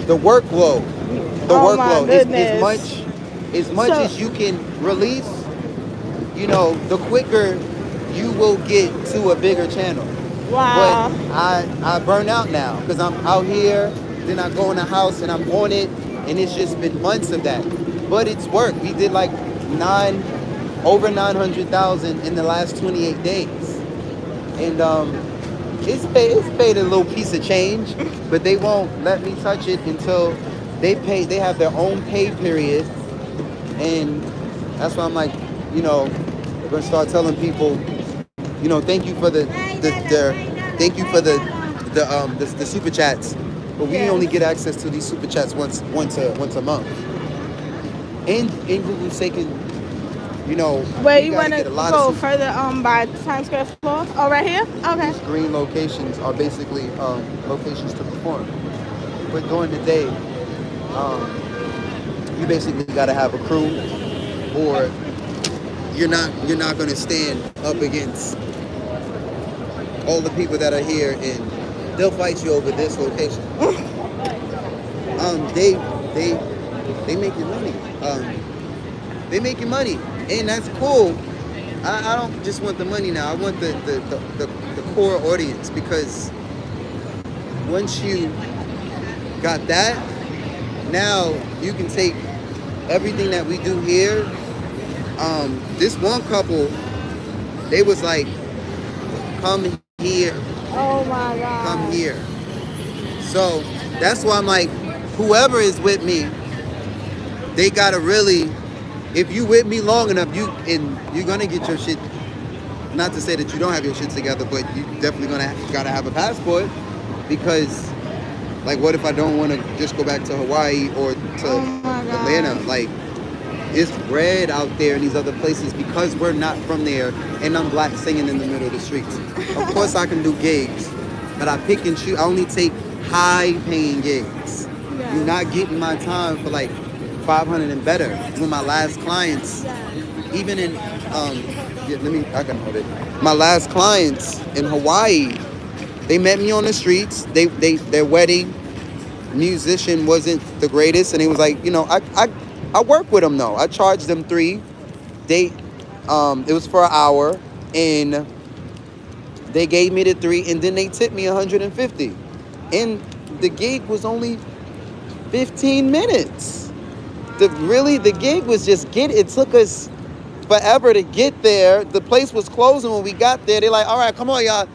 workload. Oh my goodness. As much as you can release, the quicker you will get to a bigger channel. Wow. But I burn out now because I'm out here, then I go in the house and I'm on it, and it's just been months of that. But it's work. We did like over 900,000 in the last 28 days, and it's paid a little piece of change, but they won't let me touch it until they pay. They have their own pay period, and that's why I'm like, we're gonna start telling people, thank you for the super chats, but we only get access to these super chats once a month. And Google's taking, Where you want to go further by Times Square floor? Oh, right here? Okay. These green locations are basically locations to perform. But during the day, you basically got to have a crew, or you're not going to stand up against all the people that are here, and they'll fight you over this location. They make you money. They make you money, and that's cool. I don't just want the money now. I want the core audience, because once you got that, now you can take everything that we do here. This one couple, they was like, come here. Oh my God. Come here. So that's why I'm like, whoever is with me, they gotta really, if you with me long enough, you're gonna get your shit. Not to say that you don't have your shit together, but you definitely gotta have a passport, because like, what if I don't want to just go back to Hawaii or to Atlanta? Like, it's bread out there in these other places because we're not from there, and I'm black singing in the middle of the streets. Of course I can do gigs, but I pick and choose. I only take high-paying gigs. You're not getting my time for like 500 and better. When my last clients, even in I can hold it. My last clients in Hawaii, they met me on the streets. Their wedding musician wasn't the greatest, and he was like, I work with them though. I charged them $3. It was for an hour, and they gave me the $3, and then they tipped me $150, and the gig was only 15 minutes. The gig was just it took us forever to get there. The place was closing when we got there. They're like, all right, come on, y'all.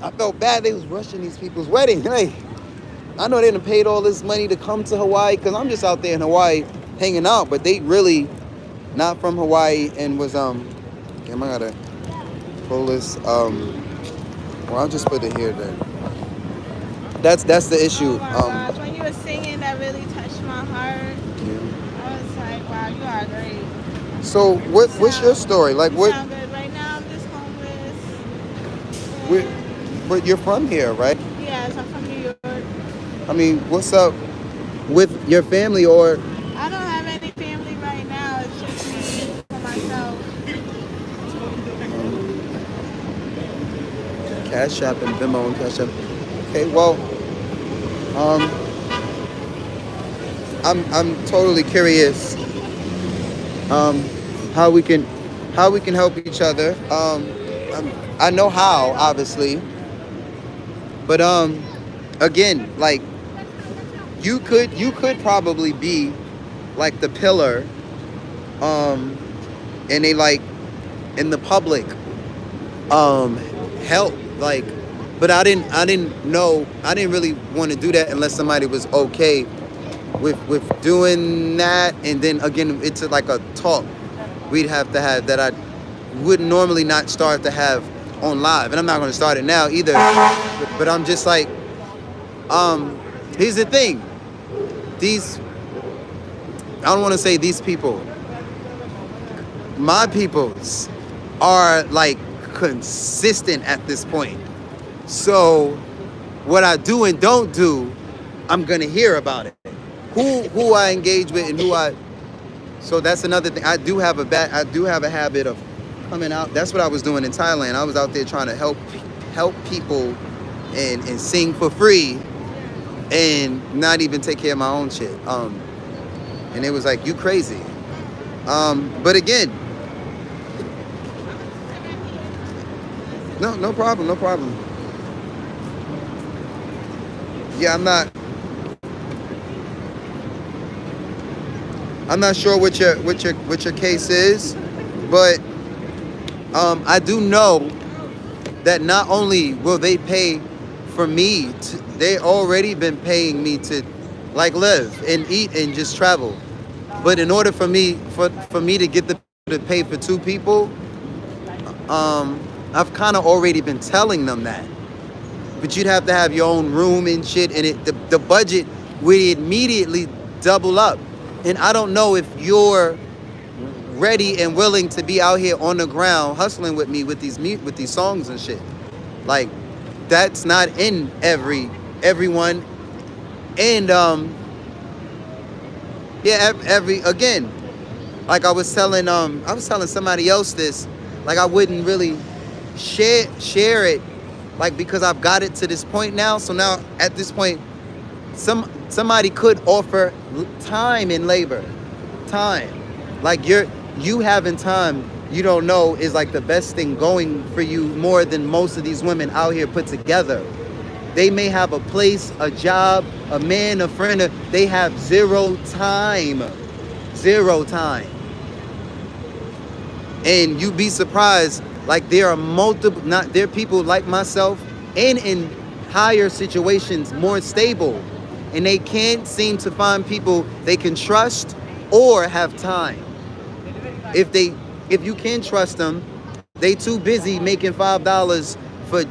I felt bad. They was rushing these people's wedding. Like, I know they done paid all this money to come to Hawaii, because I'm just out there in Hawaii hanging out, but they really not from Hawaii and was, damn, I gotta pull this, well, I'll just put it here then. That's the issue. Oh my gosh, when you were singing, that really touched my heart. Yeah. I was like, wow, you are great. So what's your story? Like, what? Sound good. Right now, I'm just homeless. But you're from here, right? Yes, I'm from New York. I mean, what's up with your family, or? I don't have any family right now. It's just me for myself. Cash App and Venmo and Cash App. Okay, well, I'm totally curious how we can help each other. I know how, obviously, but again, like, you could probably be like the pillar, and they like in the public help, like, but I didn't really want to do that unless somebody was okay with doing that. And then again, it's like a talk we'd have to have that I would normally not start to have on live, and I'm not going to start it now either, but I'm just like, here's the thing, I don't want to say these people, my peoples are like consistent at this point. So what I do and don't do, I'm gonna hear about it. Who I engage with and so that's another thing. I do have a habit of coming out. That's what I was doing in Thailand. I was out there trying to help people and sing for free and not even take care of my own shit. And it was like, you crazy. But again, no problem. Yeah, I'm not sure what your case is, but I do know that not only will they pay for me, they already been paying me to like live and eat and just travel. But in order for me to get to pay for two people, I've kind of already been telling them that. But you'd have to have your own room and shit, and the budget would immediately double up. And I don't know if you're ready and willing to be out here on the ground hustling with me with these songs and shit. Like, that's not in everyone. And again, like I was telling somebody else this, like I wouldn't really share it, like, because I've got it to this point now. So now at this point, somebody could offer time and labor. Time. Like you having time, you don't know, is like the best thing going for you more than most of these women out here put together. They may have a place, a job, a man, a friend. They have zero time. Zero time. And you'd be surprised, like there are there are people like myself and in higher situations more stable, and they can't seem to find people they can trust or have time. If you can trust them, they too busy making $5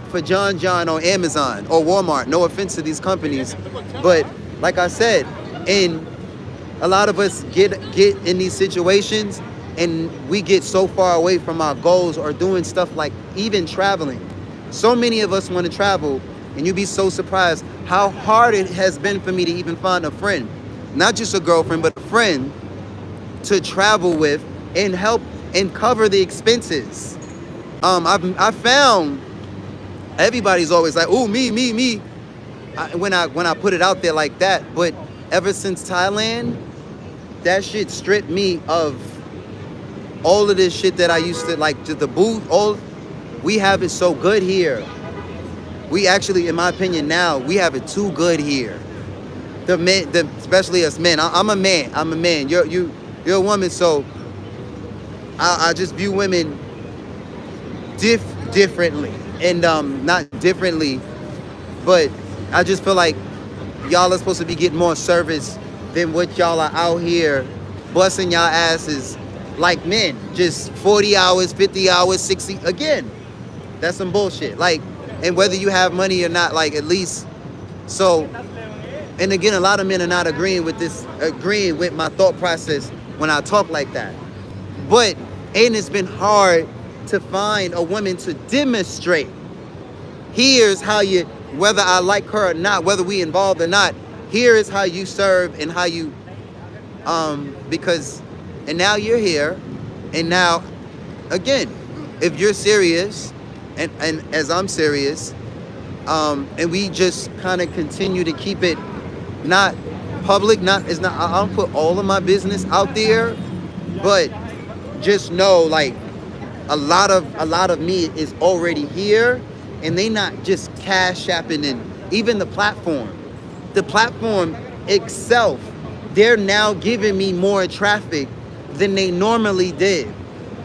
for John on Amazon or Walmart. No offense to these companies, but like I said, and a lot of us get in these situations and we get so far away from our goals or doing stuff like even traveling. So many of us want to travel, and you'd be so surprised how hard it has been for me to even find a friend, not just a girlfriend, but a friend to travel with and help and cover the expenses. I found everybody's always like, "Oh, me." When I put it out there like that, but ever since Thailand, that shit stripped me of all of this shit that I used to like. To the boot, we have it so good here. We actually, in my opinion, now we have it too good here. The men, especially us men. I'm a man. You're a woman, so I just view women differently, and not differently, but I just feel like y'all are supposed to be getting more service than what y'all are out here busting y'all asses like men. Just 40 hours, 50 hours, 60. Again, that's some bullshit. Like, and whether you have money or not, like at least. So, and again, a lot of men are not agreeing with my thought process when I talk like that. But, and it's been hard to find a woman to demonstrate. Here's how you, whether I like her or not, whether we involved or not, here is how you serve and how you, because, and now you're here, and now, again, if you're serious, and as I'm serious, and we just kind of continue to keep it not public, I don't put all of my business out there, but just know, like, a lot of me is already here, and they not just cash apping in. Even the platform itself, they're now giving me more traffic than they normally did,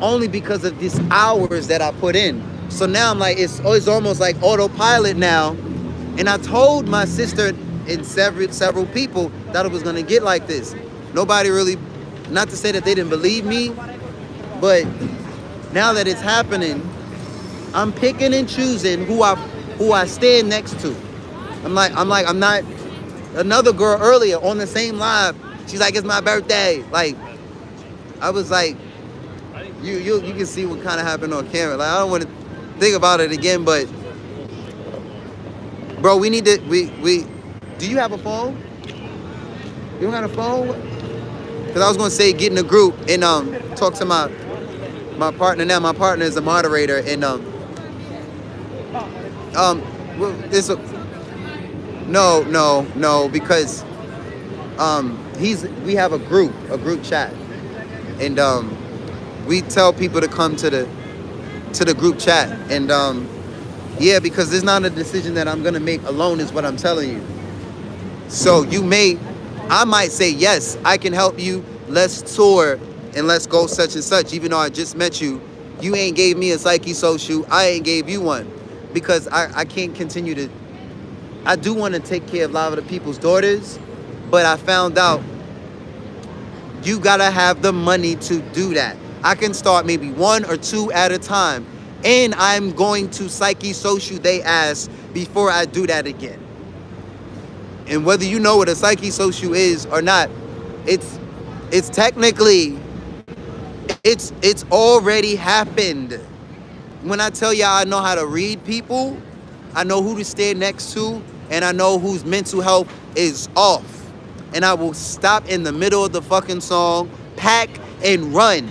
only because of these hours that I put in. So now I'm like, it's almost like autopilot now. And I told my sister and several people that it was gonna get like this. Nobody really, not to say that they didn't believe me, but now that it's happening, I'm picking and choosing who I stand next to. I'm not. Another girl earlier on the same live, she's like, it's my birthday. Like, I was like, you can see what kind of happened on camera. Like, I don't want to think about it again, but bro, we need to, do you have a phone? You don't got a phone? Because I was going to say, get in a group and talk to my partner. Now my partner is a moderator, and it's a, no, because we have a group chat, and we tell people to come to the group chat, and yeah, because it's not a decision that I'm gonna make alone, is what I'm telling you. So I might say, yes, I can help you, let's tour and let's go such and such, even though I just met you. You ain't gave me a psyche social, I ain't gave you one, because I can't continue to. I do want to take care of a lot of the people's daughters, but I found out you gotta have the money to do that. I can start maybe 1 or 2 at a time, and I'm going to psyche social they ass before I do that again. And whether you know what a psyche social is or not, it's technically, it's already happened. When I tell y'all I know how to read people, I know who to stand next to, and I know whose mental health is off. And I will stop in the middle of the fucking song, pack, and run.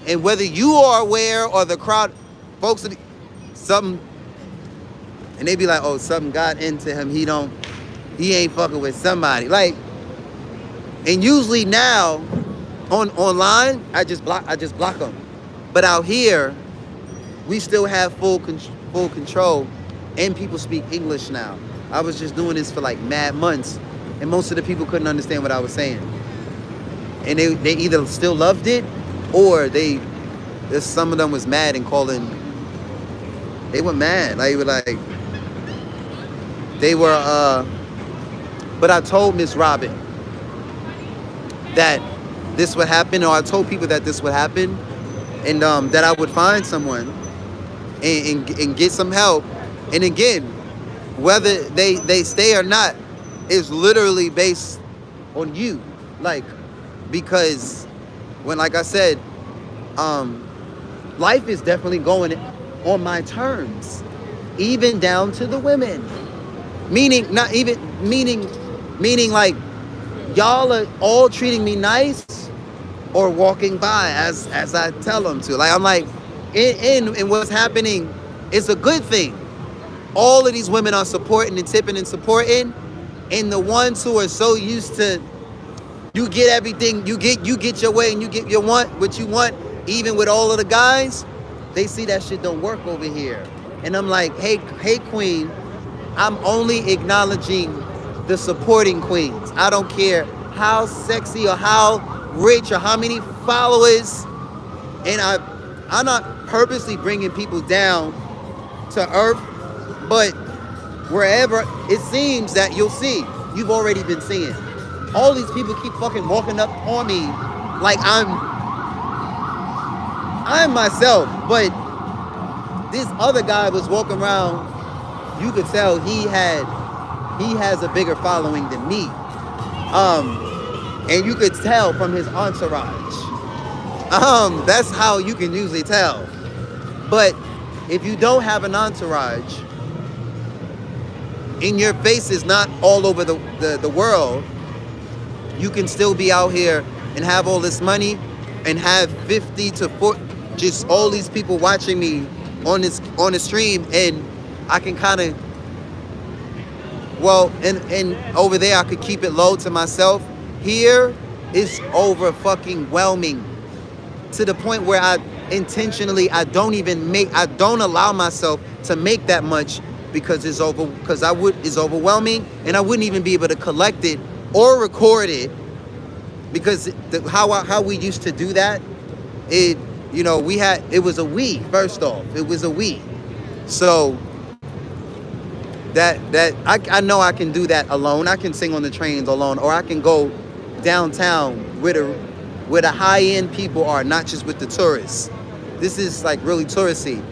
And whether you are aware or the crowd, folks, something, and they be like, oh, something got into him, he ain't fucking with somebody. Like, and usually now, online, I just block them. But out here, we still have full control, and people speak English now. I was just doing this for like mad months, and most of the people couldn't understand what I was saying. And they either still loved it, or some of them was mad and calling. They were mad. Like, they were like, they were, but I told Miss Robin that this would happen, or I told people that this would happen, and that I would find someone and get some help. And again, whether they stay or not is literally based on you, like, because when, like I said, life is definitely going on my terms, even down to the women. Meaning like, y'all are all treating me nice or walking by as I tell them to. Like, I'm like, in what's happening is a good thing. All of these women are supporting and tipping and supporting, and the ones who are so used to, you get everything, you get your way and you get what you want, even with all of the guys, they see that shit don't work over here. And I'm like, hey queen, I'm only acknowledging the supporting queens. I don't care how sexy or how rich or how many followers. And I'm not purposely bringing people down to earth, but wherever it seems that you'll see, you've already been seeing. All these people keep fucking walking up on me like I'm myself, but this other guy was walking around, you could tell he has a bigger following than me. And you could tell from his entourage. That's how you can usually tell. But if you don't have an entourage, and your face is not all over the world, you can still be out here and have all this money and have 50 to 40, just all these people watching me on the stream, and I can kind of, well, and over there I could keep it low to myself. Here it's over fucking whelming to the point where I don't allow myself to make that much because it's overwhelming, and I wouldn't even be able to collect it or record it, because how we used to do that, it was a we. First off, it was a we. So that I know I can do that alone. I can sing on the trains alone, or I can go downtown where the high-end people are, not just with the tourists. This is like really touristy.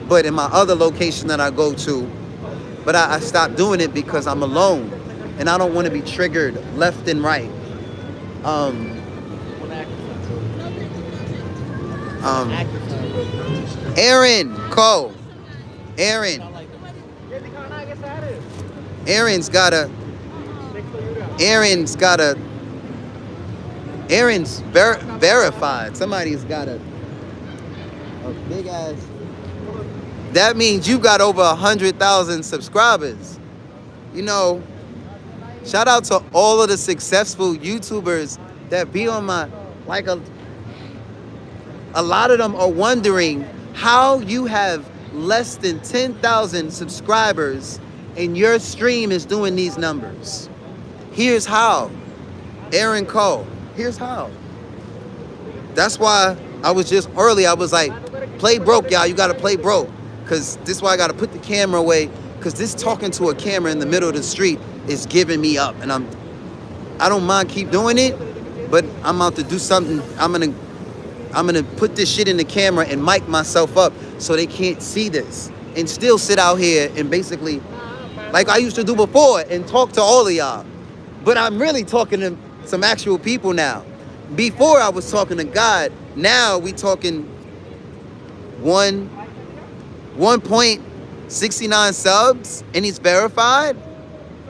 But in my other location that I go to, but I stopped doing it because I'm alone and I don't want to be triggered left and right. Aaron Cole. Aaron's verified. Somebody's got a big ass. That means you got over 100,000 subscribers. You know, shout out to all of the successful YouTubers that be on my, like a lot of them are wondering how you have less than 10,000 subscribers and your stream is doing these numbers. Here's how. Aaron Cole. Here's how. That's why I was just early. I was like, play broke, y'all. You got to play broke. Because this is why I got to put the camera away. Because this talking to a camera in the middle of the street is giving me up. And I don't mind keep doing it. But I'm about to do something. I'm gonna put this shit in the camera and mic myself up so they can't see this. And still sit out here and basically, like I used to do before, and talk to all of y'all. But I'm really talking to some actual people now. Before I was talking to God. Now we talking 1.69 subs and he's verified?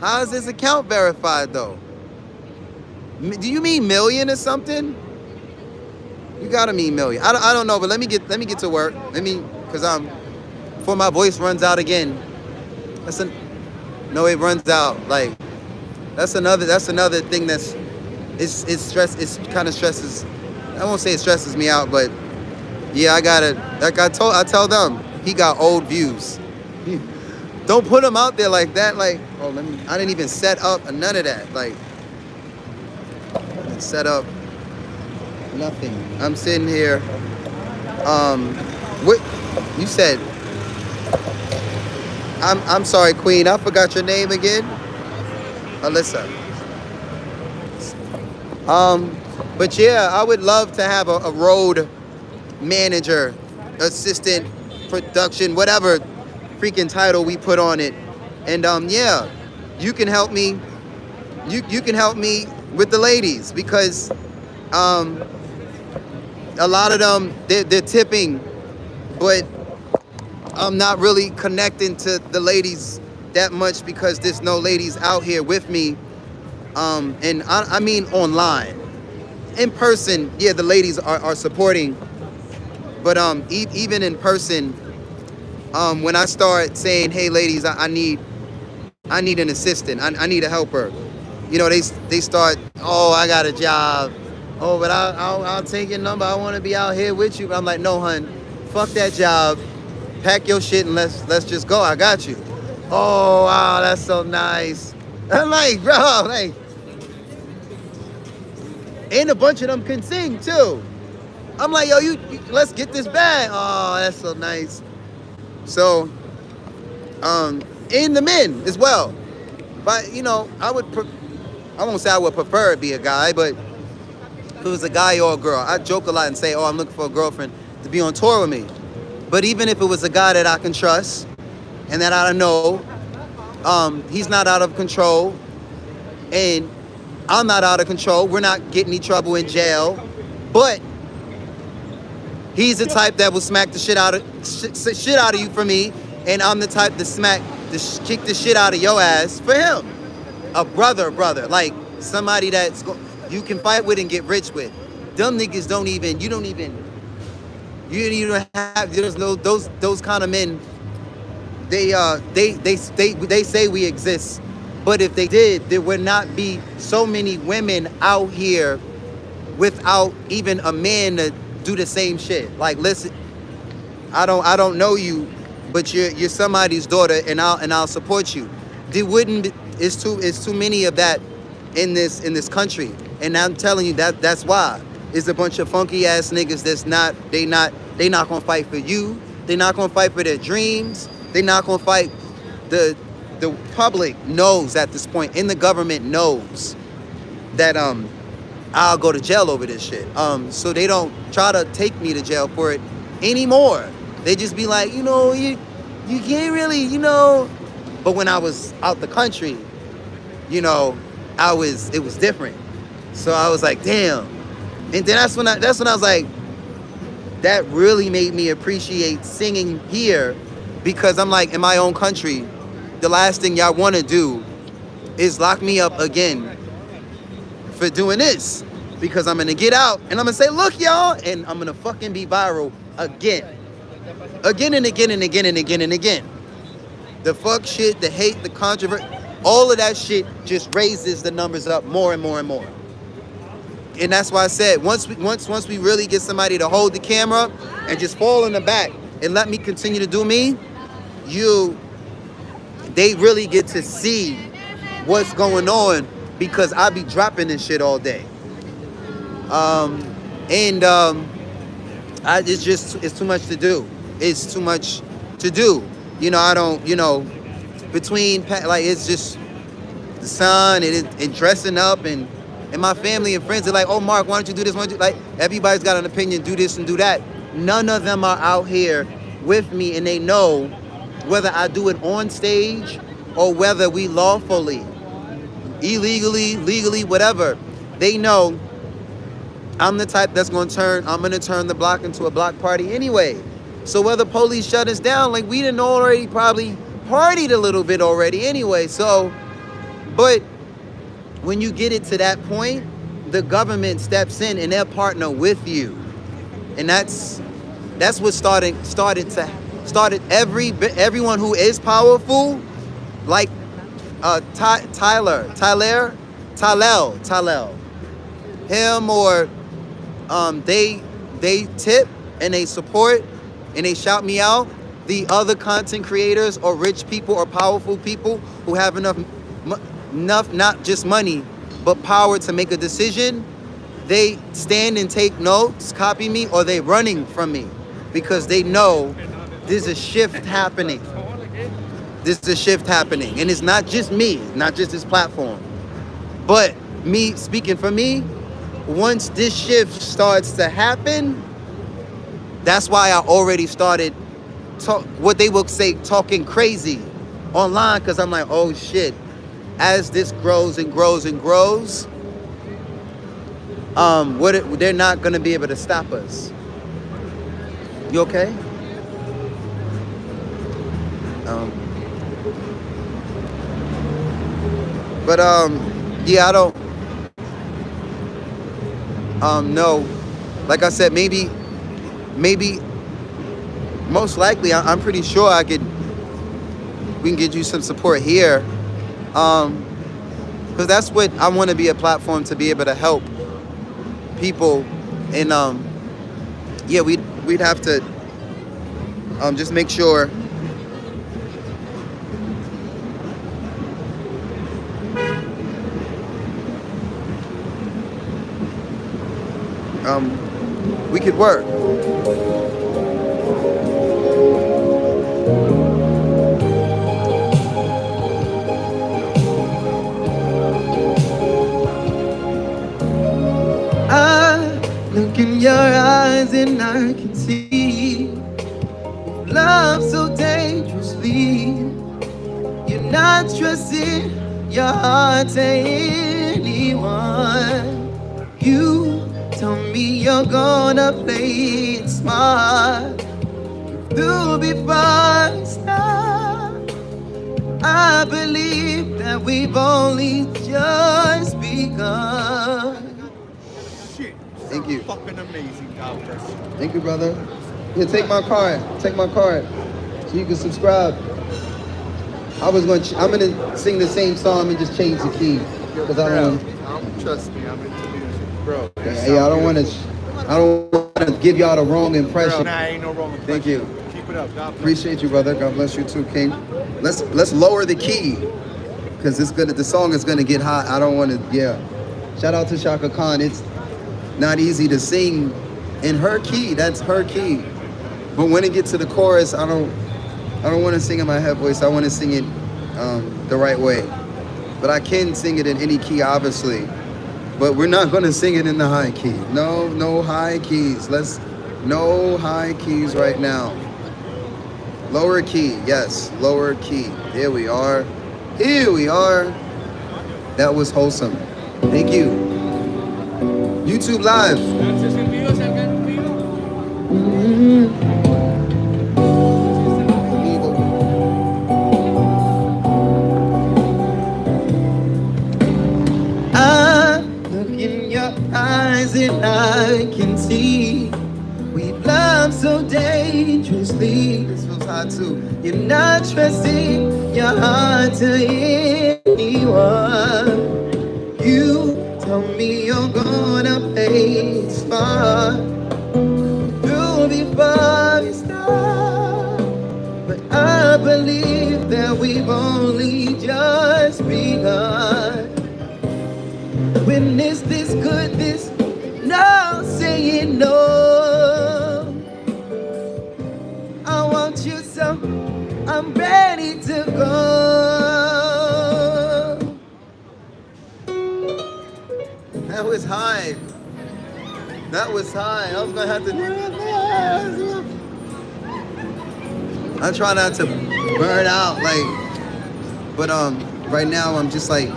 How is his account verified though? Do you mean million or something? You gotta mean million. I don't know, but let me get to work. Cause before my voice runs out again. No, it runs out. Like that's another thing it's kind of stresses. I won't say it stresses me out, but yeah, I tell them he got old views. Don't put him out there like that. Like, I didn't even set up none of that. Like, set up nothing. I'm sitting here. What you said? I'm sorry, Queen. I forgot your name again. Alyssa. But yeah, I would love to have a road manager, assistant, production, whatever freaking title we put on it. And yeah, you can help me. You can help me with the ladies because a lot of them they're tipping, but I'm not really connecting to the ladies that much because there's no ladies out here with me. And I mean online. In person, yeah, the ladies are supporting. But even in person, when I start saying, "Hey, ladies, I need an assistant. I need a helper," you know, they start, "Oh, I got a job. Oh, but I'll take your number. I want to be out here with you." I'm like, "No, hun, fuck that job. Pack your shit and let's just go. I got you." "Oh, wow, that's so nice." I'm like, bro, like, and a bunch of them can sing too. I'm like, yo, you let's get this bag. "Oh, that's so nice." So, and the men as well. But you know, I won't say I would prefer it be a guy, but if it was a guy or a girl, I joke a lot and say, "Oh, I'm looking for a girlfriend to be on tour with me." But even if it was a guy that I can trust and that I know, he's not out of control, and I'm not out of control. We're not getting in trouble in jail, but he's the type that will smack the shit out of you for me, and I'm the type to kick the shit out of your ass for him. A brother, like somebody that's you can fight with and get rich with. Them niggas don't even have. There's no those kind of men. They say we exist, but if they did, there would not be so many women out here without even a man to do the same shit. Like, listen, I don't know you, but you're somebody's daughter, and I'll support you. There wouldn't. It's too many of that in this country, and I'm telling you that's why. It's a bunch of funky ass niggas they not gonna fight for you. They're not gonna fight for their dreams. They're not gonna fight. The public knows at this point, and the government knows that I'll go to jail over this shit. So they don't try to take me to jail for it anymore. They just be like, you know, you can't really, you know. But when I was out the country, you know, it was different. So I was like, damn. And then that's when I was like, that really made me appreciate singing here, because I'm like, in my own country, the last thing y'all want to do is lock me up again for doing this, because I'm gonna get out and I'm gonna say, look, y'all, and I'm gonna fucking be viral again and again and again and again and again. The fuck shit, the hate, the controversy, all of that shit just raises the numbers up more and more and more. And that's why I said, once we really get somebody to hold the camera and just fall in the back and let me continue to do me, they really get to see what's going on, because I be dropping this shit all day. It's too much to do. It's too much to do. You know, I don't, you know, between, like, it's just the sun and dressing up, and my family and friends are like, oh, Mark, why don't you do this? Why don't you, like, everybody's got an opinion, do this and do that. None of them are out here with me, and they know whether I do it on stage or whether we lawfully, illegally, legally, whatever. They know I'm the type that's going to turn the block into a block party anyway. So whether police shut us down, like, we didn't already probably partied a little bit already anyway. So, but when you get it to that point, the government steps in and they'll partner with you. And that's what started everyone who is powerful, like Tyler, him, or they tip and they support and they shout me out. The other content creators or rich people or powerful people who have enough not just money but power to make a decision, they stand and take notes, copy me, or they running from me, because they know there's a shift happening. there's a shift happening. And it's not just me, not just this platform. But me, speaking for me, once this shift starts to happen, that's why I already started what they will say, talking crazy online, because I'm like, oh shit, as this grows and grows and grows, they're not gonna be able to stop us. You okay? Yeah, I don't know. Like I said, maybe most likely, I'm pretty sure we can get you some support here. Because that's what I want to be, a platform to be able to help people. And yeah, we'd have to just make sure we could work. I look in your eyes and I can see love so dangerously. You're not trusting your heart to anyone. You tell me you're gonna play it smart. Do before you start. I believe that we've only just begun. Shit. Thank you. Fucking amazing. God bless you. Thank you, brother. Here, take my card. Take my card, so you can subscribe. I'm gonna sing the same song and just change the key, because I don't. Trust me, I'm into music, bro. Yeah, I don't want to give y'all the wrong impression. Nah, ain't no wrong impression. Thank you. Keep it up. God bless. Appreciate you, brother. God bless you too, King. Let's lower the key, because the song is gonna get hot. I don't want to. Yeah. Shout out to Shaka Khan. It's not easy to sing in her key. That's her key. But when it gets to the chorus, I don't want to sing in my head voice. I want to sing it the right way. But I can sing it in any key, obviously. But we're not going to sing it in the high key. No high keys. No high keys right now. Lower key, yes, lower key. Here we are. Here we are. That was wholesome. Thank you. YouTube Live. I look in your eyes and I can see we love so dangerously. This feels hot too. You're not trusting your heart to anyone. You tell me you're gonna play it smart. Do before you start. But I believe that we've only just begun. Witness this goodness, no saying no. I want you so I'm ready to go. That was high. That was high. I was gonna have to do it. I try not to burn out, but right now I'm just like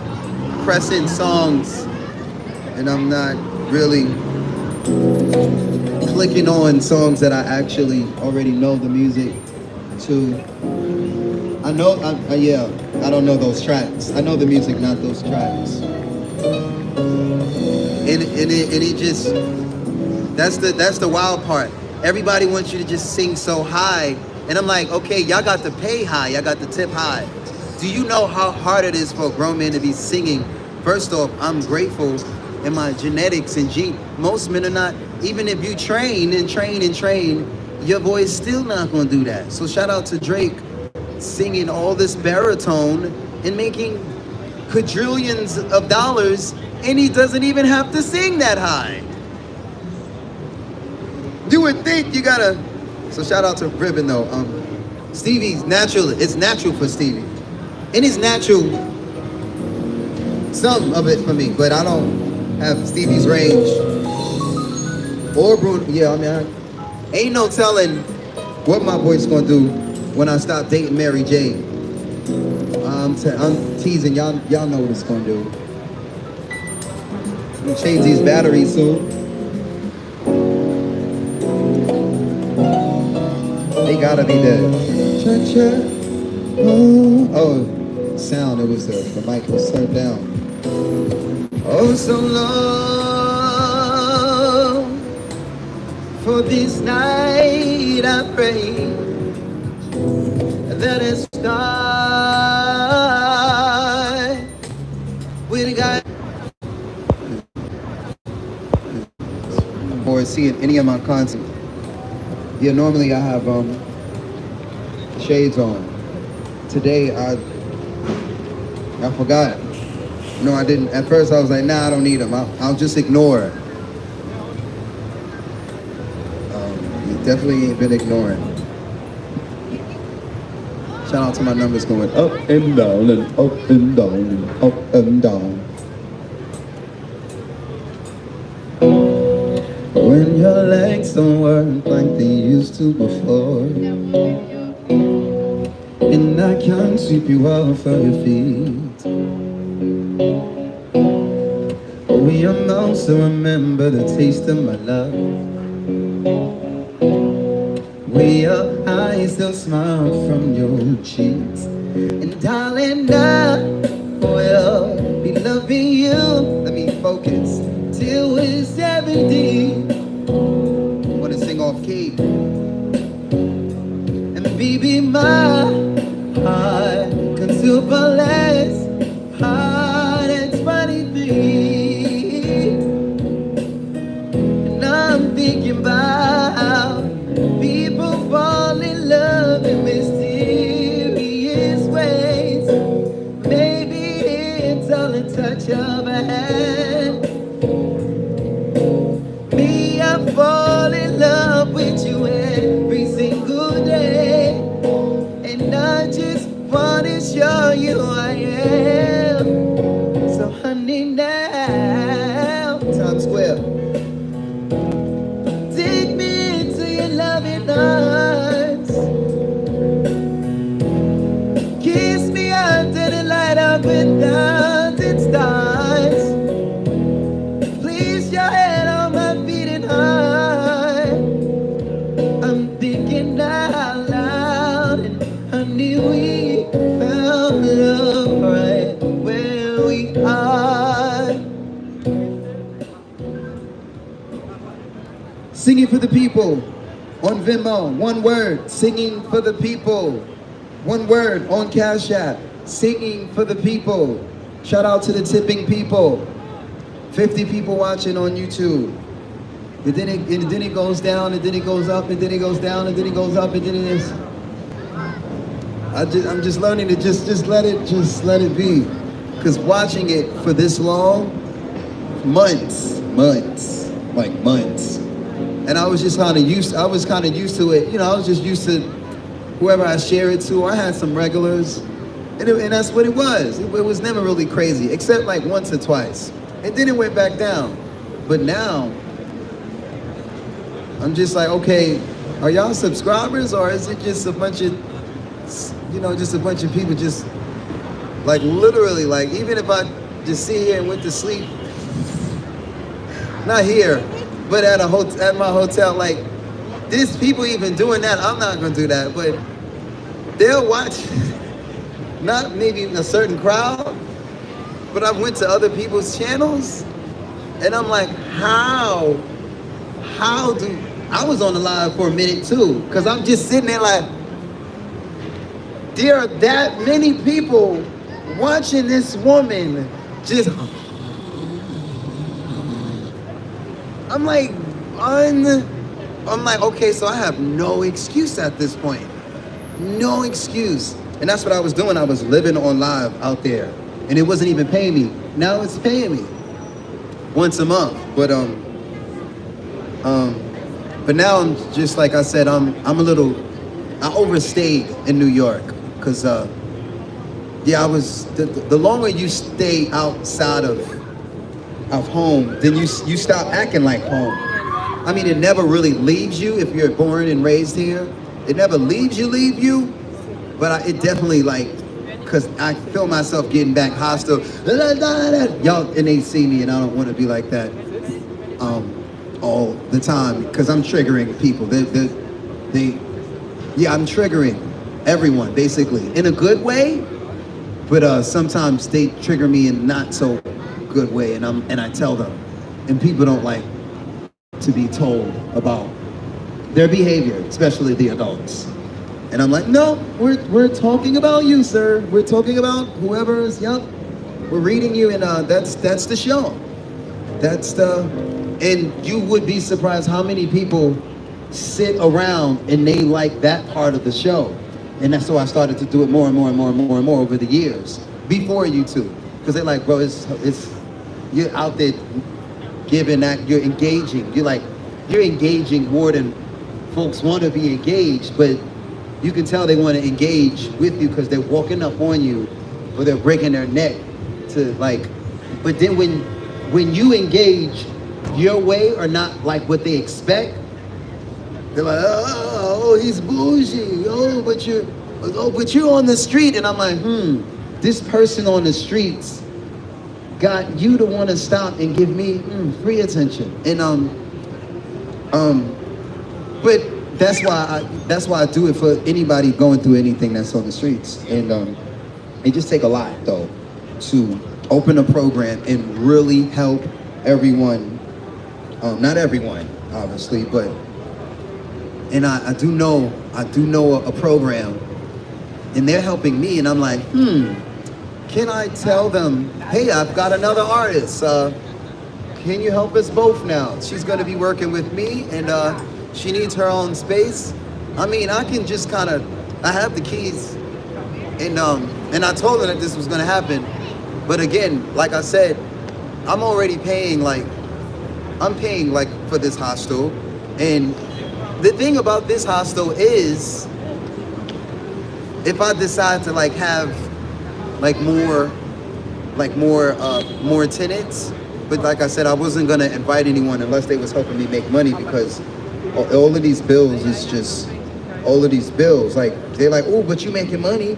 pressing songs, and I'm not really clicking on songs that I actually already know the music to. I don't know those tracks. I know the music, not those tracks. And it just, that's the wild part. Everybody wants you to just sing so high, and I'm like, okay, y'all got to pay high, y'all got to tip high. Do you know how hard it is for a grown man to be singing? First off, I'm grateful in my genetics and gene. Most men are not, even if you train, your voice still not gonna do that. So shout out to Drake singing all this baritone and making quadrillions of dollars, and he doesn't even have to sing that high. You would think you gotta, so shout out to Ribbon though. Stevie's natural. It's natural for Stevie, and it's natural. Some of it for me, but I don't have Stevie's range or Bruno. Yeah, I mean, ain't no telling what my voice gonna do when I stop dating Mary J. I'm teasing y'all. Y'all know what it's gonna do. I'm gonna change these batteries soon. They gotta be dead. Cha-cha. Oh, sound. It was the mic was turned down. Oh, so long for this night I pray that it start with God. Or seeing any of my content. Yeah, normally I have shades on. Today I forgot. No, I didn't. At first I was like, nah, I don't need them. I'll just ignore. You definitely ain't been ignoring. Shout out to my numbers going up and down and up and down and up and down. When your legs don't work like they used to before, and I can't sweep you off of your feet. We are most to remember the taste of my love. We are I still smile from your cheeks. And darling, I will be loving you. Let me focus. Till we're 70. Wanna sing off key. And baby, my heart can still less hard at 23. And I'm thinking about people fall in love in mysterious ways. Maybe it's all a touch of a hand. Me, I fall in love with you every single day. And I just want to show you who I am. So honey, now Times Square, take me into your loving arms. Kiss me under the light up without its stars. Place your head on my beating heart. I'm thinking out loud, and honey, we found love right where we are. Singing for the people on Venmo, one word, singing for the people. One word on Cash App, singing for the people. Shout out to the tipping people. 50 people watching on YouTube. And then it goes down, and then it goes up, and then it goes down, and then it goes up, and then it is. I'm just learning to just let it be. Cause watching it for this long, months. And I was just kind of used to it. You know, I was just used to whoever I share it to. I had some regulars, and that's what it was. It was never really crazy, except like once or twice. And then it went back down. But now, I'm just like, okay, are y'all subscribers, or is it just a bunch of, just a bunch of people just, like literally, like even if I just sit here and went to sleep, not here, but at my hotel, like, there's people even doing that. I'm not gonna do that, but they'll watch, not maybe a certain crowd, but I went to other people's channels, and I'm like, how do, I was on the live for a minute too, because I'm just sitting there like, there are that many people watching this woman just, I'm like, okay, so I have no excuse at this point. No excuse. And that's what I was doing. I was living on live out there. And it wasn't even paying me. Now it's paying me once a month. But now I'm just, like I said, I'm a little I overstayed in New York because yeah, I was the longer you stay outside of home, then you stop acting like home. I mean, it never really leaves you if you're born and raised here. It never leave you, but it definitely like, cause I feel myself getting back hostile. Y'all, and they see me, and I don't want to be like that all the time, cause I'm triggering people. Yeah, I'm triggering everyone basically in a good way, but sometimes they trigger me in not so good way, and I tell them, and people don't like to be told about their behavior, especially the adults. And I'm like, no, we're talking about you, sir. We're talking about whoever's, yep. We're reading you, and that's the show. And you would be surprised how many people sit around and they like that part of the show. And that's so I started to do it more and more and more and more and more over the years before YouTube. Because they're like, bro, it's you're out there giving that, you're engaging. You're engaging more than folks want to be engaged, but you can tell they want to engage with you because they're walking up on you or they're breaking their neck to like, but then when you engage your way or not like what they expect, they're like, oh, he's bougie. Oh, but you're on the street. And I'm like, this person on the streets got you to want to stop and give me free attention. And but that's why I do it for anybody going through anything that's on the streets. And it just take a lot though to open a program and really help everyone. Not everyone, obviously, but and I do know a program, and they're helping me, and I'm like, can I tell them, hey, I've got another artist. Can you help us both now? She's gonna be working with me, and she needs her own space. I mean, I can just kind of, I have the keys, and I told her that this was gonna happen. But again, like I said, I'm already paying I'm paying for this hostel, and the thing about this hostel is, if I decide to have more tenants, but like I said, I wasn't gonna invite anyone unless they was helping me make money, because all of these bills is just all of these bills. Like they're like, oh, but you making money,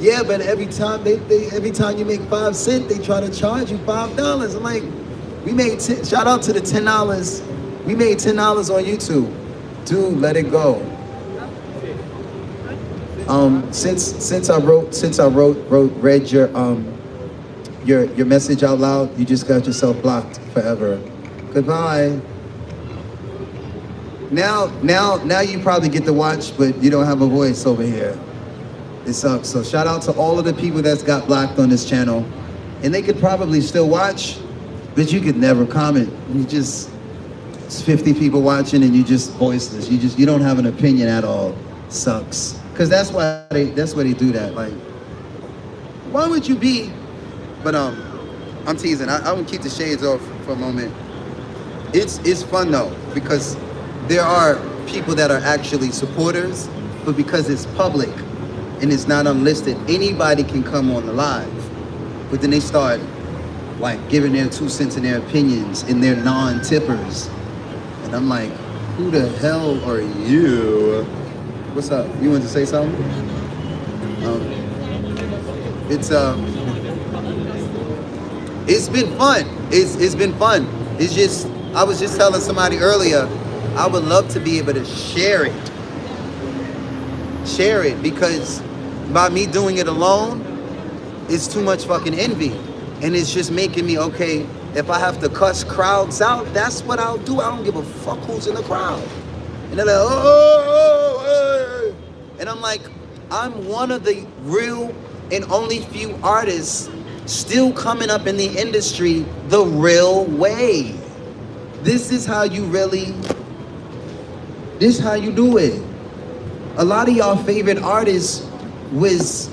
Yeah, but every time every time you make 5 cents, they try to charge you $5. I'm like, we made shout out to the $10. We made $10 on YouTube. Dude, let it go. Since I read your message out loud, you just got yourself blocked forever. Goodbye. Now you probably get to watch, but you don't have a voice over here. It sucks. So shout out to all of the people that's got blocked on this channel, and they could probably still watch, but you could never comment. It's 50 people watching, and you just voiceless. You don't have an opinion at all. Sucks. Cause that's why they do that. Like, why would you be? But I'm teasing. I would keep the shades off for a moment. It's fun though, because there are people that are actually supporters, but because it's public and it's not unlisted, anybody can come on the live. But then they start giving their 2 cents and their opinions, and they're non-tippers. And I'm like, who the hell are you? What's up? You want to say something? It's been fun. It's been fun. It's just, I was just telling somebody earlier, I would love to be able to share it. Share it, because by me doing it alone, it's too much fucking envy. And it's just making me, okay, if I have to cuss crowds out, that's what I'll do. I don't give a fuck who's in the crowd. And they're like, oh. And I'm like, I'm one of the real and only few artists still coming up in the industry the real way. This is how you do it. A lot of y'all favorite artists was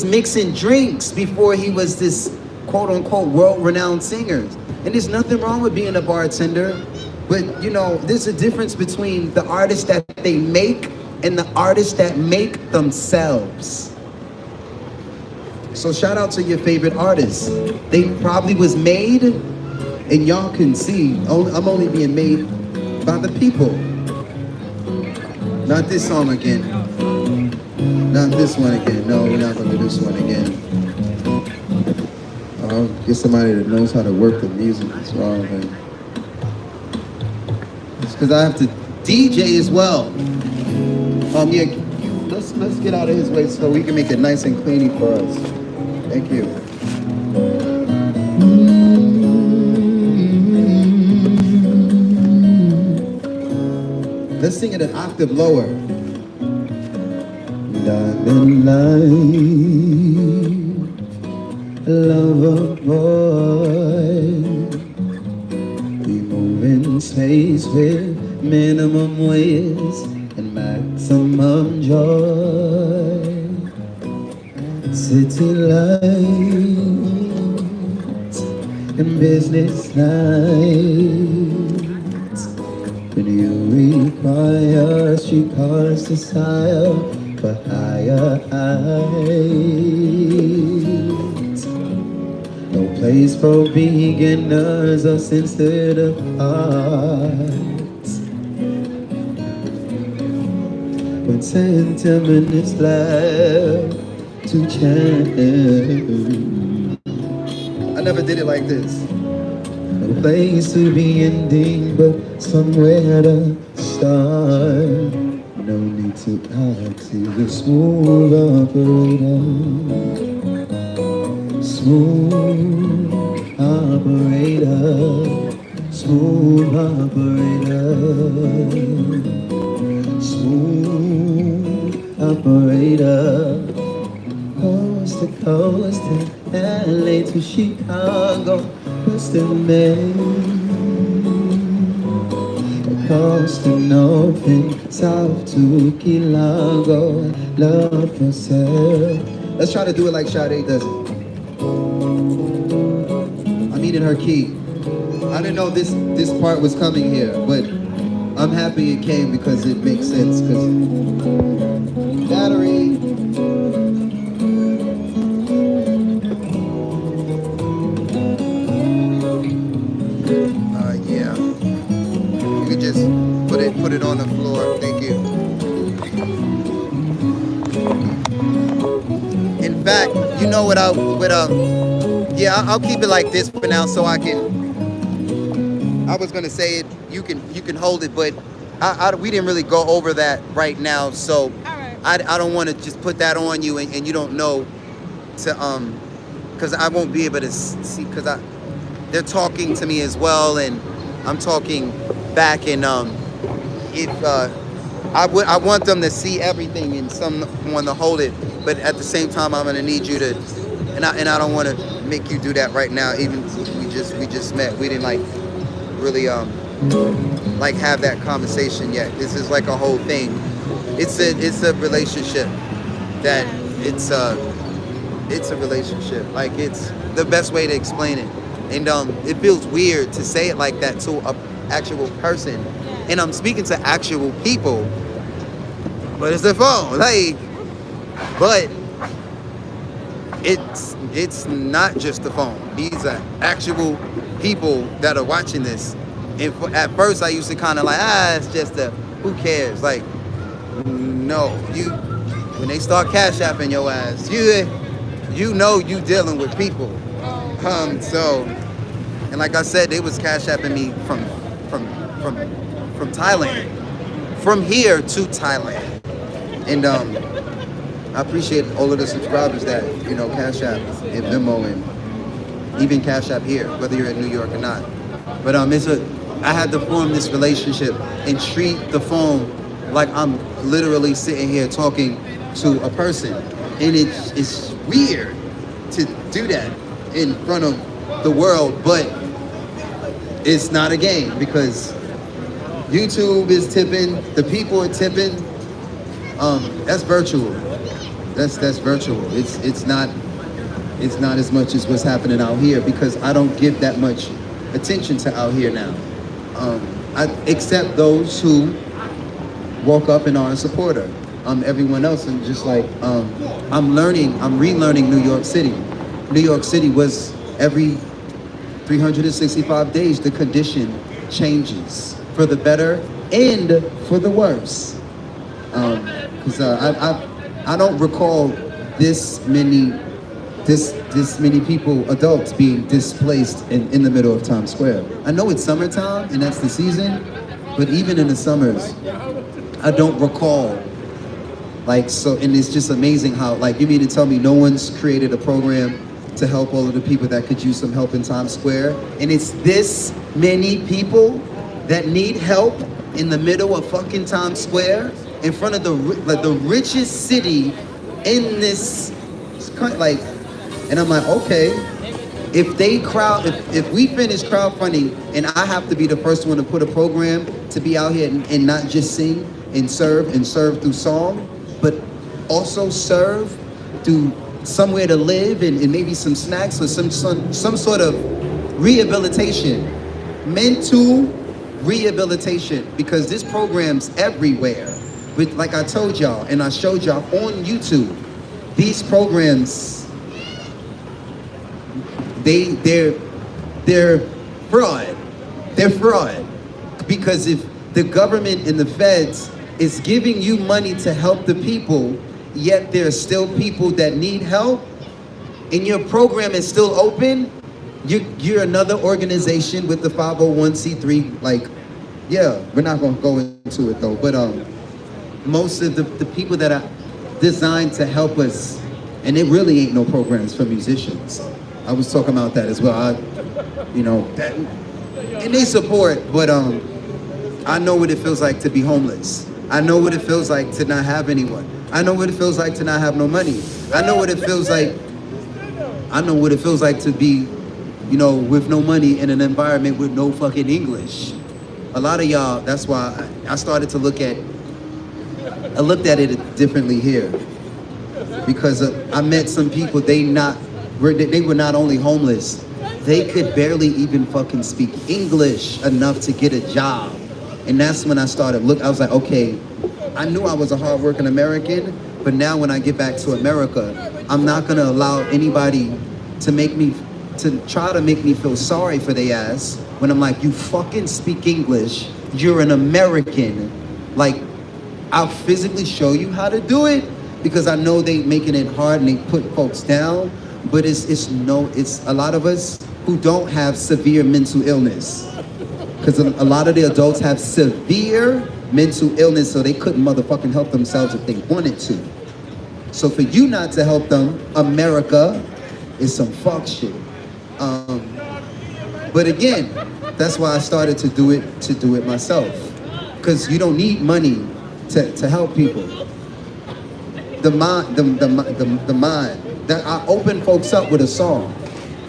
mixing drinks before he was this quote unquote world-renowned singer. And there's nothing wrong with being a bartender. But you know, there's a difference between the artists that they make and the artists that make themselves. So shout out to your favorite artists. They probably was made, and y'all can see, I'm only being made by the people. Not this song again. Not this one again. No, we're not gonna do this one again. I'll get somebody that knows how to work the music as well, man. It's because I have to DJ as well. Yeah, let's get out of his way so we can make it nice and clean for us. Thank you. Let's sing it an octave lower. Diamond light, lover boy. We move in space with minimum ways and maximum joy. City lights and business nights. When you require streetcars to sire for higher heights. No place for beginners or sensitive hearts. But sentiment is left to change. I never did it like this. No place to be ending, but somewhere to start. No need to ask you the smooth operator. Smooth operator. Smooth operator. Smooth operator. Coast to coast, LA to Chicago, west to Maine. Coast to Northern, south to Key Largo, love for sale. Let's try to do it like Sade does it. I mean in her key. I didn't know this part was coming here, but I'm happy it came because it makes sense. Because battery. Yeah. You could just put it on the floor. Thank you. In fact, you know what yeah, I'll keep it like this for now so I was gonna say it, you can hold it, but we didn't really go over that right now, so I don't want to just put that on you and you don't know to because I won't be able to see, because they're talking to me as well and I'm talking back, and I want them to see everything and someone to hold it, but at the same time I'm gonna need you to, and I don't want to make you do that right now. Even we just met, we didn't like really like have that conversation yet. This is like a whole thing. It's a relationship that it's a relationship. Like, it's the best way to explain it. And it feels weird to say it like that to a actual person. And I'm speaking to actual people, but it's a phone. Like, but it's not just the phone. These are actual people that are watching this. And at first I used to kind of like, it's just who cares? Like, no, when they start cash apping your ass, you know you dealing with people. So, and like I said, they was cash apping me from Thailand, from here to Thailand. And I appreciate all of the subscribers that, cash app and Venmo and even cash app here, whether you're in New York or not. But I had to form this relationship and treat the phone like I'm literally sitting here talking to a person. And it's weird to do that in front of the world, but it's not a game, because YouTube is tipping, the people are tipping. That's virtual. That's virtual. It's not as much as what's happening out here, because I don't give that much attention to out here now. except those who woke up and are a supporter. Everyone else, and just like I'm relearning New York City. New York City was every 365 days the condition changes for the better and for the worse. Because I don't recall this many people, adults, being displaced in the middle of Times Square. I know it's summertime and that's the season, but even in the summers, I don't recall. Like, so, and it's just amazing how, like, you mean to tell me no one's created a program to help all of the people that could use some help in Times Square? And it's this many people that need help in the middle of fucking Times Square, in front of the richest city in this country, like, and I'm like, okay, if we finish crowdfunding and I have to be the first one to put a program to be out here and not just sing and serve through song, but also serve through somewhere to live and maybe some snacks or some sort of rehabilitation, mental rehabilitation, because this program's everywhere. But like I told y'all and I showed y'all on YouTube, these programs, they're fraud. They're fraud. Because if the government and the feds is giving you money to help the people, yet there's still people that need help, and your program is still open, you're another organization with the 501c3, like, yeah, we're not gonna go into it though, but most of the people that are designed to help us, and it really ain't no programs for musicians. I was talking about that as well. And they support, but I know what it feels like to be homeless. I know what it feels like to not have anyone. I know what it feels like to not have no money. I know what it feels like to be, with no money in an environment with no fucking English. A lot of y'all, that's why I started to look at it differently here. Because I met some people, they were not only homeless, they could barely even fucking speak English enough to get a job. And that's when I started I was like, okay, I knew I was a hardworking American, but now when I get back to America, I'm not gonna allow anybody to try to make me feel sorry for their ass when I'm like, you fucking speak English, you're an American. Like, I'll physically show you how to do it, because I know they making it hard and they put folks down, but it's a lot of us who don't have severe mental illness. Because a lot of the adults have severe mental illness, so they couldn't motherfucking help themselves if they wanted to. So for you not to help them, America, is some fuck shit. But again, that's why I started to do it myself. Because you don't need money to help people. The mind. That I open folks up with a song.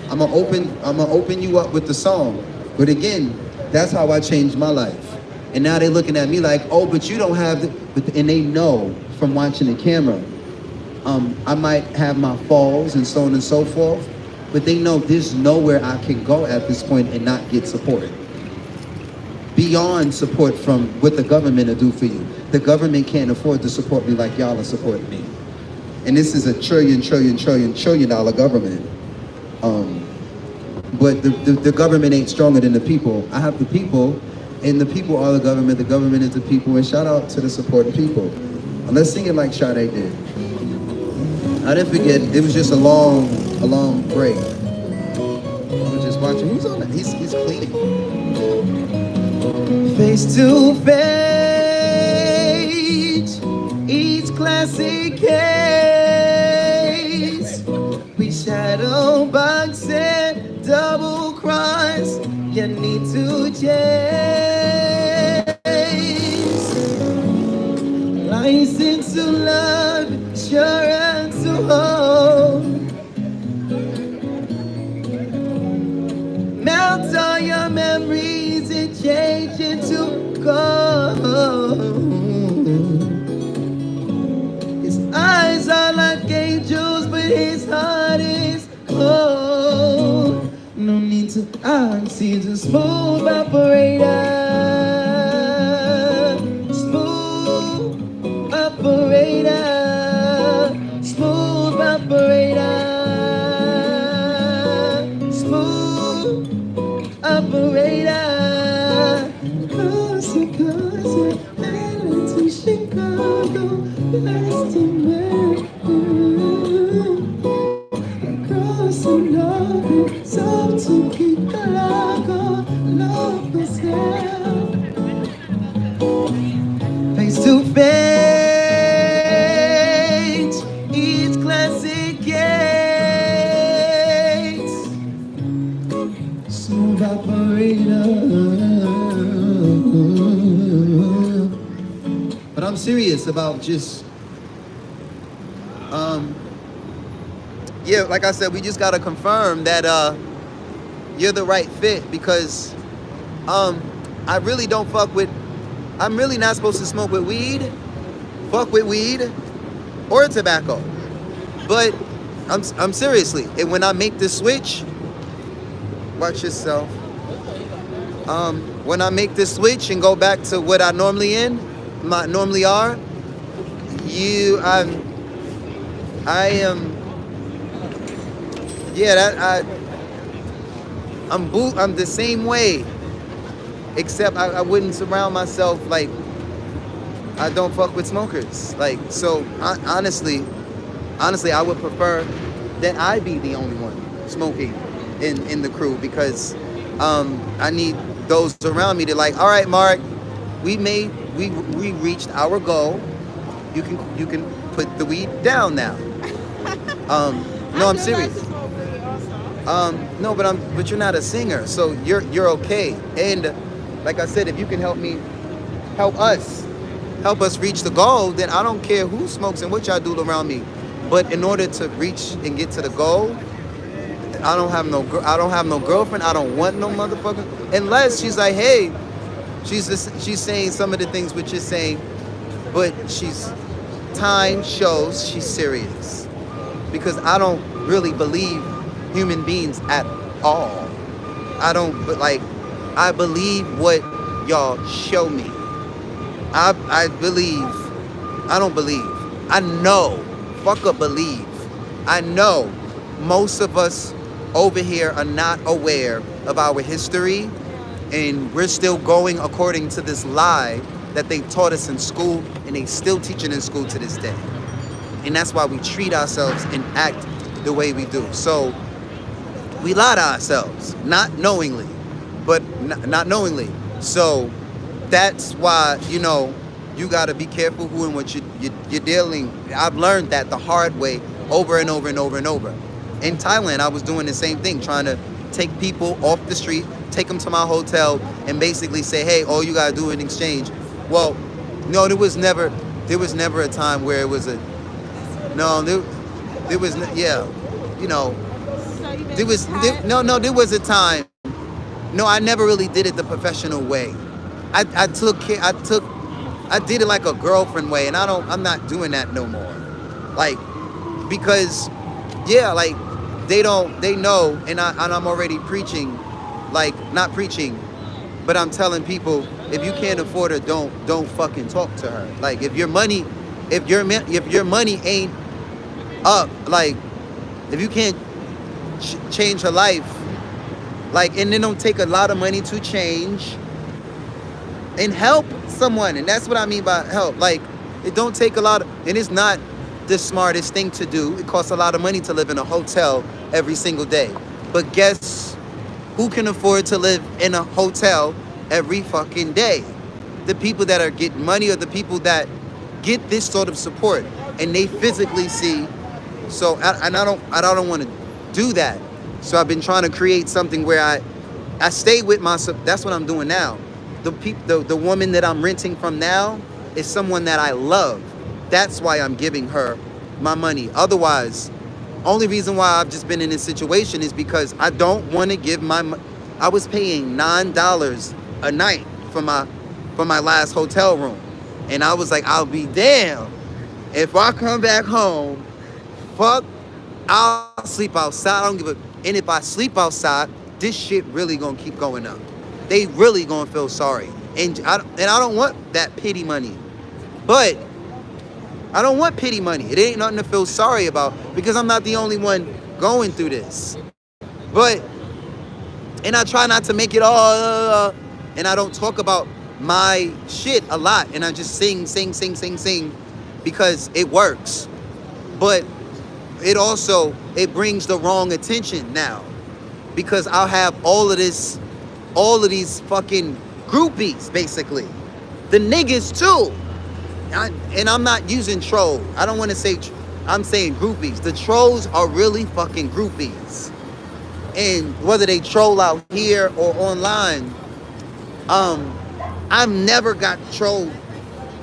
I'm gonna open you up with the song. But again, that's how I changed my life. And now they're looking at me like, oh, but you don't have and they know from watching the camera. I might have my falls and so on and so forth, but they know there's nowhere I can go at this point and not get support. Beyond support from what the government will do for you. The government can't afford to support me like y'all are supporting me. And this is a trillion dollar government. But the government ain't stronger than the people. I have the people, and the people are the government is the people, and shout out to the supporting people. And let's sing it like Sade did. I didn't forget, it was just a long break. I was just watching, who's on that? He's cleaning. Face to face, each classic case. We shadow box and double cross. You need to chase. License to love, assurance to hold. Melt all your memories and change into gold. His eyes are like angels, but his heart is cold. No need to oxy, just smooth operator. operator. Coast to coast, island to Chicago, west to across the north, south to Chicago, love was hell. Face to face, each classic gates. Smooth operator. But I'm serious about just, yeah, like I said, we just gotta confirm that you're the right fit, because I really don't fuck with. I'm really not supposed to smoke with weed, fuck with weed, or tobacco. But I'm seriously, and when I make the switch, watch yourself. When I make the switch and go back to what I normally normally are, I'm the same way, except I wouldn't surround myself, like, I don't fuck with smokers. Like, so honestly, I would prefer that I be the only one smoking in the crew, because I need those around me to, like, all right, Mark, we reached our goal. You can put the weed down now. No, I'm serious. No, but you're not a singer, so you're okay. And like I said, if you can help us reach the goal, then I don't care who smokes and what y'all do around me. But in order to reach and get to the goal, I don't have no girlfriend. I don't want no motherfucker, unless she's like, hey, she's saying some of the things which you're saying, but time shows she's serious, because I don't really believe human beings at all. I believe what y'all show me. I don't believe. I know. Fuck a believe. I know most of us over here are not aware of our history, and we're still going according to this lie that they taught us in school, and they still teach it in school to this day. And that's why we treat ourselves and act the way we do. So we lie to ourselves, not knowingly, but not knowingly. So that's why, you got to be careful who and what you're dealing. I've learned that the hard way over and over and over and over. In Thailand, I was doing the same thing, trying to take people off the street, take them to my hotel, and basically say, hey, all you got to do in exchange. Well, no, there was never a time where it was there was a time. No, I never really did it the professional way. I did it like a girlfriend way, and I'm not doing that no more. Like, because, yeah, like, they know, and I'm already preaching, like, not preaching, but I'm telling people, if you can't afford her, don't fucking talk to her. Like, if your money ain't up, like, if you can't change her life, like, and it don't take a lot of money to change and help someone, and that's what I mean by help. Like, it don't take a lot and it's not the smartest thing to do. It costs a lot of money to live in a hotel every single day. But guess who can afford to live in a hotel every fucking day? The people that are getting money, or the people that get this sort of support, and they physically see. So, I don't want to do that. So I've been trying to create something where I stay with myself. That's what I'm doing now. The woman that I'm renting from now is someone that I love. That's why I'm giving her my money. Otherwise, only reason why I've just been in this situation is because I don't want to give I was paying $9 a night for my last hotel room. And I was like, I'll be damned if I come back home, I'll sleep outside. I don't give a. And if I sleep outside, this shit really gonna keep going up. They really gonna feel sorry. And I don't want that pity money. But I don't want pity money. It ain't nothing to feel sorry about, because I'm not the only one going through this. But And I try not to make it all, and I don't talk about my shit a lot. And I just sing, because it works. But it brings the wrong attention now. Because I'll have all of these fucking groupies, basically. The niggas too. And I'm not using troll. I don't want to say, I'm saying groupies. The trolls are really fucking groupies. And whether they troll out here or online, I've never got trolled.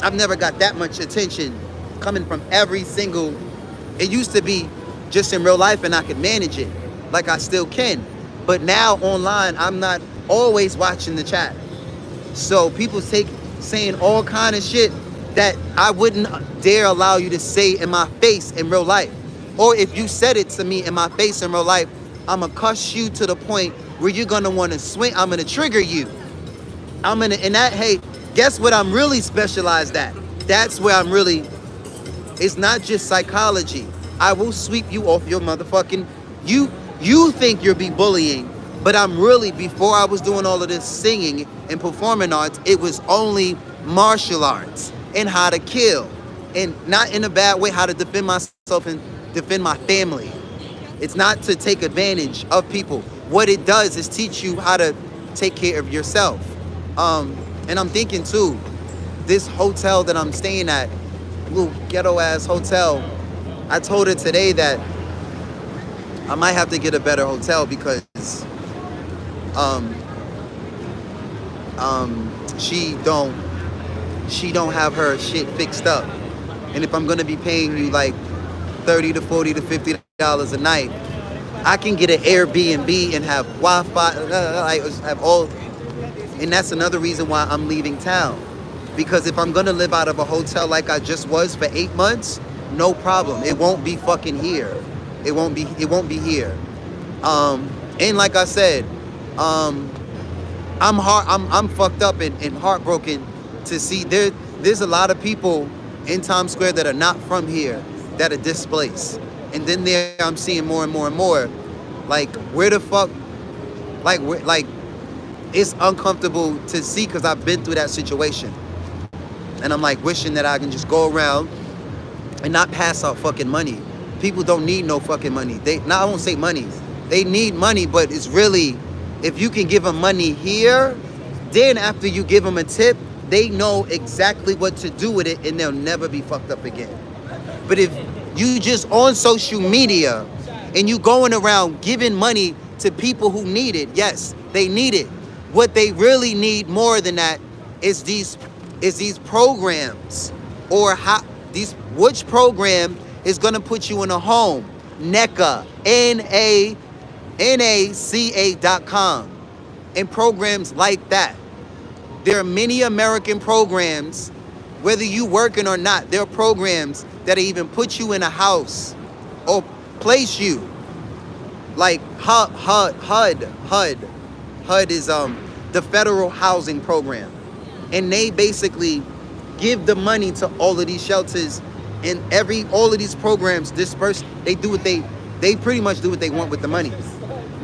I've never got that much attention coming from every single. It used to be just in real life and I could manage it, like I still can. But now online, I'm not always watching the chat. So people saying all kind of shit that I wouldn't dare allow you to say in my face in real life. Or if you said it to me in my face in real life, I'm gonna cuss you to the point where you're gonna wanna swing. I'm gonna trigger you. Hey, guess what I'm really specialized at? That's where I'm really, it's not just psychology. I will sweep you off your motherfucking, you think you'll be bullying, but I'm really, before I was doing all of this singing and performing arts, it was only martial arts and how to kill. And not in a bad way, how to defend myself and defend my family. It's not to take advantage of people. What it does is teach you how to take care of yourself. And I'm thinking too, this hotel that I'm staying at, little ghetto ass hotel, I told her today that I might have to get a better hotel because she don't have her shit fixed up. And if I'm gonna be paying you like $30 to $40 to $50 a night, I can get an Airbnb and have Wi-Fi, have all. And that's another reason why I'm leaving town. Because if I'm gonna live out of a hotel like I just was for 8 months, no problem. It won't be fucking here. It won't be here. And like I said, I'm fucked up and heartbroken to see there's a lot of people in Times Square that are not from here that are displaced. And then there I'm seeing more and more and more. Like, where the fuck, like it's uncomfortable to see because I've been through that situation. And I'm like wishing that I can just go around and not pass out fucking money. People don't need no fucking money. I won't say money. They need money, but it's really, if you can give them money here, then after you give them a tip, they know exactly what to do with it and they'll never be fucked up again. But if you just on social media and you going around giving money to people who need it, yes, they need it. What they really need more than that is these programs, or which program is gonna put you in a home. NACA, NACA.com, and programs like that. There are many American programs, whether you working or not, there are programs that even put you in a house or place you. Like HUD is the federal housing program. And they basically give the money to all of these shelters, and all of these programs disperse. They pretty much do what they want with the money.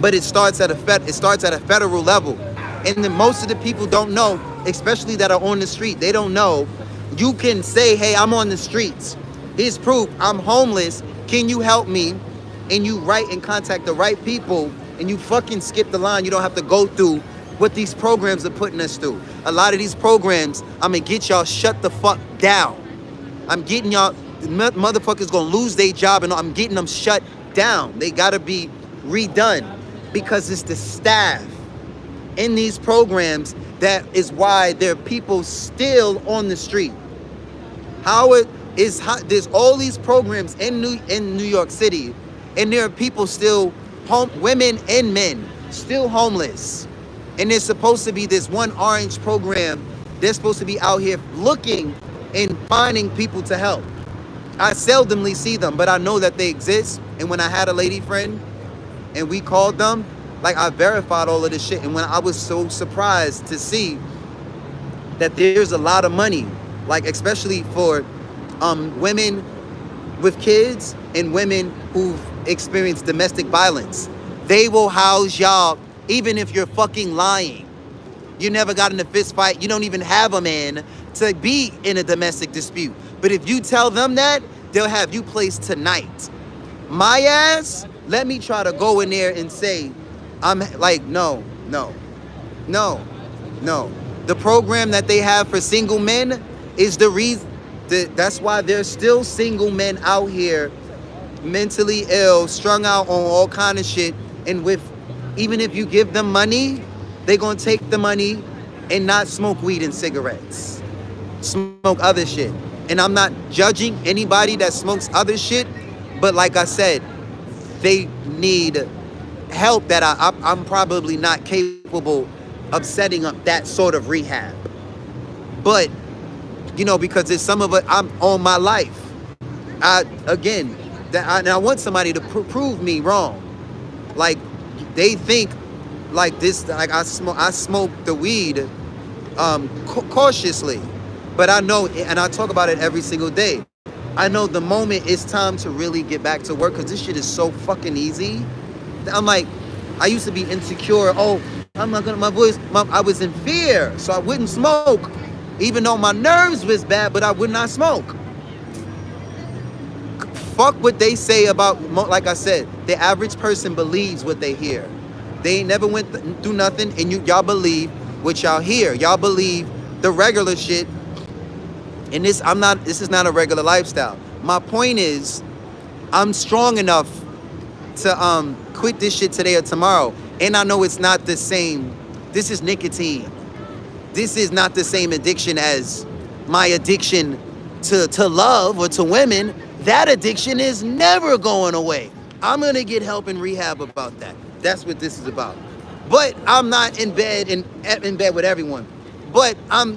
But it starts at a federal level. And then most of the people don't know, especially that are on the street, they don't know. You can say, hey, I'm on the streets. Here's proof, I'm homeless. Can you help me? And you write and contact the right people, and you fucking skip the line. You don't have to go through what these programs are putting us through. A lot of these programs, I'm gonna get y'all shut the fuck down. I'm getting y'all, motherfuckers gonna lose their job, and I'm getting them shut down. They gotta be redone because it's the staff in these programs that is why there are people still on the street. There's all these programs in New York City, and there are people still, women and men, still homeless. And there's supposed to be this one orange program. They're supposed to be out here looking and finding people to help. I seldomly see them, but I know that they exist. And when I had a lady friend and we called them, like, I verified all of this shit. And when I was so surprised to see that there's a lot of money, like especially for women with kids and women who've experienced domestic violence. They will house y'all even if you're fucking lying. You never got in a fist fight. You don't even have a man to be in a domestic dispute. But if you tell them that, they'll have you placed tonight. My ass, let me try to go in there and say, I'm like, no. The program that they have for single men is the reason. That's why there's still single men out here, mentally ill, strung out on all kind of shit. And even if you give them money, they're gonna take the money and not smoke weed and cigarettes. Smoke other shit. And I'm not judging anybody that smokes other shit, but like I said, they need help that I'm probably not capable of setting up that sort of rehab. But, because it's some of it, I'm on my life. I want somebody to prove me wrong. Like, they think like this, like I smoke the weed cautiously. But I know, and I talk about it every single day, I know the moment it's time to really get back to work, because this shit is so fucking easy. I'm like, I used to be insecure. Oh, I'm not gonna, I was in fear, so I wouldn't smoke, even though my nerves was bad, but I would not smoke. Fuck what they say about, like I said, the average person believes what they hear. They ain't never went through nothing, and y'all believe what y'all hear. Y'all believe the regular shit. And this is not a regular lifestyle. My point is, I'm strong enough to quit this shit today or tomorrow. And I know it's not the same. This is nicotine. This is not the same addiction as my addiction to love or to women. That addiction is never going away. I'm gonna get help in rehab about that. That's what this is about. But I'm not in bed with everyone. But I'm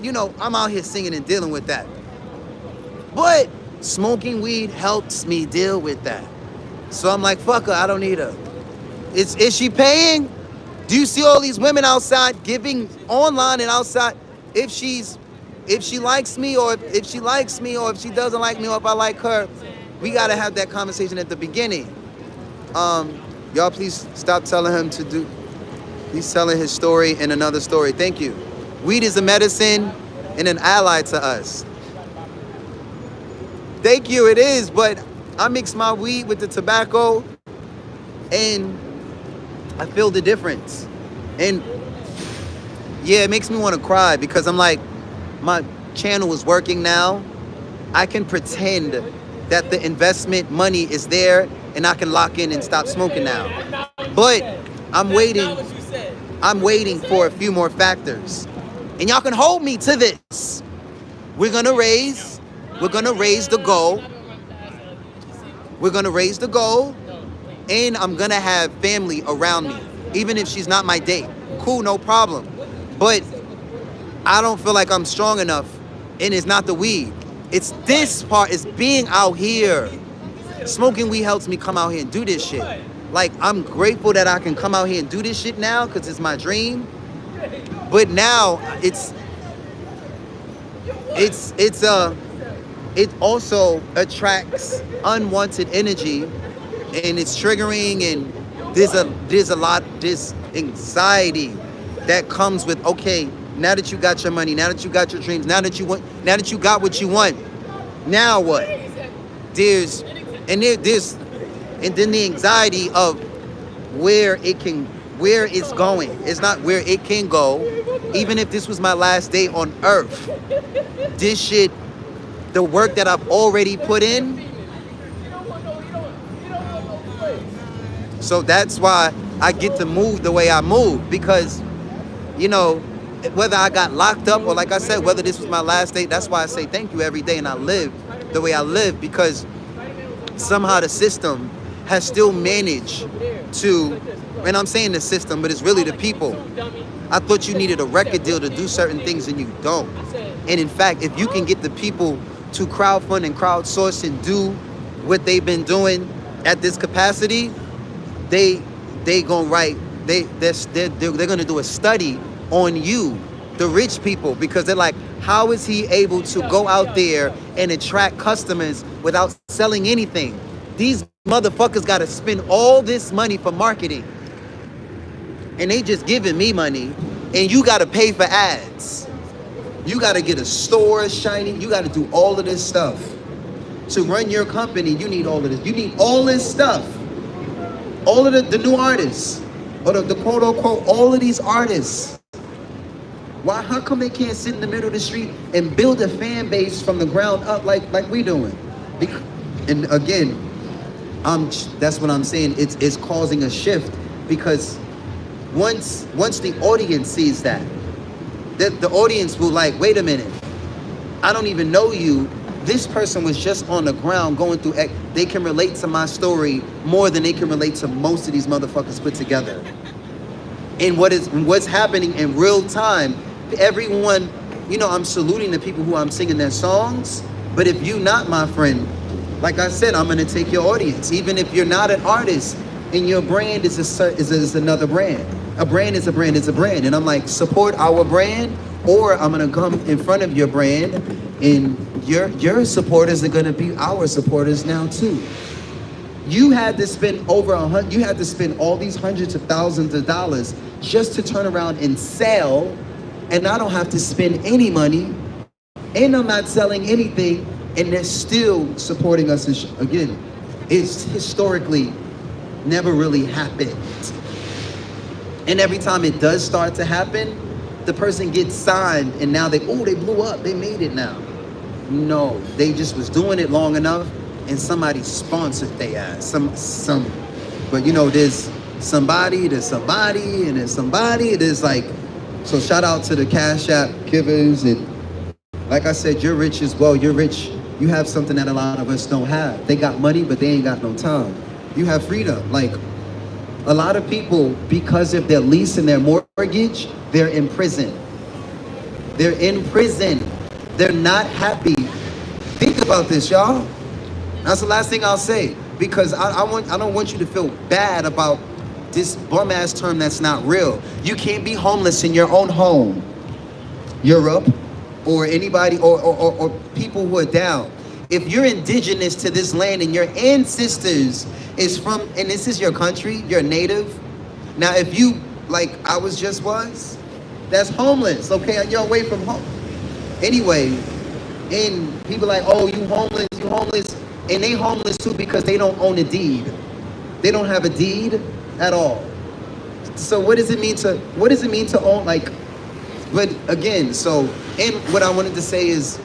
out here singing and dealing with that. But smoking weed helps me deal with that. So I'm like, fuck her, I don't need her. Is she paying? Do you see all these women outside giving online and outside? If she likes me, or if she likes me, or if she doesn't like me, or if I like her, we gotta have that conversation at the beginning. Y'all please stop telling him to do. He's telling his story and another story. Thank you. Weed is a medicine and an ally to us. Thank you, it is, but I mix my weed with the tobacco and I feel the difference. And yeah, it makes me want to cry, because I'm like, my channel is working now. I can pretend that the investment money is there and I can lock in and stop smoking now. But I'm waiting for a few more factors. And y'all can hold me to this. We're gonna raise the goal. We're gonna raise the goal, and I'm gonna have family around me. Even if she's not my date. Cool, no problem. But I don't feel like I'm strong enough, and it's not the weed. It's this part, it's being out here. Smoking weed helps me come out here and do this shit. Like, I'm grateful that I can come out here and do this shit now, because it's my dream. But now it also attracts unwanted energy, and it's triggering, and there's a lot this anxiety that comes with, okay, now that you got your money, now that you got your dreams, now that you got what you want, now what? There's then the anxiety of where it's going. It's not where it can go. Even if this was my last day on earth, this shit, the work that I've already put in. So that's why I get to move the way I move, because, whether I got locked up or, like I said, whether this was my last day, that's why I say thank you every day, and I live the way I live, because somehow the system has still managed to, and I'm saying the system, but it's really the people. I thought you needed a record deal to do certain things, and you don't. And in fact, if you can get the people to crowdfund and crowdsource and do what they've been doing at this capacity, they're gonna do a study on you, the rich people, because they're like, how is he able to go out there and attract customers without selling anything? These motherfuckers gotta spend all this money for marketing. and they just giving me money, and you gotta pay for ads. You gotta get a store shining. You gotta do all of this stuff. To run your company, you need all of this. You need all this stuff. All of the new artists, or the quote unquote, all of these artists. Why? How come they can't sit in the middle of the street and build a fan base from the ground up like we doing? And again, that's what I'm saying. It's causing a shift, because once the audience sees that, the audience will like, wait a minute, I don't even know you. This person was just on the ground going through. They can relate to my story more than they can relate to most of these motherfuckers put together. And what's happening in real time, everyone, you know, I'm saluting the people who I'm singing their songs. But if you not my friend, like I said, I'm gonna take your audience. Even if you're not an artist, and your brand is another brand. A brand is a brand is a brand. And I'm like, support our brand, or I'm gonna come in front of your brand, and your supporters are gonna be our supporters now too. You had to spend you had to spend all these hundreds of thousands of dollars just to turn around and sell, and I don't have to spend any money, and I'm not selling anything, and they're still supporting us. Again, it's historically never really happened. And every time it does start to happen, the person gets signed, and now they blew up, they made it now. No, they just was doing it long enough, and somebody sponsored their ass. But you know, there's somebody, and there's somebody. There's like, so shout out to the Cash App givers, and like I said, you're rich as well. You're rich. You have something that a lot of us don't have. They got money, but they ain't got no time. You have freedom. Like, a lot of people, because of their lease and their mortgage, they're in prison. They're in prison. They're not happy. Think about this, y'all. That's the last thing I'll say, because I don't want you to feel bad about this bum ass term that's not real. You can't be homeless in your own home, Europe, or anybody, or people who are down. If you're indigenous to this land and your ancestors is from, and this is your country, you're native. Now, if you, like I was, that's homeless, okay? You're away from home. Anyway, and people like, oh, you homeless, and they homeless too because they don't own a deed. They don't have a deed at all. So what does it mean to own, like, but again, so, and what I wanted to say is,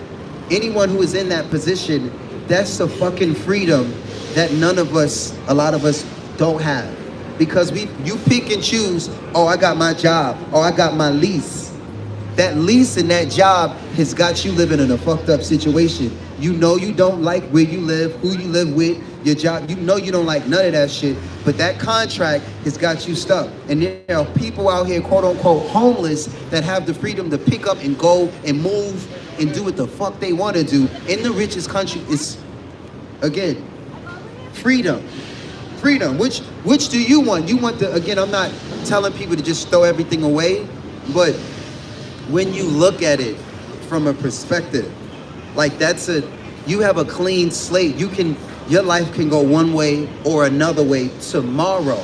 anyone who is in that position, that's the fucking freedom that a lot of us don't have. Because you pick and choose, oh, I got my job, or I got my lease. That lease and that job has got you living in a fucked up situation. You know you don't like where you live, who you live with, your job. You know you don't like none of that shit, but that contract has got you stuck. And there are people out here, quote unquote, homeless, that have the freedom to pick up and go and move and do what the fuck they want to do in the richest country. Is, again, freedom. Which do you want? You want the, again, I'm not telling people to just throw everything away, but when you look at it from a perspective, like you have a clean slate. Your life can go one way or another way tomorrow.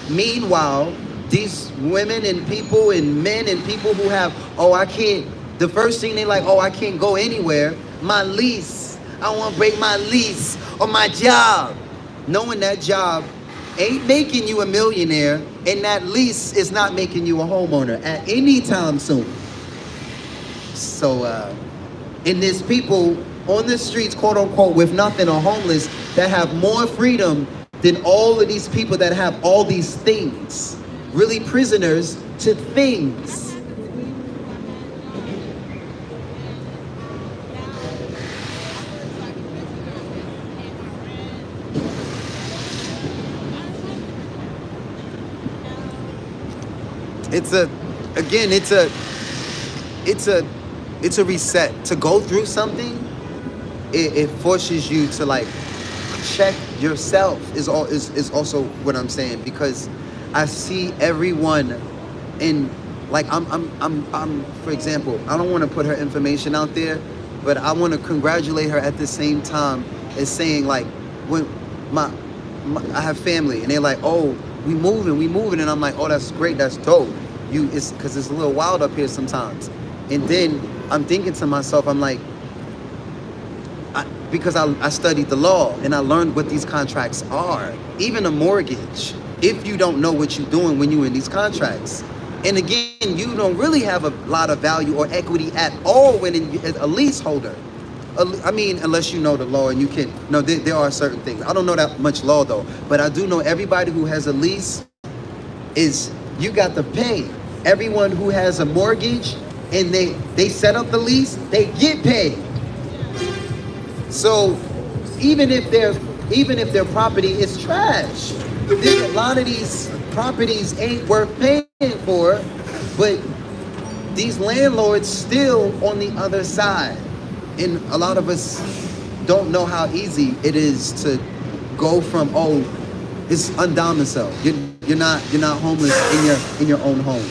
Meanwhile, these women and people and men and people who have, the first thing they like, I can't go anywhere. My lease, I want to break my lease, or my job. Knowing that job ain't making you a millionaire, and that lease is not making you a homeowner at any time soon. So, and there's people on the streets, quote unquote, with nothing, or homeless, that have more freedom than all of these people that have all these things. Really prisoners to things. It's a reset. To go through something, it forces you to like check yourself is also what I'm saying, because I see everyone in, like, I'm for example, I don't want to put her information out there, but I want to congratulate her at the same time as saying, like, when I have family and they're like, oh, we moving, and I'm like, oh, that's great, that's dope. It's because it's a little wild up here sometimes. And then I'm thinking to myself, I'm like, because I studied the law and I learned what these contracts are. Even a mortgage, if you don't know what you're doing when you're in these contracts. And again, you don't really have a lot of value or equity at all when as a leaseholder. I mean, unless you know the law and you can, no, there are certain things. I don't know that much law though, but I do know everybody who has a lease you got to pay. Everyone who has a mortgage and they set up the lease, they get paid. So even if their property is trash, a lot of these properties ain't worth paying for, but these landlords still on the other side. And a lot of us don't know how easy it is to go from, oh, it's undomiciled. You're not homeless in your own home.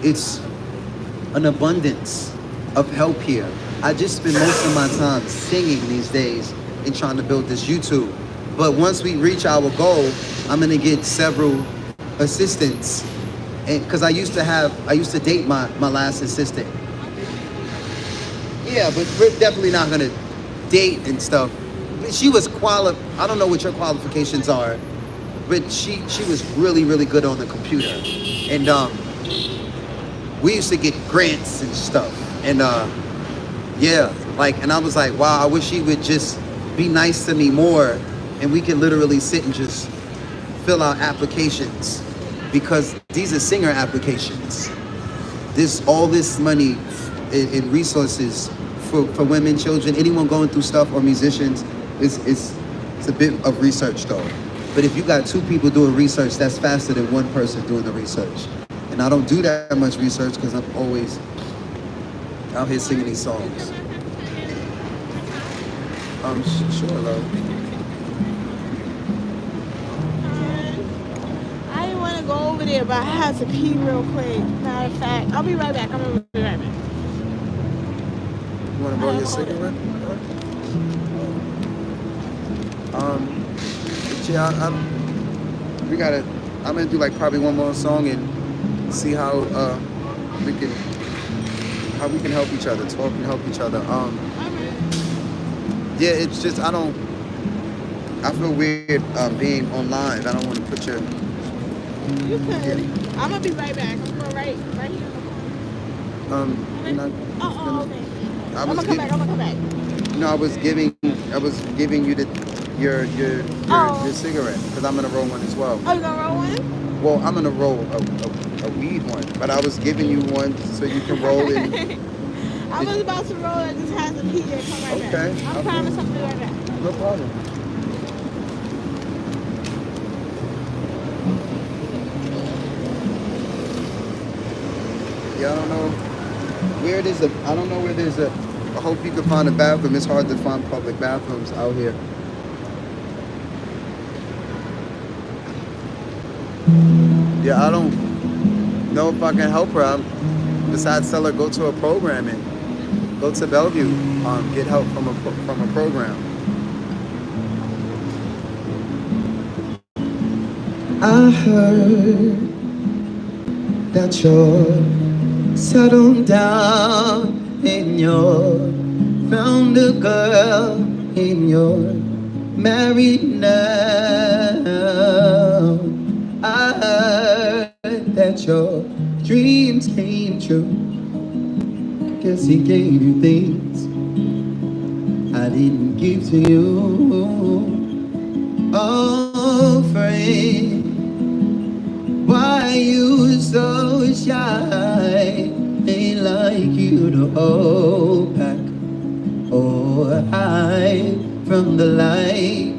It's an abundance of help here. I just spend most of my time singing these days and trying to build this YouTube. But once we reach our goal, I'm gonna get several assistants. And because I used to date my last assistant. Yeah, but we're definitely not gonna date and stuff. She was I don't know what your qualifications are, but she was really, really good on the computer. And we used to get grants and stuff. And yeah, and I was like, wow, I wish she would just be nice to me more, and we can literally sit and just fill out applications, because these are singer applications. All this money and resources for women, children, anyone going through stuff, or musicians, it's a bit of research though. But if you got 2 people doing research, that's faster than 1 person doing the research. And I don't do that much research because I'm always out here singing these songs. Sure, love. I didn't want to go over there, but I have to pee real quick. Matter of fact, I'll be right back. I'm gonna be right back. You want to roll your cigarette? Yeah, I'm gonna do like probably one more song and see how we can help each other, talk and help each other. Yeah, it's just I feel weird being online. I don't want to put your. You could. Yeah. I'm gonna be right back. I'm going right here in the corner. Okay. I'm gonna come back. No, I was giving you your cigarette, because I'm gonna roll one as well. Oh, you gonna roll one? Well, I'm gonna roll a weed one, but I was giving you one so you can roll it. I was about to roll. I just had to pee and come right back. Okay. I promise I'll be right back. No problem. Yeah, I don't know where there's a. I hope you can find a bathroom. It's hard to find public bathrooms out here. Yeah, I don't know if I can help her. Besides tell her go to a program and go to Bellevue, get help from a program. I heard that you're settled down and you're found a girl and you're married now. I heard that your dreams came true. Guess he gave you things I didn't give to you. Oh, friend, why you so shy? Ain't like you to hold back or hide from the light.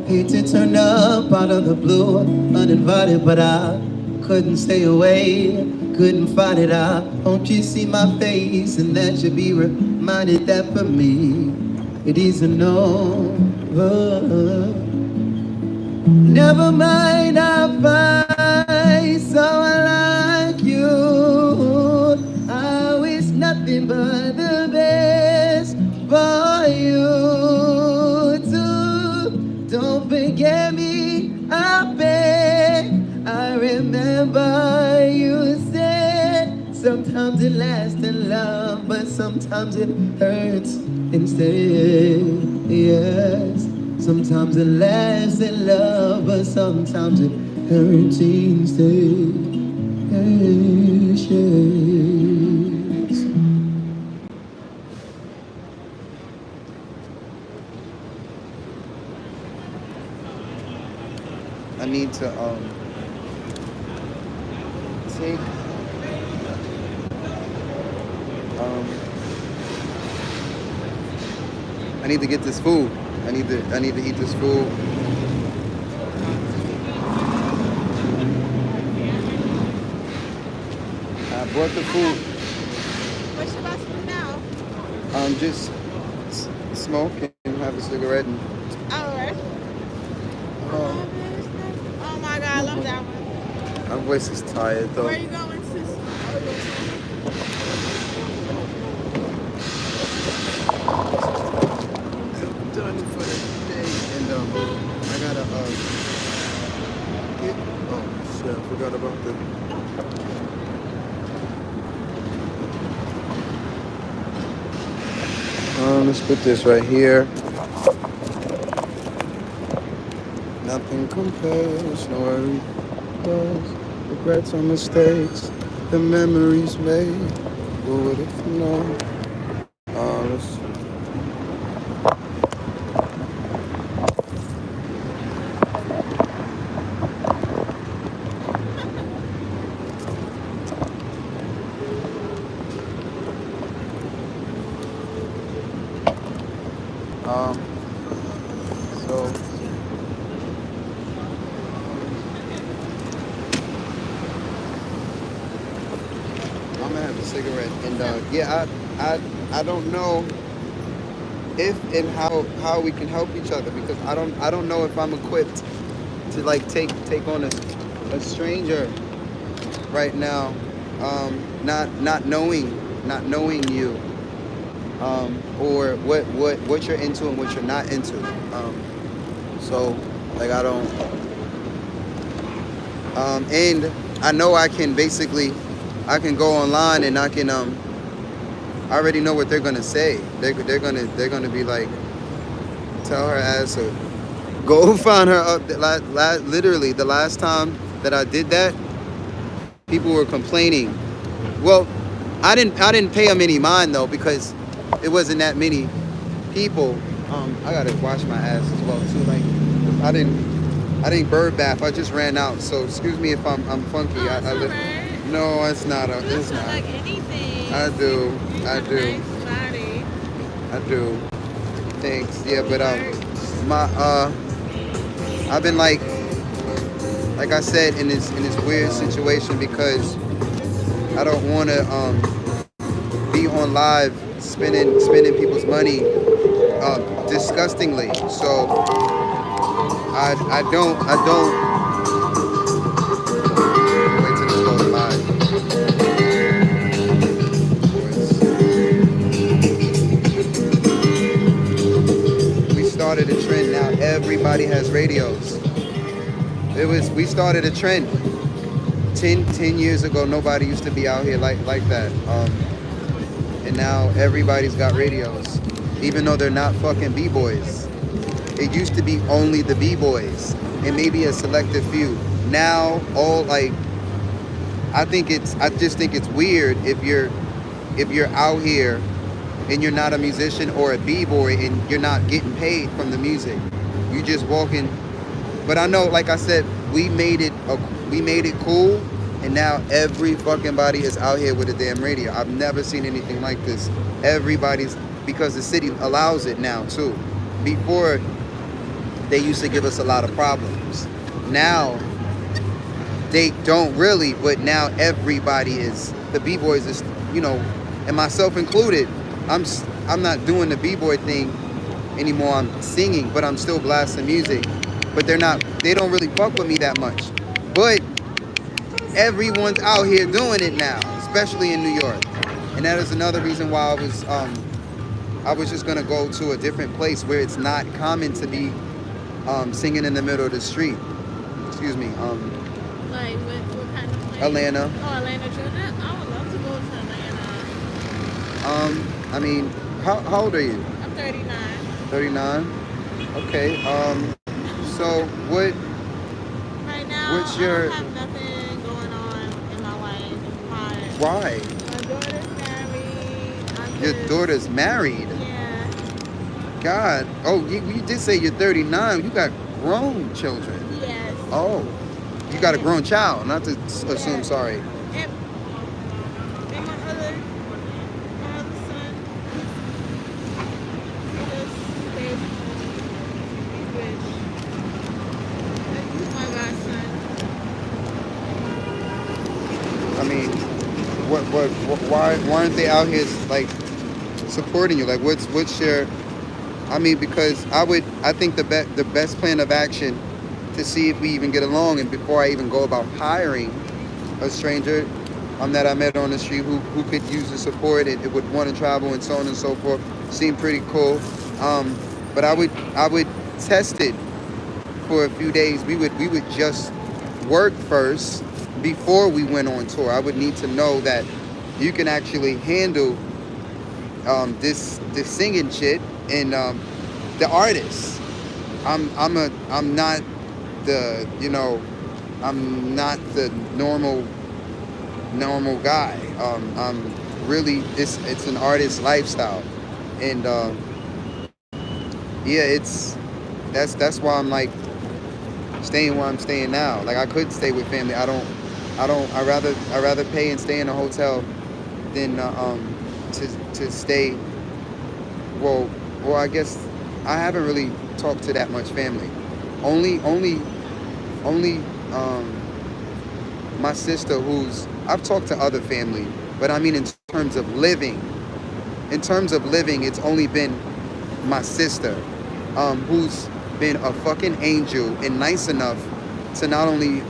Hate to turn up out of the blue, uninvited, but I couldn't stay away, couldn't fight it out. Don't you see my face? And that should be reminded that for me it isn't over. Never mind, I'll find someone like you. I wish nothing but the best for you too. Don't forget me, I beg. Sometimes it lasts in love, but sometimes it hurts instead. Yes. Sometimes it lasts in love, but sometimes it hurts instead. Yes, yes. I need to take I need to get this food. I need to eat this food. I brought the food. What you about to do now? Just smoke and have a cigarette and Alright. Oh my god, I love that one. my voice is tired though. Where are you going, sis? I'm done for the day and I gotta get, oh shit, I forgot about the let's put this right here. Nothing compares, no worries, regrets or mistakes, the memories made. What would if you know? Let's so I'm gonna have a cigarette and yeah, I don't know if and how we can help each other because I don't know if I'm equipped to like take on a stranger right now, not knowing you, or what you're into and what you're not into, so like I don't, and I know I can go online and I can I already know what they're gonna say. They're gonna be like, tell her ass to go find her up. Literally the last time that I did that, people were complaining. Well, I didn't pay them any mind though because it wasn't that many people. I gotta wash my ass as well too. Like I didn't bird bath. I just ran out. So excuse me if I'm funky. No, it's not. It's not. Like anything. I do. Nice body. I do. Thanks. Yeah, but I've been like I said in this weird situation because I don't want to be on live spending people's money disgustingly. So I don't wait till this goes live. We started a trend now. Everybody has radios. We started a trend 10 years ago. Nobody used to be out here like that, and now everybody's got radios, even though they're not fucking b-boys. It used to be only the b-boys and maybe a selective few. Now all like I just think it's weird if you're out here and you're not a musician or a b-boy and you're not getting paid from the music. You just walking. But I know, like I said, we made it cool, and now every fucking body is out here with a damn radio. I've never seen anything like this. Because the city allows it now too. Before, they used to give us a lot of problems. Now, they don't really, but now everybody is, the b-boys is, and myself included, I'm not doing the b-boy thing anymore. I'm singing, but I'm still blasting music. But they don't really fuck with me that much. But everyone's out here doing it now, especially in New York. And that is another reason why I was just gonna go to a different place where it's not common to be singing in the middle of the street. Excuse me. Like what kind of place? Atlanta. Oh, Atlanta, Georgia. I would love to go I mean, how old are you? I'm 39. 39. Okay. So what? Right now, What's your? I don't have nothing going on in my life. Why? My daughter's married. Your daughter's married. Yeah. God. Oh, you did say you're 39. You got grown children. Yes. Oh, you got a grown child. Not to assume. Sorry. And my other son, he just stays home. He's rich. He's my godson. I mean, why aren't they out here like supporting you? Like, what's your? I mean, because I think the best plan of action to see if we even get along, and before I even go about hiring a stranger that I met on the street who could use the support and it would want to travel and so on and so forth, seemed pretty cool. But I would test it for a few days. We would just work first before we went on tour. I would need to know that you can actually handle this singing shit and the artist. I'm not the I'm not the normal guy. I'm really it's an artist lifestyle, and yeah, that's why I'm like staying where I'm staying now. Like I could stay with family. I rather pay and stay in a hotel than to stay. Well, I guess I haven't really talked to that much family. Only my sister, I've talked to other family, but I mean in terms of living, it's only been my sister, who's been a fucking angel and nice enough to not only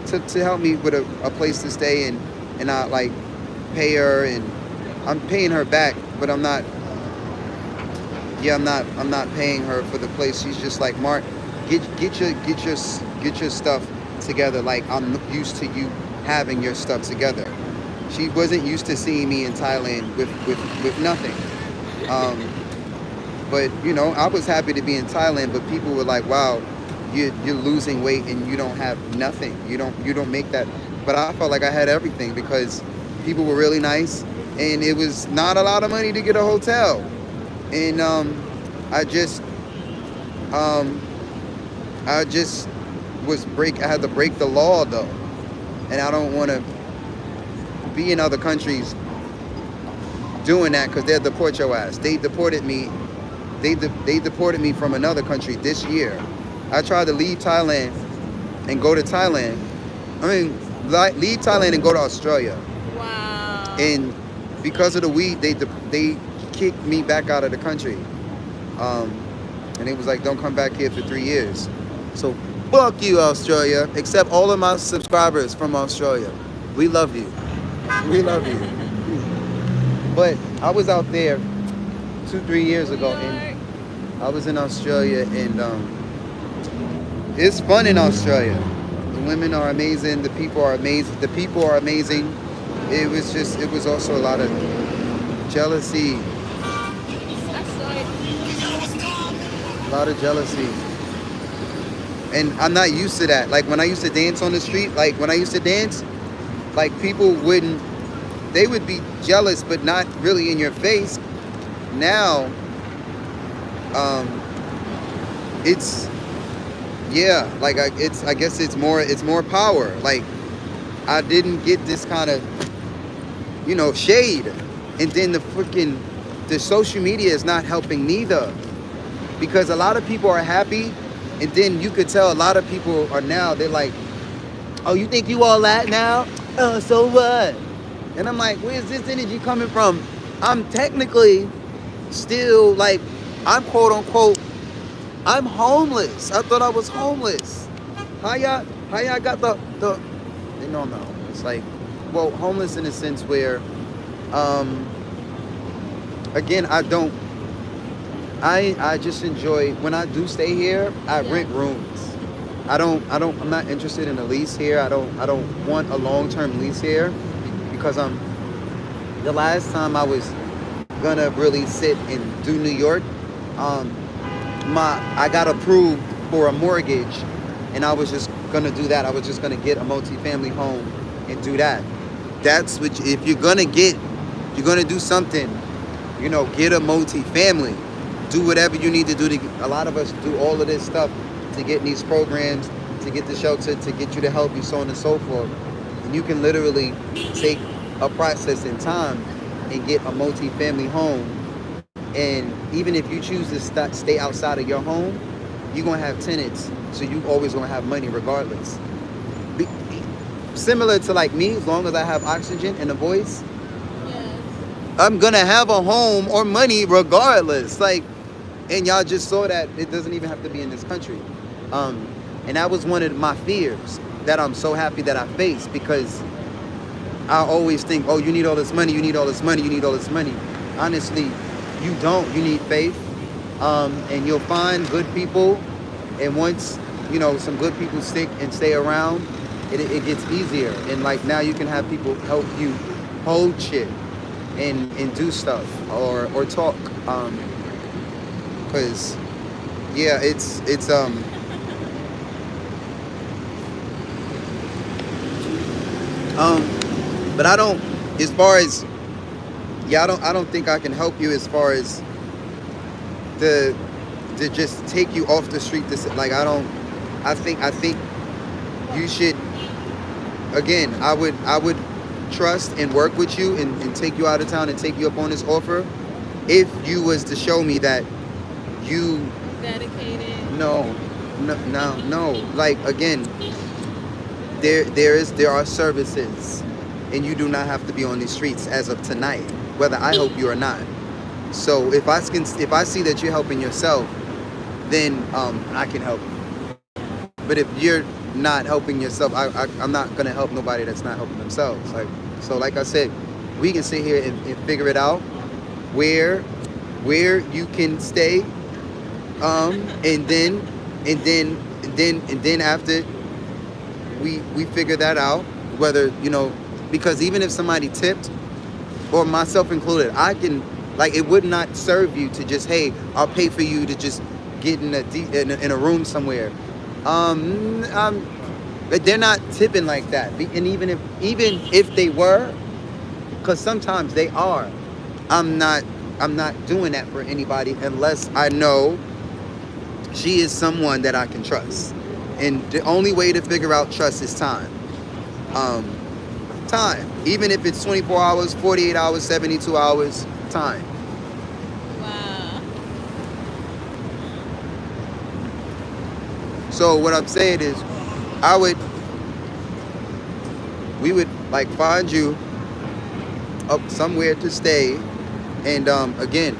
to help me with a place to stay and I like pay her, and I'm paying her back, but I'm not paying her for the place. She's just like, Mark, get your stuff together. Like I'm used to you having your stuff together. She wasn't used to seeing me in Thailand with nothing. But I was happy to be in Thailand, but people were like, wow, you're losing weight and you don't have nothing. You don't make that. But I felt like I had everything because people were really nice and it was not a lot of money to get a hotel. And I had to break the law though, and I don't want to be in other countries doing that because they'll deport your ass. They deported me. They deported me from another country this year. I tried to leave Thailand and go to Thailand. Leave Thailand and go to Australia. Wow. And because of the weed, they kicked me back out of the country. And it was like, don't come back here for 3 years. So fuck you, Australia. Except all of my subscribers from Australia. We love you. We love you. But I was out there 2-3 years ago, and I was in Australia, and it's fun in Australia. The women are amazing. The people are amazing. It was also a lot of jealousy. A lot of jealousy. And I'm not used to that. Like when I used to dance on the street, like people they would be jealous, but not really in your face. Now, I guess it's more power. Like I didn't get this kind of, shade. And then the social media is not helping neither. Because a lot of people are happy, and then you could tell a lot of people are now, they're like, oh, you think you all that now? Oh, so what? And I'm like, where's this energy coming from? I'm technically still like, I'm quote unquote, I'm homeless. I thought I was homeless. How y'all got the they know I'm not homeless. Like, well, homeless in a sense where, again, I just enjoy, when I do stay here, I rent rooms. I'm not interested in a lease here. I don't want a long-term lease here because the last time I was gonna really sit and do New York. I got approved for a mortgage, and I was just gonna do that. I was just gonna get a multi-family home and do that. That's what if you're gonna do something, you know, get a multi-family. Do whatever you need to do. A lot of us do all of this stuff to get in these programs, to get the shelter, to get you to help you, so on and so forth. And you can literally take a process in time and get a multi-family home. And even if you choose to stay outside of your home, you're going to have tenants. So you always going to have money regardless. Similar to like me, as long as I have oxygen and a voice, I'm going to have a home or money regardless. Like, and y'all just saw that it doesn't even have to be in this country. And that was one of my fears that I'm so happy that I faced, because I always think, oh, you need all this money, you need all this money, you need all this money. Honestly, you don't. You need faith. And you'll find good people. And once, you know, some good people stick and stay around, it gets easier. And like now you can have people help you hold shit and do stuff or talk. Cause yeah, it's but I don't, as far as, yeah, I don't think I can help you as far as to just take you off the street. Like, I think you should, again, I would trust and work with you and take you out of town and take you up on this offer if you was to show me that you dedicated. No. Like, again, there are services, and you do not have to be on these streets as of tonight, whether I help you or not. So if I see that you're helping yourself, then I can help you. But if you're not helping yourself, I'm not gonna help nobody that's not helping themselves. Like I said, we can sit here and figure it out where you can stay, and then after we figure that out, whether, you know, because even if somebody tipped, or myself included, I can, like, it would not serve you to just, hey, I'll pay for you to just get in a room somewhere. But they're not tipping like that. And even if they were, because sometimes they are, I'm not doing that for anybody unless I know she is someone that I can trust. And the only way to figure out trust is time. Time. Even if it's 24 hours, 48 hours, 72 hours, time. Wow. So what I'm saying is, we would like find you up somewhere to stay, and again,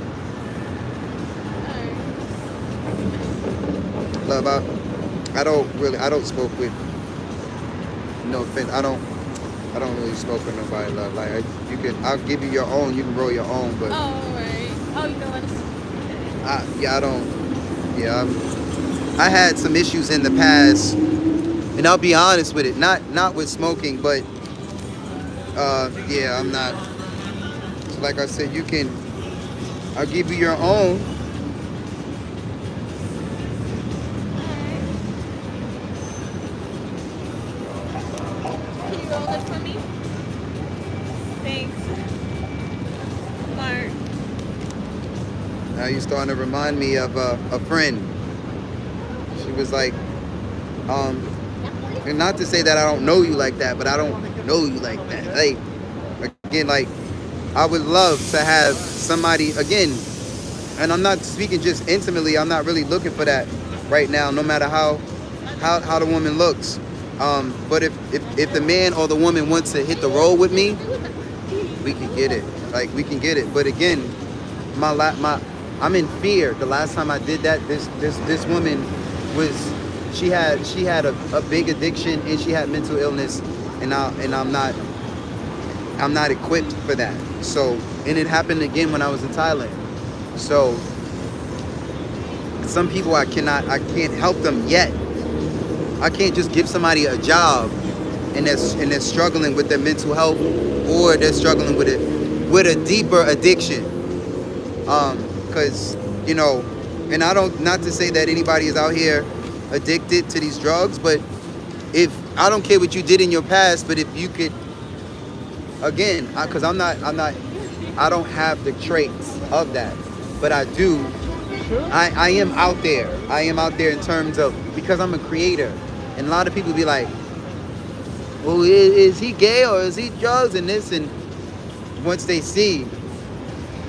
love, I don't smoke with, no offense, I don't really smoke with nobody, love. Like, I'll give you your own, you can roll your own, but. Oh, right. Oh, you know what? I had some issues in the past, and I'll be honest with it, not with smoking, but yeah, I'm not. So like I said, I'll give you your own. Can you roll it for me? Thanks. Mark. Now you're starting to remind me of a friend. She was like, and not to say that I don't know you like that, but I don't know you like that. Like, again, like, I would love to have somebody, again, and I'm not speaking just intimately, I'm not really looking for that right now, no matter how the woman looks. But if the man or the woman wants to hit the road with me, we can get it. Like, we can get it. But again, I'm in fear. The last time I did that, this woman was, she had a big addiction, and she had mental illness, and I'm not equipped for that. So, and it happened again when I was in Thailand. So some people I can't help them yet. I can't just give somebody a job and they're struggling with their mental health, or they're struggling with a deeper addiction. Because, you know, and I don't, not to say that anybody is out here addicted to these drugs, but if, I don't care what you did in your past, but if you could, again, because I don't have the traits of that, but I do. I am out there. I am out there in terms of, because I'm a creator. And a lot of people be like, well, is he gay or is he drugs and this? And once they see,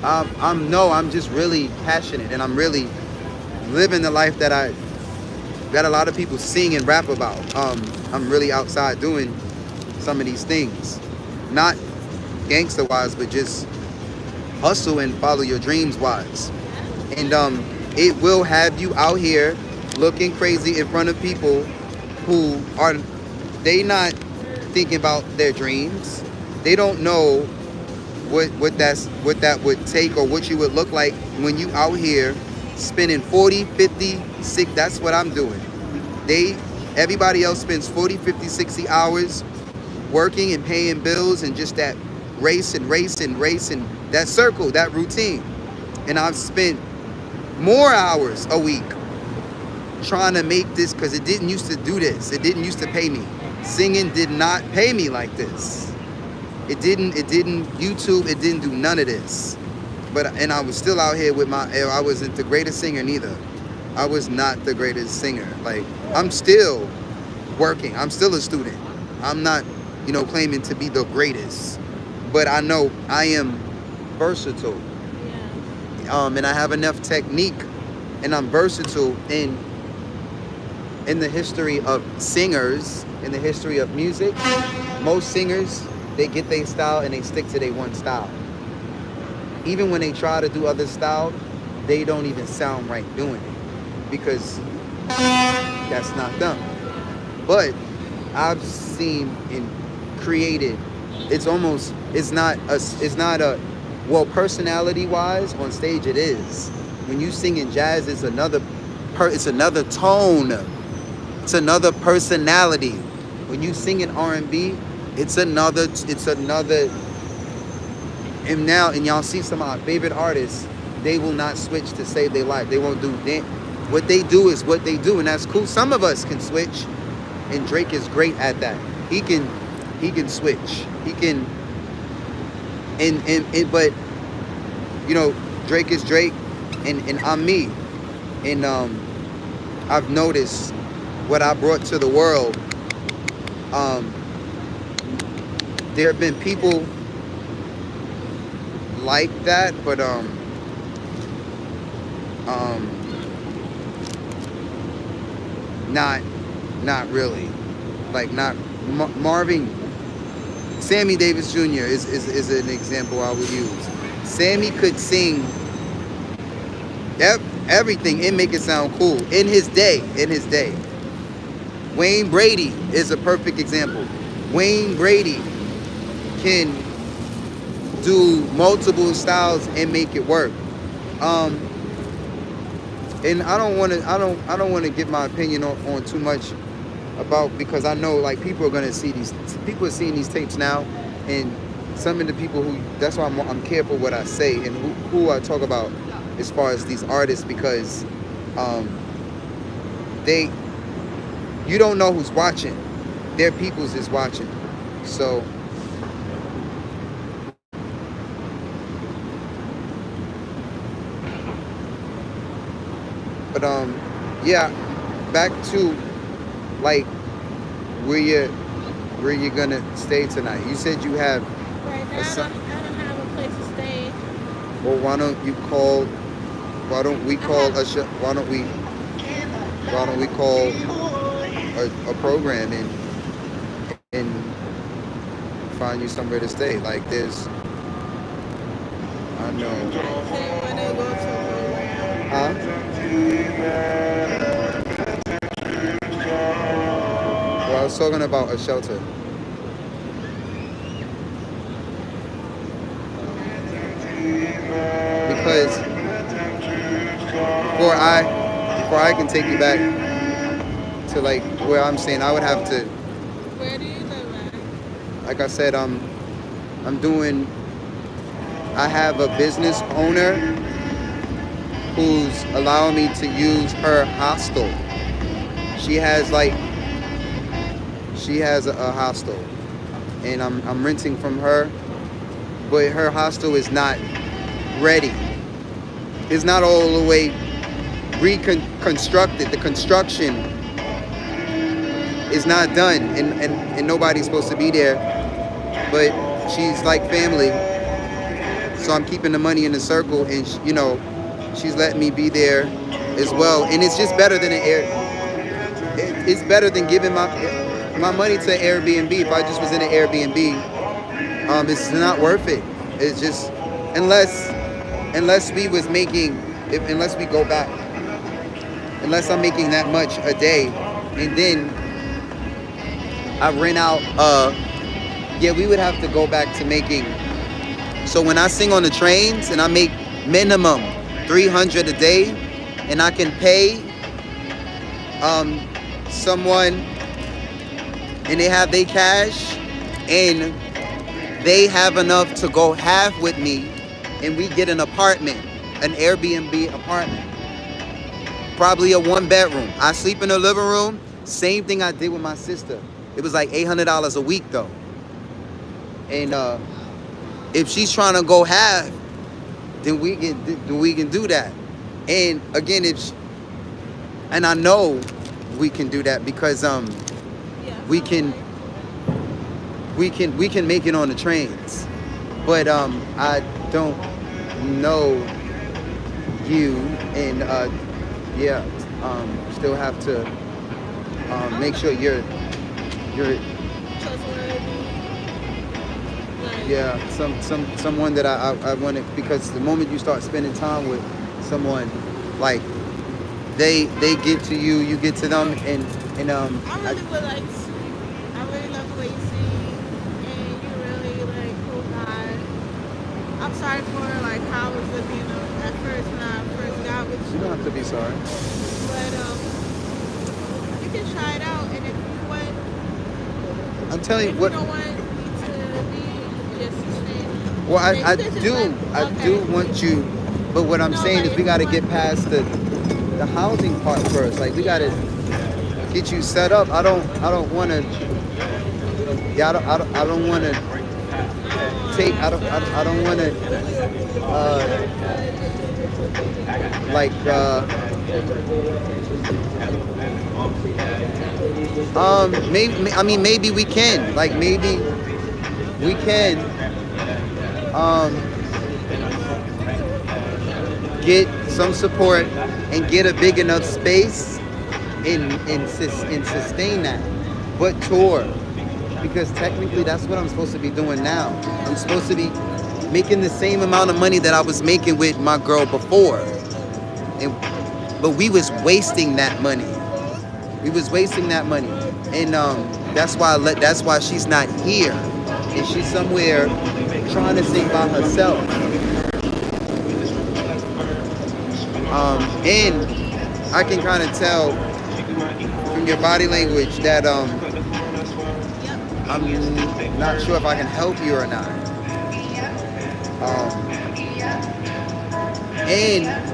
I'm just really passionate, and I'm really living the life that a lot of people sing and rap about. I'm really outside doing some of these things, not gangster wise, but just hustle and follow your dreams wise. And it will have you out here looking crazy in front of people who are, they not thinking about their dreams. They don't know what that would take, or what you would look like when you out here spending 40, 50, 60, that's what I'm doing. Everybody else spends 40, 50, 60 hours working and paying bills, and just that race and that circle, that routine. And I've spent more hours a week trying to make this, because it didn't used to do this. It didn't used to pay me. Singing did not pay me like this. It didn't YouTube, it didn't do none of this. And I was still out here with I wasn't the greatest singer neither. I was not the greatest singer. Like, I'm still working. I'm still a student. I'm not, claiming to be the greatest. But I know I am versatile. And I have enough technique, and I'm versatile in the history of singers, in the history of music. Most singers, they get their style and they stick to their one style. Even when they try to do other style, they don't even sound right doing it, because that's not them. But I've seen and created, personality wise on stage it is. When you sing in jazz, it's another tone. It's another personality. When you sing in R&B, it's another, and y'all see some of our favorite artists, they will not switch to save their life. They won't do that. What they do is what they do, and that's cool. Some of us can switch, and Drake is great at that. He can switch. He can, but Drake is Drake, and I'm me, and I've noticed what I brought to the world. There have been people like that, but not really. Like, not Marvin. Sammy Davis Jr. is an example I would use. Sammy could sing everything and make it sound cool in his day. Wayne Brady is a perfect example. Wayne Brady can do multiple styles and make it work. And I don't want to give my opinion on too much about, because I know, like, people are seeing these tapes now, and some of the people that's why I'm careful what I say and who I talk about as far as these artists, because you don't know who's watching. Their peoples is watching. So but yeah, back to, like, where you're gonna stay tonight. You said you have Right now, I don't have a place to stay. Well, why don't we call a program and find you somewhere to stay. Like, there's, I know. Huh? Well, I was talking about a shelter. Because before I can take you back to, like, where I'm saying, I would have to. Where do you live at? Like I said, I have a business owner who's allowing me to use her hostel. She has a hostel, and I'm renting from her, but her hostel is not ready. It's not all the way reconstructed. The construction is not done, and nobody's supposed to be there, but she's like family, so I'm keeping the money in the circle, and she's letting me be there as well, and it's just better than it's better than giving my money to Airbnb. If I just was in an Airbnb, it's not worth it. It's just unless we was making, unless we go back, unless I'm making that much a day, and then I rent out. We would have to go back to making. So when I sing on the trains and I make minimum $300 a day, and I can pay someone, and they have their cash, and they have enough to go half with me, and we get an apartment, an Airbnb apartment, probably a 1-bedroom. I sleep in the living room. Same thing I did with my sister. It was like $800 a week though. And if she's trying to go half, then we can do that. And again, and I know we can do that because we can make it on the trains. But I don't know you, and still have to make sure you're someone that I want to, because the moment you start spending time with someone, like they get to you, you get to them, and I really would like. I really love the way you sing, and you really like cool guy. I'm sorry for like how I was looking at first when I first got with you. You don't have to be sorry. But you can try it out, and if you want, I'm telling you what. You don't want me to be just sing. Well, I do want you, but what I'm saying is we got to get past the housing part first. Like we got to get you set up. I don't want to. Yeah, I don't want to take. I don't want to. Maybe we can. Like maybe we can. Get some support and get a big enough space and sustain that, but tour, because technically that's what I'm supposed to be doing now. I'm supposed to be making the same amount of money that I was making with my girl before, but we was wasting that money. And that's why she's not here, and she's somewhere trying to sing by herself. And I can kind of tell from your body language that I'm not sure if I can help you or not.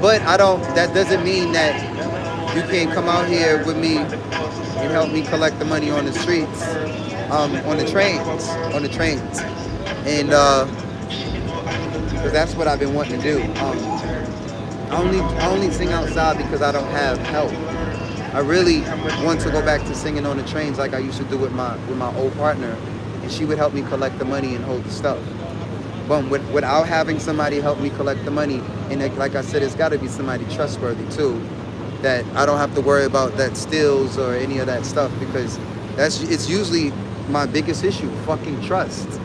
But that doesn't mean that you can't come out here with me and help me collect the money on the streets, on the trains, and because that's what I've been wanting to do. I only sing outside because I don't have help. I really want to go back to singing on the trains like I used to do with my old partner, and she would help me collect the money and hold the stuff. But without having somebody help me collect the money, and like I said, it's got to be somebody trustworthy too, that I don't have to worry about that steals or any of that stuff, because it's usually my biggest issue. Fucking trust.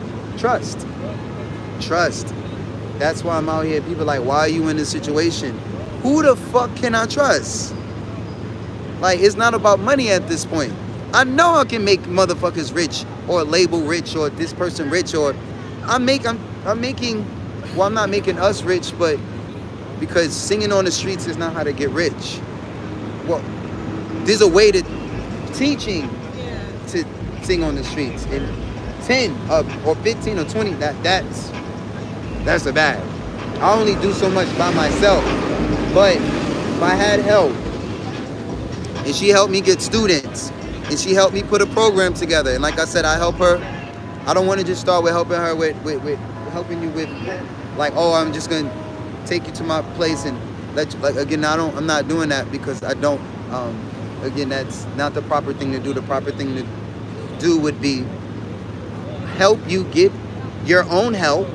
That's why I'm out here. People are like, why are you in this situation? Who the fuck can I trust? Like, it's not about money at this point. I know I can make motherfuckers rich, or label rich, or this person rich, or I'm making, well, I'm not making us rich, but because singing on the streets is not how to get rich. Well, there's a way to teaching to sing on the streets. And 10 or 15 or 20, that's a bag. I only do so much by myself. But if I had help, and she helped me get students, and she helped me put a program together, and like I said, I help her. I don't want to just start with helping her with helping you with like, oh, I'm just gonna take you to my place and let you, like, again, I'm not doing that because I don't, again, that's not the proper thing to do. The proper thing to do would be help you get your own help,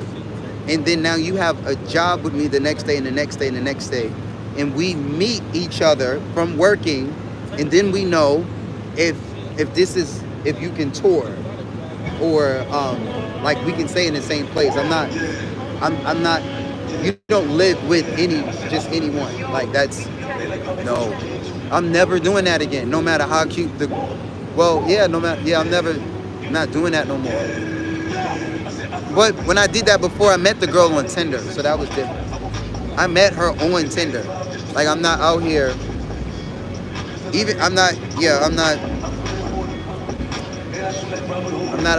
and then now you have a job with me the next day and the next day and the next day, and we meet each other from working, and then we know if you can tour, or like we can stay in the same place. I'm not, you don't live with just anyone. Like, that's, no, I'm never doing that again, no matter how cute I'm not doing that no more. But when I did that before, I met the girl on Tinder, so that was different. I met her on Tinder. Like, I'm not out here, I'm not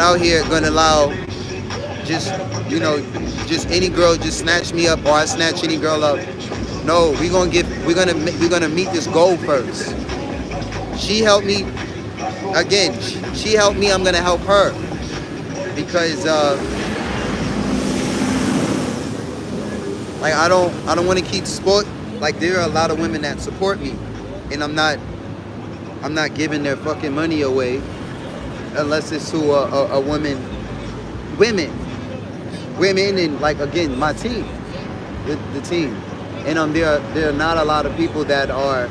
out here gonna allow just any girl just snatch me up, or I snatch any girl up. No, we're gonna meet this goal first. She helped me. Again, she helped me, I'm gonna help her. Because like, I don't want to keep sport. Like, there are a lot of women that support me, and I'm not giving their fucking money away unless it's to a women, and, like, again, my team, the team. And there are not a lot of people that are,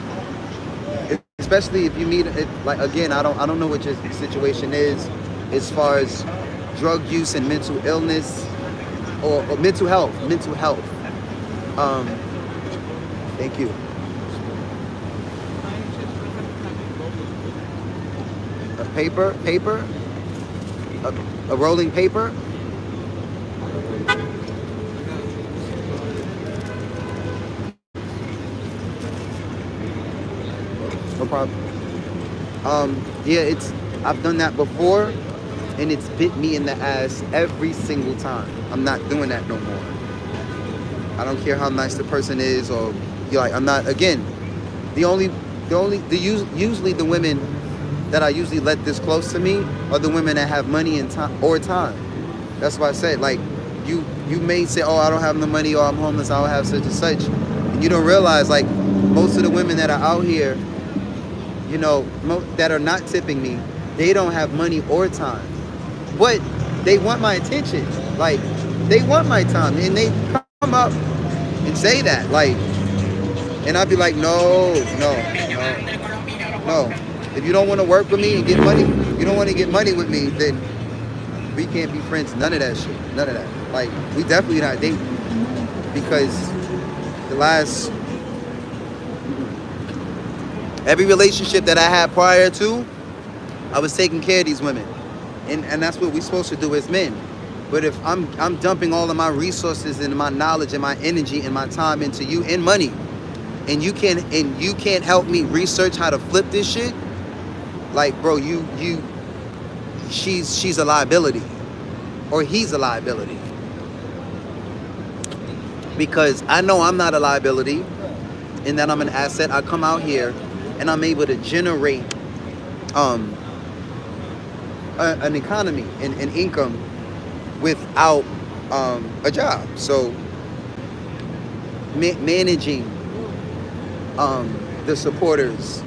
especially if you meet, like, again, I don't know what your situation is as far as drug use and mental illness, or mental health. Thank you. A paper, a rolling paper. No problem. Yeah, I've done that before, and it's bit me in the ass every single time. I'm not doing that no more. I don't care how nice the person is, or I'm not. Again, usually the women that I usually let this close to me are the women that have money and time. That's why I said, like, you may say, oh, I don't have no money, or I'm homeless, I don't have such and such, and you don't realize, like, most of the women that are out here, that are not tipping me, they don't have money or time, but they want my attention. Like, they want my time, and they come up and say that, like, and I'd be like, no. If you don't want to work with me and get money, you don't want to get money with me, then we can't be friends. None of that shit. None of that. Like, we definitely not dating, because every relationship that I had prior to, I was taking care of these women, and that's what we're supposed to do as men. But if I'm dumping all of my resources and my knowledge and my energy and my time into you and money, and you can't help me research how to flip this shit, like, bro, she's a liability, or he's a liability. Because I know I'm not a liability, and that I'm an asset. I come out here and I'm able to generate an economy and an income without a job. So managing the supporters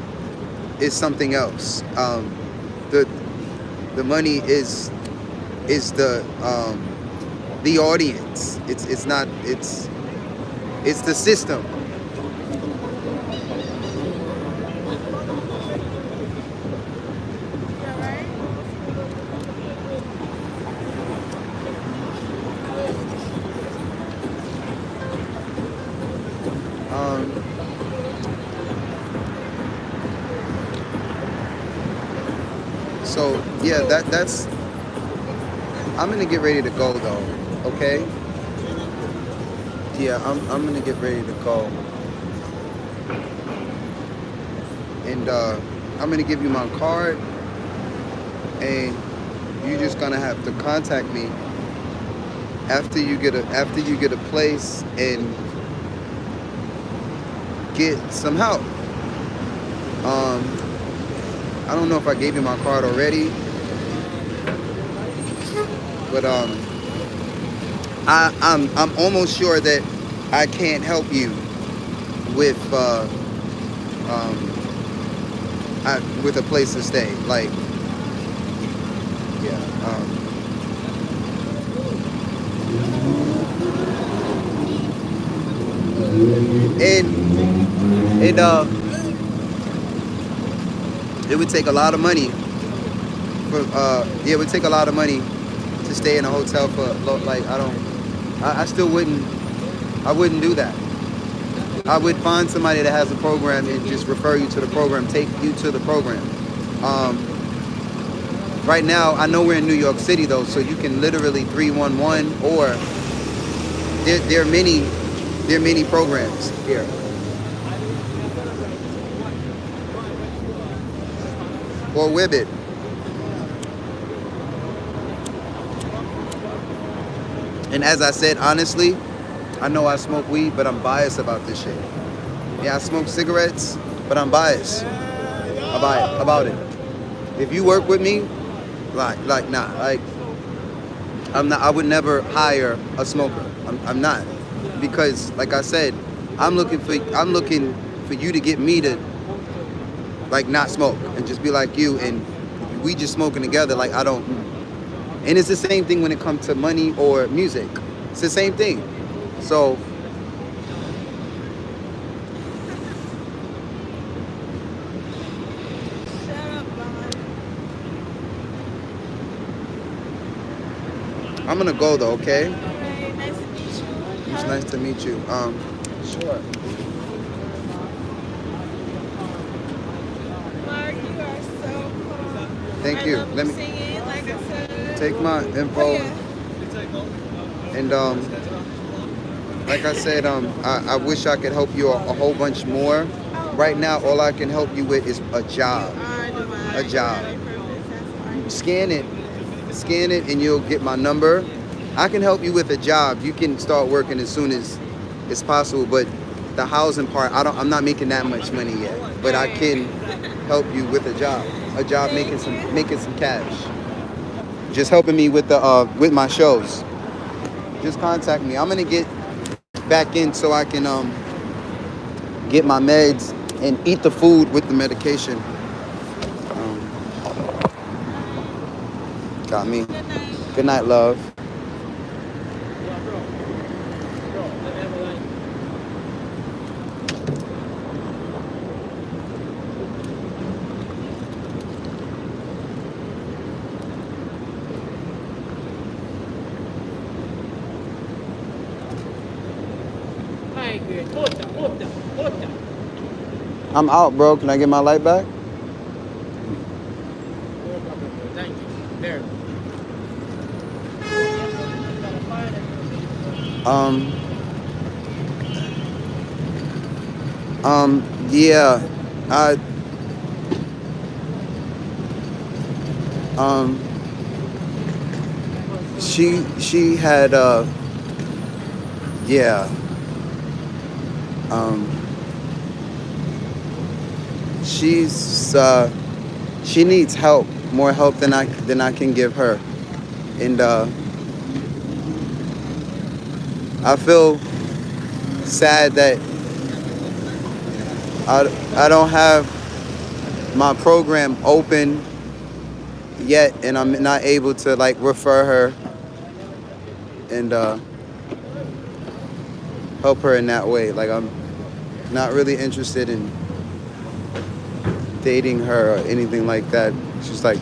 is something else. The money is the audience. It's not, it's the system. So yeah, that's. I'm gonna get ready to go though. Okay. Yeah, I'm gonna get ready to go, and I'm gonna give you my card, and you're just gonna have to contact me after you get a place, and get some help. I don't know if I gave you my card already, but I'm almost sure that I can't help you with with a place to stay. Like, yeah. It would take a lot of money for it would take a lot of money to stay in a hotel for like I still wouldn't do that. I would find somebody that has a program and just refer you to the program, take you to the program. Right now, I know we're in New York City though, so you can literally 311 or there are many programs here. Or Wibbit. And as I said, honestly, I know I smoke weed, but I'm biased about this shit. Yeah, I smoke cigarettes, but I'm biased about it. If you work with me, I'm not. I would never hire a smoker. I'm not, because like I said, I'm looking for you to get me to like not smoke and just be like you, and we just smoking together. Like I don't. And it's the same thing when it comes to money or music. It's the same thing. So I'm gonna go though, okay? Alright, nice to meet you. It's nice to meet you. Sure. Mark, you are so cool. Thank you. Let me sing it, like I said. Take my info. Oh, yeah. And like I said, I wish I could help you a whole bunch more. Right now, all I can help you with is a job. A job. Scan it, and you'll get my number. I can help you with a job. You can start working as soon as it's possible. But the housing part, I'm not making that much money yet. But I can help you with a job. A job making some cash. Just helping me with with my shows. Just contact me. I'm gonna get back in so I can get my meds and eat the food with the medication. Got me. Good night, love. I'm out, bro. Can I get my light back? Thank you. There. Yeah. She had, yeah. She needs help, more help than I can give her, and I feel sad that I don't have my program open yet, and I'm not able to like refer her and help her in that way. Like I'm not really interested in dating her or anything like that. She's like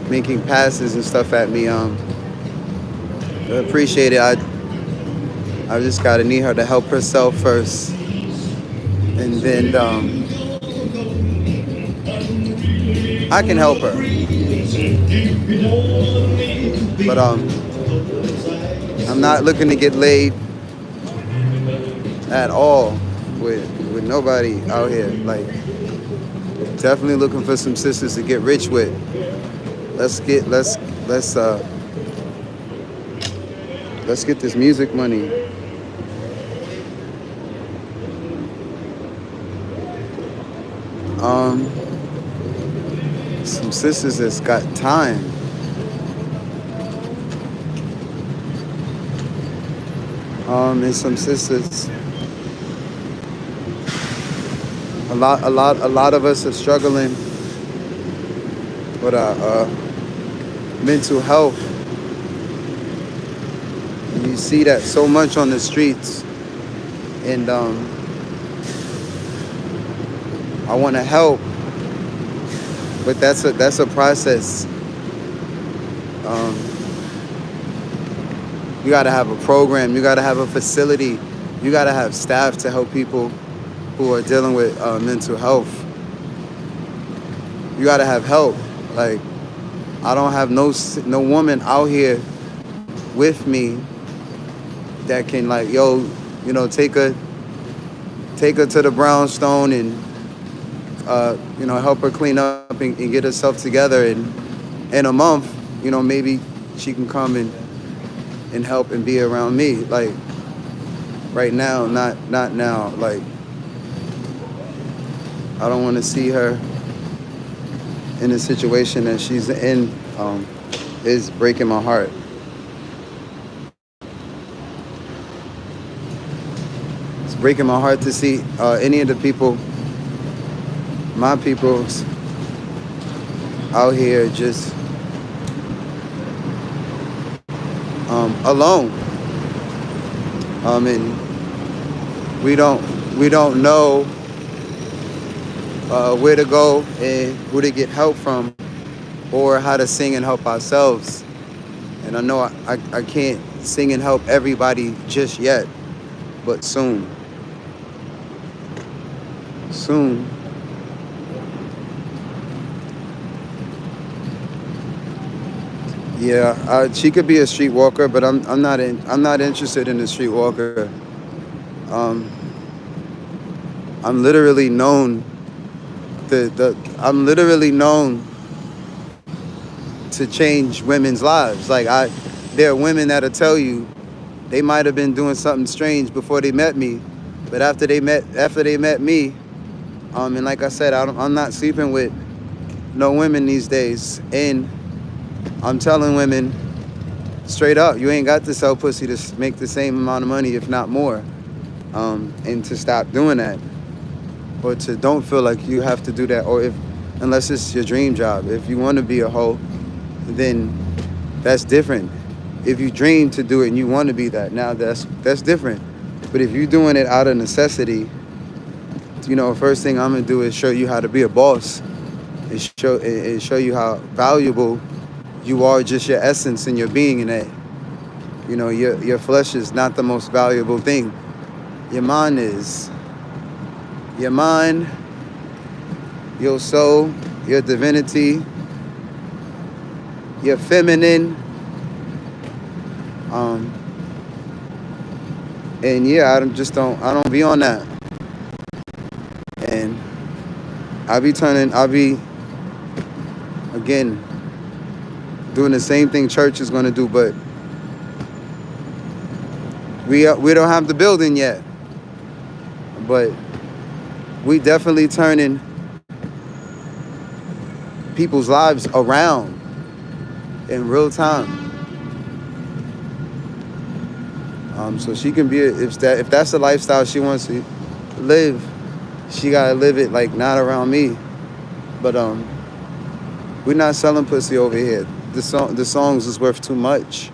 making passes and stuff at me. I appreciate it. I just gotta need her to help herself first, and then I can help her. But I'm not looking to get laid at all with nobody out here. Like, definitely looking for some sisters to get rich with. Let's get this music money. Um, some sisters that's got time. And some sisters. A lot of us are struggling with our mental health. And you see that so much on the streets. And I want to help, but that's a process. You got to have a program. You got to have a facility. You got to have staff to help people who are dealing with mental health. You got to have help. Like, I don't have no woman out here with me that can, like, yo, you know, take her to the brownstone and you know, help her clean up and get herself together. And in a month, you know, maybe she can come and help and be around me. Like, right now, not now. Like, I don't want to see her in a situation that she's in. Is breaking my heart. It's breaking my heart to see any of the people, my peoples, out here just alone. And we don't know where to go and who to get help from, or how to sing and help ourselves. And I know I can't sing and help everybody just yet, but soon. Soon. Yeah, she could be a streetwalker, but I'm not interested in a streetwalker. I'm literally known to change women's lives. Like, there are women that'll tell you they might have been doing something strange before they met me, but after they met me, and like I said, I'm not sleeping with no women these days, and I'm telling women straight up, you ain't got to sell pussy to make the same amount of money, if not more, and to stop doing that, or to don't feel like you have to do that, or unless it's your dream job. If you want to be a hoe, then that's different. If you dream to do it and you want to be that, now that's different. But if you're doing it out of necessity, you know, first thing I'm gonna do is show you how to be a boss, and show you how valuable you are, just your essence and your being, in that, you know, your flesh is not the most valuable thing. Your mind is. Your mind, your soul, your divinity, your feminine. And yeah, I don't be on that. And I'll be again, doing the same thing church is gonna do, but we don't have the building yet. But we definitely turning people's lives around in real time. So she can be, if that's the lifestyle she wants to live, she gotta live it, like, not around me. But we're not selling pussy over here. The songs is worth too much.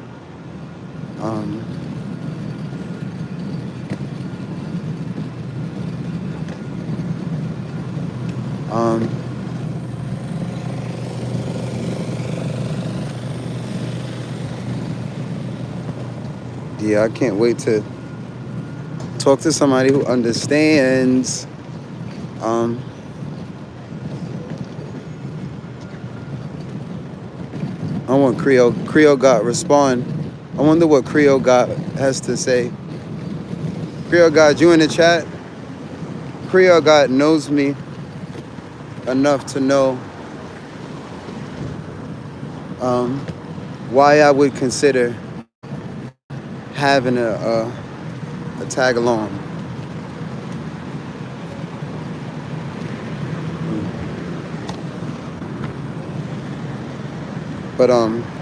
Yeah, I can't wait to talk to somebody who understands. I want Creole God respond. I wonder what Creole God has to say. Creole God, you in the chat? Creole God knows me enough to know why I would consider having a tag along. But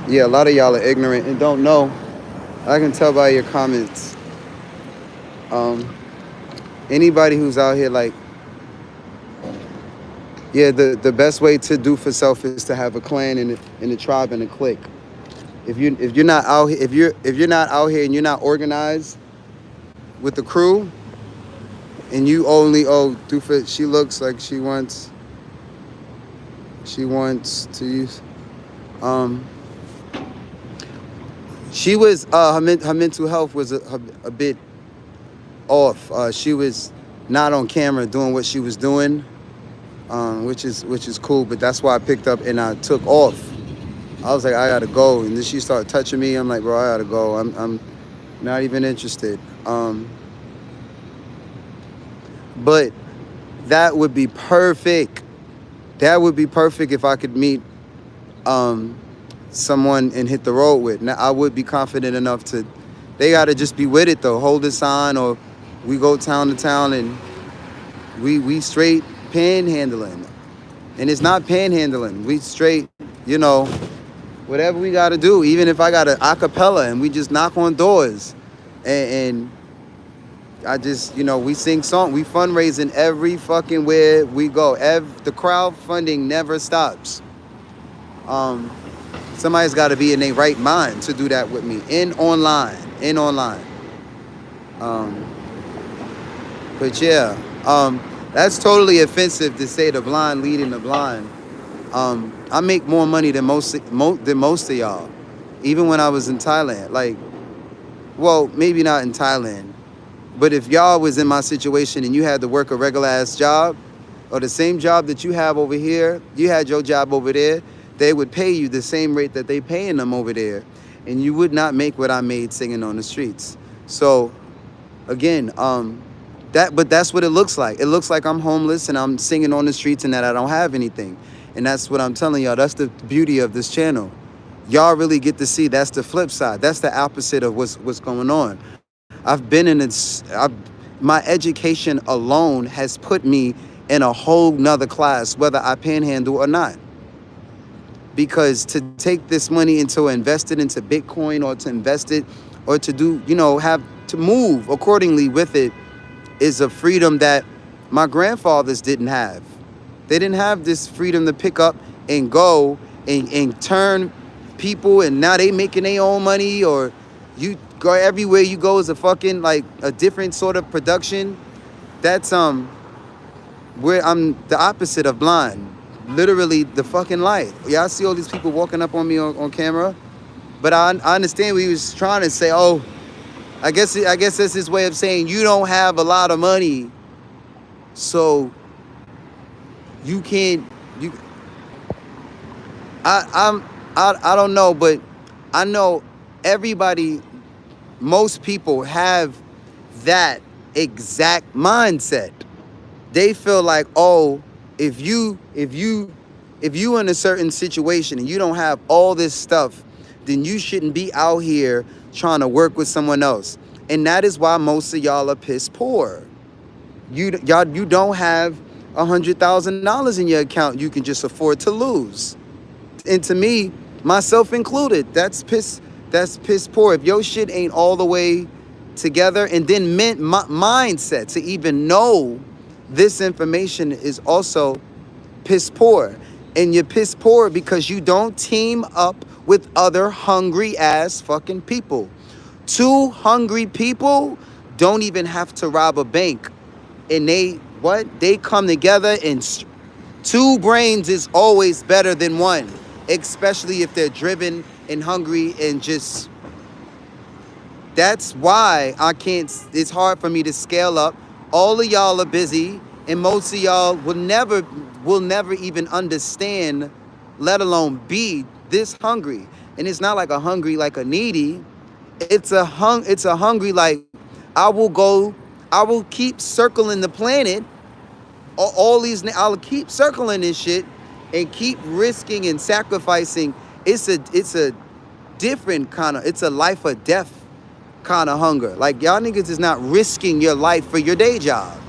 yeah, a lot of y'all are ignorant and don't know. I can tell by your comments. Anybody who's out here like, yeah, the best way to do for self is to have a clan and a tribe and a clique. If you're not out here, if you're not out here and you're not organized with the crew, and you only do for, she looks like she wants to use, she was her mental health was a bit off. She was not on camera doing what she was doing, which is cool. But that's why I picked up and I took off. I was like, I gotta go, and then she started touching me. I'm like, bro, I gotta go. I'm not even interested. But that would be perfect. That would be perfect if I could meet someone and hit the road with. Now I would be confident enough to. They gotta just be with it though. Hold a sign, or we go town to town and we straight panhandling, and it's not panhandling. We straight, whatever we gotta do. Even if I got an acapella and we just knock on doors, and I just, we sing song. We fundraising every fucking where we go. The crowdfunding never stops. Somebody's got to be in their right mind to do that with me. In online. But yeah, that's totally offensive to say the blind leading the blind. I make more money than most of y'all, even when I was in Thailand. Like, well, maybe not in Thailand, but if y'all was in my situation and you had to work a regular ass job, or the same job that you have over here, you had your job over there, they would pay you the same rate that they paying them over there, and you would not make what I made singing on the streets. So, again, but that's what it looks like. It looks like I'm homeless and I'm singing on the streets and that I don't have anything. And that's what I'm telling y'all. That's the beauty of this channel. Y'all really get to see that's the flip side. That's the opposite of what's going on. I've been in this. My education alone has put me in a whole nother class, whether I panhandle or not. Because to take this money and to invest it into Bitcoin, or to invest it, or to do, have to move accordingly with it, is a freedom that my grandfathers didn't have. They didn't have this freedom to pick up and go and turn people, and now they making their own money, or you go everywhere you go is a fucking like a different sort of production. That's where I'm the opposite of blind. Literally the fucking light. Yeah, I see all these people walking up on me on camera, but I understand what he was trying to say. Oh, I guess that's his way of saying you don't have a lot of money, so you can't. I don't know, but I know everybody. Most people have that exact mindset. They feel like, oh, if you in a certain situation and you don't have all this stuff, then you shouldn't be out here trying to work with someone else. And that is why most of y'all are piss poor. You don't have $100,000 in your account you can just afford to lose. And to me, myself included, that's piss poor. If your shit ain't all the way together, and then mindset to even know this information is also piss poor. And you're piss poor because you don't team up with other hungry ass fucking people. Two hungry people don't even have to rob a bank. And they come together, and two brains is always better than one, especially if they're driven and hungry and just. That's why it's hard for me to scale up. All of y'all are busy, and most of y'all will never even understand, let alone be this hungry. And it's not like a hungry like a needy. It's a hungry like I will keep circling the planet. I'll keep circling this shit and keep risking and sacrificing. It's a different kind of, it's a life or death kind of hunger. Like, y'all niggas is not risking your life for your day job.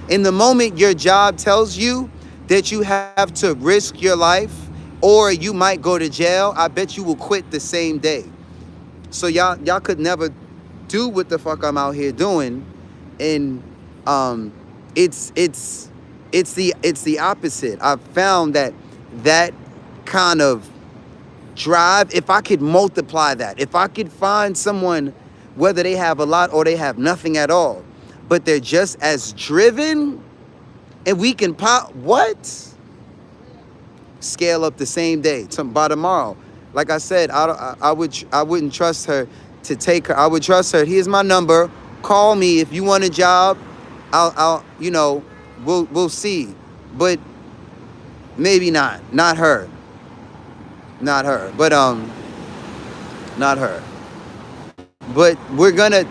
In the moment your job tells you that you have to risk your life or you might go to jail. I bet you will quit the same day. So y'all could never do what the fuck I'm out here doing. And it's the opposite. I've found that kind of drive, if I could multiply that, if I could find someone, whether they have a lot or they have nothing at all, but they're just as driven, and we can scale up the same day, by tomorrow. Like I said, I wouldn't trust her to take her. I would trust her. Here's my number. Call me if you want a job. I'll we'll see. But maybe not. Not her. Not her. But not her. But we're gonna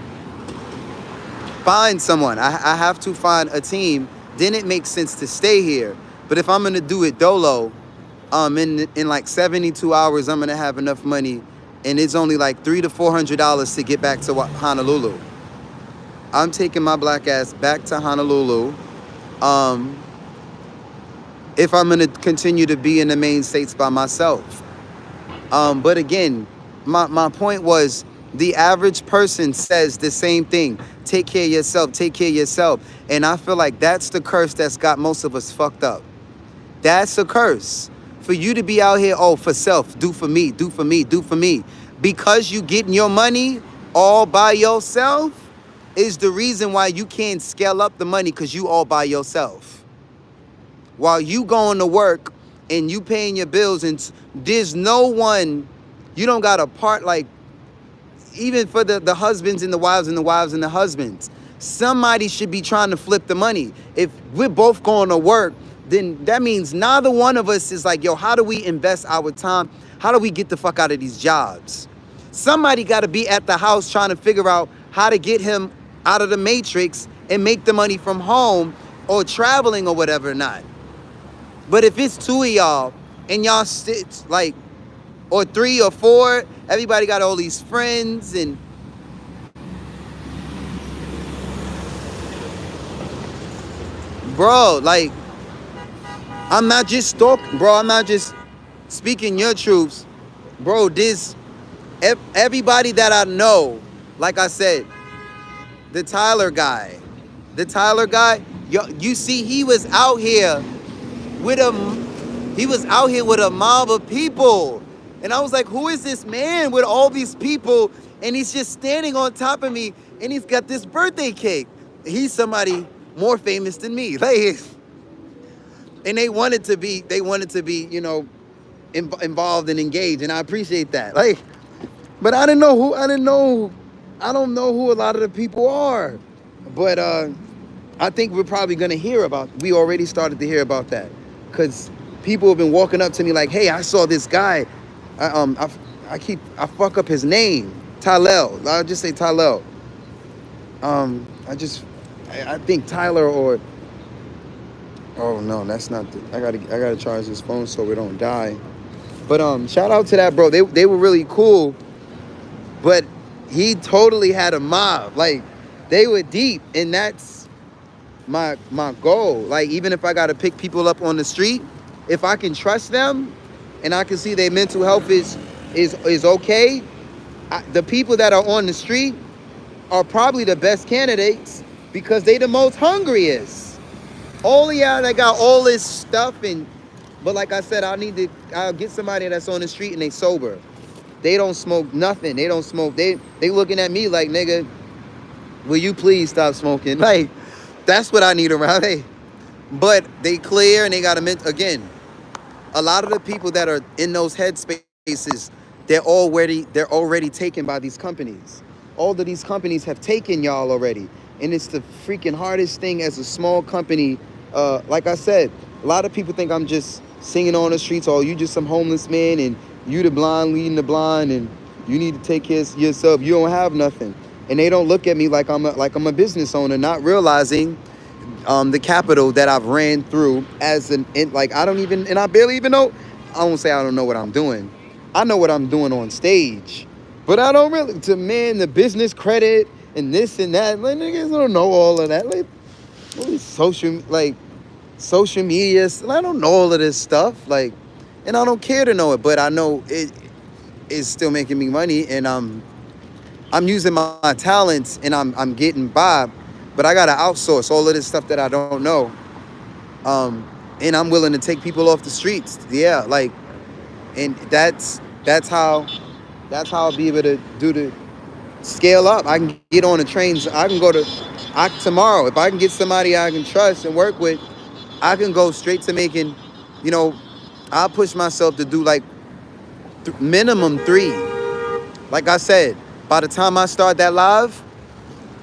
find someone. I have to find a team. Then it makes sense to stay here. But if I'm gonna do it dolo, in like 72 hours, I'm gonna have enough money, and it's only like $300 to $400 to get back to Honolulu. I'm taking my black ass back to Honolulu. If I'm gonna continue to be in the main states by myself. But again, my point was, the average person says the same thing. Take care of yourself, take care of yourself. And I feel like that's the curse that's got most of us fucked up. That's a curse. For you to be out here, for self, do for me, do for me, do for me. Because you getting your money all by yourself is the reason why you can't scale up the money, because you all by yourself. While you going to work and you paying your bills, and there's no one, you don't got a part, like, even for the husbands and the wives and the wives and the husbands, somebody should be trying to flip the money. If we're both going to work, then that means neither one of us is like, yo, how do we invest our time? How do we get the fuck out of these jobs? Somebody got to be at the house trying to figure out how to get him out of the matrix and make the money from home or traveling or whatever or not. But if it's two of y'all and y'all sit like, or 3 or 4, everybody got all these friends, and bro, like, I'm not just stalking, bro. I'm not just speaking your truths, bro. Everybody that I know, like I said, the Tyler guy, you see, he was out here with a mob of people. And I was like, who is this man with all these people? And he's just standing on top of me, and he's got this birthday cake. He's somebody more famous than me. Like, and they wanted to be, involved and engaged, and I appreciate that. Like, but I don't know who a lot of the people are. But I think we're probably gonna we already started to hear about that, because people have been walking up to me like, hey, I saw this guy. I fuck up his name. Tylel. I'll just say Tylel. I think Tyler or, oh no, that's not I gotta charge this phone so we don't die. But shout out to that bro. They were really cool, but he totally had a mob. Like, they were deep, and that's my goal. Like, even if I gotta pick people up on the street, if I can trust them and I can see their mental health is okay, the people that are on the street are probably the best candidates, because they the most hungriest. All y'all that got all this stuff, but like I said, I'll get somebody that's on the street and they sober. They don't smoke nothing. They don't smoke. They looking at me like, nigga, will you please stop smoking? Like, that's what I need around. Hey, but they clear, and they got again. A lot of the people that are in those headspaces, they're already taken by these companies. All of these companies have taken y'all already. And it's the freaking hardest thing as a small company. Like I said, a lot of people think I'm just singing on the streets, or you just some homeless man, and you the blind leading the blind, and you need to take care of yourself. You don't have nothing. And they don't look at me like I'm a business owner, not realizing the capital that I've ran through I barely even know. I won't say I don't know what I'm doing. I know what I'm doing on stage, but I don't really, the business credit and this and that. Like, niggas don't know all of that. Like, all these social media. I don't know all of this stuff. Like, and I don't care to know it, but I know it is still making me money, and I'm using my talents, and I'm getting by, but I gotta outsource all of this stuff that I don't know, and I'm willing to take people off the streets. Yeah, like, and that's how I'll be able to do the scale up. I can get on the trains. I can go to tomorrow. If I can get somebody I can trust and work with, I can go straight to making, you know, I'll push myself to do like minimum 3. Like I said, by the time I start that live,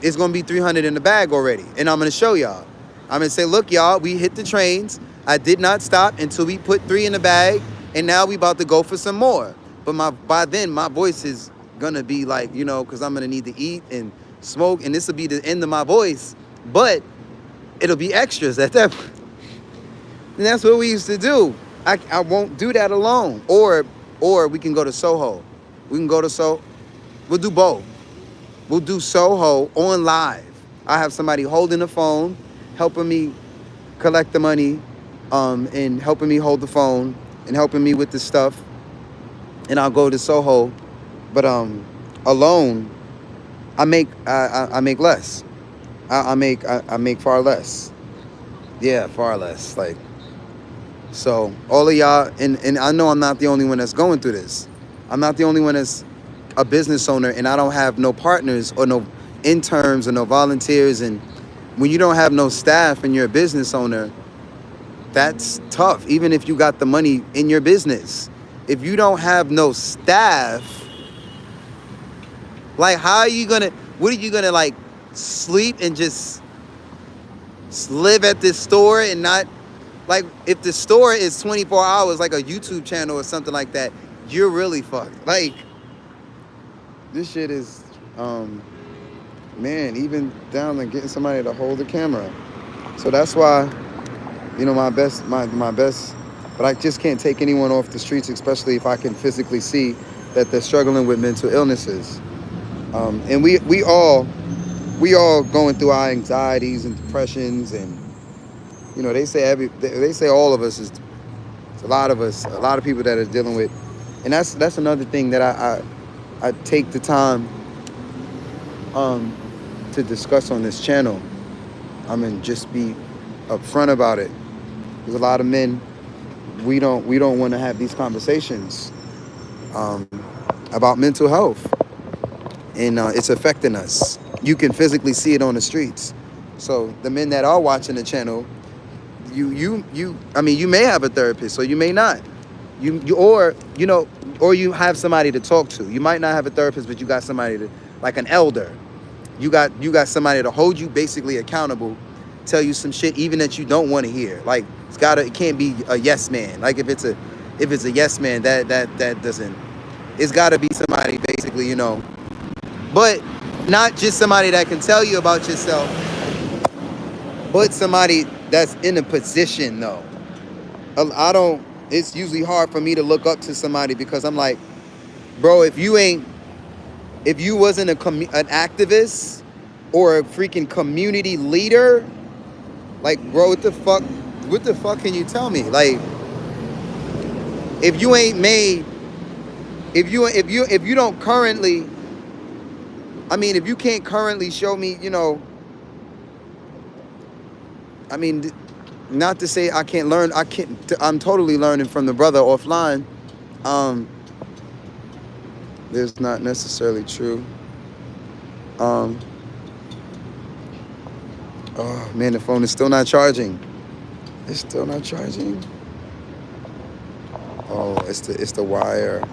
it's gonna be 300 in the bag already. And I'm gonna show y'all. I'm gonna say, look, y'all, we hit the trains. I did not stop until we put 3 in the bag, and now we about to go for some more. But by then, my voice is gonna be like, you know, because I'm gonna need to eat and smoke, and this will be the end of my voice. But it'll be extras at that point. And that's what we used to do. I won't do that alone. Or we can go to Soho. We can go to Soho. We'll do both. We'll do Soho on live. I have somebody holding the phone, helping me collect the money, and helping me hold the phone and helping me with the stuff. And I'll go to Soho. But alone, I make less. I make far less. Yeah, far less. Like, so all of y'all, and I know I'm not the only one that's going through this. I'm not the only one that's a business owner, and I don't have no partners or no interns or no volunteers. And when you don't have no staff and you're a business owner, that's tough. Even if you got the money in your business, if you don't have no staff, like, how are you gonna? What are you gonna, like, sleep and just live at this store and not? Like, if the store is 24 hours, like a YouTube channel or something like that, you're really fucked. Like, this shit is, man, even down to getting somebody to hold the camera. So that's why, you know, my best, but I just can't take anyone off the streets, especially if I can physically see that they're struggling with mental illnesses. And we all going through our anxieties and depressions, and, you know, they say all of us is, it's a lot of us, a lot of people that are dealing with, and that's another thing that I take the time to discuss on this channel. I mean, just be upfront about it. There's a lot of men, we don't want to have these conversations about mental health, and it's affecting us. You can physically see it on the streets. So the men that are watching the channel, I mean, you may have a therapist, or you may not. Or you have somebody to talk to. You might not have a therapist, but you got somebody to, like an elder. You got somebody to hold you basically accountable, tell you some shit even that you don't want to hear. Like, it can't be a yes man. Like, if it's a yes man, that doesn't. It's got to be somebody basically, you know, but not just somebody that can tell you about yourself, but somebody that's in a position though. It's usually hard for me to look up to somebody, because I'm like, bro, if you wasn't an activist or a freaking community leader, like, bro, what the fuck can you tell me? Like, if you ain't made, if you don't currently, I mean, if you can't currently show me, you know, I mean, not to say I can't learn, I'm totally learning from the brother offline. That's not necessarily true. Oh man, the phone is still not charging. It's still not charging. Oh, it's the wire.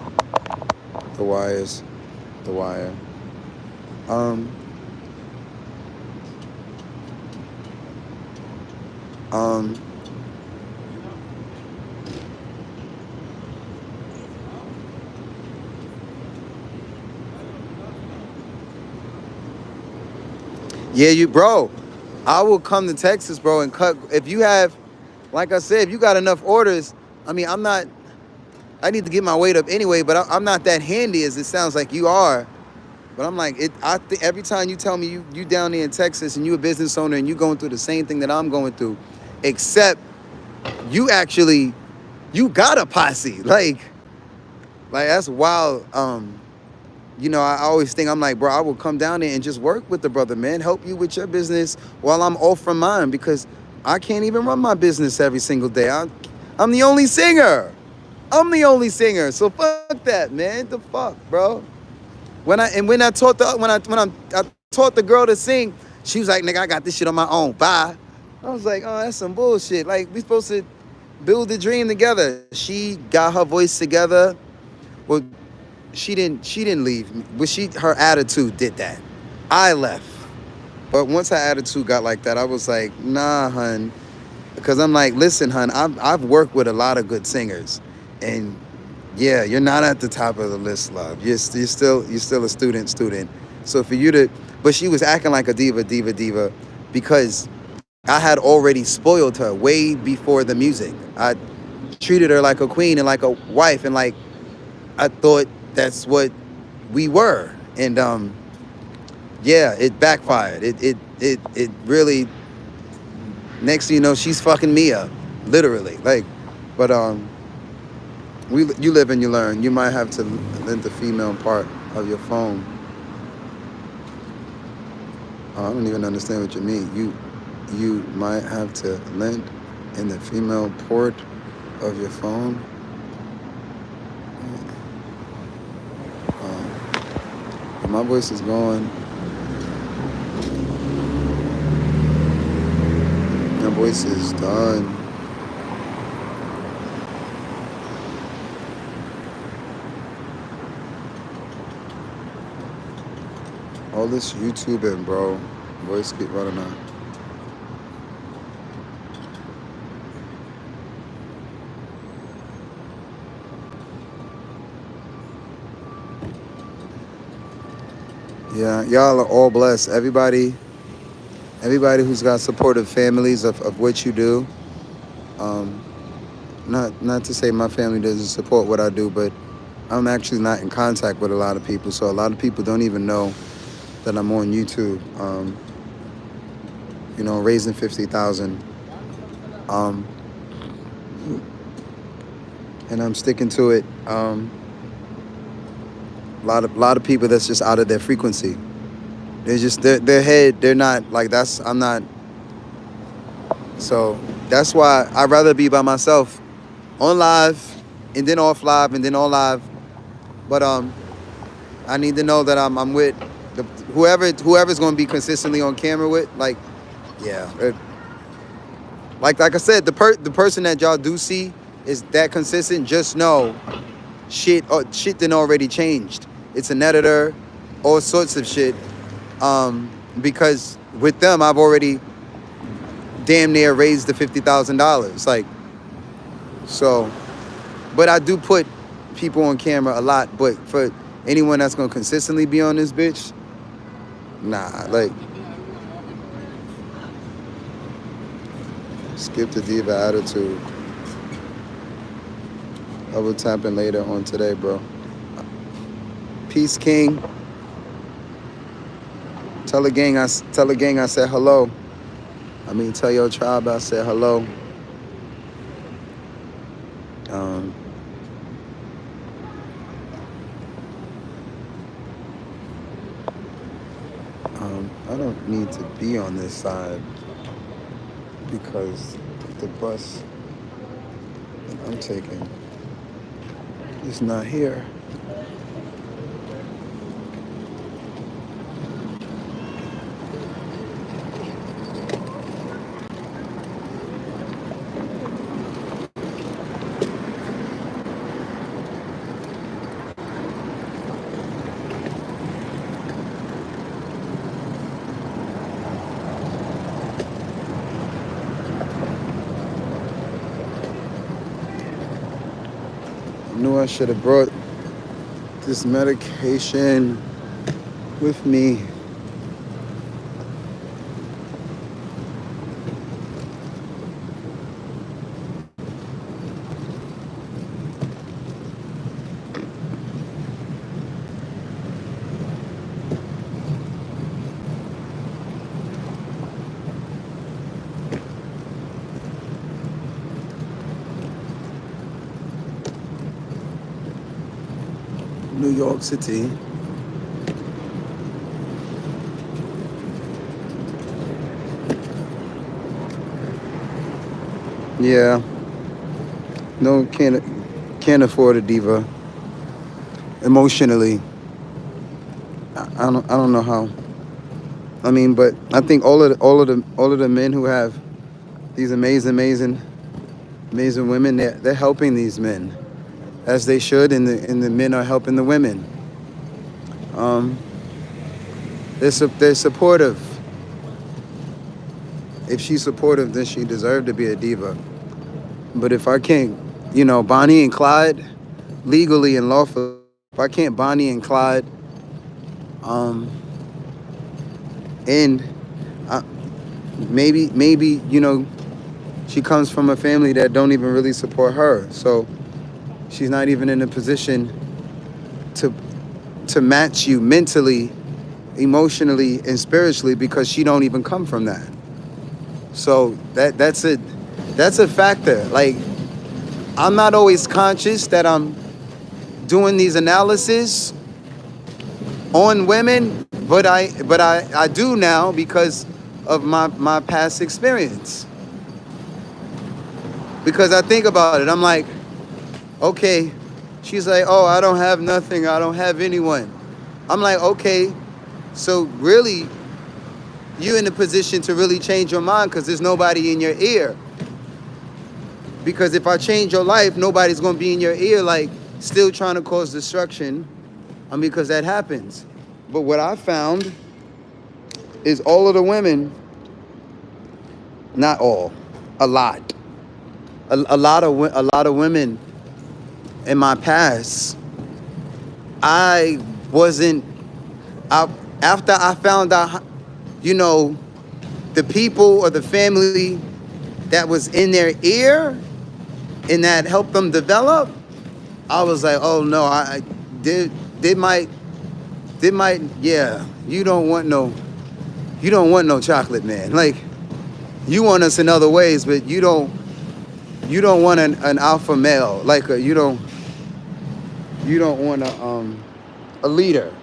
The wires. The wire. Yeah, bro, I will come to Texas, bro, and cut. If you have, like I said, if you got enough orders, I mean, I need to get my weight up anyway, but I'm not that handy as it sounds like you are. But I'm like, every time you tell me you down there in Texas and you a business owner and you going through the same thing that I'm going through, except you actually You got a posse. Like that's wild. You know, I always think, I'm like, bro, I will come down there and just work with the brother, man. Help you with your business while I'm off from mine, because I can't even run my business every single day. I'm the only singer. I'm the only singer. So fuck that, man. The fuck, bro. When I taught I taught the girl to sing, she was like, nigga, I got this shit on my own. Bye. I was like, oh, that's some bullshit. Like, we supposed to build the dream together. She got her voice together. Well, she didn't leave me, but her attitude did that. I left. But once her attitude got like that, I was like, nah, hun. Because I'm like, listen, hun, I've worked with a lot of good singers. And yeah, you're not at the top of the list, love. You're still a student. So for you to, but she was acting like a diva, because I had already spoiled her way before the music. I treated her like a queen and like a wife, and like I thought that's what we were. And yeah, it backfired. It really, next thing you know, she's fucking me up, literally. Like, but you live and you learn. You might have to lend the female part of your phone. I don't even understand what you mean. You might have to lend in the female port of your phone. My voice is going. My voice is done. All this YouTubing, bro. Voice keep running out. Yeah, y'all are all blessed. Everybody who's got supportive families of what you do. Not to say my family doesn't support what I do, but I'm actually not in contact with a lot of people, so a lot of people don't even know that I'm on YouTube. You know, raising 50,000. And I'm sticking to it. A lot of people that's just out of their frequency. They're just their head. They're not like I'm not. So that's why I'd rather be by myself, on live, and then off live, and then on live. But I need to know that I'm with whoever's going to be consistently on camera with. Like, yeah. Like I said, the person that y'all do see is that consistent. Just know, shit done already changed. It's an editor, all sorts of shit. Because with them, I've already damn near raised the $50,000. Like, so, but I do put people on camera a lot. But for anyone that's gonna consistently be on this bitch, nah. Like, skip the diva attitude. I will tap in later on today, bro. Peace, King. Tell the gang I said hello. I mean, tell your tribe I said hello. I don't need to be on this side because the bus that I'm taking is not here. Knew I should have brought this medication with me. New York City. Yeah, no, can't afford a diva. Emotionally, I don't know how. I mean, but I think all of the men who have these amazing women, they're helping these men as they should, and the men are helping the women. They're supportive. If she's supportive, then she deserved to be a diva. But if I can't, Bonnie and Clyde, legally and lawfully, if I can't Bonnie and Clyde, and maybe, she comes from a family that don't even really support her, so she's not even in a position to match you mentally, emotionally, and spiritually, because she don't even come from that. So that's a factor. Like, I'm not always conscious that I'm doing these analyses on women, but I do now because of my past experience. Because I think about it, I'm like, okay, she's like, oh, I don't have nothing, I don't have anyone. I'm like, okay, so really, you're in a position to really change your mind, because there's nobody in your ear. Because if I change your life, nobody's going to be in your ear, like, still trying to cause destruction, because that happens. But what I found is all of the women, not all, a lot of women in my past, after I found out, the people or the family that was in their ear and that helped them develop, I was like, oh no, they might, yeah, you don't want no chocolate, man. Like, you want us in other ways, but you don't want an alpha male. Like, you don't want a leader.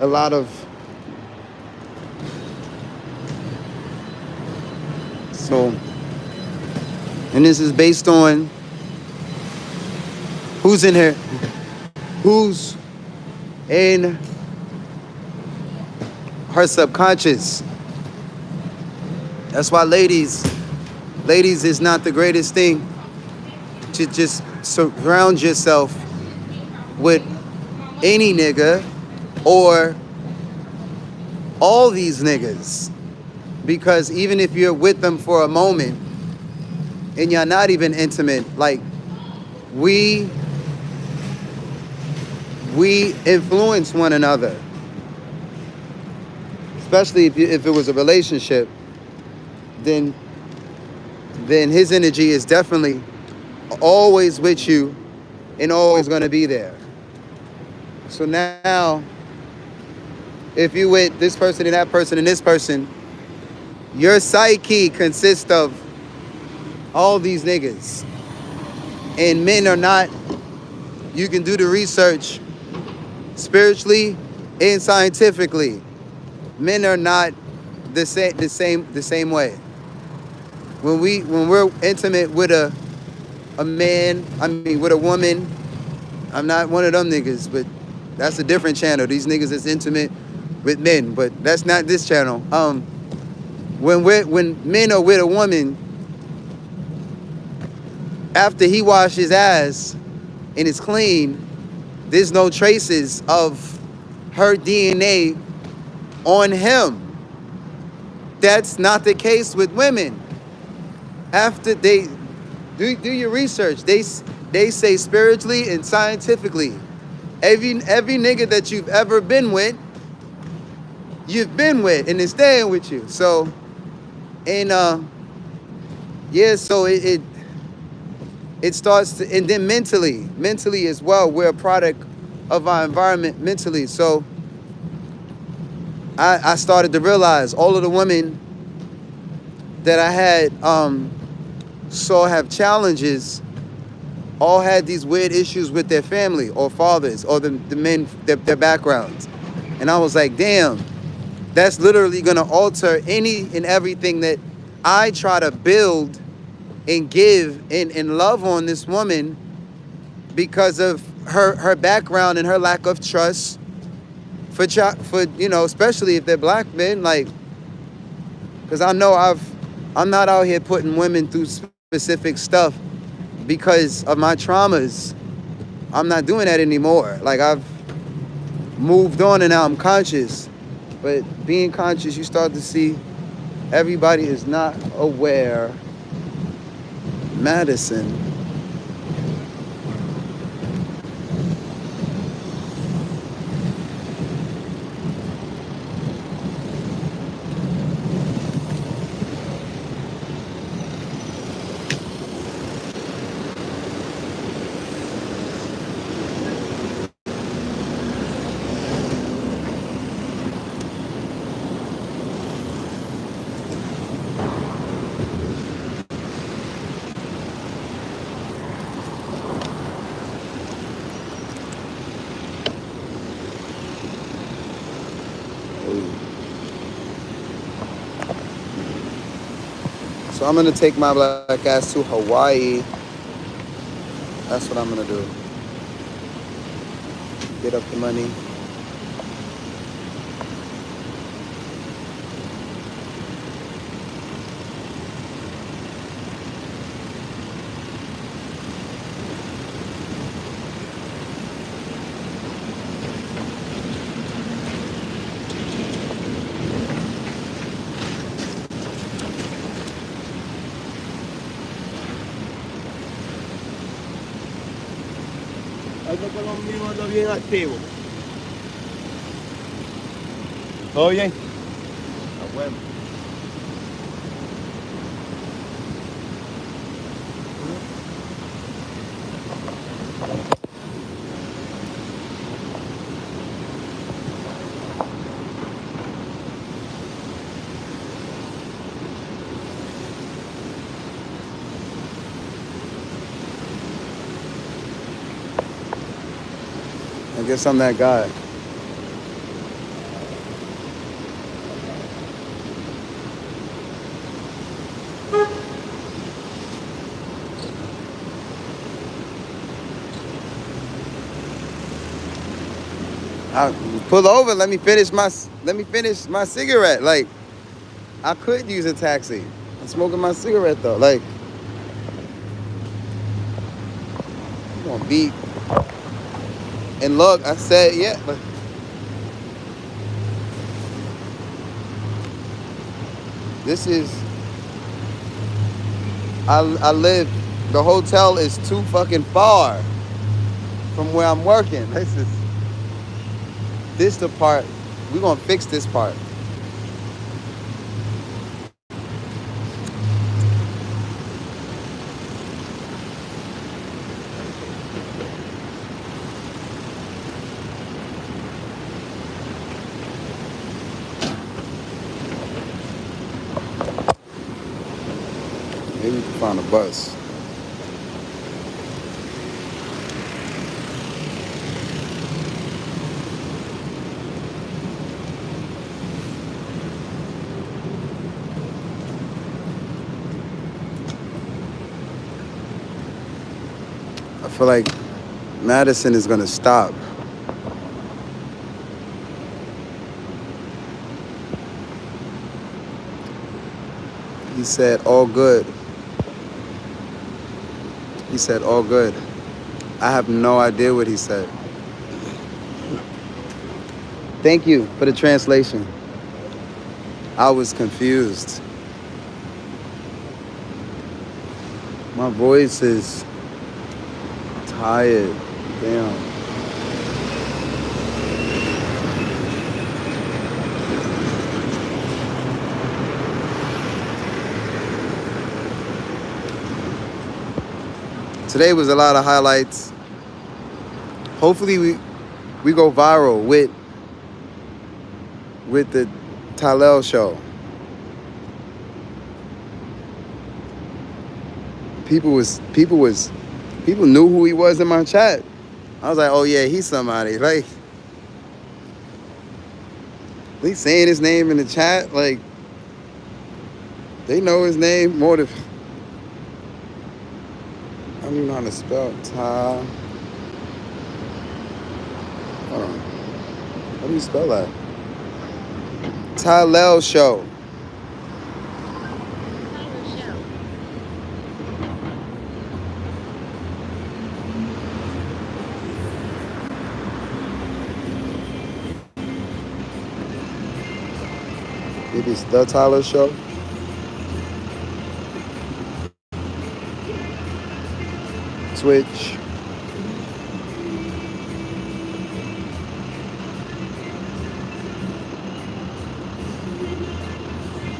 A lot of, so, and this is based on who's in here, who's in her subconscious. That's why ladies is not the greatest thing to just surround yourself with any nigga or all these niggas. Because even if you're with them for a moment and you're not even intimate, like, we influence one another. Especially if it was a relationship, then his energy is definitely always with you and always going to be there. So now, if you with this person and that person and this person, your psyche consists of all these niggas. And men are not, you can do the research spiritually and scientifically. Men are not the same way. When we're intimate with a man, with a woman, I'm not one of them niggas, but that's a different channel. These niggas is intimate with men, but that's not this channel. When men are with a woman, after he washes his ass and it's clean, there's no traces of her DNA on him. That's not the case with women. After they do your research, they say spiritually and scientifically, every nigga that you've ever been with, you've been with and is staying with you. So, and yeah, so it starts to, and then mentally as well, we're a product of our environment mentally. So I started to realize all of the women that I had saw have challenges all had these weird issues with their family or fathers or the men, their backgrounds. And I was like, damn, that's literally gonna alter any and everything that I try to build and give and love on this woman because of her background and her lack of trust for especially if they're black men, like, because I know I'm not out here putting women through specific stuff because of my traumas. I'm not doing that anymore. Like, I've moved on and now I'm conscious. But being conscious, you start to see everybody is not aware. Madison. So I'm gonna take my black ass to Hawaii. That's what I'm gonna do. Get up the money. Ando con los míos, ando bien activo. ¿Todo bien? Ah, bueno. I guess I'm that guy. Pull over. Let me finish my cigarette. Like, I could use a taxi. I'm smoking my cigarette though. Like, I'm gonna beat. And look, I said, yeah, but this is, I live, the hotel is too fucking far from where I'm working. This the part, we're gonna fix this part. Maybe we can find a bus. I feel like Madison is gonna stop. He said, all good. He said, all good. I have no idea what he said. Thank you for the translation. I was confused. My voice is tired. Damn. Today was a lot of highlights. Hopefully we go viral with the Tylel show. People People knew who he was in my chat. I was like, oh yeah, he's somebody. Like, at least saying his name in the chat, like, they know his name more than. I don't even know how to spell Ty. Hold on. How do you spell that? Tylell Show. Maybe it's the Tyler Show. Twitch.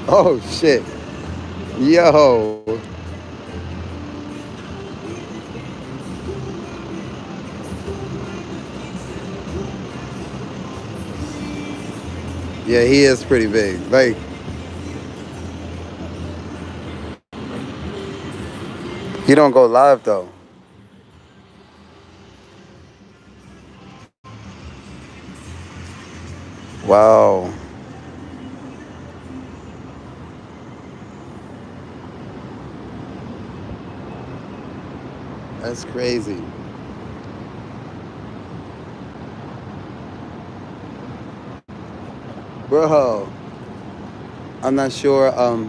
Oh shit. Yo. Yeah, he is pretty big. Like, he don't go live though. Wow. That's crazy. Bro, I'm not sure how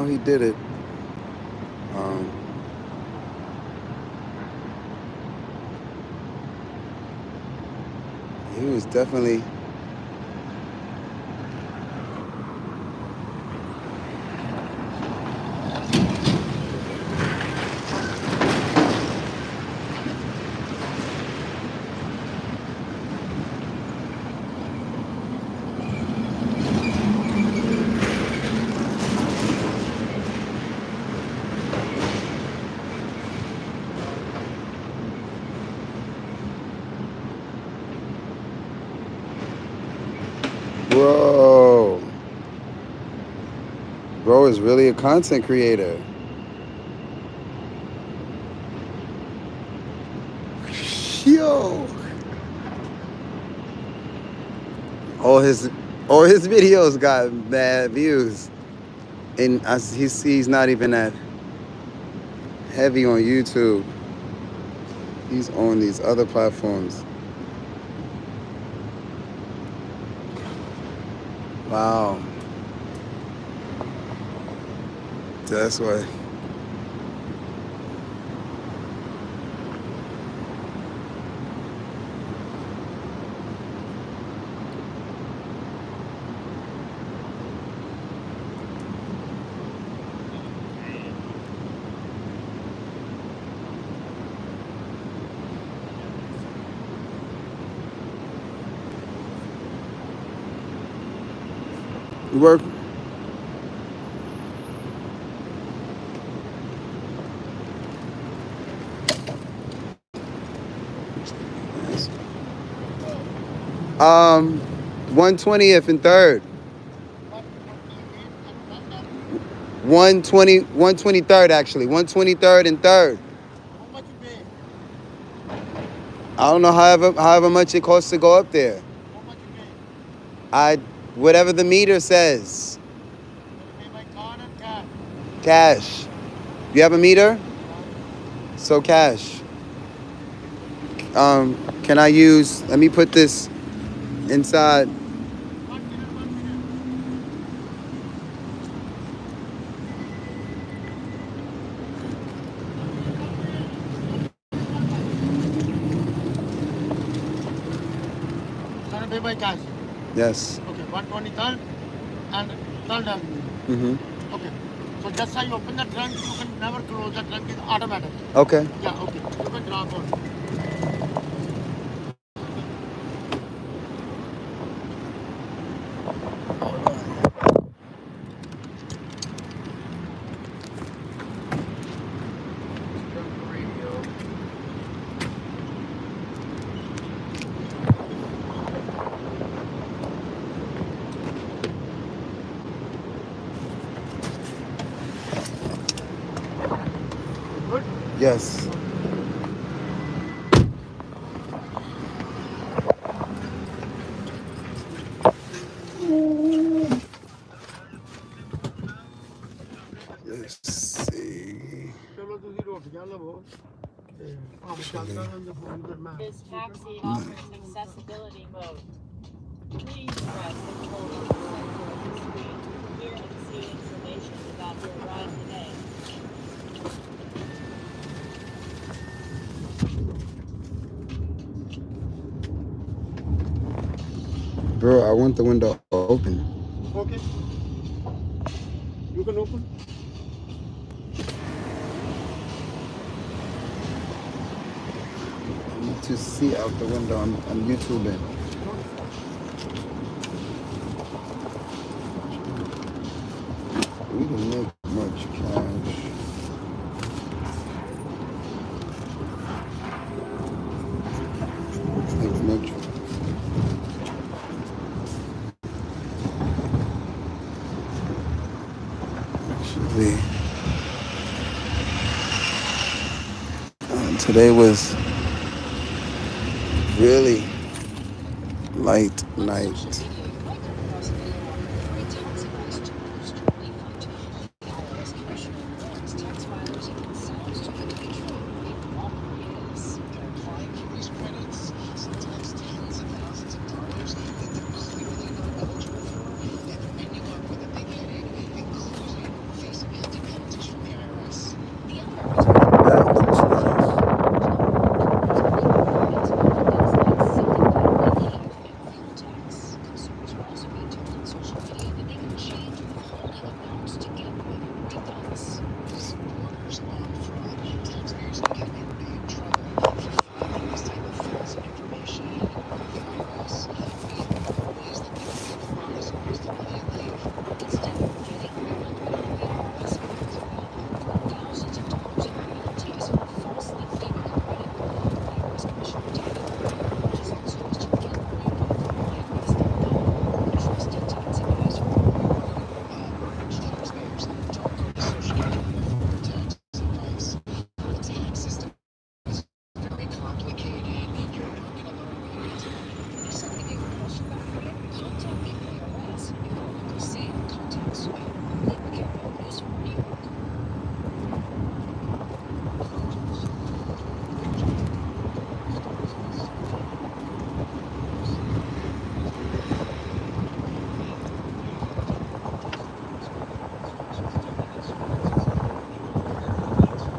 he did it. He was definitely. Bro is really a content creator. Yo. All his videos got bad views. And he's not even that heavy on YouTube. He's on these other platforms. Wow. That's why. You work? Yes. 120th and 3rd. 123rd actually. 123rd and 3rd. I don't know however much it costs to go up there. Whatever the meter says. Cash. You have a meter? So cash. Can I use, let me put this inside. Can I pay by cash? Yes. Okay, 123rd and 3rd. Mm-hmm. Okay. So just how you open the trunk, you can never close the trunk, it's automatic. Okay. Yeah, okay. You can drop on. Yes. Let's see. This taxi offers accessibility mode. Please press the code on the center of the screen to hear and see information about your ride today. Bro, I want the window open. Okay. You can open. I need to see out the window. I'm YouTubing. We can make much cash. Make much. Actually, today was really light night.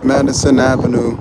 Madison Avenue.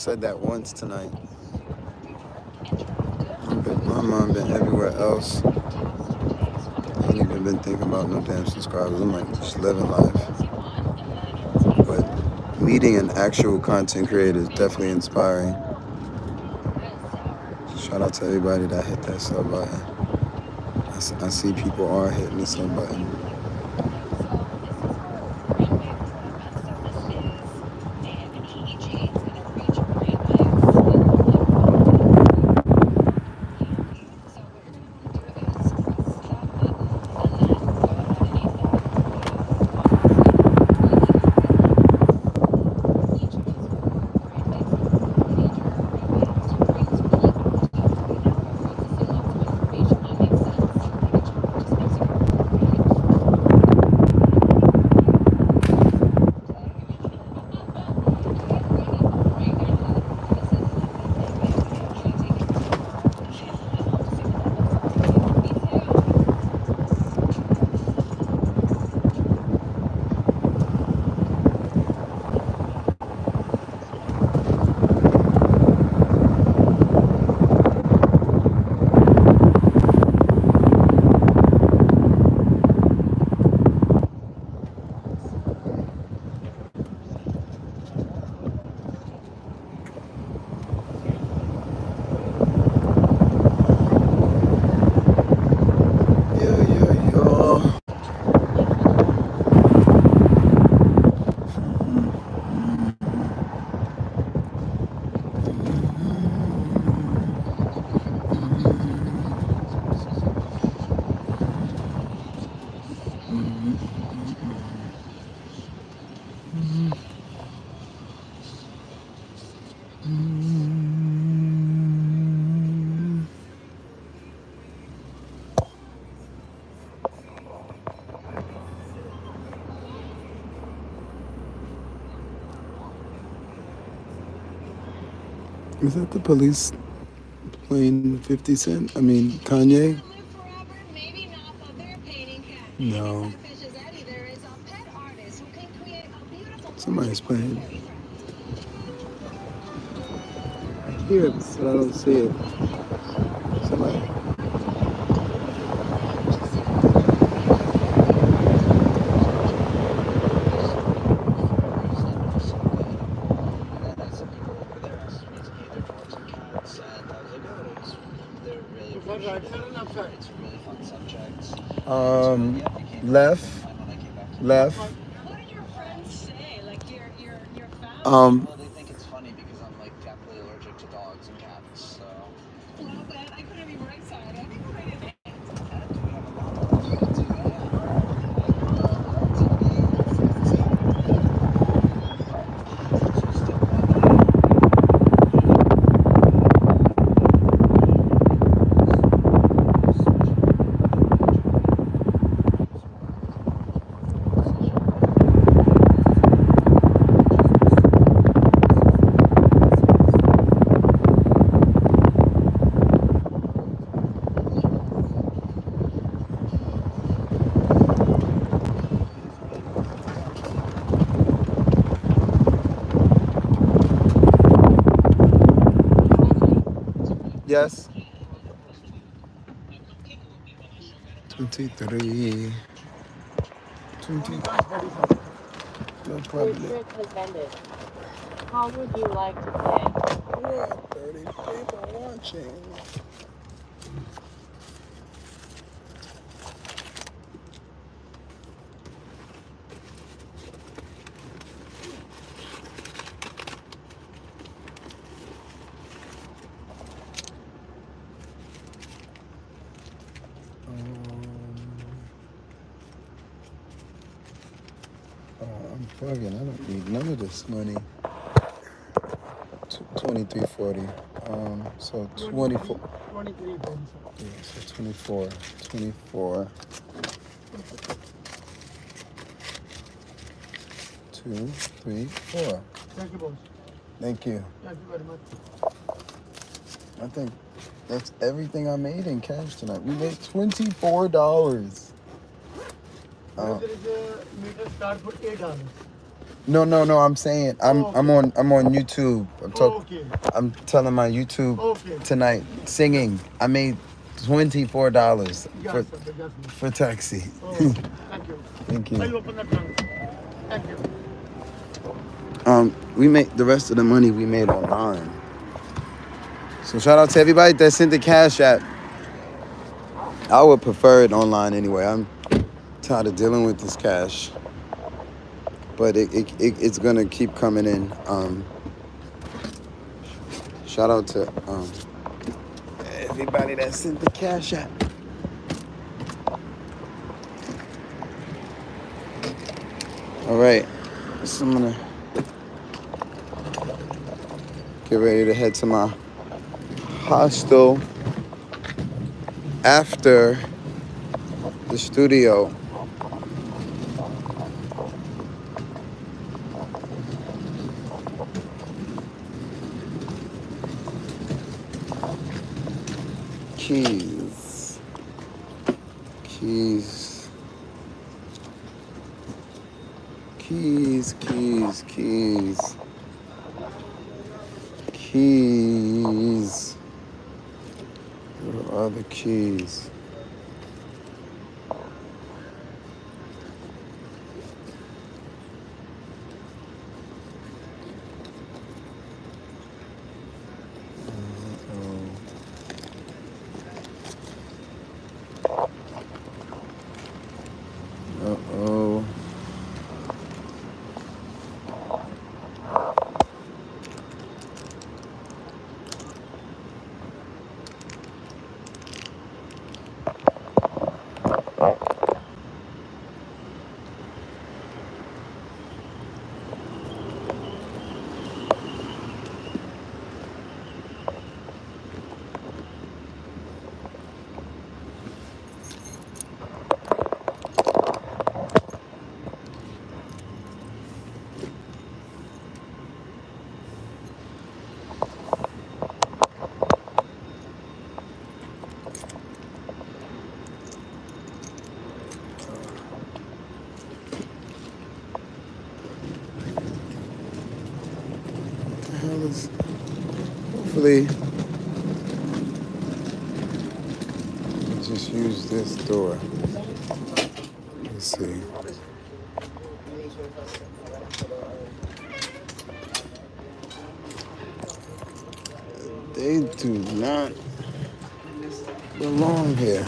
said that once tonight. My mom been everywhere else. I ain't even been thinking about no damn subscribers. I'm like, just living life. But meeting an actual content creator is definitely inspiring. Shout out to everybody that hit that sub button. I see people are hitting the sub button. Is that the police playing 50 Cent? I mean, Kanye? No. Somebody's playing. I hear it, but I don't see it. Somebody. Left. They think it's funny because I'm like definitely allergic to dogs and cats, so. Well, then I couldn't be right side. I think we're ready to Yes. 23. 20. No problem. Your trip has ended. How would you like to pay? We have 30 people watching. I'm plugging. I don't need none of this money. 23.40. So 24. 23. Yeah, so 24. 24. 2, 3, 4. Thank you, boss. Thank you. Thank you very much. I think that's everything I made in cash tonight. We made $24. There is a meter start for $8. No. I'm saying I'm on YouTube. I'm telling my YouTube tonight singing. I made $24 for taxi. Thank you. Thank you. We make the rest of the money we made online. So shout out to everybody that sent the Cash App. I would prefer it online anyway. I'm tired of dealing with this cash, but it's gonna keep coming in. Shout out to everybody that sent the Cash App. All right, so I'm gonna get ready to head to my hostel after the studio. Keys. Where are the keys? Uh-oh. Hopefully, I'll just use this door. Let's see. They do not belong here.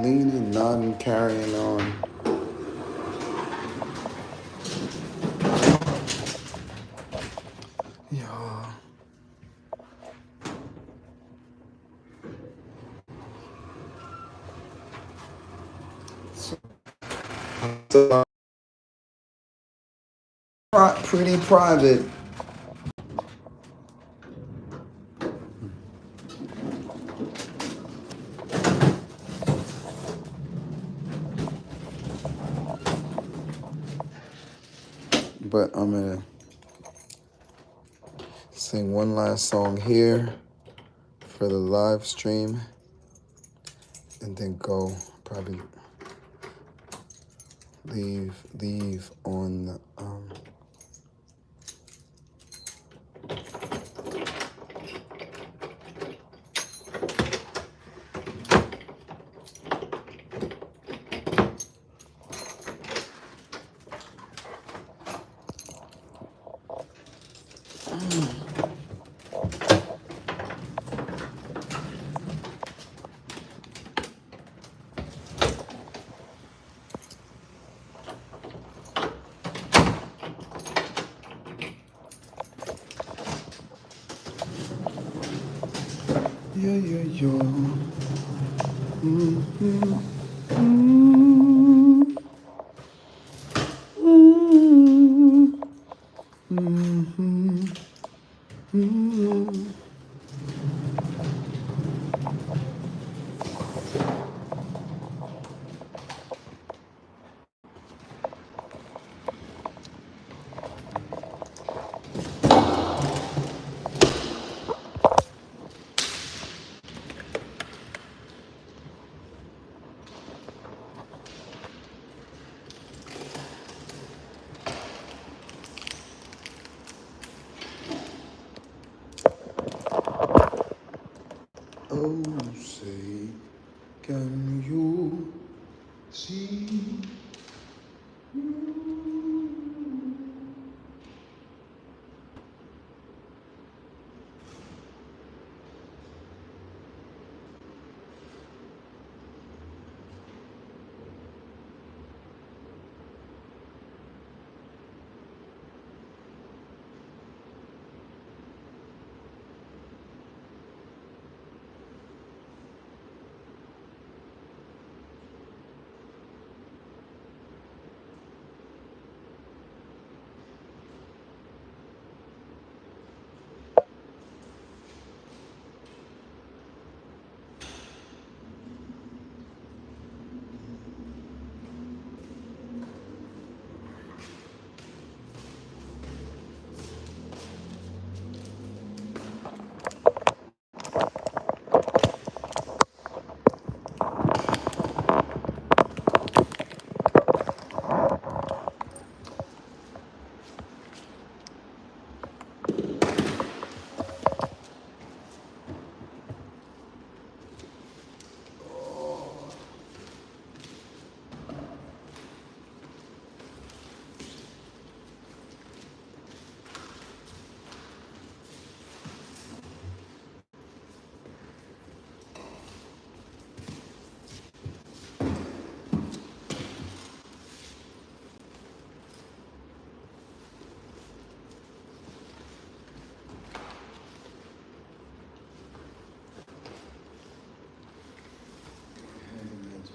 Leaning, nodding, carrying on. So, pretty private. But I'm gonna sing one last song here for the live stream and then go probably leave on the say, can you see?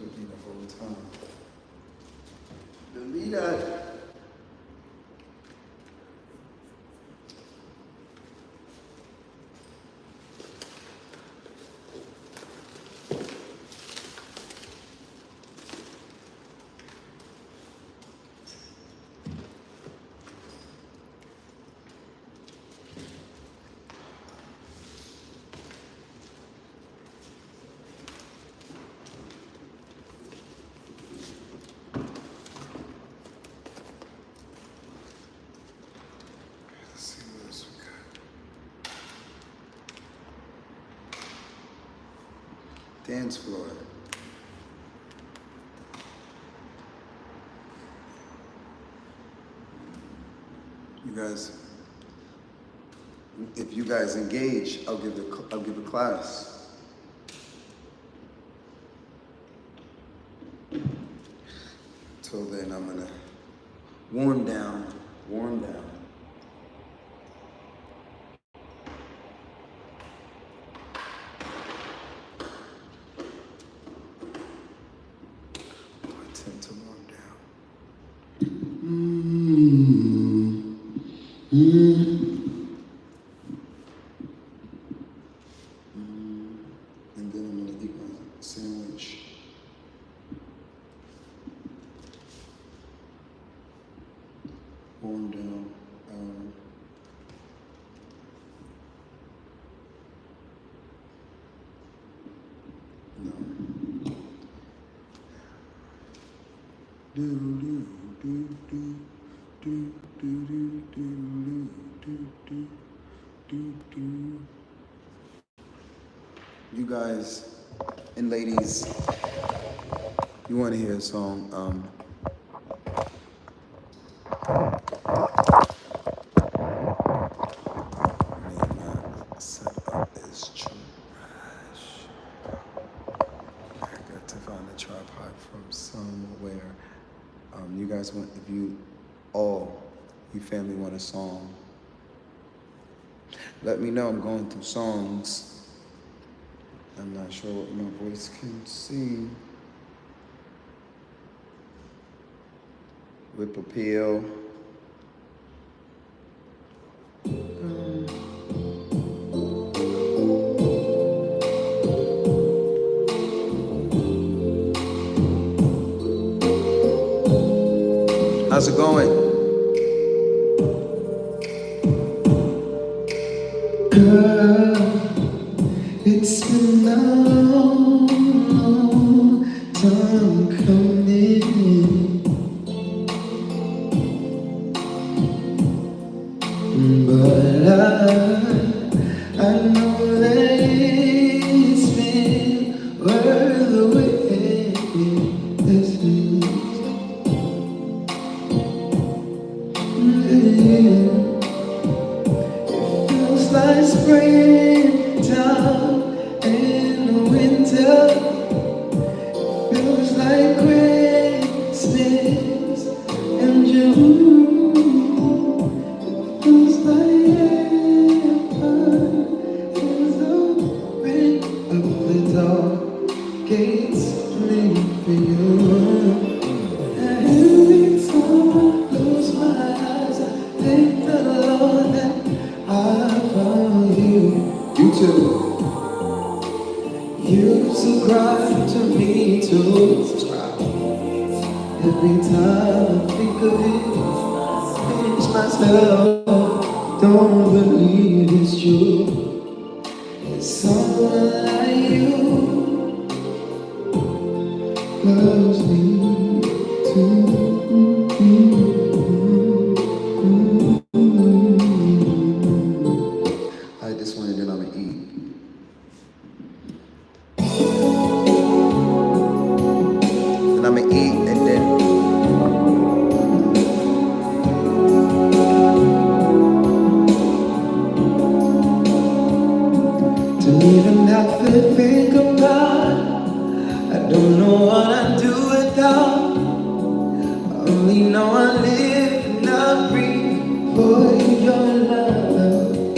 With me the whole time. Delete that. Dance floor. You guys, if you guys engage, I'll give a class. Till then, I'm gonna warm down. And then I'm gonna eat my sandwich. Warm down. No. You guys and ladies, you want to hear a song? Setup is trash. I got to find a tripod from somewhere. You guys want, if you family want a song, let me know. I'm going through songs. I'm not sure what my voice can sing. Whip appeal. How's it going? Girl, it's been a long, long time coming, but I know that it's been springtime in the winter. Feels like Christmas in June. Feels like heaven is open up the door. Gates made for you. Every time I close my eyes, I thank the Lord that I found you. You too. You subscribe to me too. Every time I think of it, I pinch myself. Don't believe it's true. Someone like you loves me too. I just wanted to know to eat. And I'ma eat and then don't even have to think about. I don't know what I'd do without. I only know I live and I breathe for your love.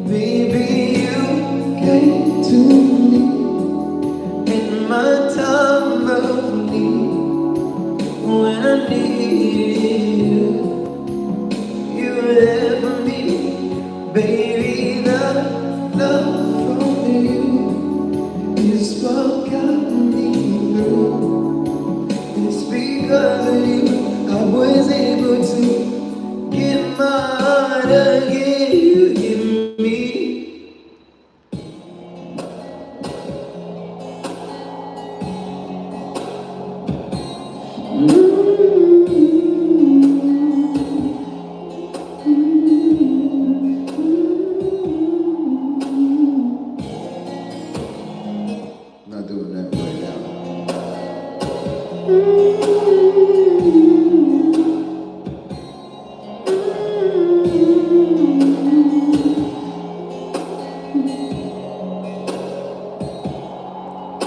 Baby, you came to me in my time of need. When I needed you, you were there for me. Baby, the love from you is what got me through. It's because of you I was able to get my heart again. You give me. Not doing that right now.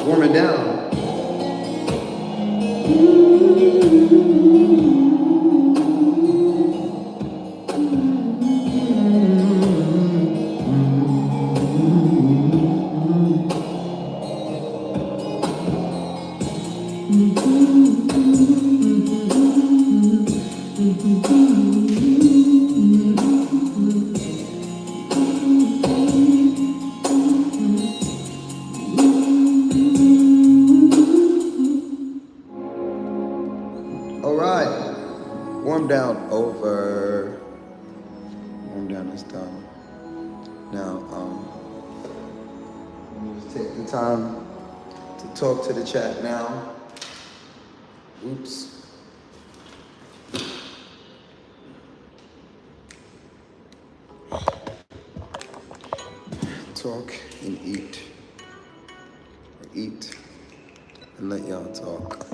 Warm it down. All right, warm down over. Warm down is done. Now, I'm gonna take the time to talk to the chat now. Oops. Talk and eat. Or eat and let y'all talk.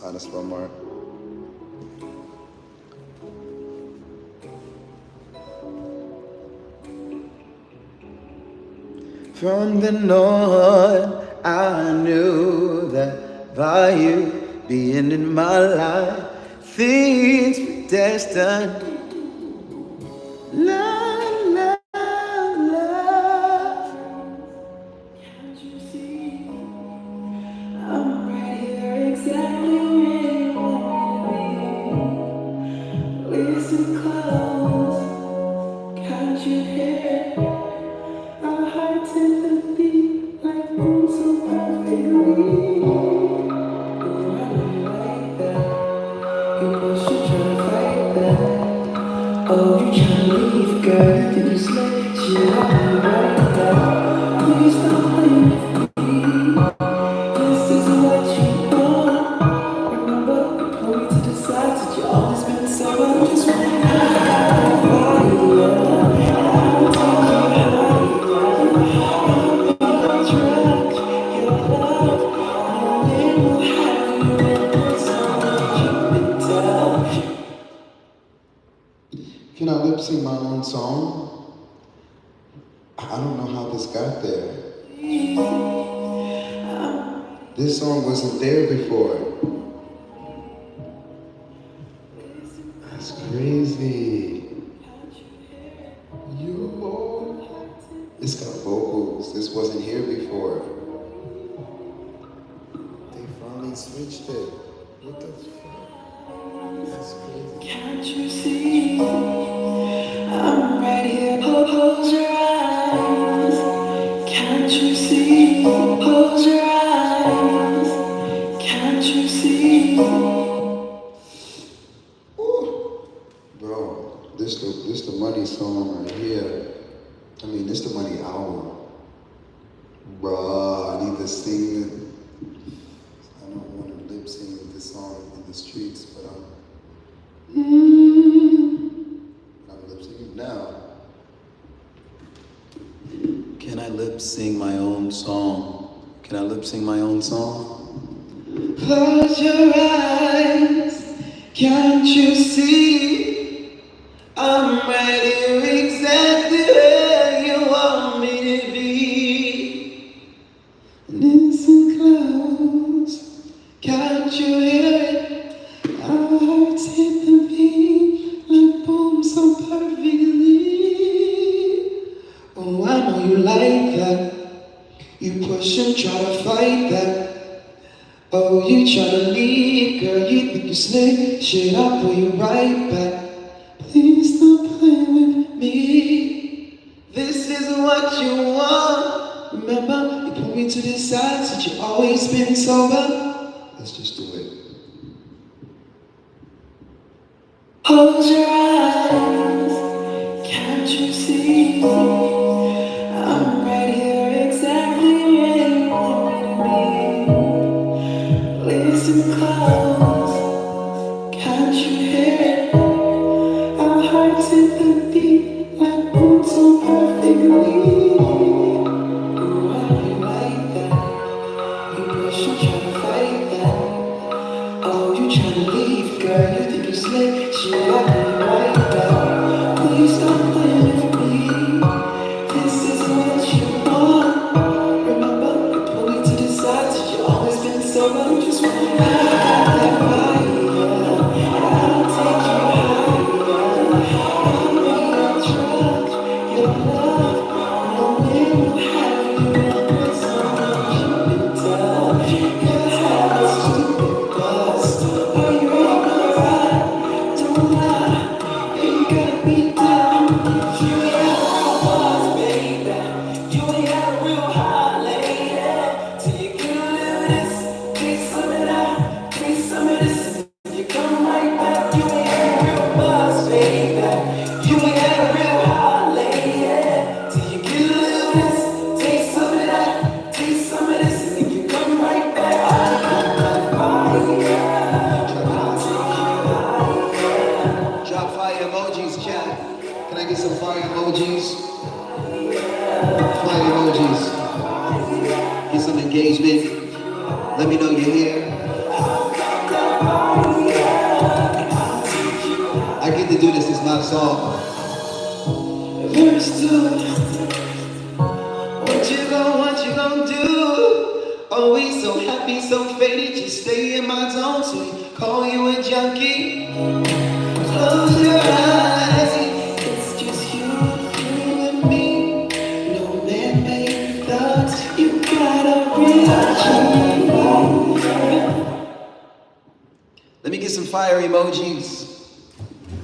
How to spell Mark. From the north, I knew that by you being in my life, things were destined. Love, love, love. Can't you see? I'm right here exactly where you want me. Listen close, can't you hear? Our hearts in the beat like moves so perfectly. Oh, I know you like that. You must be trying to fight that. Oh, you trying to leave, girl. You just let you out and right that. Please stop playing with me. This is what you want. Remember, you pulled me to the side. Said you always been so I just want to fight you. Can I lip sync my own song? I don't know how this got there. This song wasn't there before. That's crazy. Yo, it's got vocals. This wasn't here before. They finally switched it. What the fuck? That's crazy. Can't you see? I'm right here. Close your eyes. Can't you see? Close your eyes. Can't you see? Bro, this the money song right here. I mean, this the money album. Bruh, I need to sing it. I don't want to lip sync this song in the streets, but I'm lip syncing now. Can I lip sing my own song? Can I lip sing my own song? Close your eyes. Can't you see? I'm right here exactly where you want me to be. Listen close. Can't you hear it? Our hearts hit the beat like boom so perfectly. Oh, I know you like that. You push and try to fight that. Oh, you tryna leave, girl, you think you slick. Shit, I'll pull you right back. Please don't play with me. This is what you want. Remember, you pulled me to the side, said you always been sober. Let's just do it. Close your eyes. Can't you see? I'm right here exactly where you want me to be. Listen close. Can't you hear it? Our hearts hit the beat like boom so perfectly. Ooh, I really like that. You push and try to fight that. Oh, you tryna leave, girl, you think you slick. Shit, I really like that. Please don't play with me. This is what you want. Remember, you pulled me to the side, said you always been sober. You just wanna have that fire. I'll take you higher. I'll be your drug, your love. No man will have you in prison. You've been done. You have a stupid bust. Are you ready for the ride? Don't lie. You gotta be down. You ain't had a real boss, baby. You ain't had a real high lady. Till you get a little this, taste some of that, taste some of this. You come right back. You ain't had a real boss, baby. You ain't had a real high lady. Till you get a little this, taste some of that, taste some of this. And if you come right back, I'll come back fire. I'll take you higher. Drop fire emojis, chat. Can I get some fire emojis? Fire emojis. Get some engagement. Let me know you're here. I get to do this. It's my song. Verse 2. What you gon' do? Always so happy, so faded, just stay in my zone. So you call you a junkie. Close your eyes. It's just you and me. No man-made thoughts. You got a real G. Let me get some fire emojis.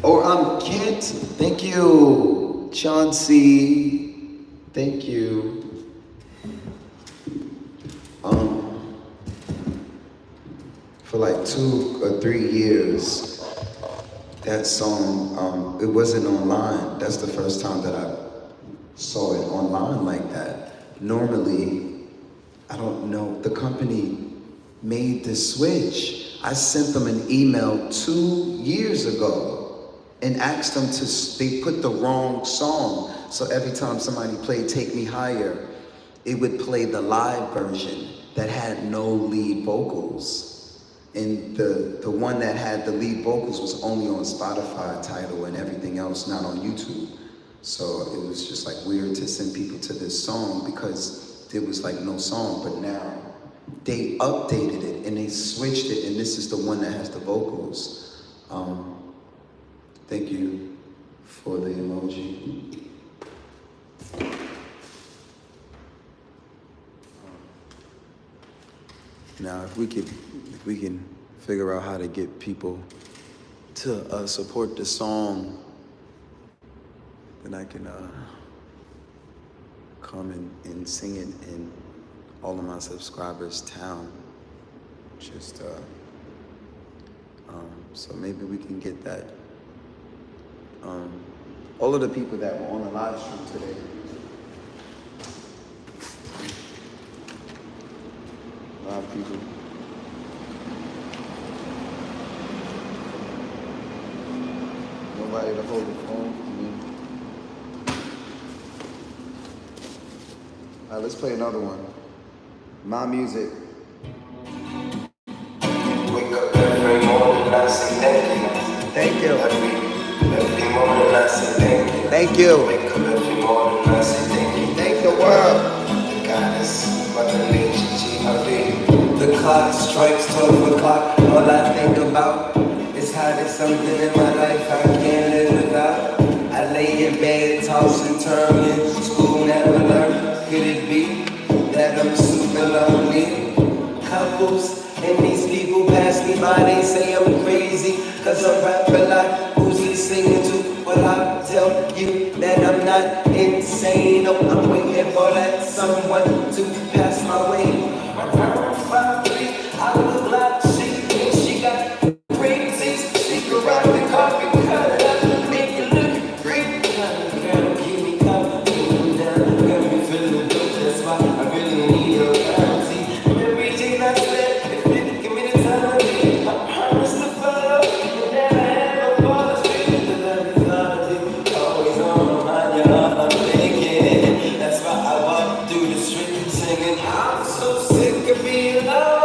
Or I'm Kit. Thank you. Chauncey. Thank you. For like 2 or 3 years, that song, it wasn't online. That's the first time that I saw it online like that. Normally, I don't know, the company made the switch. I sent them an email 2 years ago and asked them they put the wrong song. So every time somebody played Take Me Higher, it would play the live version that had no lead vocals. And the one that had the lead vocals was only on Spotify, Tidal, and everything else, not on YouTube. So it was just like weird to send people to this song because there was like no song, but now they updated it and they switched it, and this is the one that has the vocals. Thank you for the emoji. Now, if we can figure out how to get people to support the song, then I can come and sing it in all of my subscribers' town. Just so maybe we can get that. All of the people that were on the live stream today. A lot of people. Nobody to hold the phone for me. All right, let's play another one. My music. Wake up every morning, I say thank you. Thank you. Every morning, I say thank you. Thank you. Wake up every morning, I say thank you. Thank the world. The goddess, Mother Nature, the clock strikes 12 o'clock. All I think about is how there's something in my life I can't live without. I lay in bed, toss and turn in school, never learn. Could it be that I'm super lonely? Couples and these people pass me by, they say I'm crazy, cause I rap a lot. Who's listening to what I tell you? That I'm not insane. No, I'm waiting for that someone to pass my way. I look like she got great taste. She can rock the carpet, cut it up, make it look great. Girl, give me cover, give me down, got me feeling good. That's why I really need your guarantee. Everything I said, if you give me the time, I promise to follow. You never ever fall asleep. The love is all of you, always on my mind. You're all I'm thinking. That's why I walk through the street singing. I'm so sick of being lonely.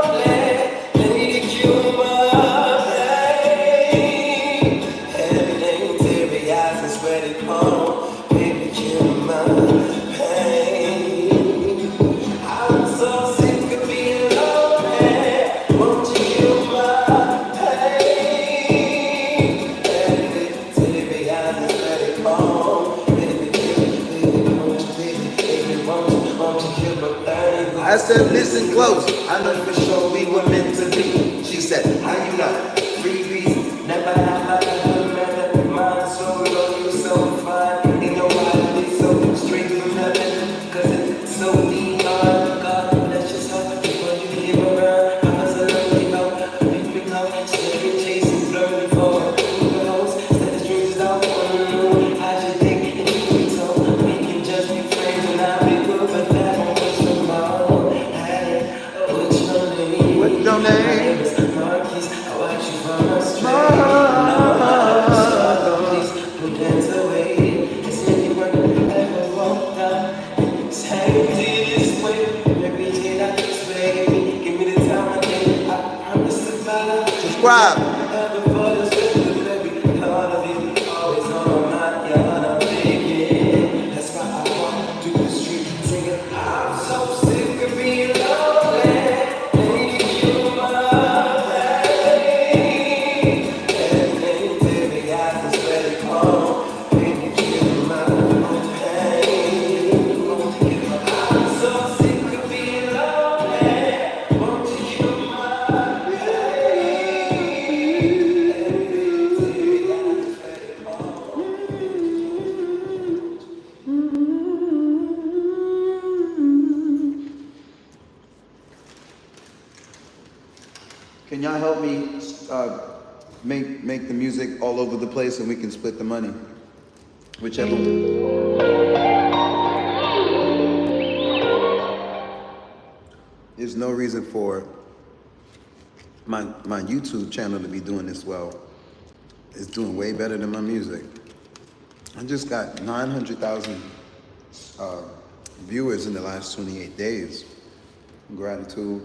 I said, listen close, I know for sure we were meant to be. She said, how you know? 3 reasons, never have I ever met a mind so low, you so fine. Ain't nobody be so straight from heaven, cause it's so deep. God bless your soul before you leave around. I was a lonely dog, big dog, steady chasing, blurry for who knows, steady streets out on the moon. How'd you think it could be told? We can just be friends and I'll be good, but that won't was tomorrow. What's your name? My name is Marquis. I watch you from a straight. Please put that away. It's anyone ever walked out. Say this way. Every day I explain. Give me the time again. I promise to follow. Subscribe. Ever fall asleep with every part of you. Always on my mind. You're all I'm thinking. That's why I walk through the street singing. I'm so sick of being lonely. Can y'all help me make the music all over the place and we can split the money? Whichever. There's no reason for my YouTube channel to be doing this well. It's doing way better than my music. I just got 900,000 viewers in the last 28 days. Gratitude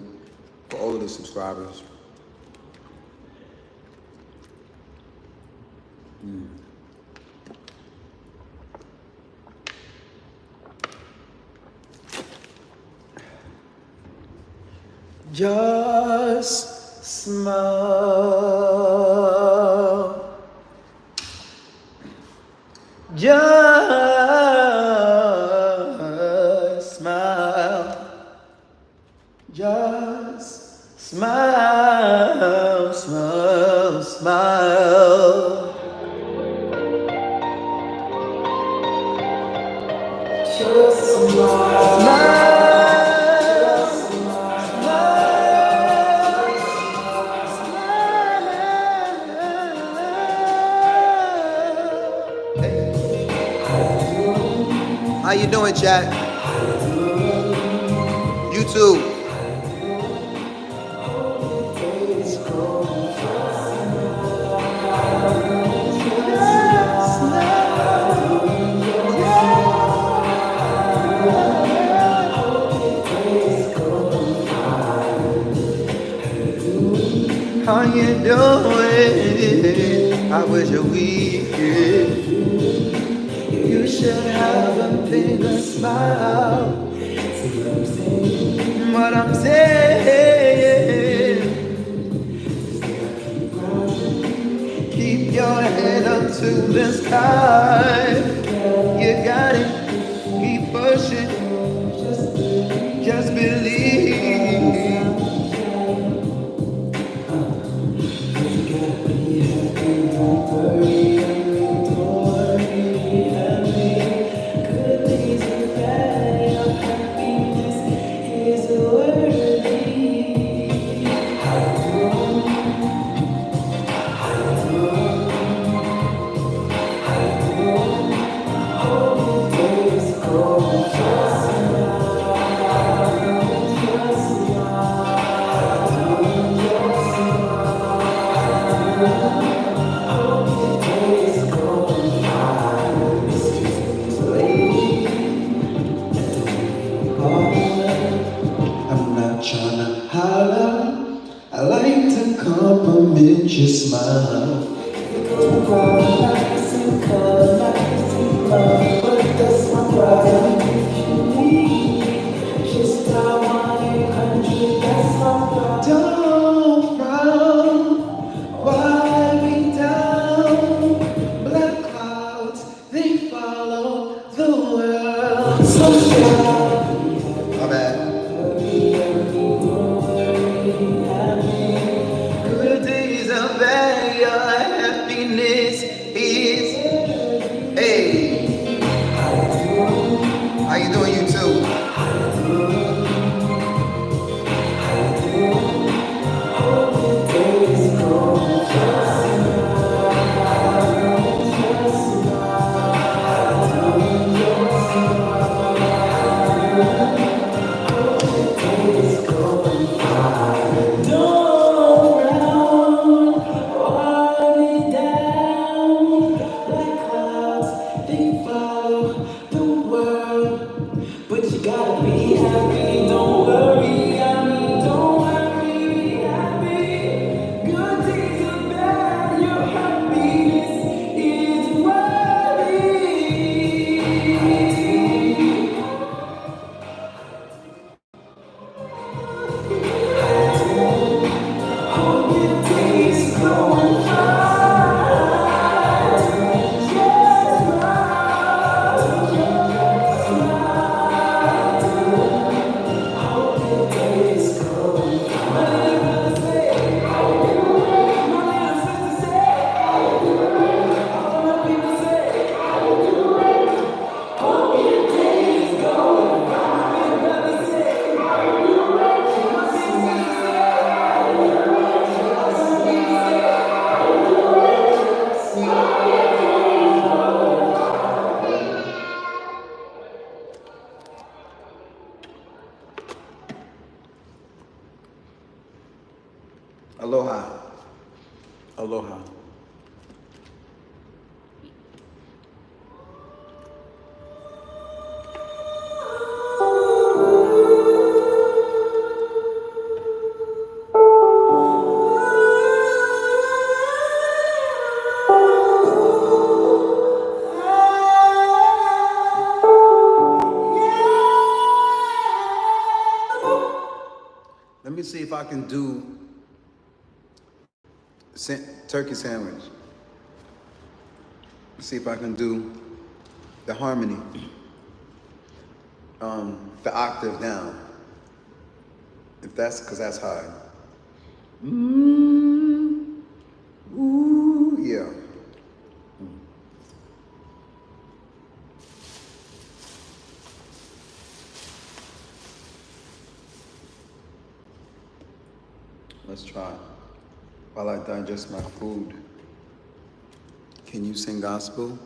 for all of the subscribers. Just smile. Just smile. Just smile, smile, smile. Just smile. How you doing, chat? YouTube. How you doing? How was your weekend? You should have a bigger smile. What I'm saying, keep your head up to the sky. You got it, keep pushing, just believe. I like to compliment your smile. But that's my pride. If you need just dial 1-800, that's my pride. Don't frown, why be down? Black clouds, they follow the world. So my bad. Good days are bad, your happiness is. Hey, how you doing, you too? But you gotta be happy, don't worry, I mean, don't worry, be happy. Good days are bad, your happiness is hope your days going Aloha. Aloha. I can do turkey sandwich. See if I can do the harmony, the octave down. If that's, because that's high. Ooh, yeah. Let's try. While I digest my food, can you sing gospel?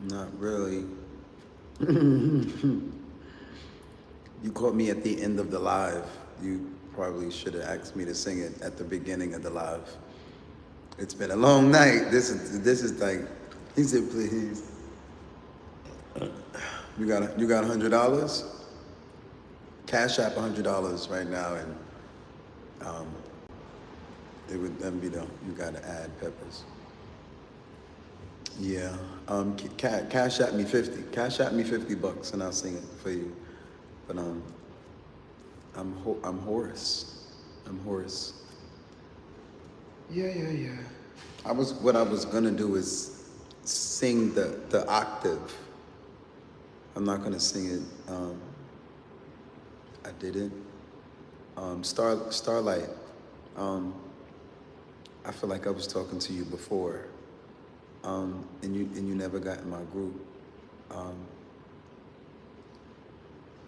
Not really. You caught me at the end of the live. You probably should have asked me to sing it at the beginning of the live. It's been a long night. This is like, he said, please. You got $100? Cash App $100 right now, and it would then be you gotta add peppers. Yeah, Cash App me 50. Cash App me $50 and I'll sing it for you. But I'm hoarse. I'm hoarse. Yeah. What I was gonna do is sing the octave. I'm not gonna sing it. I didn't. Starlight. I feel like I was talking to you before, and you never got in my group.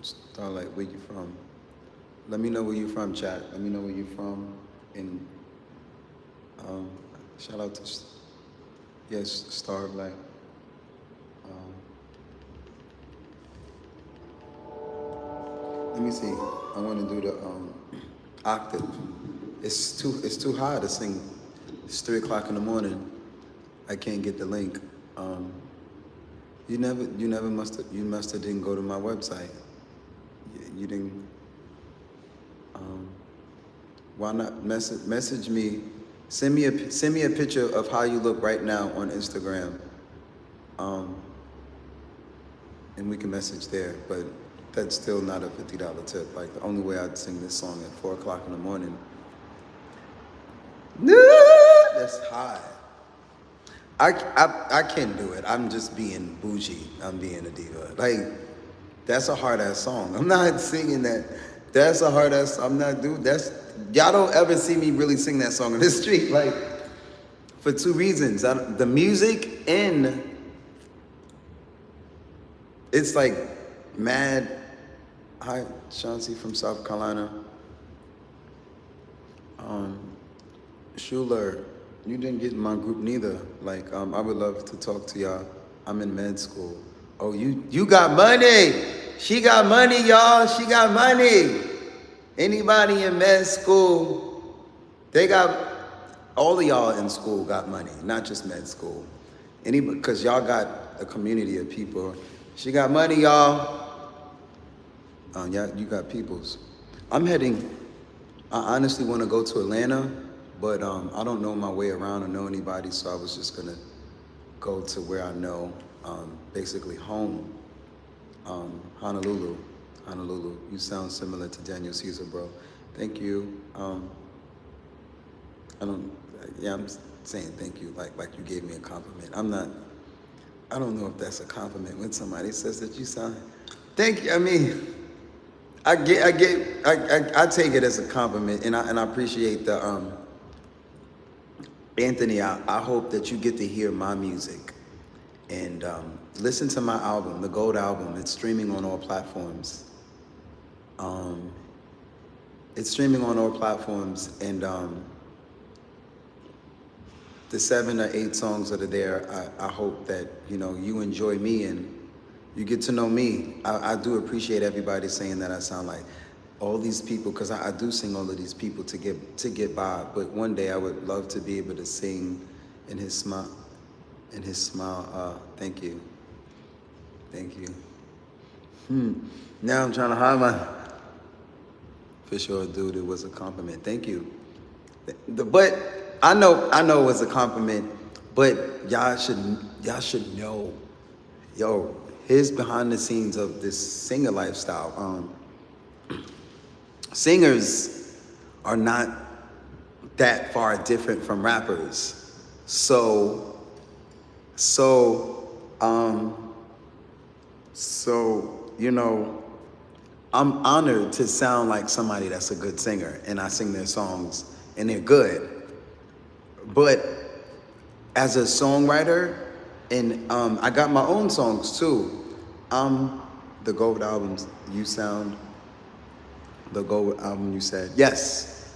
Starlight, where you from? Let me know where you from, chat. Let me know where you from. And shout out to Starlight. Let me see. I want to do the octave. It's too high to sing. It's 3 o'clock in the morning. I can't get the link. You must have didn't go to my website. You didn't. Why not message me? Send me a picture of how you look right now on Instagram. And we can message there, but that's still not a $50 tip. Like, the only way I'd sing this song at 4 o'clock in the morning. That's high. I can't do it. I'm just being bougie. I'm being a diva. Like, that's a hard ass song. I'm not singing that. That's a hard ass. I'm not doing. Y'all don't ever see me really sing that song in the street. Like, for two reasons. The music and it's like mad. Hi, Shanti from South Carolina. Schuler, you didn't get in my group neither. Like, I would love to talk to y'all. I'm in med school. Oh, you got money. She got money, y'all. She got money. Anybody in med school, they got, all of y'all in school got money, not just med school. Because y'all got a community of people. She got money, y'all. You got peoples. I honestly want to go to Atlanta, but I don't know my way around or know anybody, so I was just gonna go to where I know, basically home. Honolulu. You sound similar to Daniel Caesar, bro. Thank you. I'm saying thank you like you gave me a compliment. I don't know if that's a compliment when somebody says that you sound, thank you. I mean, I take it as a compliment, and I appreciate the, Anthony, I hope that you get to hear my music and listen to my album, the Gold Album. It's streaming on all platforms. And the 7 or 8 songs that are there, I hope that, you enjoy me and you get to know me. I do appreciate everybody saying that I sound like all these people, because I do sing all of these people to get by. But one day I would love to be able to sing in his smile. Thank you. Now I'm trying to hide my. For sure, dude, it was a compliment. Thank you. But I know it was a compliment. But y'all should know, yo, here's behind the scenes of this singer lifestyle. Singers are not that far different from rappers. So, you know, I'm honored to sound like somebody that's a good singer, and I sing their songs, and they're good. But as a songwriter, and I got my own songs too. The Gold albums, You Sound, the Gold album you said, yes.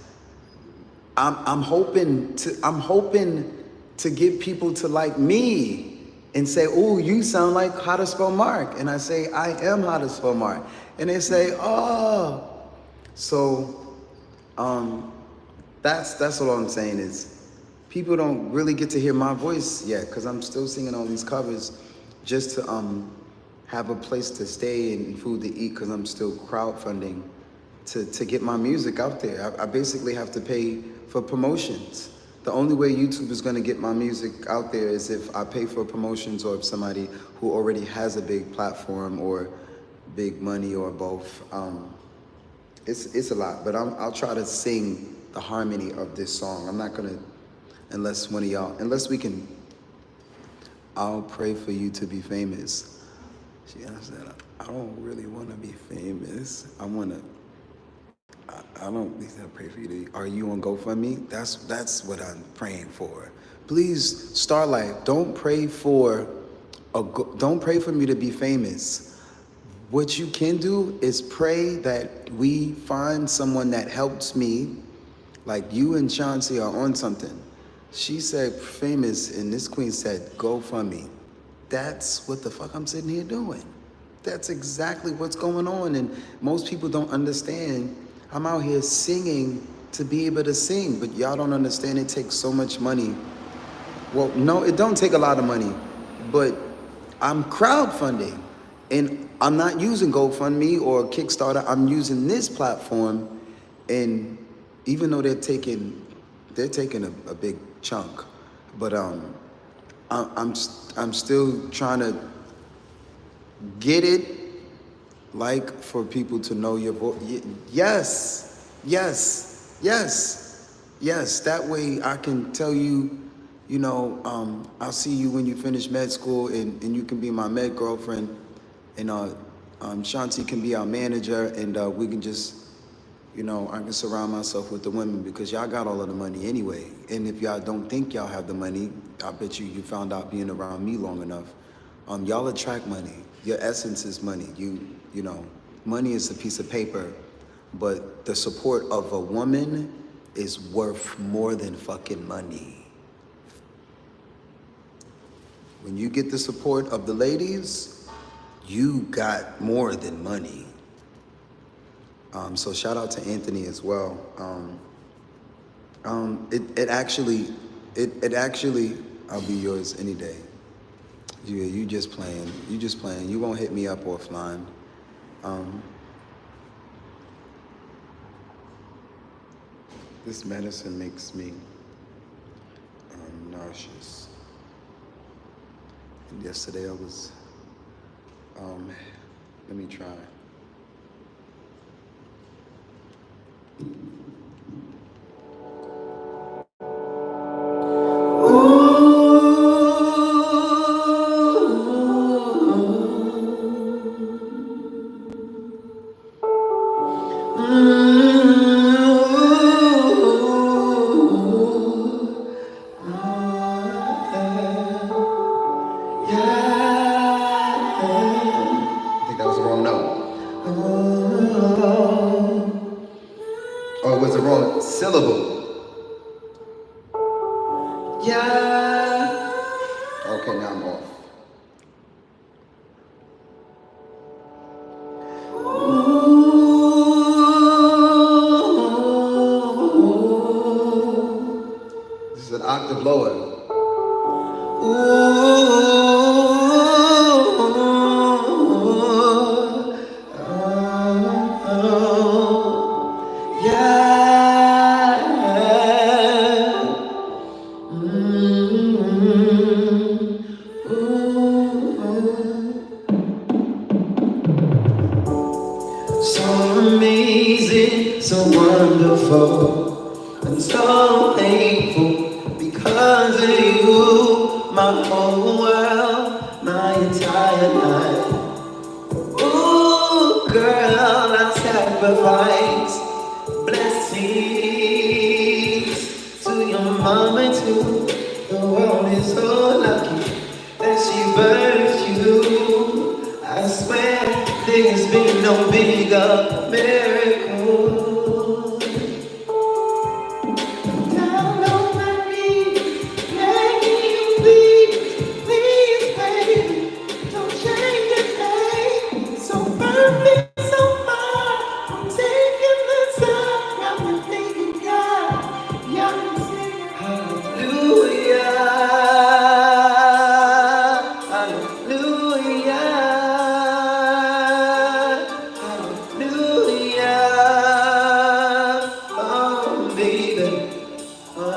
I'm hoping to get people to like me and say, oh, you sound like How to Spell Mark. And I say, I am How to Spell Mark. And they say, oh. So that's what I'm saying is people don't really get to hear my voice yet because I'm still singing all these covers just to have a place to stay and food to eat because I'm still crowdfunding to get my music out there. I basically have to pay for promotions. The only way YouTube is going to get my music out there is if I pay for promotions or if somebody who already has a big platform or big money or both. It's a lot, but I'll try to sing the harmony of this song. I'm not going to, unless we can, I'll pray for you to be famous. She said, I don't really want to be famous. I don't need to pray for you to, are you on GoFundMe? That's what I'm praying for. Please, Starlight, don't pray for me to be famous. What you can do is pray that we find someone that helps me, like you and Chauncey are on something. She said famous, and this queen said GoFundMe. That's what the fuck I'm sitting here doing. That's exactly what's going on, and most people don't understand. I'm out here singing to be able to sing, but y'all don't understand it takes so much money. Well, no, it don't take a lot of money, but I'm crowdfunding, and I'm not using GoFundMe or Kickstarter. I'm using this platform, and even though they're taking a big chunk, but I'm still trying to get it. Like for people to know your voice. Yes. That way I can tell you, I'll see you when you finish med school and you can be my med girlfriend and Shanti can be our manager and we can just, I can surround myself with the women because y'all got all of the money anyway. And if y'all don't think y'all have the money, I bet you found out being around me long enough. Y'all attract money. Your essence is money. Money is a piece of paper, but the support of a woman is worth more than fucking money. When you get the support of the ladies, you got more than money. So shout out to Anthony as well. It actually, I'll be yours any day. You just playing. You won't hit me up offline. This medicine makes me nauseous. And yesterday I was, let me try. Okay, now I'm off. This is an octave lower. so wonderful and so thankful because of you. My whole world, my entire life. Ooh, girl, I'll sacrifice blessings to your mama too. The world is so lucky that she birthed you. I swear there's been no bigger miracle. Down on my knees, begging you, please, please, baby, don't change a thing. So perfect, so far, I'm taking the time. I'm thinking God, you're singing hallelujah, hallelujah, hallelujah. Oh, baby, oh,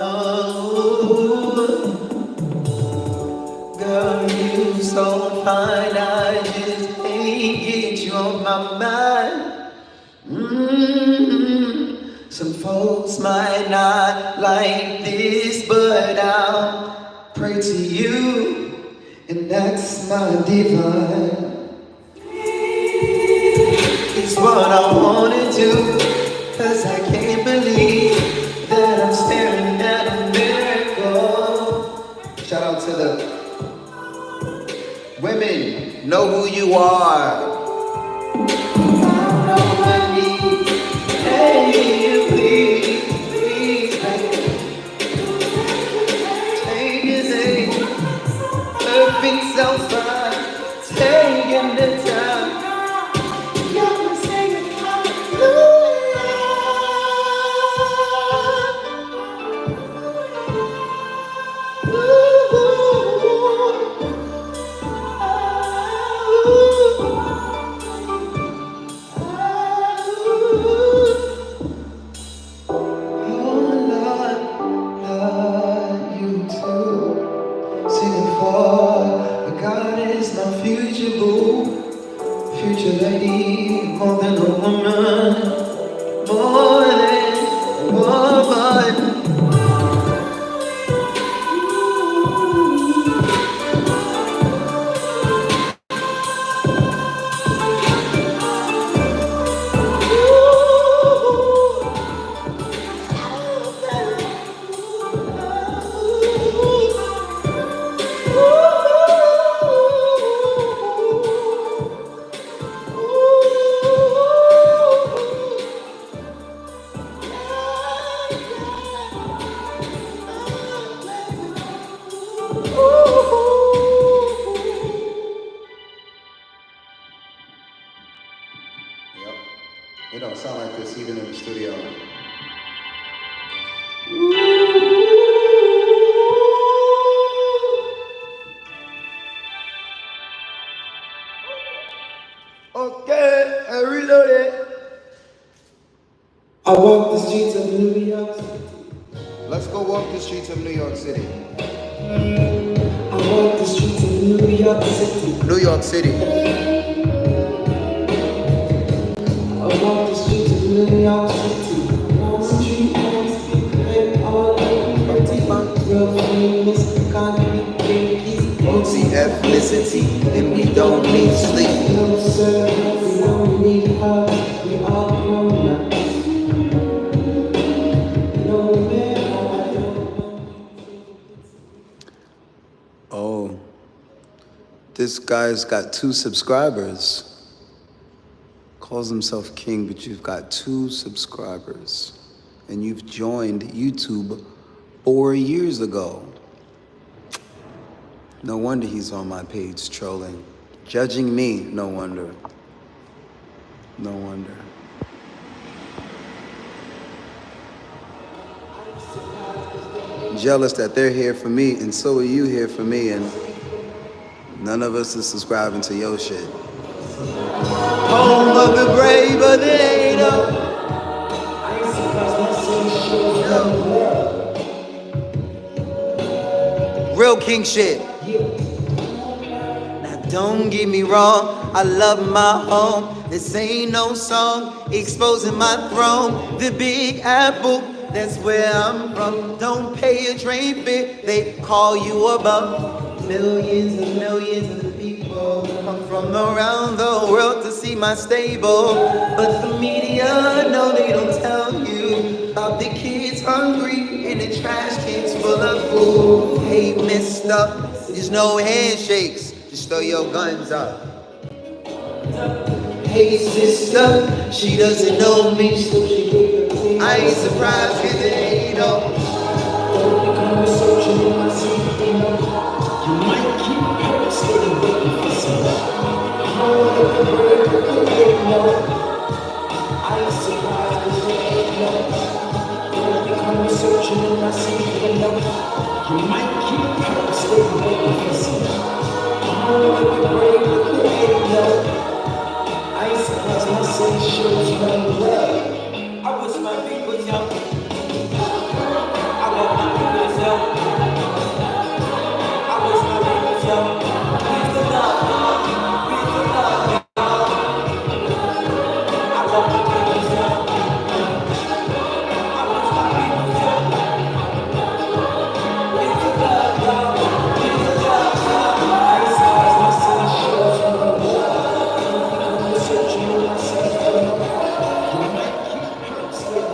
girl, you so fine, I just can't get you on my mind. Some folks might not like this, but I'll pray to you, and that's my divine. It's what I wanna do, 'cause I can't believe that I'm staring at a miracle. Shout out to the women, know who you are. Hey, you please, please, baby. Take it easy, perfect so fine, taking the time. You're singing future boo, future lady, more than a woman, more than a woman. It don't sound like this even in the studio. Okay, I reloaded. I walk the streets of New York City. Let's go walk the streets of New York City. I walk the streets of New York City. New York City. I walk the streets of New York City. On the street, people and all pretty, real famous, concrete babies. Won't see ethnicity, and we don't need sleep. No sir, we don't need hugs, we all grown up. No man, I don't know. Oh, this guy's got 2 subscribers. Calls himself king, but you've got 2 subscribers. And you've joined YouTube 4 years ago. No wonder he's on my page trolling. Judging me, no wonder. No wonder. Jealous that they're here for me, and so are you here for me, and none of us is subscribing to your shit. Home of the brave, but it ain't up. Real king shit. Now Don't get me wrong, I love my home. This ain't no song exposing my throne. The Big Apple, that's where I'm from. Don't pay a train fare, they call you a bum. Millions and millions of people come from around the world to see my stable. But the media, no, they don't tell you about the kids hungry and the trash cans full of food. Hey, mister, there's no handshakes, just throw your guns up. Hey, sister, she doesn't know me, so she gave it to me. I ain't surprised cause it ain't no. Don't become searching in my secret, you might keep her steady waiting for some. I wanna be brave, but there ain't no. I ain't surprised cause there ain't no. Don't become searching in my secret, you might keep her steady waiting for some. I wanna be brave, but there ain't no. I ain't surprised my city shows no love. I wish my beat was young. I want my beat was young. I wish my beat was young. Please the love, please the love. I want my beat was young. I wish my beat was young. Please the love, please the love. I ain't surprised my city shows no love. I'm searching in my city for no love. You might keep her still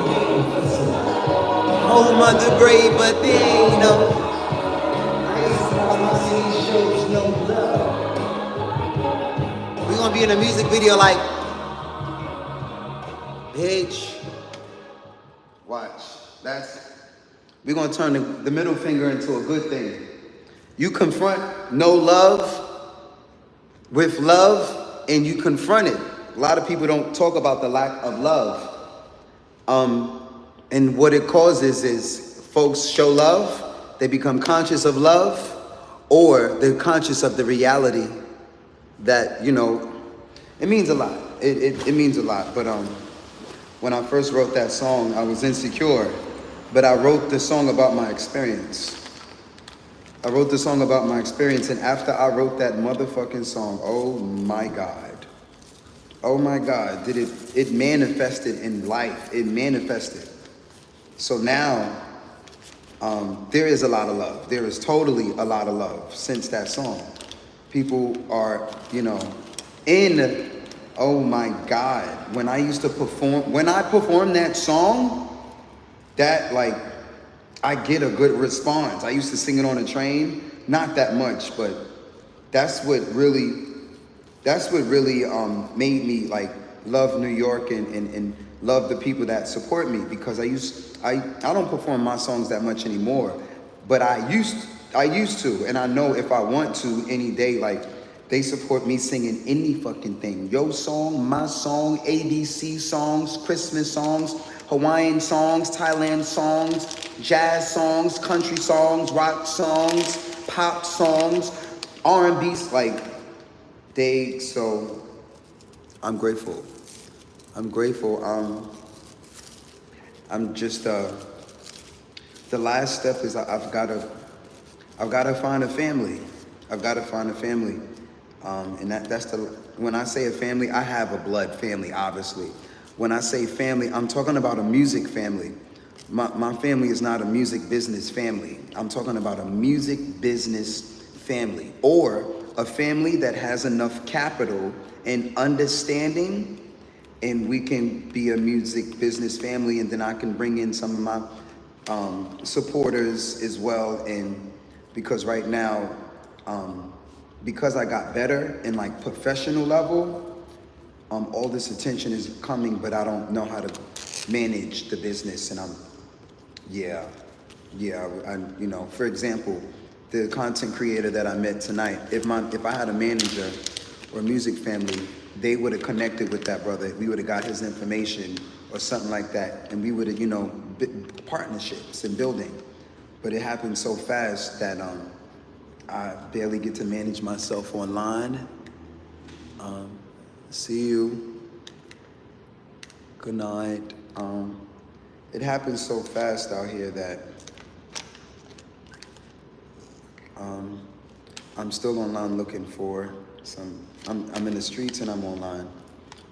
waiting for some. Home of the brave, but they ain't no. I ain't surprised my city shows no love. We gonna be in a music video like, bitch. Watch. We're gonna turn the middle finger into a good thing. You confront no love with love, and you confront it. A lot of people don't talk about the lack of love. And what it causes is folks show love, they become conscious of love, or they're conscious of the reality that, you know, it means a lot. It means a lot. But when I first wrote that song, I was insecure, but I wrote the song about my experience. I wrote the song about my experience, and after I wrote that motherfucking song, oh my God, did it manifested in life. It manifested. So now, there is a lot of love. There is totally a lot of love since that song. People are, you know, oh my God, when I performed that song, that like, I get a good response. I used to sing it on a train, not that much, but that's what really made me like love New York and love the people that support me, because I don't perform my songs that much anymore, but I used to, and I know if I want to any day, like they support me singing any fucking thing. Yo song, my song, ABC songs, Christmas songs, Hawaiian songs, Thailand songs, jazz songs, country songs, rock songs, pop songs, R&B, like so I'm grateful. I'm just, the last step is I've got to find a family. And that's when I say a family, I have a blood family, obviously. When I say family, I'm talking about a music family. My family is not a music business family. I'm talking about a music business family, or a family that has enough capital and understanding, and we can be a music business family, and then I can bring in some of my supporters as well. And because right now, because I got better in like professional level, all this attention is coming, but I don't know how to manage the business. And you know, for example, the content creator that I met tonight, if I had a manager or music family, they would have connected with that brother. We would have got his information or something like that, and we would have, you know, partnerships and building. But it happened so fast that I barely get to manage myself online. See you. Good night. It happens so fast out here that I'm still online looking for some. I'm in the streets and I'm online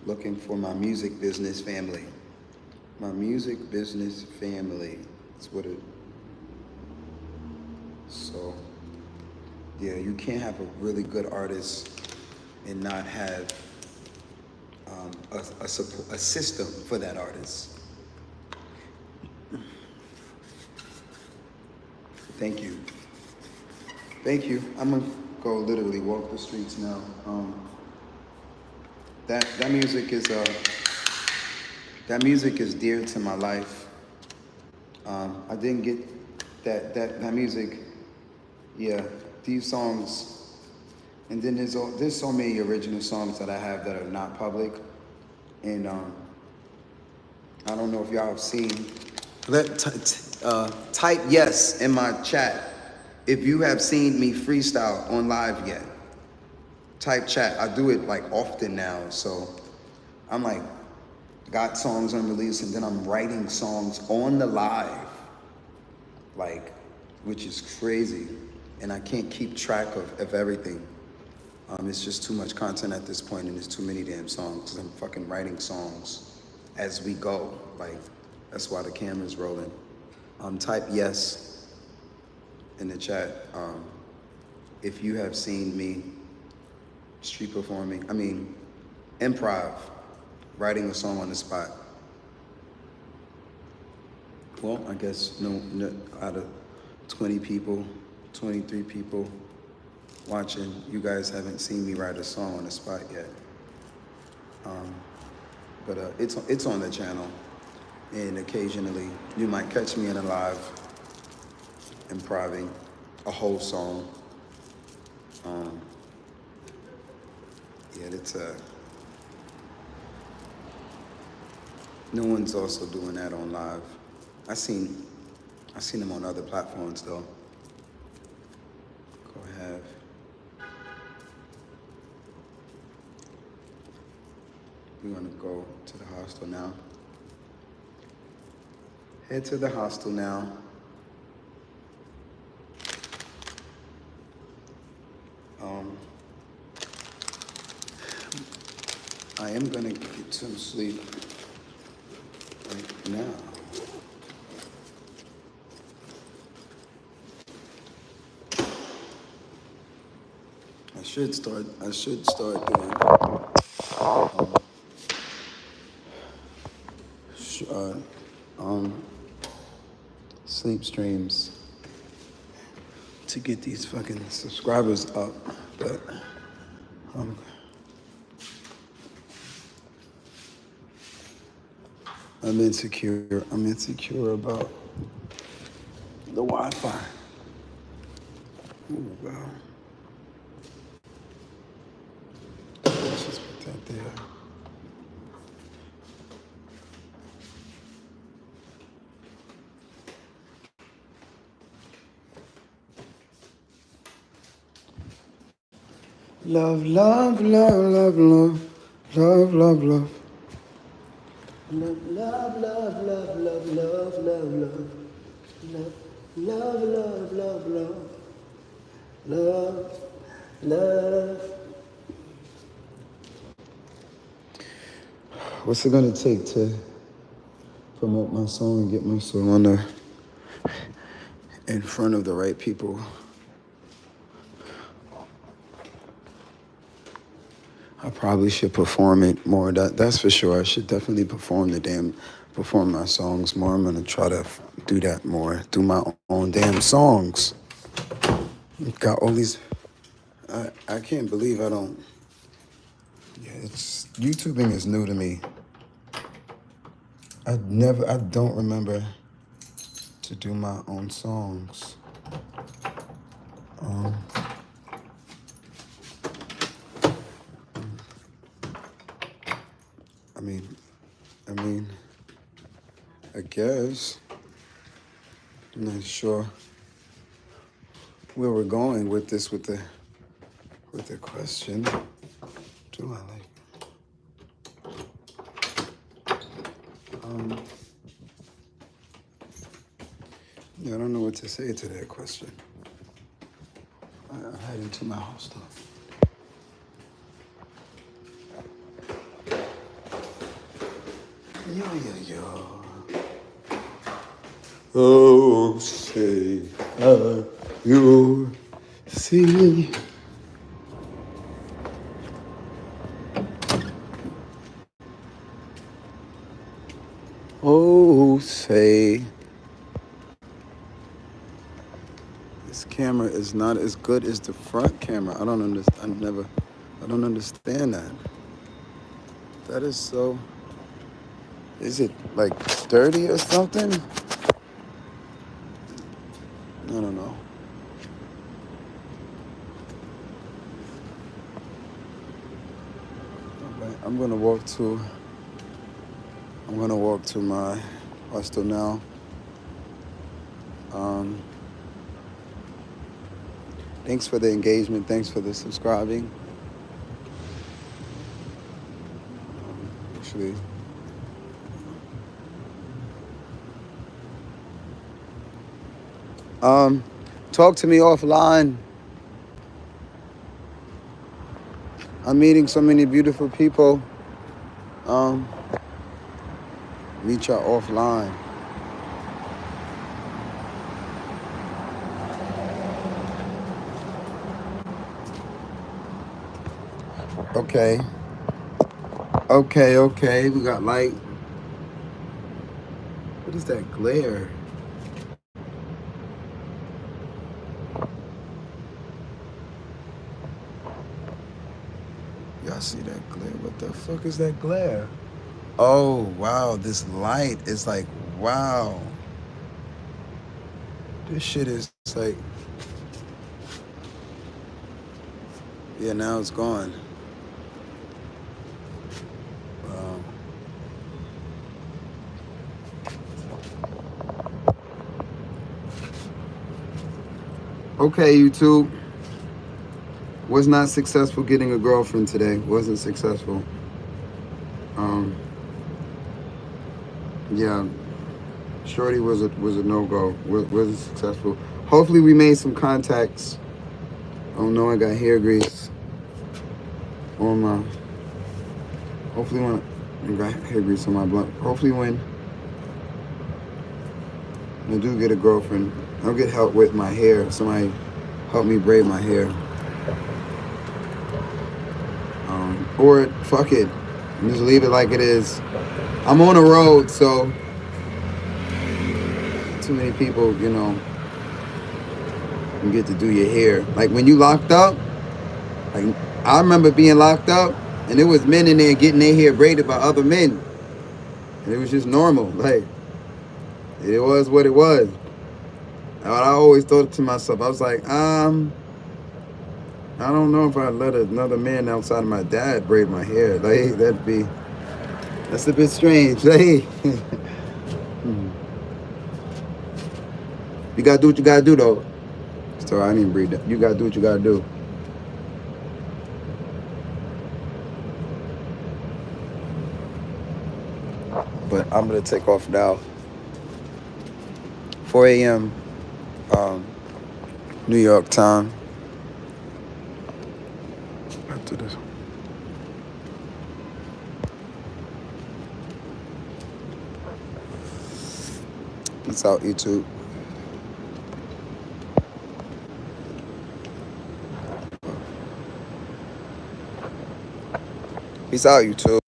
looking for my music business family. My music business family. That's what it. So yeah, you can't have a really good artist and not have a system for that artist. Thank you. Thank you. I'm gonna go literally walk the streets now. That music is dear to my life. I didn't get that music. Yeah, these songs. And then there's so many original songs that I have that are not public. And I don't know if y'all have seen. Type yes in my chat if you have seen me freestyle on live yet. Type chat. I do it like often now. So I'm like, got songs unreleased and then I'm writing songs on the live. Like, which is crazy. And I can't keep track of everything. It's just too much content at this point and there's too many damn songs because I'm fucking writing songs as we go. Like, that's why the camera's rolling. Type yes in the chat if you have seen me street performing, improv, writing a song on the spot. Well, I guess no out of 20 people, 23 people watching, you guys haven't seen me write a song on the spot yet. But it's on the channel, and occasionally you might catch me in a live improvising a whole song. Yeah, it's no one's also doing that on live. I seen them on other platforms though. Go ahead. We're gonna go to the hostel now. Head to the hostel now. I am gonna get some sleep right now. I should start doing sleep streams to get these fucking subscribers up, but I'm insecure. I'm insecure about the Wi-Fi. Oh, wow. Let's just put that there. Love, love, love, love, love, love, love, love. Love, love, love, love, love, love, love, love. Love, love, love, love, love, love. What's it gonna take to promote my song and get my song in front of the right people? I probably should perform it more. That's for sure. I should definitely perform my songs more. I'm gonna try to do that more. Do my own damn songs. Got all these. I can't believe I don't. Yeah, YouTubing is new to me. I don't remember to do my own songs. I guess. I'm not sure where we're going with this, with the question. Do I like Yeah, I don't know what to say to that question. I'm heading to my house though. Yo. Oh, say you see. Oh, say. This camera is not as good as the front camera. I don't understand. I don't understand that. That is so. Is it like dirty or something? I don't know. Okay, I'm gonna walk to my hostel now. Thanks for the engagement. Thanks for the subscribing. Actually, talk to me offline. I'm meeting so many beautiful people. Meet y'all offline. Okay. We got light. What is that glare? Y'all see that glare? What the fuck is that glare? Oh, wow. This light is like, wow. This shit is like, yeah, now it's gone. Wow. Okay, YouTube. Was not successful getting a girlfriend today. Wasn't successful. Yeah. Shorty was a no-go. Wasn't successful. Hopefully we made some contacts. Oh no, I got hair grease on my. Hopefully when I got hair grease on my blunt. Hopefully when I do get a girlfriend, I'll get help with my hair. Somebody help me braid my hair. Or fuck it, just leave it like it is. I'm on the road, so too many people, you know, you get to do your hair. Like when you locked up, like I remember being locked up, and there was men in there getting their hair braided by other men, and it was just normal. Like it was what it was. And I always thought to myself, I was like, I don't know if I'd let another man outside of my dad braid my hair. Like that's a bit strange. Like, you gotta do what you gotta do though. So I didn't breed that. You gotta do what you gotta do. But I'm gonna take off now. 4 a.m. New York time. After this. Peace out, YouTube. Peace out, YouTube.